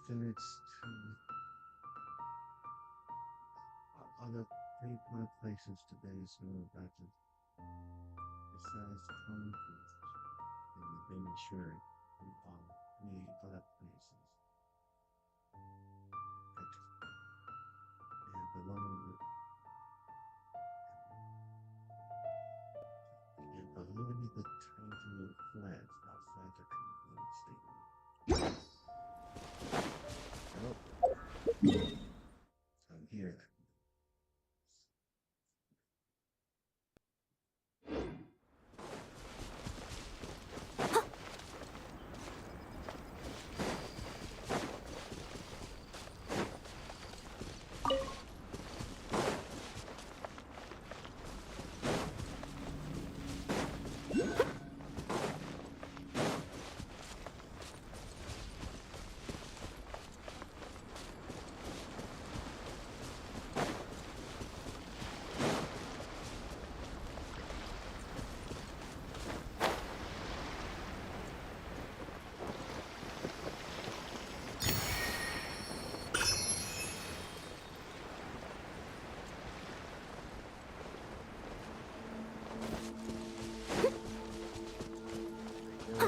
then it's other people places today is more about it. Besides home foods, and you've been sure we are many other places that belong with a limited tiny flat outside the convenience station. Nope. I'm here.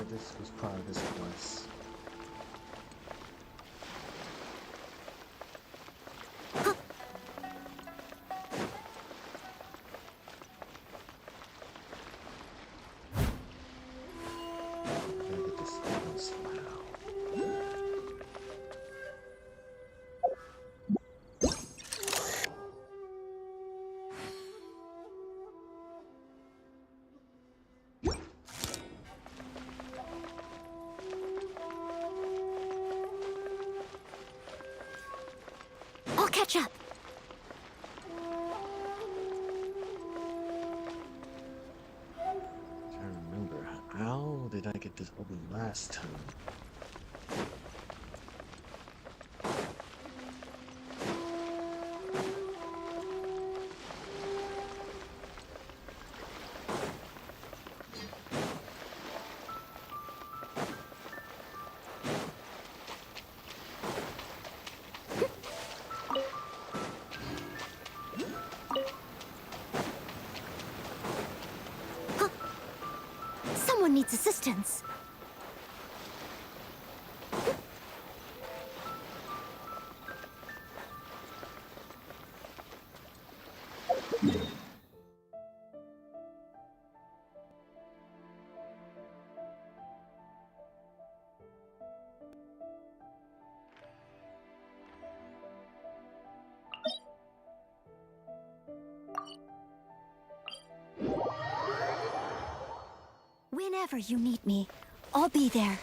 This was part of this quest. I'll catch up. I remember, how did I get this open last time? Someone needs assistance. Whenever you need me, I'll be there.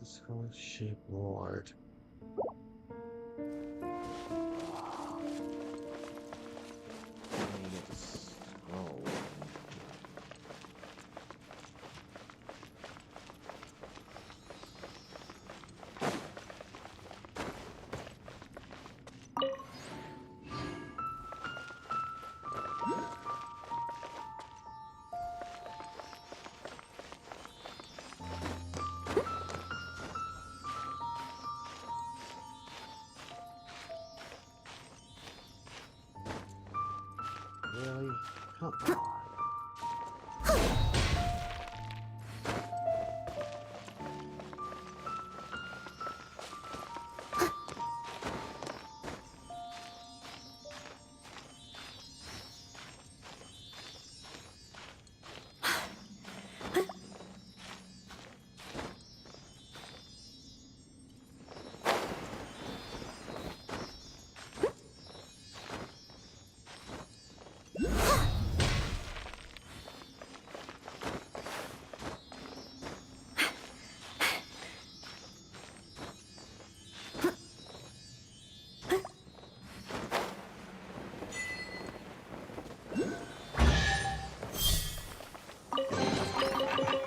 the scholarship Lord. Let me get this scroll. Really? Come on.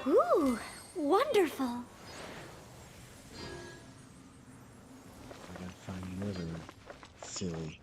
Ooh, wonderful. I gotta find another silly.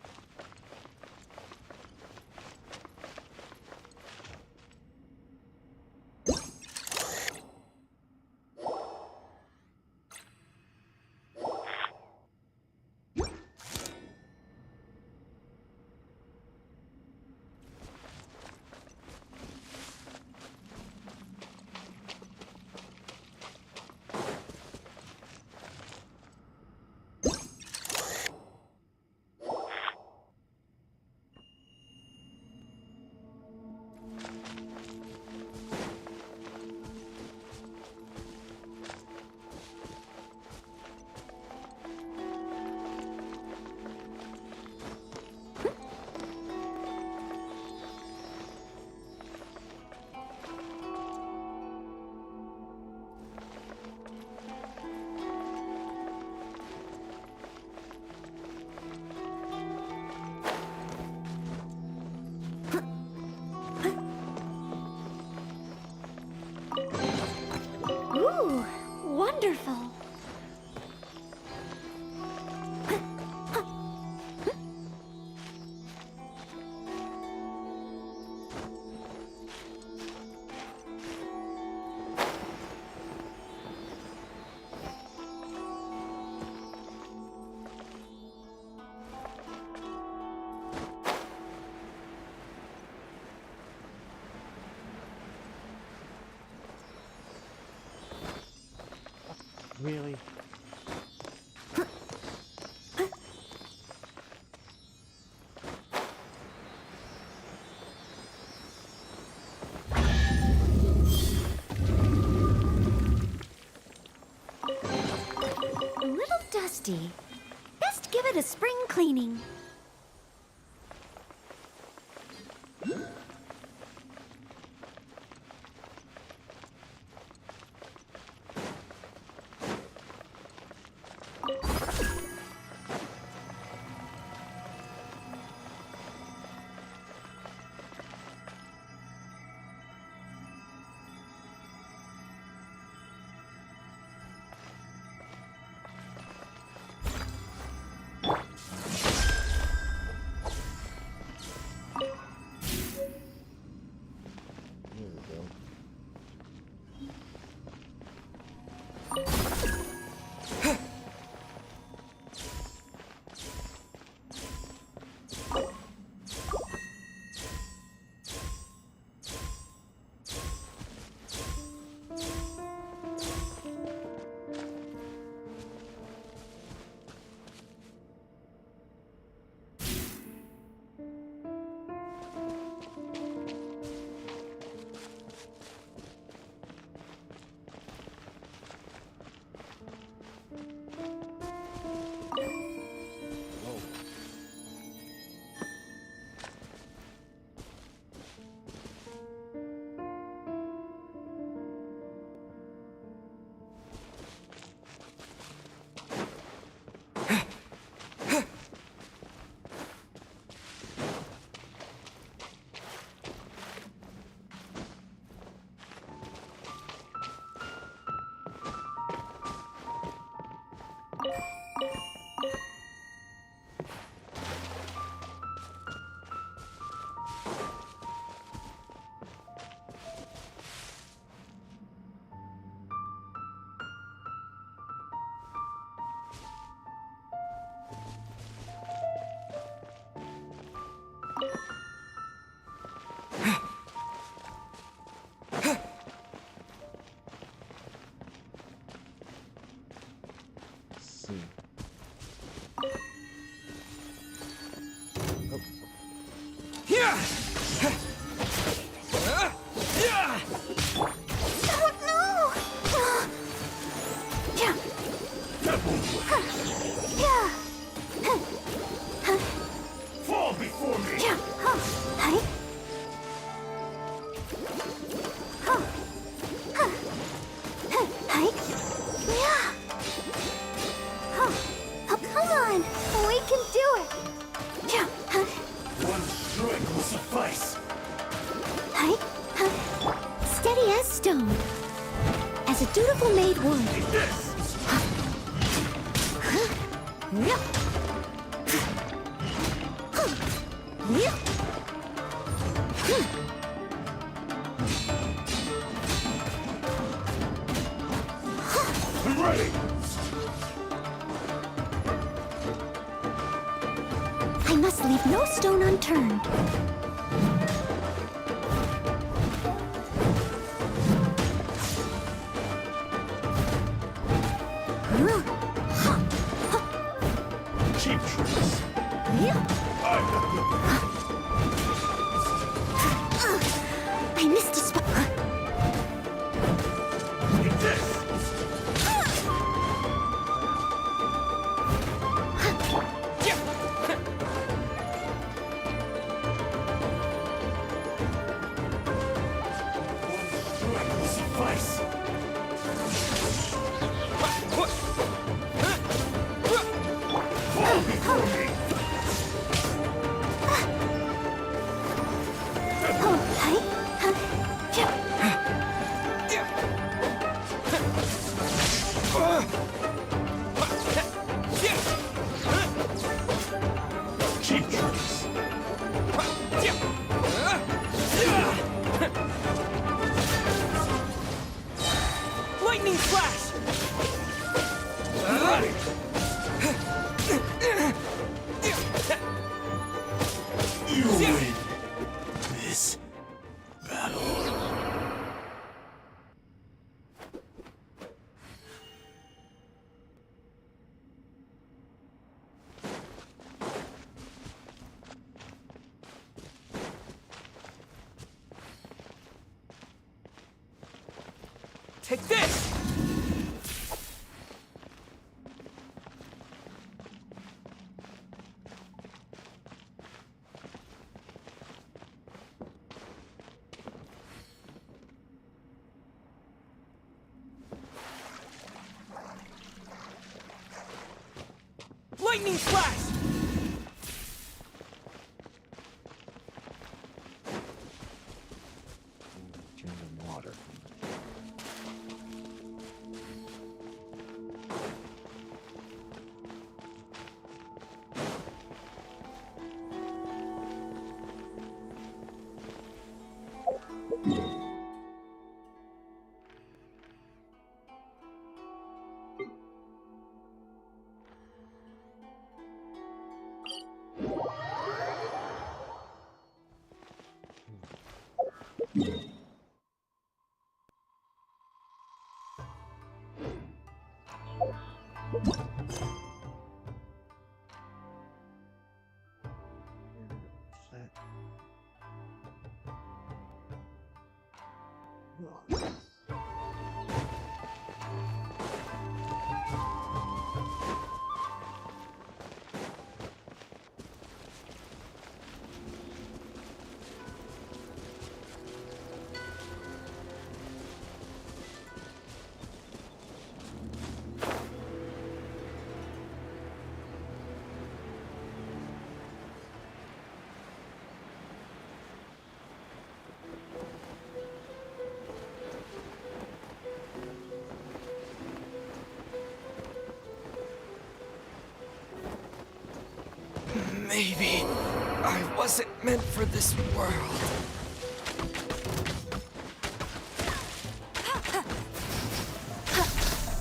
Ooh, wonderful. Really? A little dusty. Best give it a spring cleaning. as stone, as a dutiful maid would. I'm ready! I must leave no stone unturned. Cheap tricks. I missed a spot. Take this! Cheap tricks. Lightning flash! You win this battle. Take this! Lightning flash! Drinking water. Maybe I wasn't meant for this world.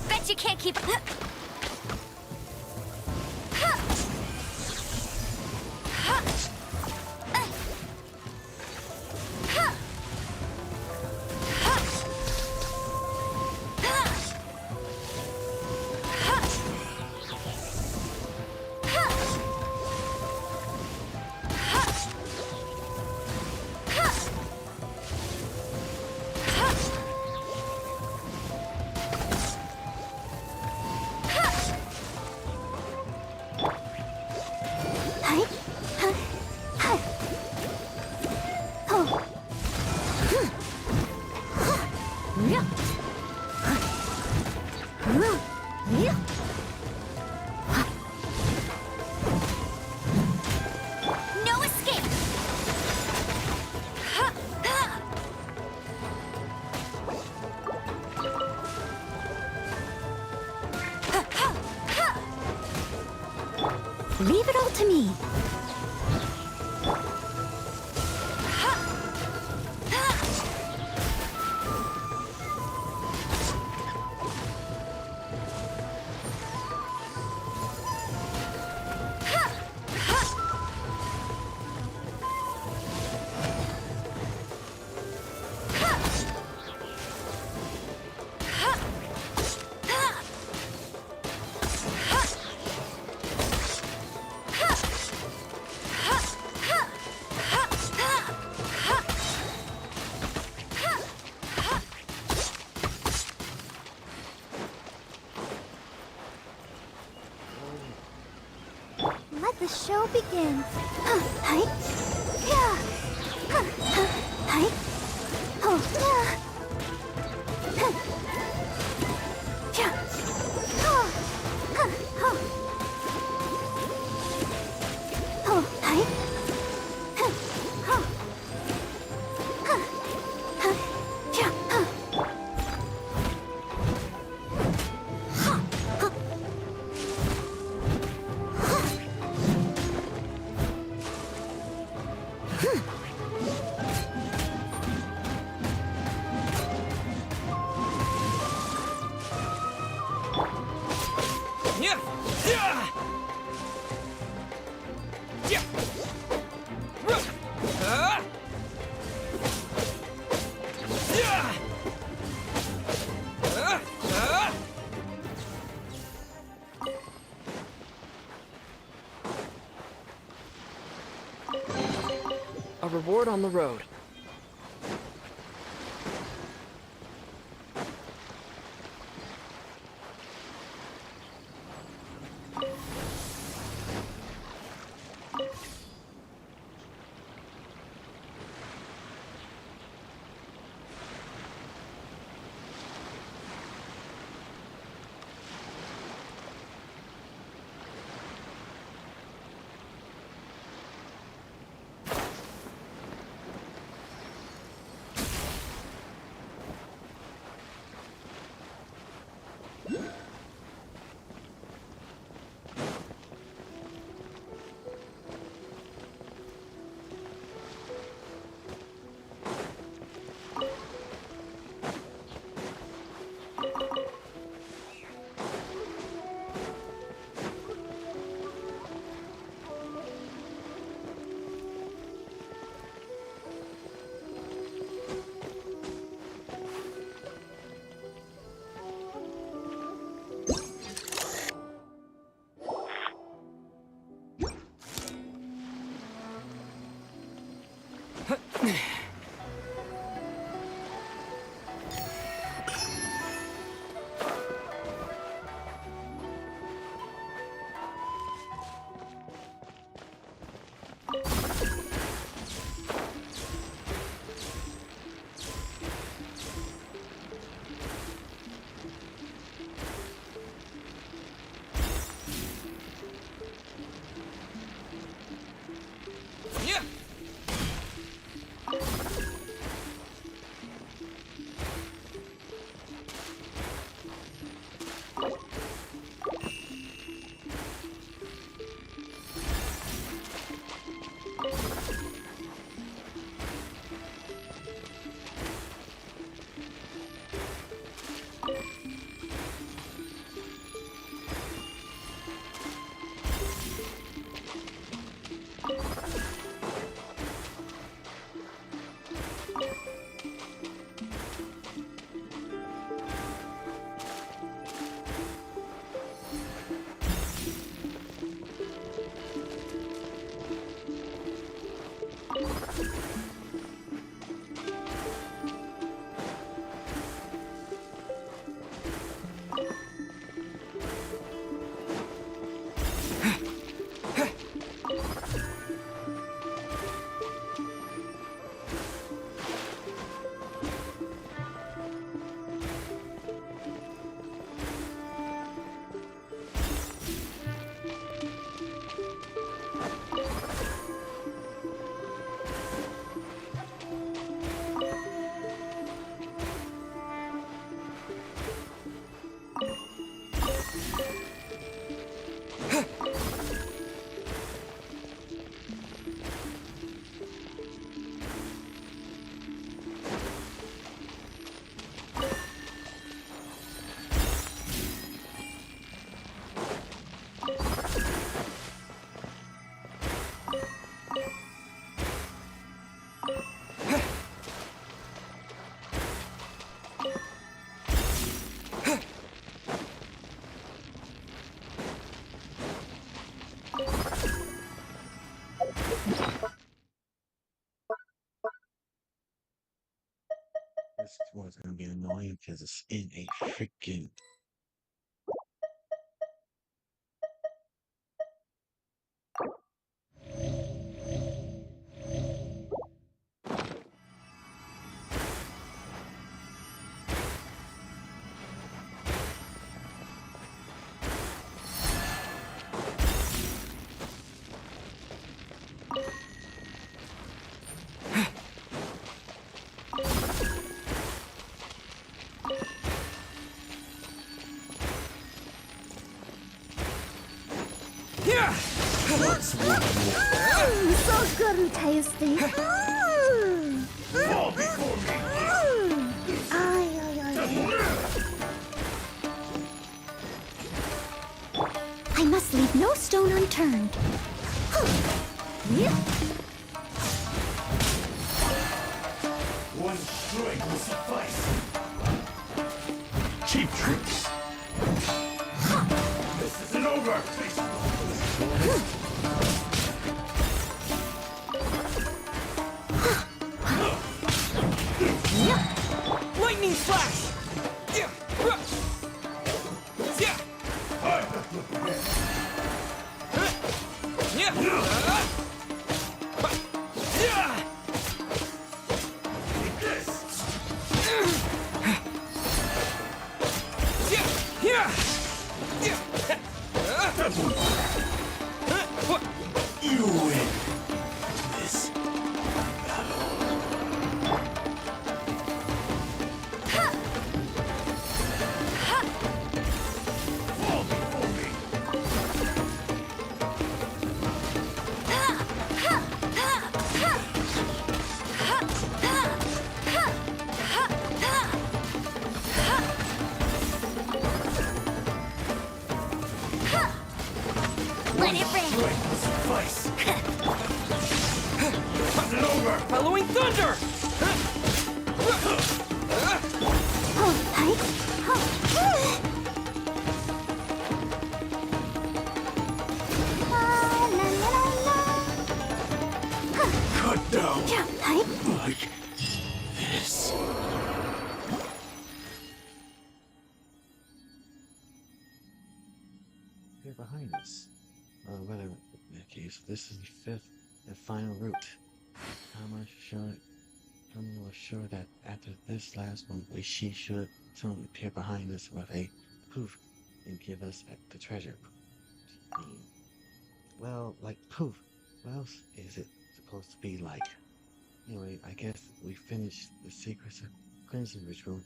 Bet you can't keep. No escape. Leave it all to me. Let the show begin. Hi. Yeah. Hi. Oh, yeah. Yeah. Oh. Oh. Oh, hi. Oh. Yeah. A reward on the road. this was gonna be annoying because it's in a freaking. So good and tasty. Fall before me. Ay, ay, ay. I must leave no stone unturned. One strike will suffice. Cheap tricks. This isn't over. Lightning flash! You win this fall before me. Let it rip. Strike will suffice. Isn't over. Following thunder! Hold tight. La, la, la, la. Cut down. Jump tight. Like this. They're behind us. Whether in that case, this is the fifth and final route. I'm sure that after this last one, she should soon appear behind us with a poof and give us the treasure. Well, like poof. What else is it supposed to be like? Anyway, I guess we finished the secrets of cleansing ritual.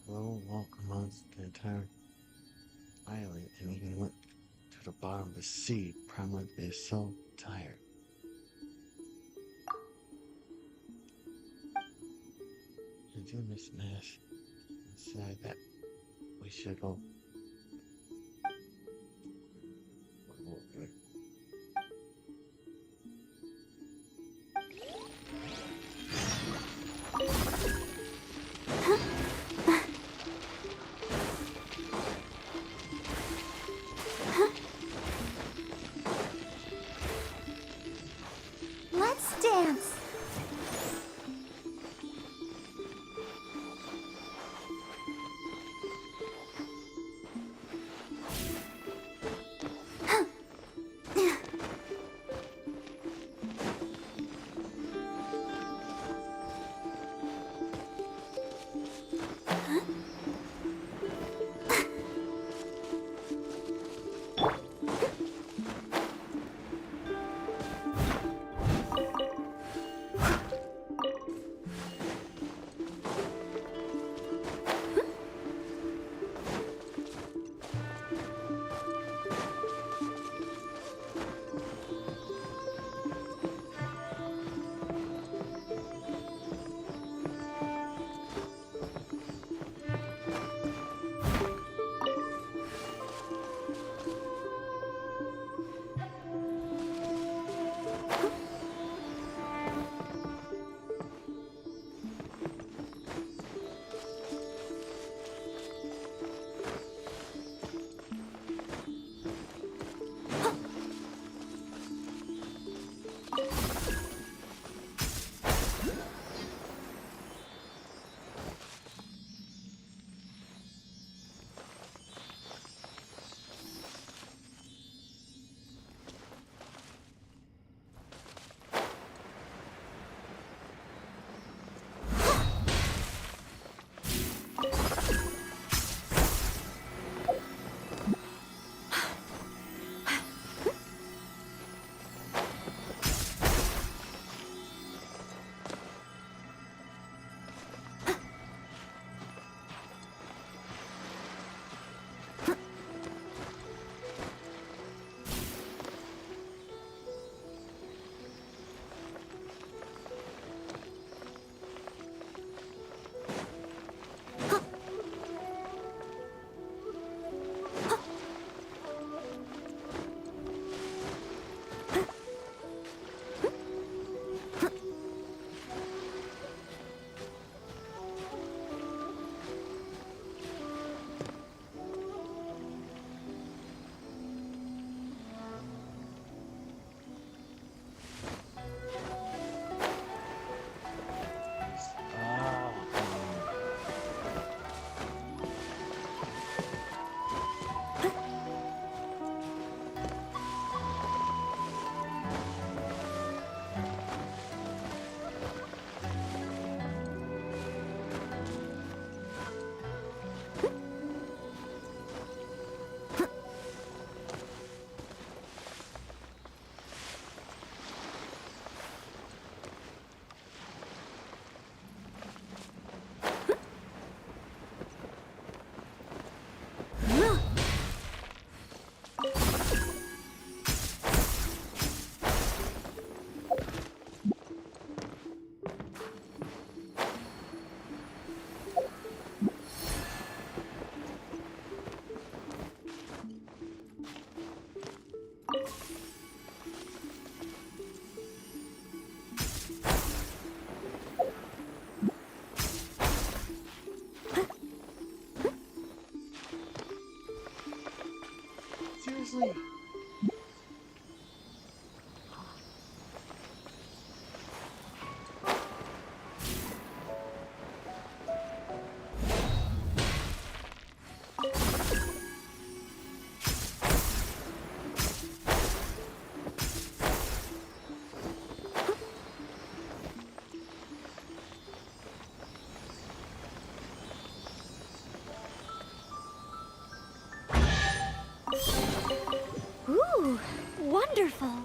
We'll walk amongst the entire island and even went to the bottom of the sea. Prima is so tired. And doing this mash inside that we should go. Let's dance. wonderful.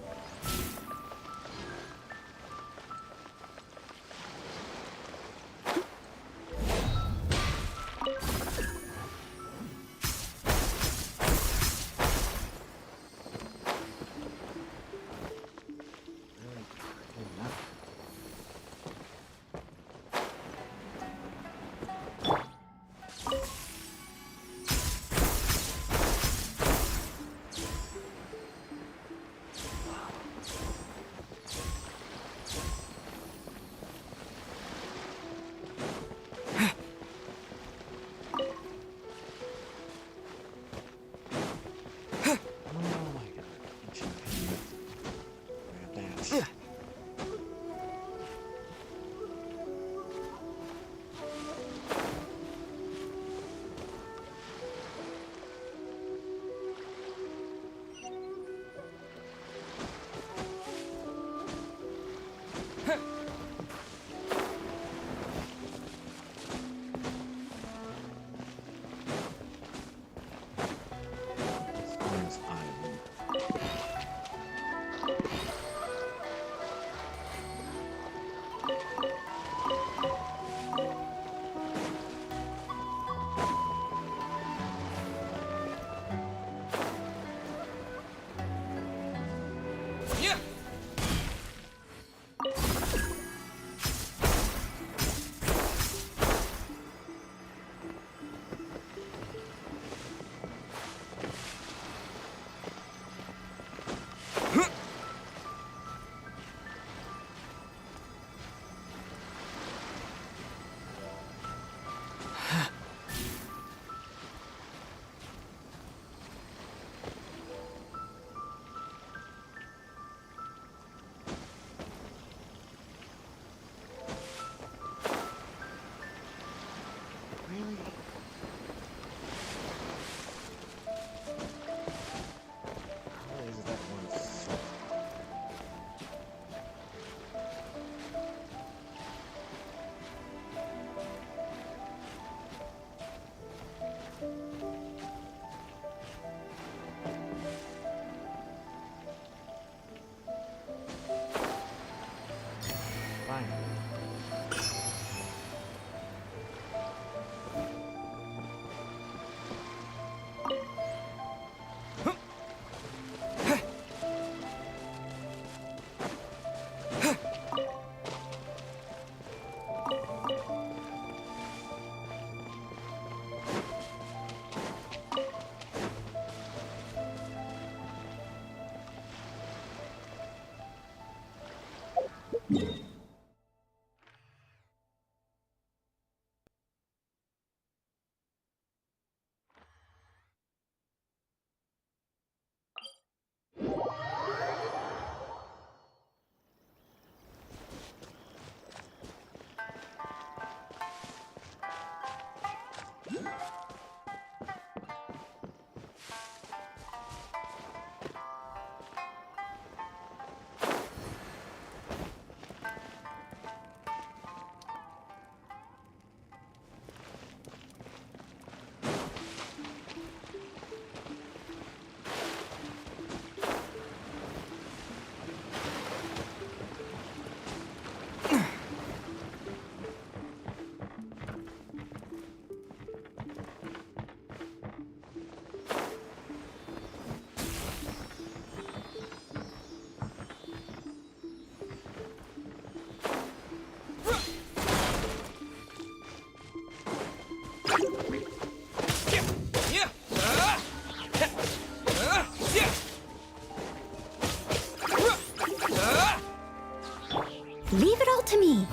Leave it all to me.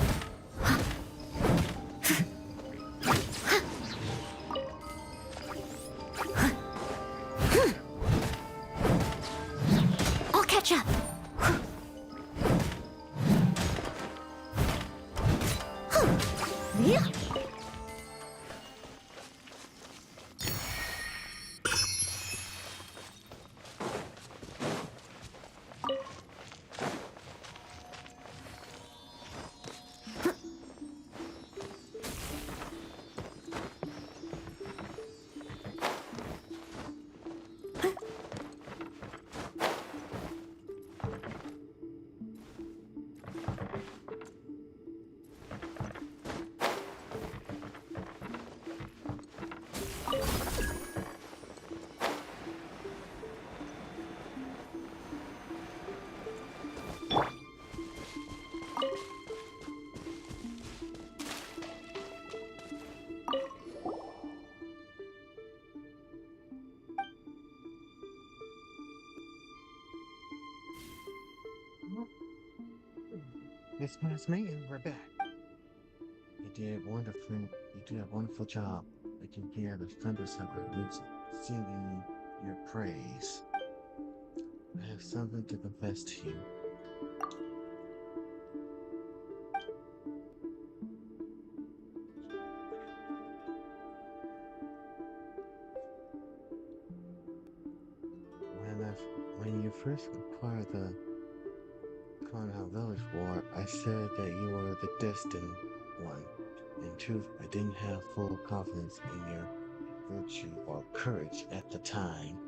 I'll catch up. Yeah. It's past me and we're back. You did a wonderful job. I can hear the thundersucker roots singing your praise. I have something to confess to you. When you first acquired the Clownhound Village War, I said that you were the destined one. In truth, I didn't have full confidence in your virtue or courage at the time.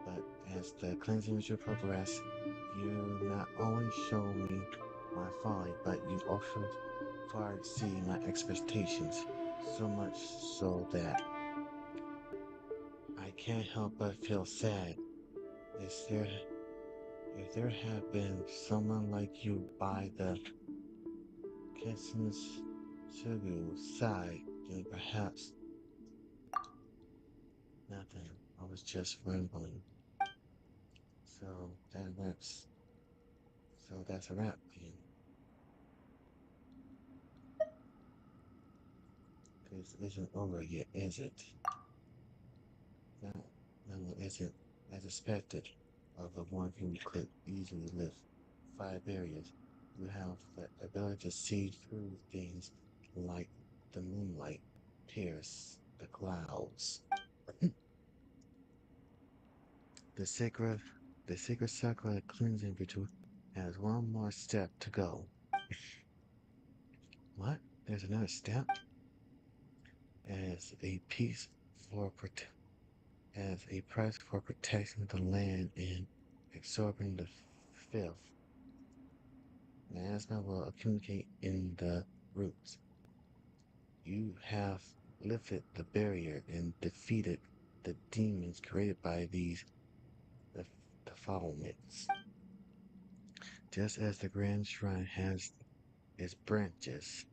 But as the cleansing ritual progressed, you not only showed me my folly, but you also far exceeded my expectations. So much so that I can't help but feel sad. If there had been someone like you by the Genshin's side, then perhaps nothing. I was just rambling. So that's a wrap, man. This isn't over yet, is it? No, it isn't. As expected, of the one who could easily lift 5 barriers, you have the ability to see through things like the moonlight pierce the clouds. The sacred circle cleansing ritual has one more step to go. What? There's another step? As a piece as a price for protecting the land and absorbing the filth, miasma will accumulate in the roots. You have lifted the barrier and defeated the demons created by the defilements. Just as the Grand Shrine has its branches,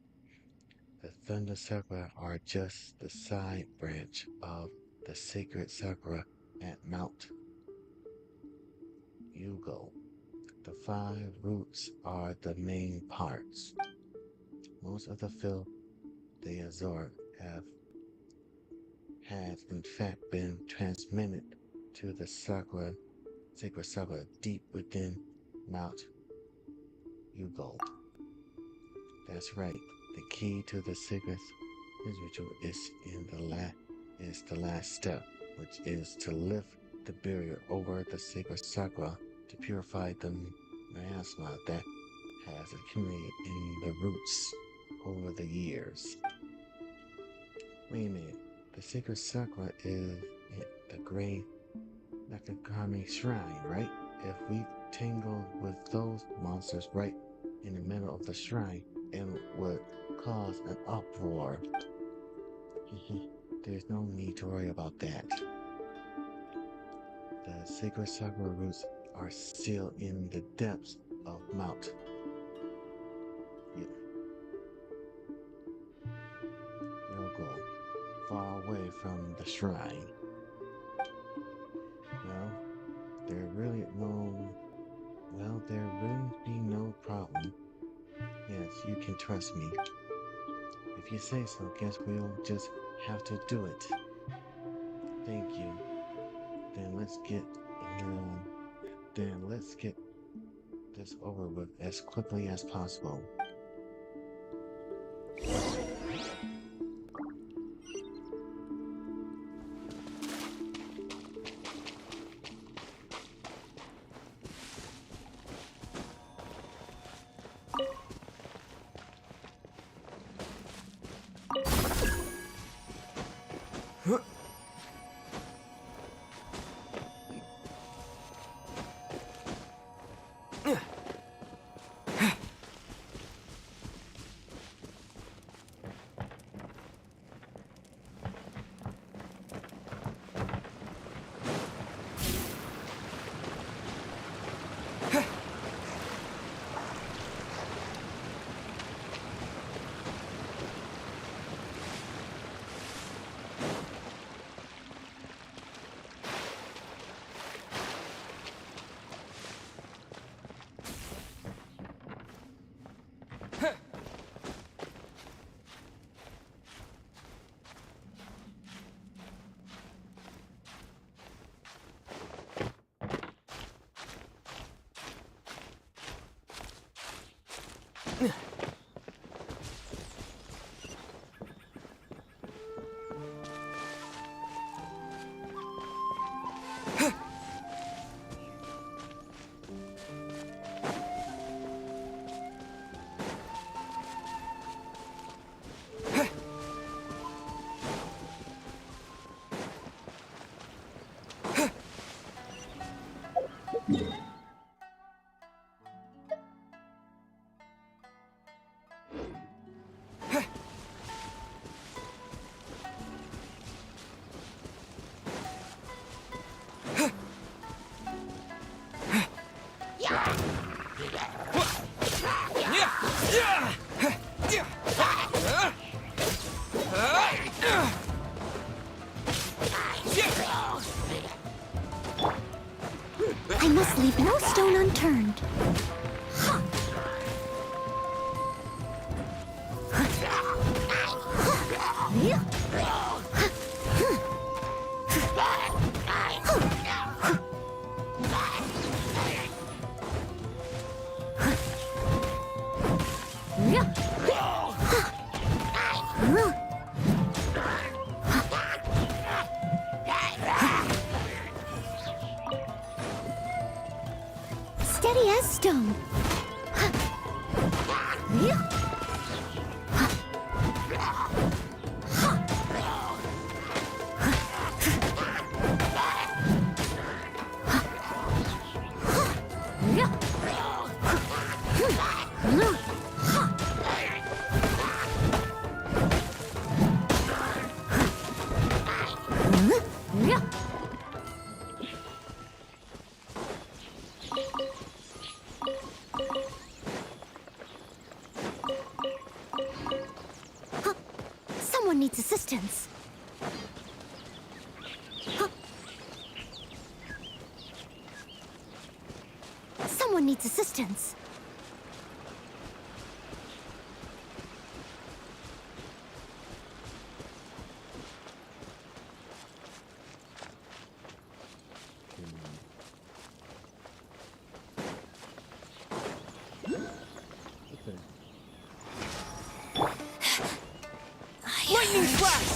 the Thunder Sakura are just the side branch of the sacred Sakura at Mount Yugo. The 5 roots are the main parts. Most of the filth they absorb has in fact been transmitted to the sacred Sakura deep within Mount Yugo. That's right. The key to the sacred ritual is the last step, which is to lift the barrier over the sacred Sakura to purify the miasma that has accumulated in the roots over the years. Wait a minute. The sacred Sakura is the great Nakagami Shrine, right? If we tangle with those monsters right in the middle of the shrine, it would cause an uproar. There's no need to worry about that. The sacred Sakura roots are still in the depths of Mount Yogo, far away from the shrine. There really be no problem. Yes, you can trust me. If you say so, guess we'll just have to do it. Thank you. Then let's get this over with as quickly as possible. I must leave no stone unturned. Steady as stone. Someone needs assistance. Someone needs assistance. Lightning flash!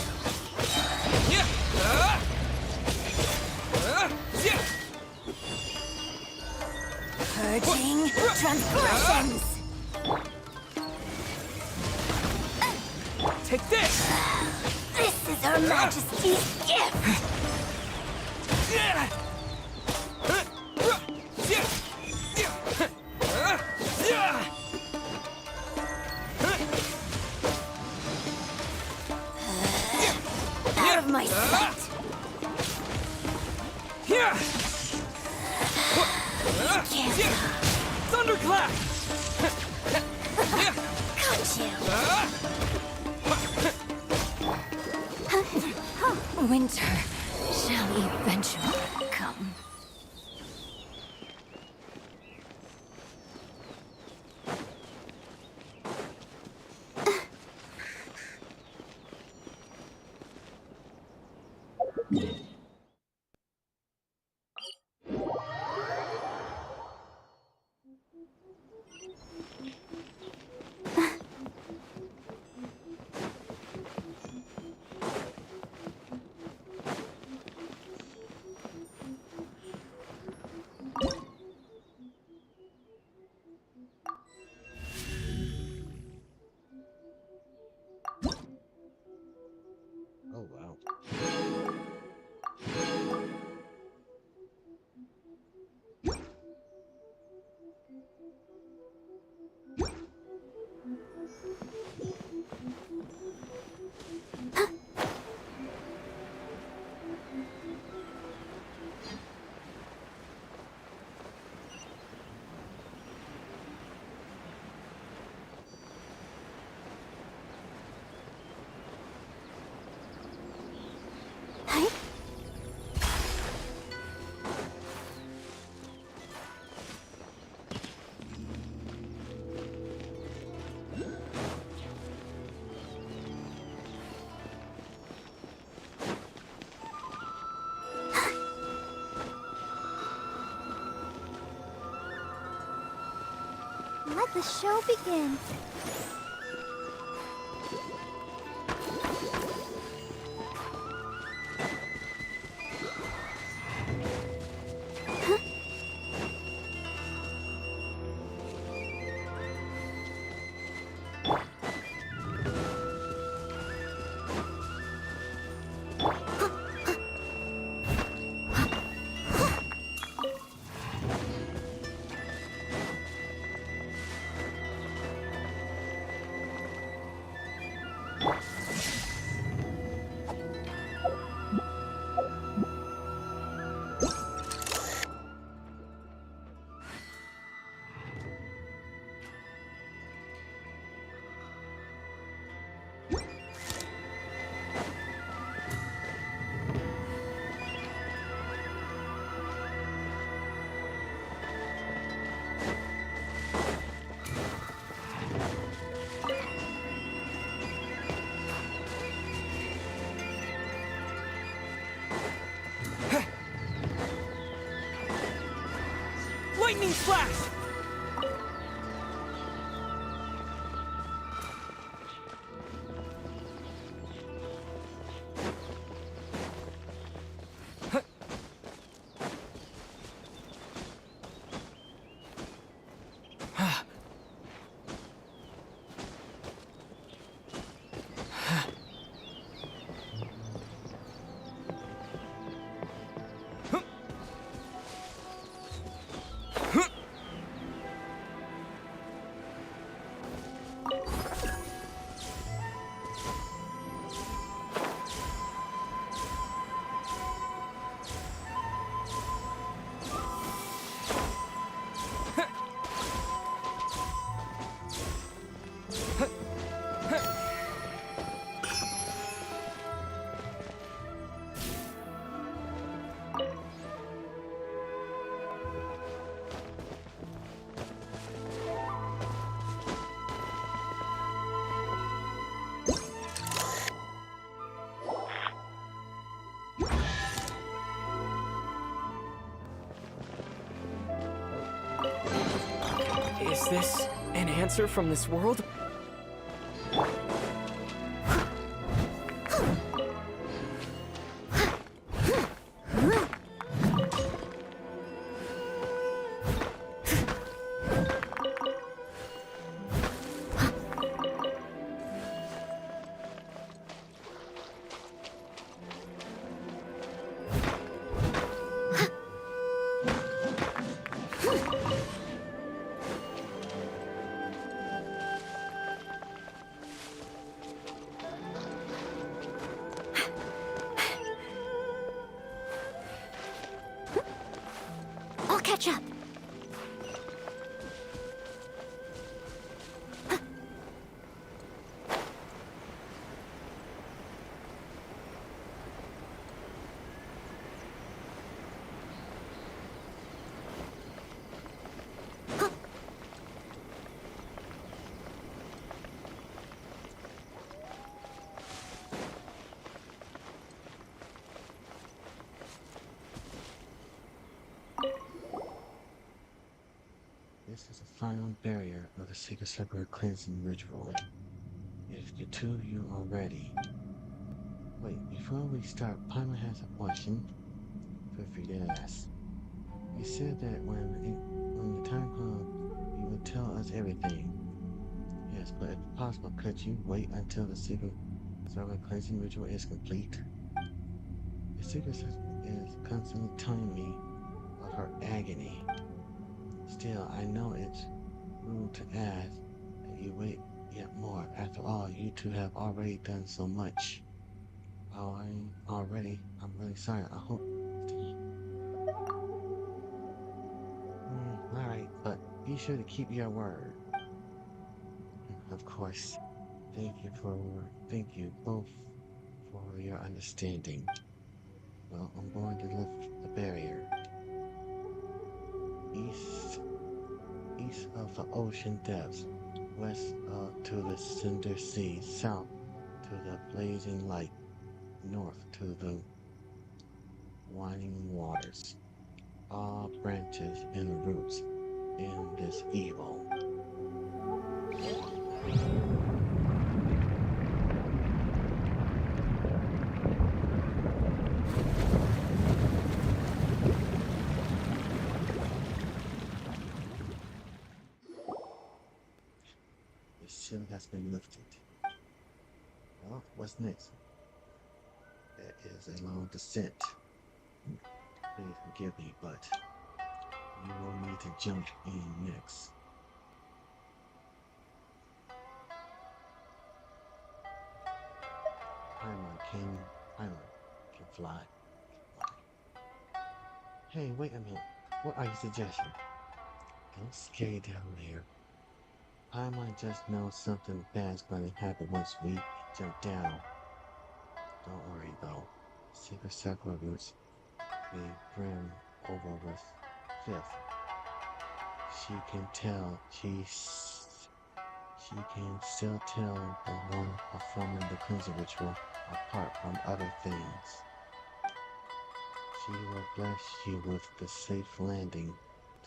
Purging transgressions. Take this! This is Her Majesty's gift. Out of my sight. Thunderclap! Got you. Winter shall eventually come. Oh, wow. Let the show begin. Lightning Slash! Is this an answer from this world? I'll catch up. This is the final barrier of the Secret Circle cleansing ritual. If the two of you are ready. Wait, before we start, Paimon has a question. Feel free to ask. You said that when the time comes, you will tell us everything. Yes, but if possible, could you wait until the Secret Circle cleansing ritual is complete? The Secret Circle is constantly telling me of her agony. Still, I know it's rude to ask that you wait yet more. After all, you two have already done so much. Oh, I'm really sorry. I hope. Alright, but be sure to keep your word. Of course. Thank you both for your understanding. Well, I'm going to lift the barrier. East of the ocean depths, west to the cinder sea, south to the blazing light, north to the winding waters. All branches and roots in this evil. The seal has been lifted. Well, what's next? That is a long descent. Please forgive me, but you will need to jump in next. Paimon can fly. Hey, wait a minute. What are you suggesting? Don't scare down there. Paimon just knows something bad's gonna happen once we jump down. Don't worry though. Secret Circle roots may brim over with fifth. She can still tell the one performing the cleansing ritual apart from other things. She will bless you with the safe landing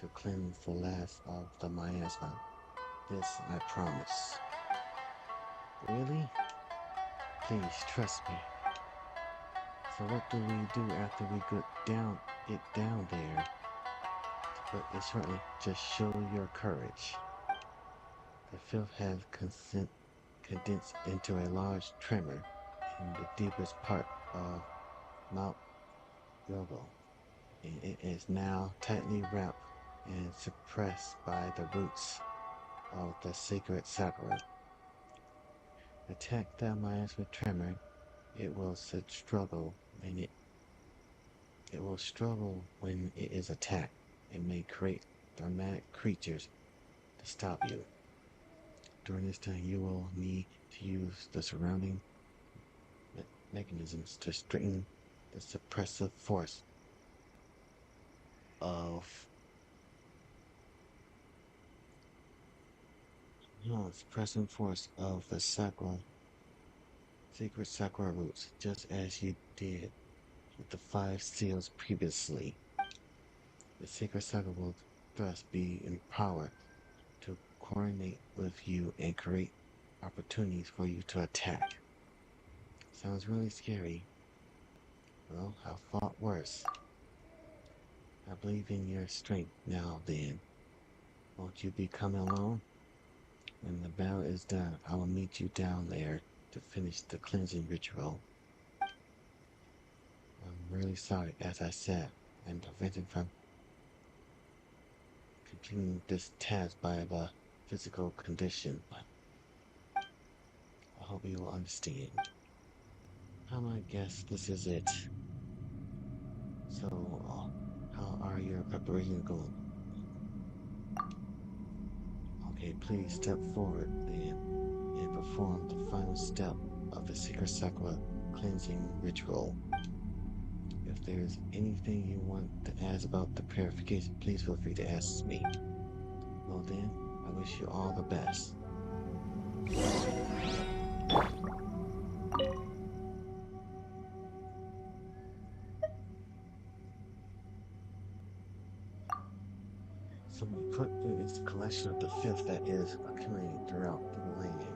to cleanse the last of the miasma. This I promise. Really? Please trust me. So what do we do after we get down there? To put it shortly, just show your courage. The filth has condensed into a large tremor in the deepest part of Mount Yogo, and it is now tightly wrapped and suppressed by the roots of the sacred sakura. Attack the miasma tremor. It will struggle when it is attacked, and may create dramatic creatures to stop you. During this time, you will need to use the surrounding mechanisms to strengthen the suppressive force of the sacred sakura roots, just as you did with the 5 seals previously. The sacred sakura will thus be empowered to coordinate with you and create opportunities for you to attack. Sounds really scary. Well, I've fought worse. I believe in your strength now then. Won't you be coming along? When the battle is done, I will meet you down there to finish the cleansing ritual. I'm really sorry, as I said, I'm prevented from completing this task by the physical condition, but I hope you will understand. I might guess this is it. So, how are your preparations going? Okay, please step forward then and perform the final step of the Secret Sakura cleansing ritual. If there's anything you want to ask about the purification, please feel free to ask me. Well then, I wish you all the best. So we put this collection of the filth that is accumulating throughout the land.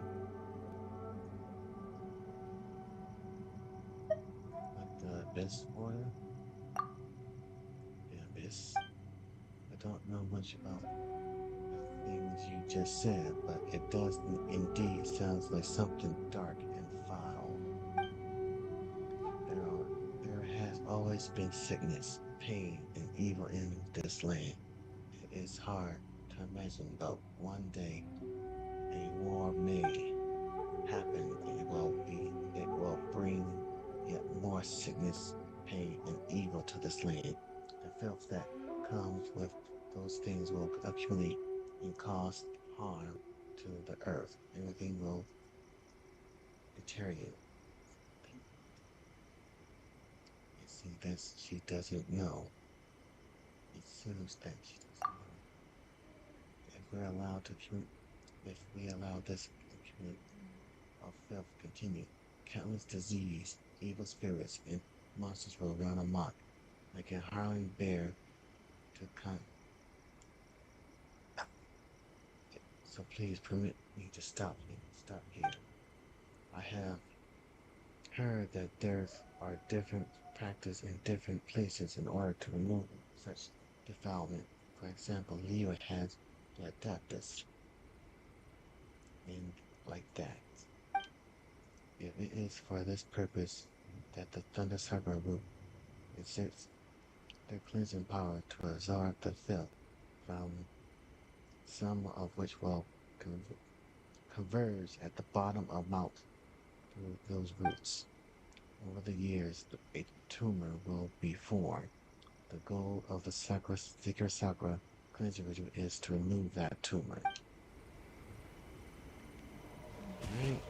Like the abyss oil? The abyss? I don't know much about the things you just said, but it does indeed sounds like something dark and foul. There has always been sickness, pain, and evil in this land. It is hard to imagine, but one day a war may happen and it will bring yet more sickness, pain, and evil to this land. The filth that comes with those things will accumulate and cause harm to the earth. Everything will deteriorate. You see, this she doesn't know. It seems that she doesn't know. If we allow this accumulation of filth to continue, countless disease, evil spirits, and monsters will run amok, like a howling bear to come. So please permit me to stop here. I have heard that there are different practices in different places in order to remove such defilement. For example, Leo has the adaptus, and like that. If it is for this purpose that the Thunder Sakura root exerts their cleansing power to absorb the filth from some of which will converge at the bottom of Mount through those roots. Over the years, a tumor will be formed. The goal of the Secret Sakura cleansing ritual is to remove that tumor. Right.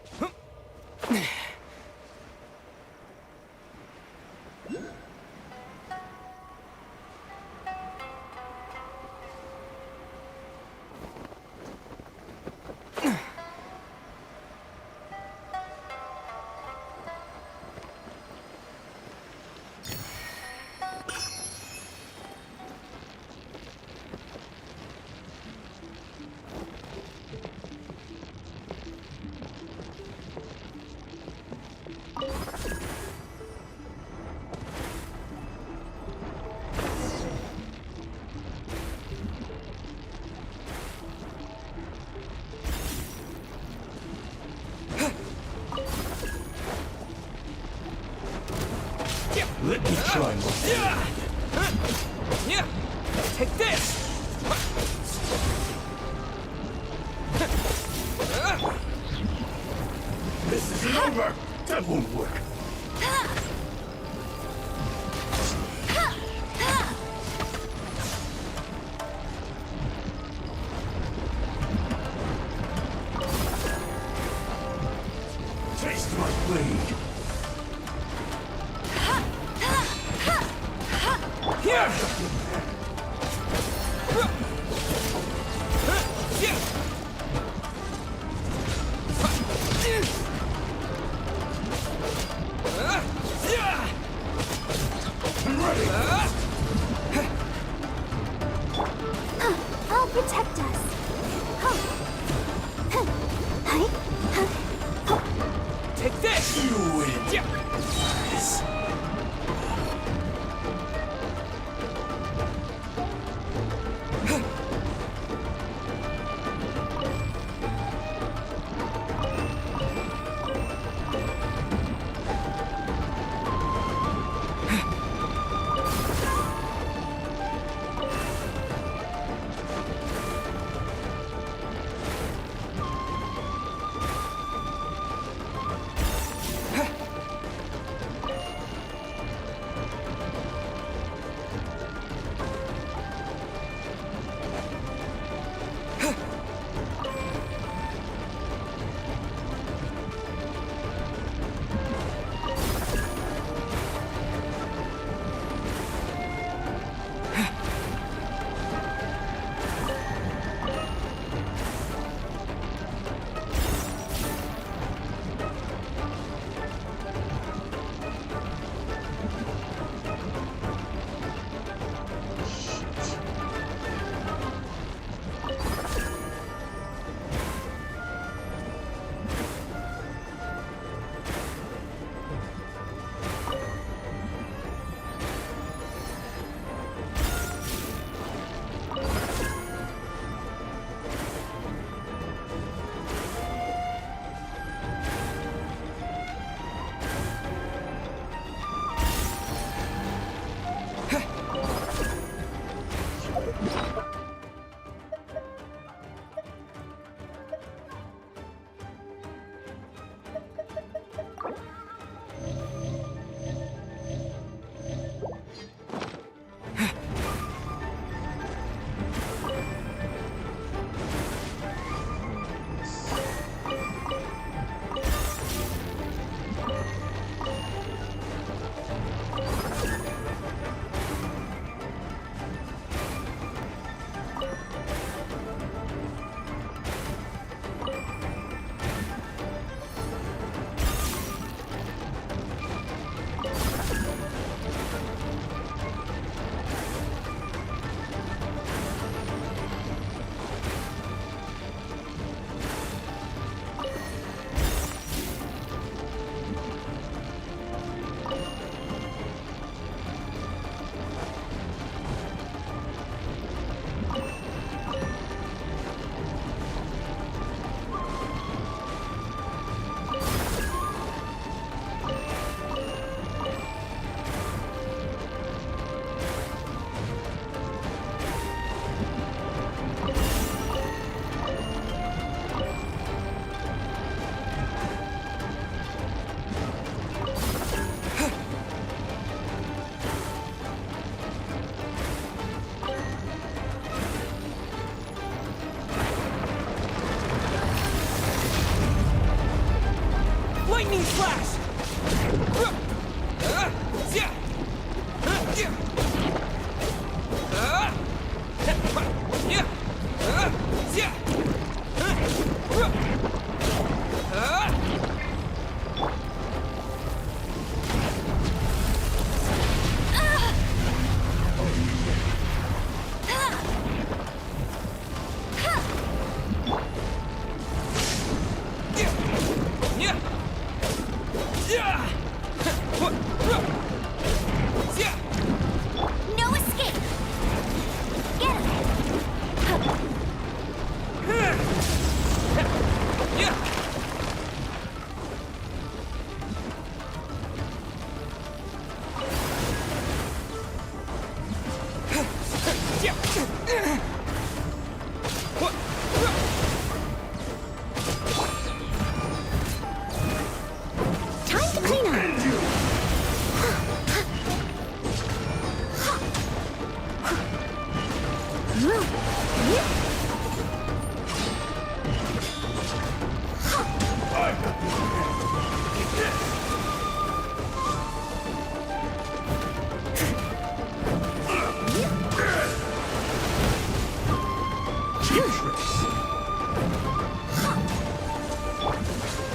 That won't work. Taste my blade. Here! I'll protect us. Take this! You win! Yes. Lightning Slash! No escape! Get him!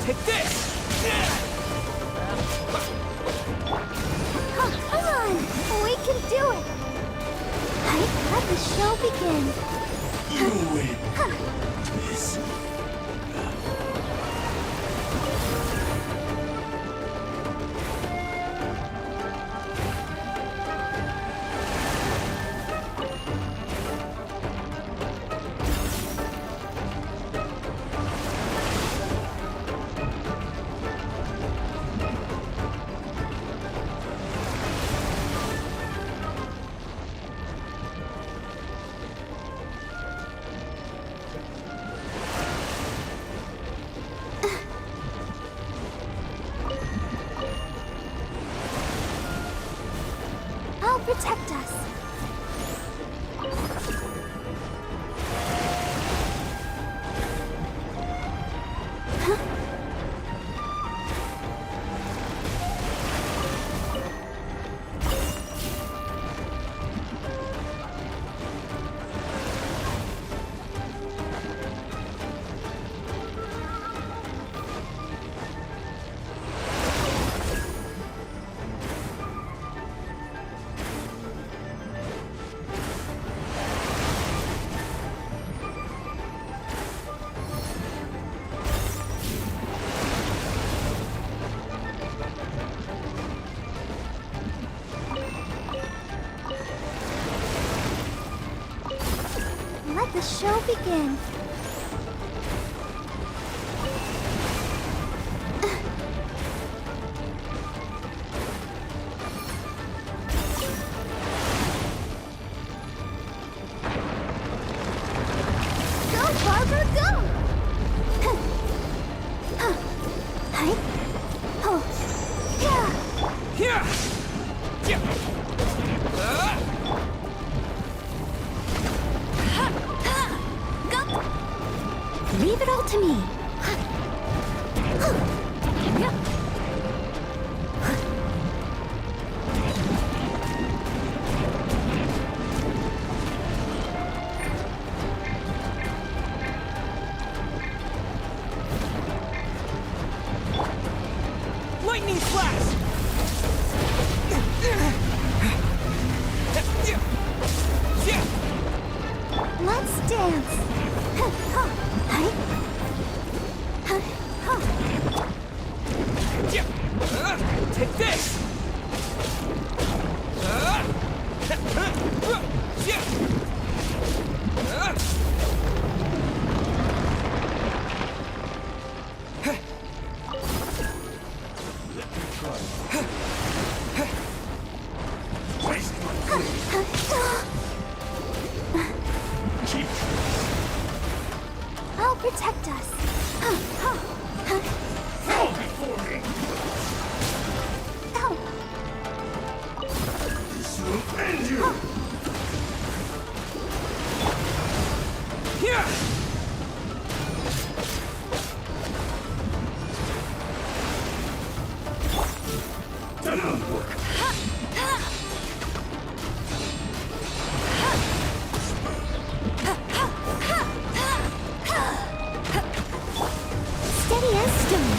Take this! Oh, come on! We can do it! Let the show begin. You win. This. I'll protect us. Let the show begin. Go, Barbara, go! Hi. Oh. Yeah. Here! Yeah. Leave it all to me. Lightning flash! Let's dance. Take this! I'll protect us. Fall before me. Ow. This will end you. Here! That'll work. Steady as stone.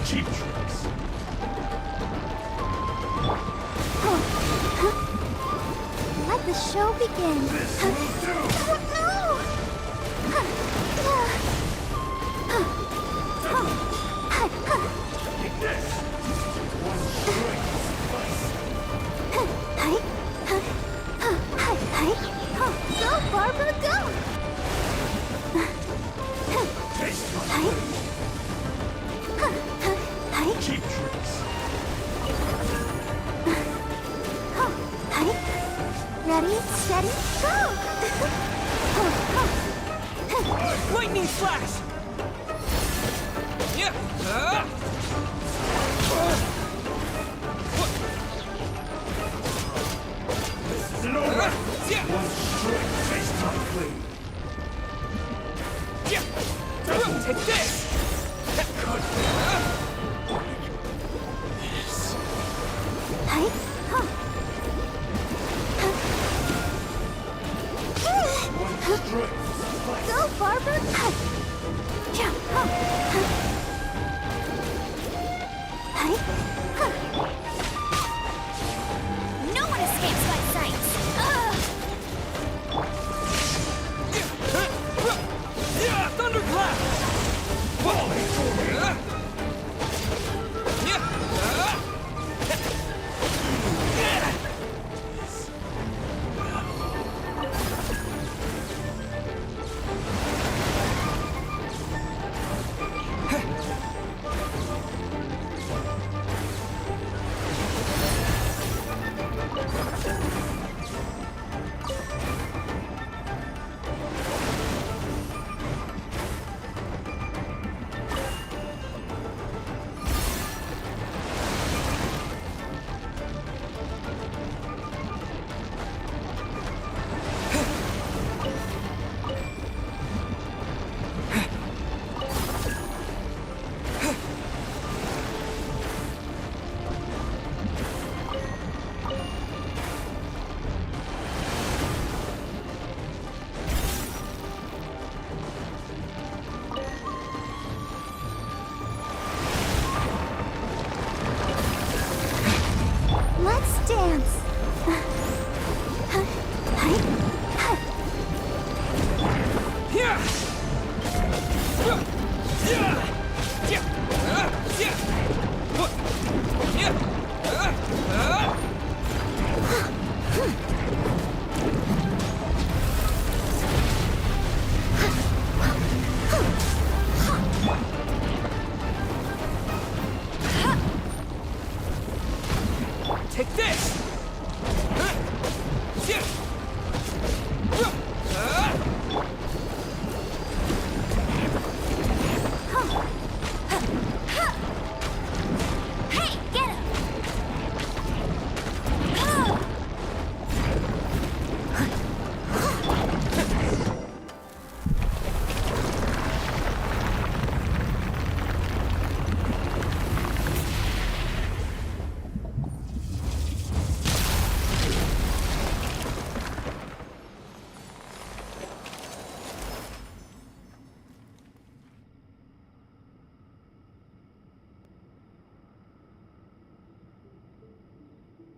Cheap tricks. Let the show begin. This will do. Take this. One strike suffice. Go, Barbara, go! Taste my blade. Cheap tricks. Ready, steady, go! Lightning flash! Yeah! This isn't over. One strike taste my blade. Take this! This Go, Barber! No one escapes my sights! Yeah, thunderclap! Let's dance! Take this! Hey, get him!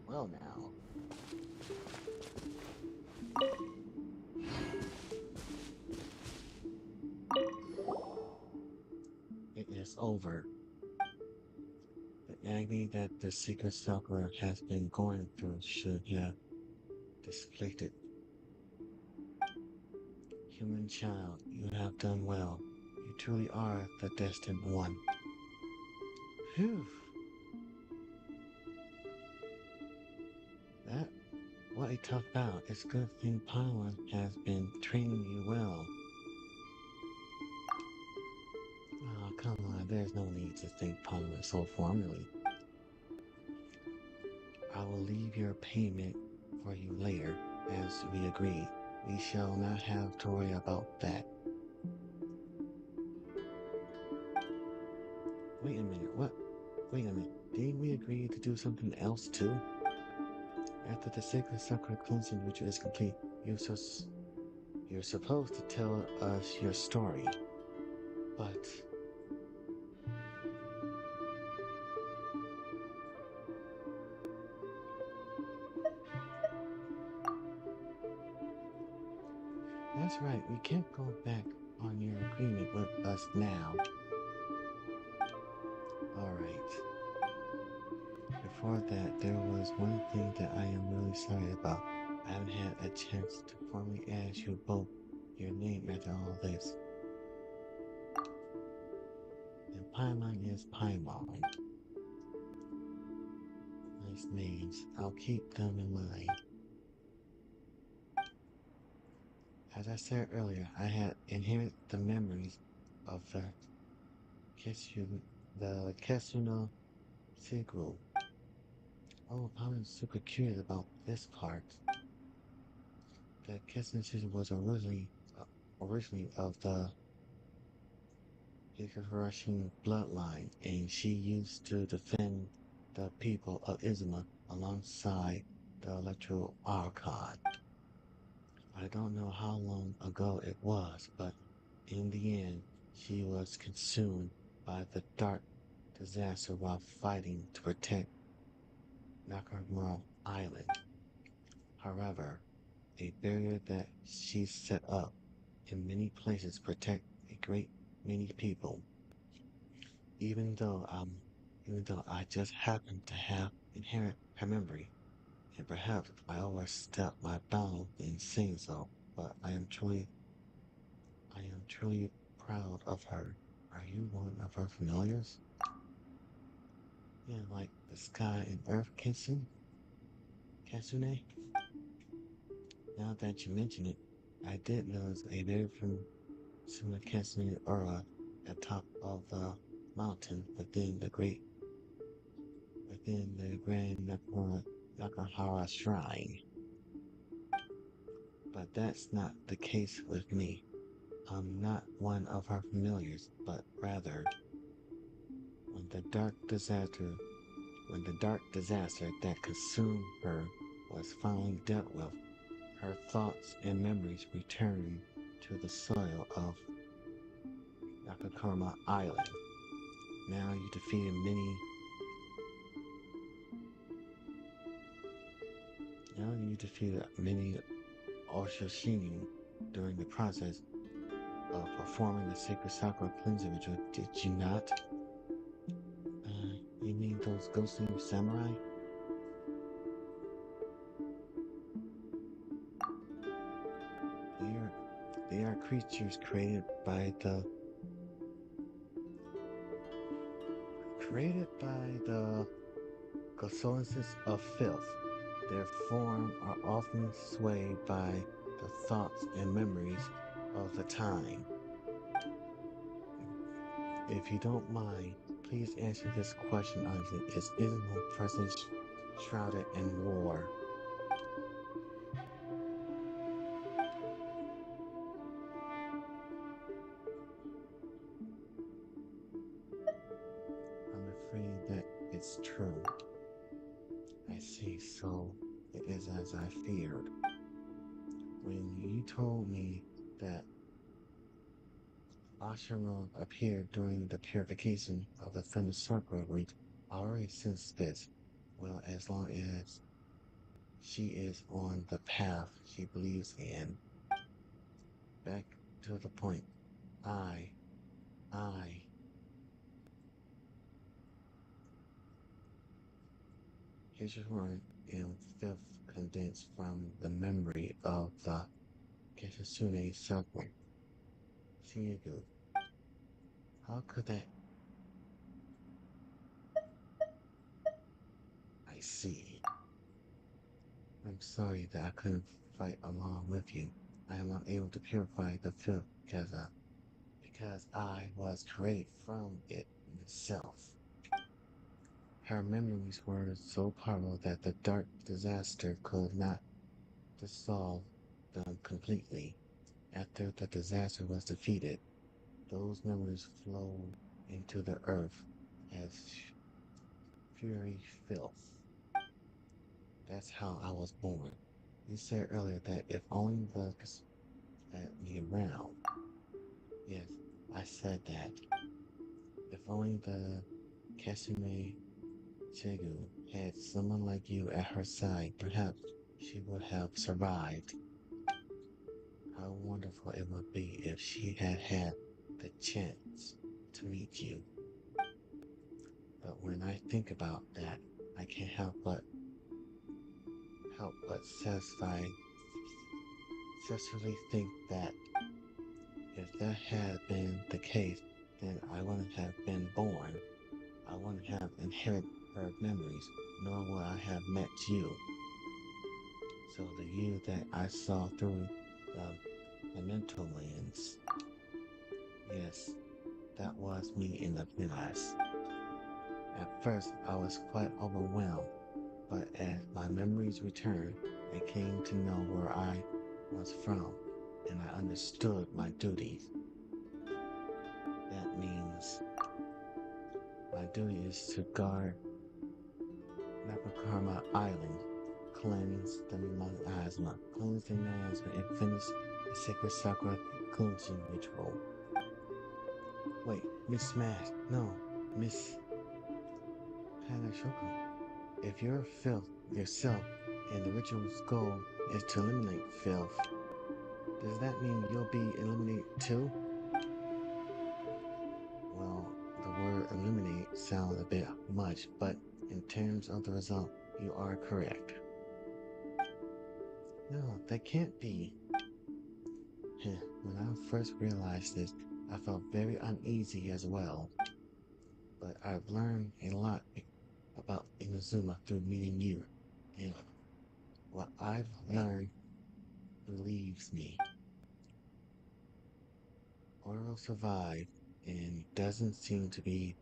Well now. It is over. The agony that the secret sufferer has been going through should have displayed. Human child, you have done well. You truly are the destined one. Phew. That, what a tough bout. It's a good thing Paimon has been training you well. Oh, come on, there's no need to thank Paimon so formally. I will leave your payment for you later, as we agreed. We shall not have to worry about that. Wait a minute, what? Wait a minute, didn't we agree to do something else too? After the sacred sacred cleansing ritual is complete, you're supposed to tell us your story. But that's right, we can't go back on your agreement with us now. Alright. Before that, there was one thing that I am really sorry about. I haven't had a chance to formally ask you both your name after all this. And Paimon is Paimon. Nice names. I'll keep them in mind. As I said earlier, I had inherited the memories of the Kesuno Sigru. Oh, I'm super curious about this part. The Kesuno was originally of the Higurashi bloodline, and she used to defend the people of Inazuma alongside the Electro Archon. I don't know how long ago it was, but in the end, she was consumed by the dark disaster while fighting to protect Nakamura Island. However, a barrier that she set up in many places protect a great many people. Even though I just happen to have inherent her memory, and perhaps I overstepped my bounds in saying so, but I am truly proud of her. Are you one of her familiars? Yeah, like the sky and earth Katsune? Now that you mention it, I did notice a very similar Katsune aura at top of the mountain within the Grand Nakahara Shrine. But that's not the case with me. I'm not one of her familiars, but rather when the dark disaster that consumed her was finally dealt with, her thoughts and memories returned to the soil of Nakakoma Island. Now you defeated many Oshoshinu during the process of performing the sacred sakura cleansing ritual, did you not? You mean those ghostly samurai? They are creatures created by the consolences of filth. Their form are often swayed by the thoughts and memories of the time. If you don't mind, please answer this question honestly. Is Izumo present shrouded in war? I'm afraid that it's true. I see, so it is as I feared. When you told me that Ashura appeared during the purification of the Thunder Circle route, I already sensed this. Well, as long as she is on the path she believes in. Back to the point. I Here's one in fifth condensed from the memory of the Kishitsune circle. Shiegu. How could that? I see. I'm sorry that I couldn't fight along with you. I am unable to purify the filth because I was created from it itself. Her memories were so powerful that the dark disaster could not dissolve them completely. After the disaster was defeated, those memories flowed into the earth as fury filth. That's how I was born. You said earlier that if only the had me around. Yes, I said that. If only the Kasume Chegu had someone like you at her side, perhaps she would have survived. How wonderful it would be if she had had the chance to meet you. But when I think about that, I can't help but sincerely think that if that had been the case, then I wouldn't have been born. I wouldn't have inherited her memories, nor would I have met you. So the you that I saw through the mental lens, yes, that was me in the past. At first, I was quite overwhelmed, but as my memories returned, I came to know where I was from, and I understood my duties. That means my duty is to guard Harma Island, cleanse the miasma, and finish the sacred Sakura cleansing ritual. Wait, Miss Smash, no, Miss Hanashoku. If you're filth yourself and the ritual's goal is to eliminate filth, does that mean you'll be eliminated too? Well, the word eliminate sounds a bit much, but in terms of the result, you are correct. No, that can't be. When I first realized this, I felt very uneasy as well. But I've learned a lot about Inazuma through meeting you, and what I've learned relieves me. Oro survived and doesn't seem to be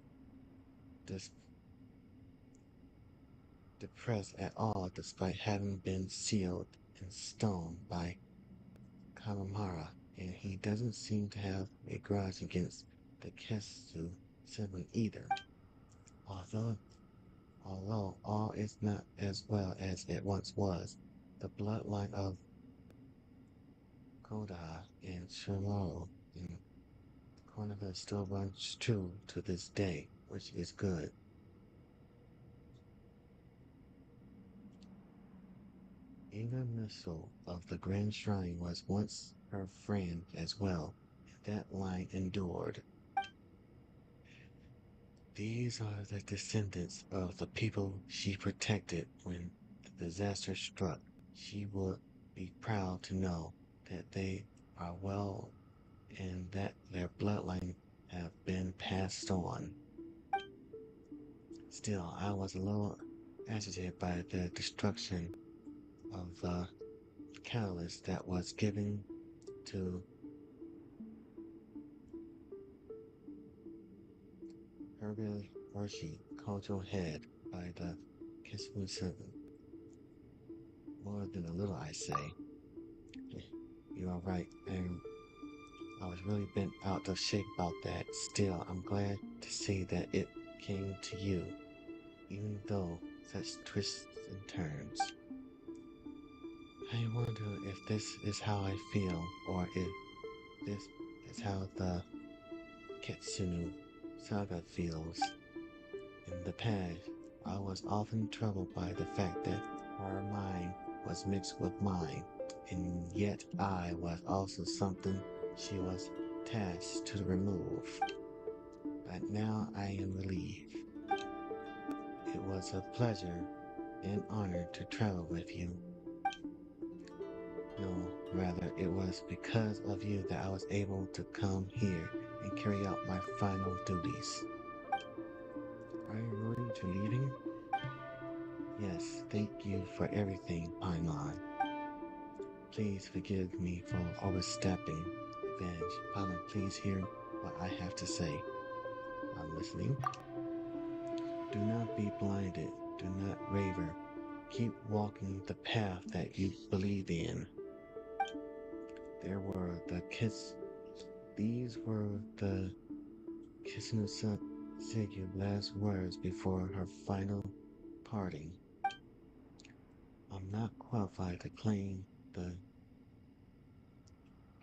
depressed at all despite having been sealed in stone by Kamamara, and he doesn't seem to have a grudge against the Ketsu sibling either. Although all is not as well as it once was, the bloodline of Koda and Shimaro and Konoha still runs true to this day, which is good. Inga Missile of the Grand Shrine was once her friend as well, and that line endured. These are the descendants of the people she protected when the disaster struck. She would be proud to know that they are well and that their bloodline have been passed on. Still, I was a little agitated by the destruction of the catalyst that was given to Herbie Hershey, cultural head by the Kismu 7. More than a little, I say. You are right, and I was really bent out of shape about that. Still, I'm glad to see that it came to you, even though such twists and turns. I wonder if this is how I feel, or if this is how the Kitsune saga feels. In the past, I was often troubled by the fact that her mind was mixed with mine, and yet I was also something she was tasked to remove. But now I am relieved. It was a pleasure and honor to travel with you. No, rather, it was because of you that I was able to come here and carry out my final duties. Are you ready to leaving? Yes, thank you for everything, Paimon. Please forgive me for overstepping. Revenge. Paimon, please hear what I have to say. I'm listening. Do not be blinded. Do not waver. Keep walking the path that you believe in. There were the kiss. These were the Kissing Sigur's last words before her final parting. I'm not qualified to claim the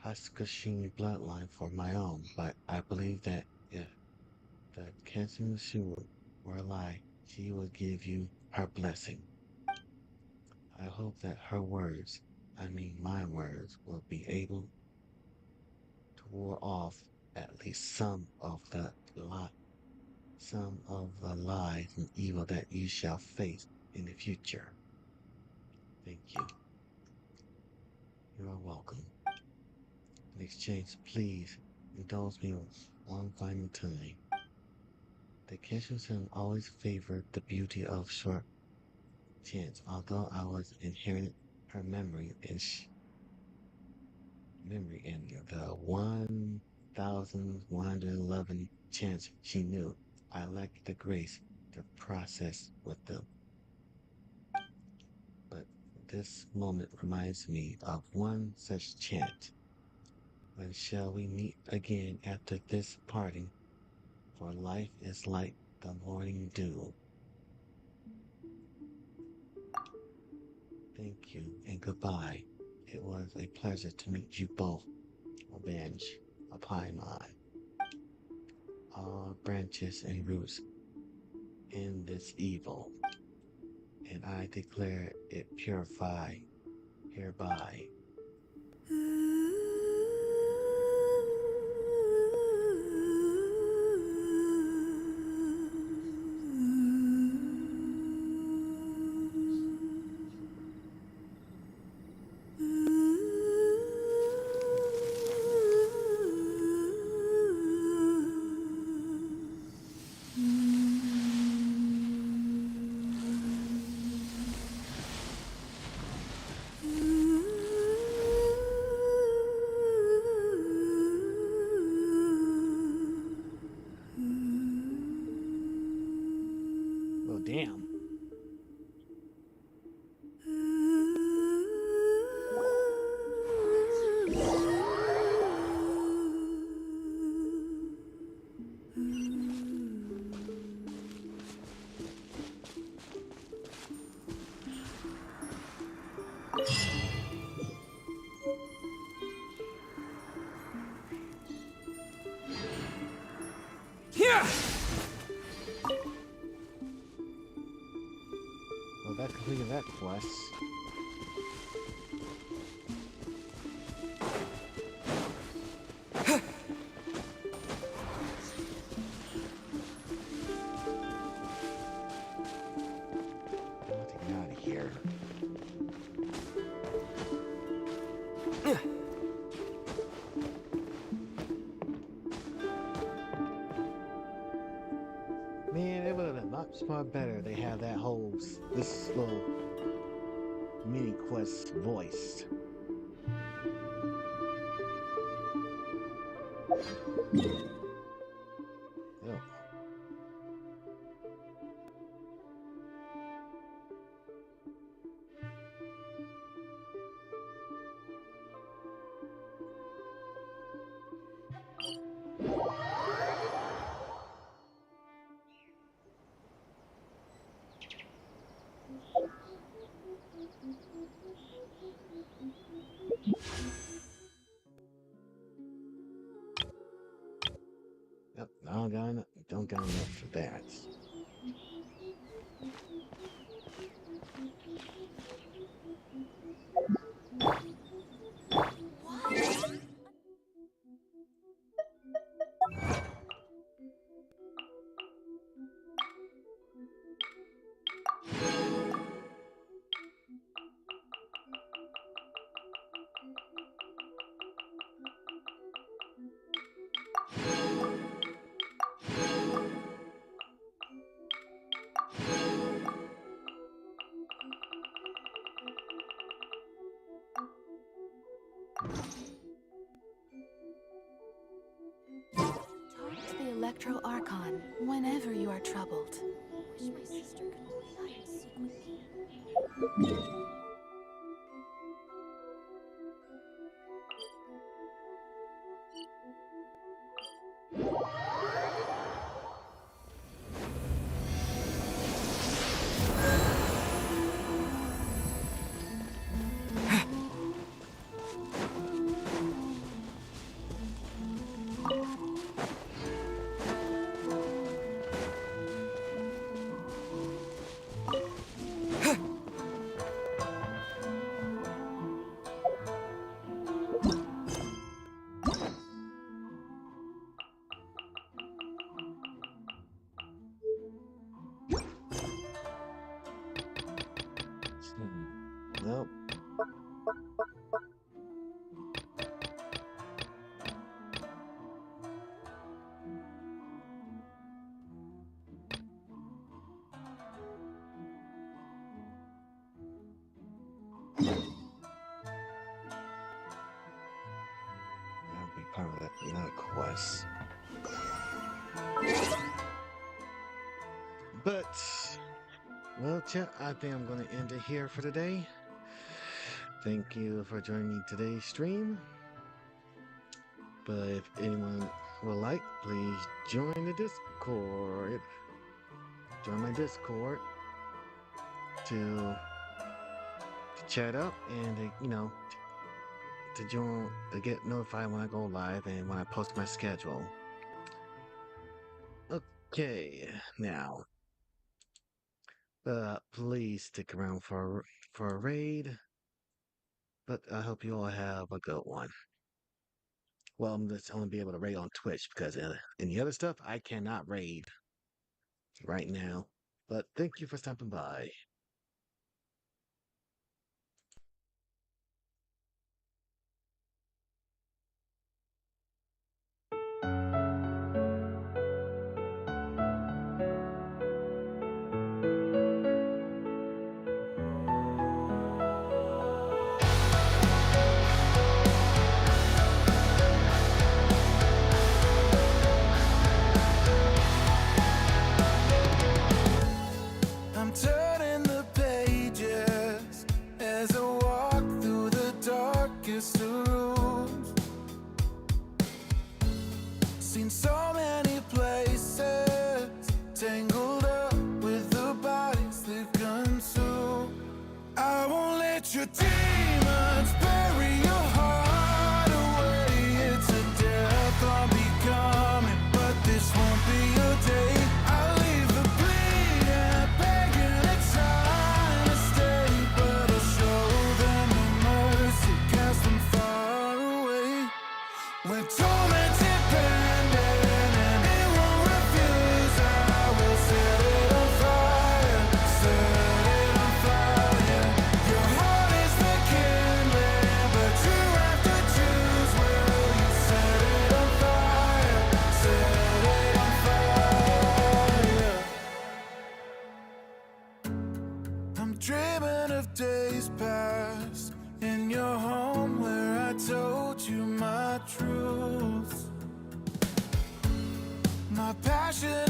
Haskashin bloodline for my own, but I believe that if the Kissing Sigurd were alive, she would give you her blessing. I hope that her words, I mean my words, will be able to ward off at least some of the lies and evil that you shall face in the future. Thank you. You are welcome. In exchange, please indulge me one final time. The Keshus have always favored the beauty of short chants, although I was inherited her memory and the 1,111 chants she knew. I lacked the grace to process with them. But this moment reminds me of one such chant. When shall we meet again after this parting? For life is like the morning dew. thank you and goodbye. It was a pleasure to meet you both. Avenge a Paimon. All branches and roots in this evil, and I declare it purified hereby. Oh, damn. Yeah. Well, that completed that quest. I want to get out of here. Man, it would have been much more better. They have that whole this little mini quest voiced. Oh. Yep, don't got enough for that. Talk to the Electro Archon whenever you are troubled. I wish my sister could hide and seek with me. Nope. That'll be part of that another quest. But well, chat, I think I'm going to end it here for today. Thank you for joining me today's stream. But if anyone would like, please join the Discord. Join my Discord to chat up and you know, to join, to get notified when I go live and when I post my schedule. Okay, now, please stick around for a raid. But I hope you all have a good one. Well, I'm just only be able to raid on Twitch because in the other stuff I cannot raid right now. But thank you for stopping by. I'm turning the pages as I walk through the darkest of rooms. Seen so many places, tangled up with the bodies they've consumed. I won't let your demons bury your heart away. It's a death I'm becoming, but this won't be your day. I'll leave the bleeding, begging and trying to stay, but I'll show them the mercy, cast them far away. We're tormented bandit, and it won't refuse. I will set it on fire, set it on fire. Your heart is the kindling, but you have to choose. Will you set it on fire, set it on fire? I'm dreaming of days past in your home where I told you my truth. My passion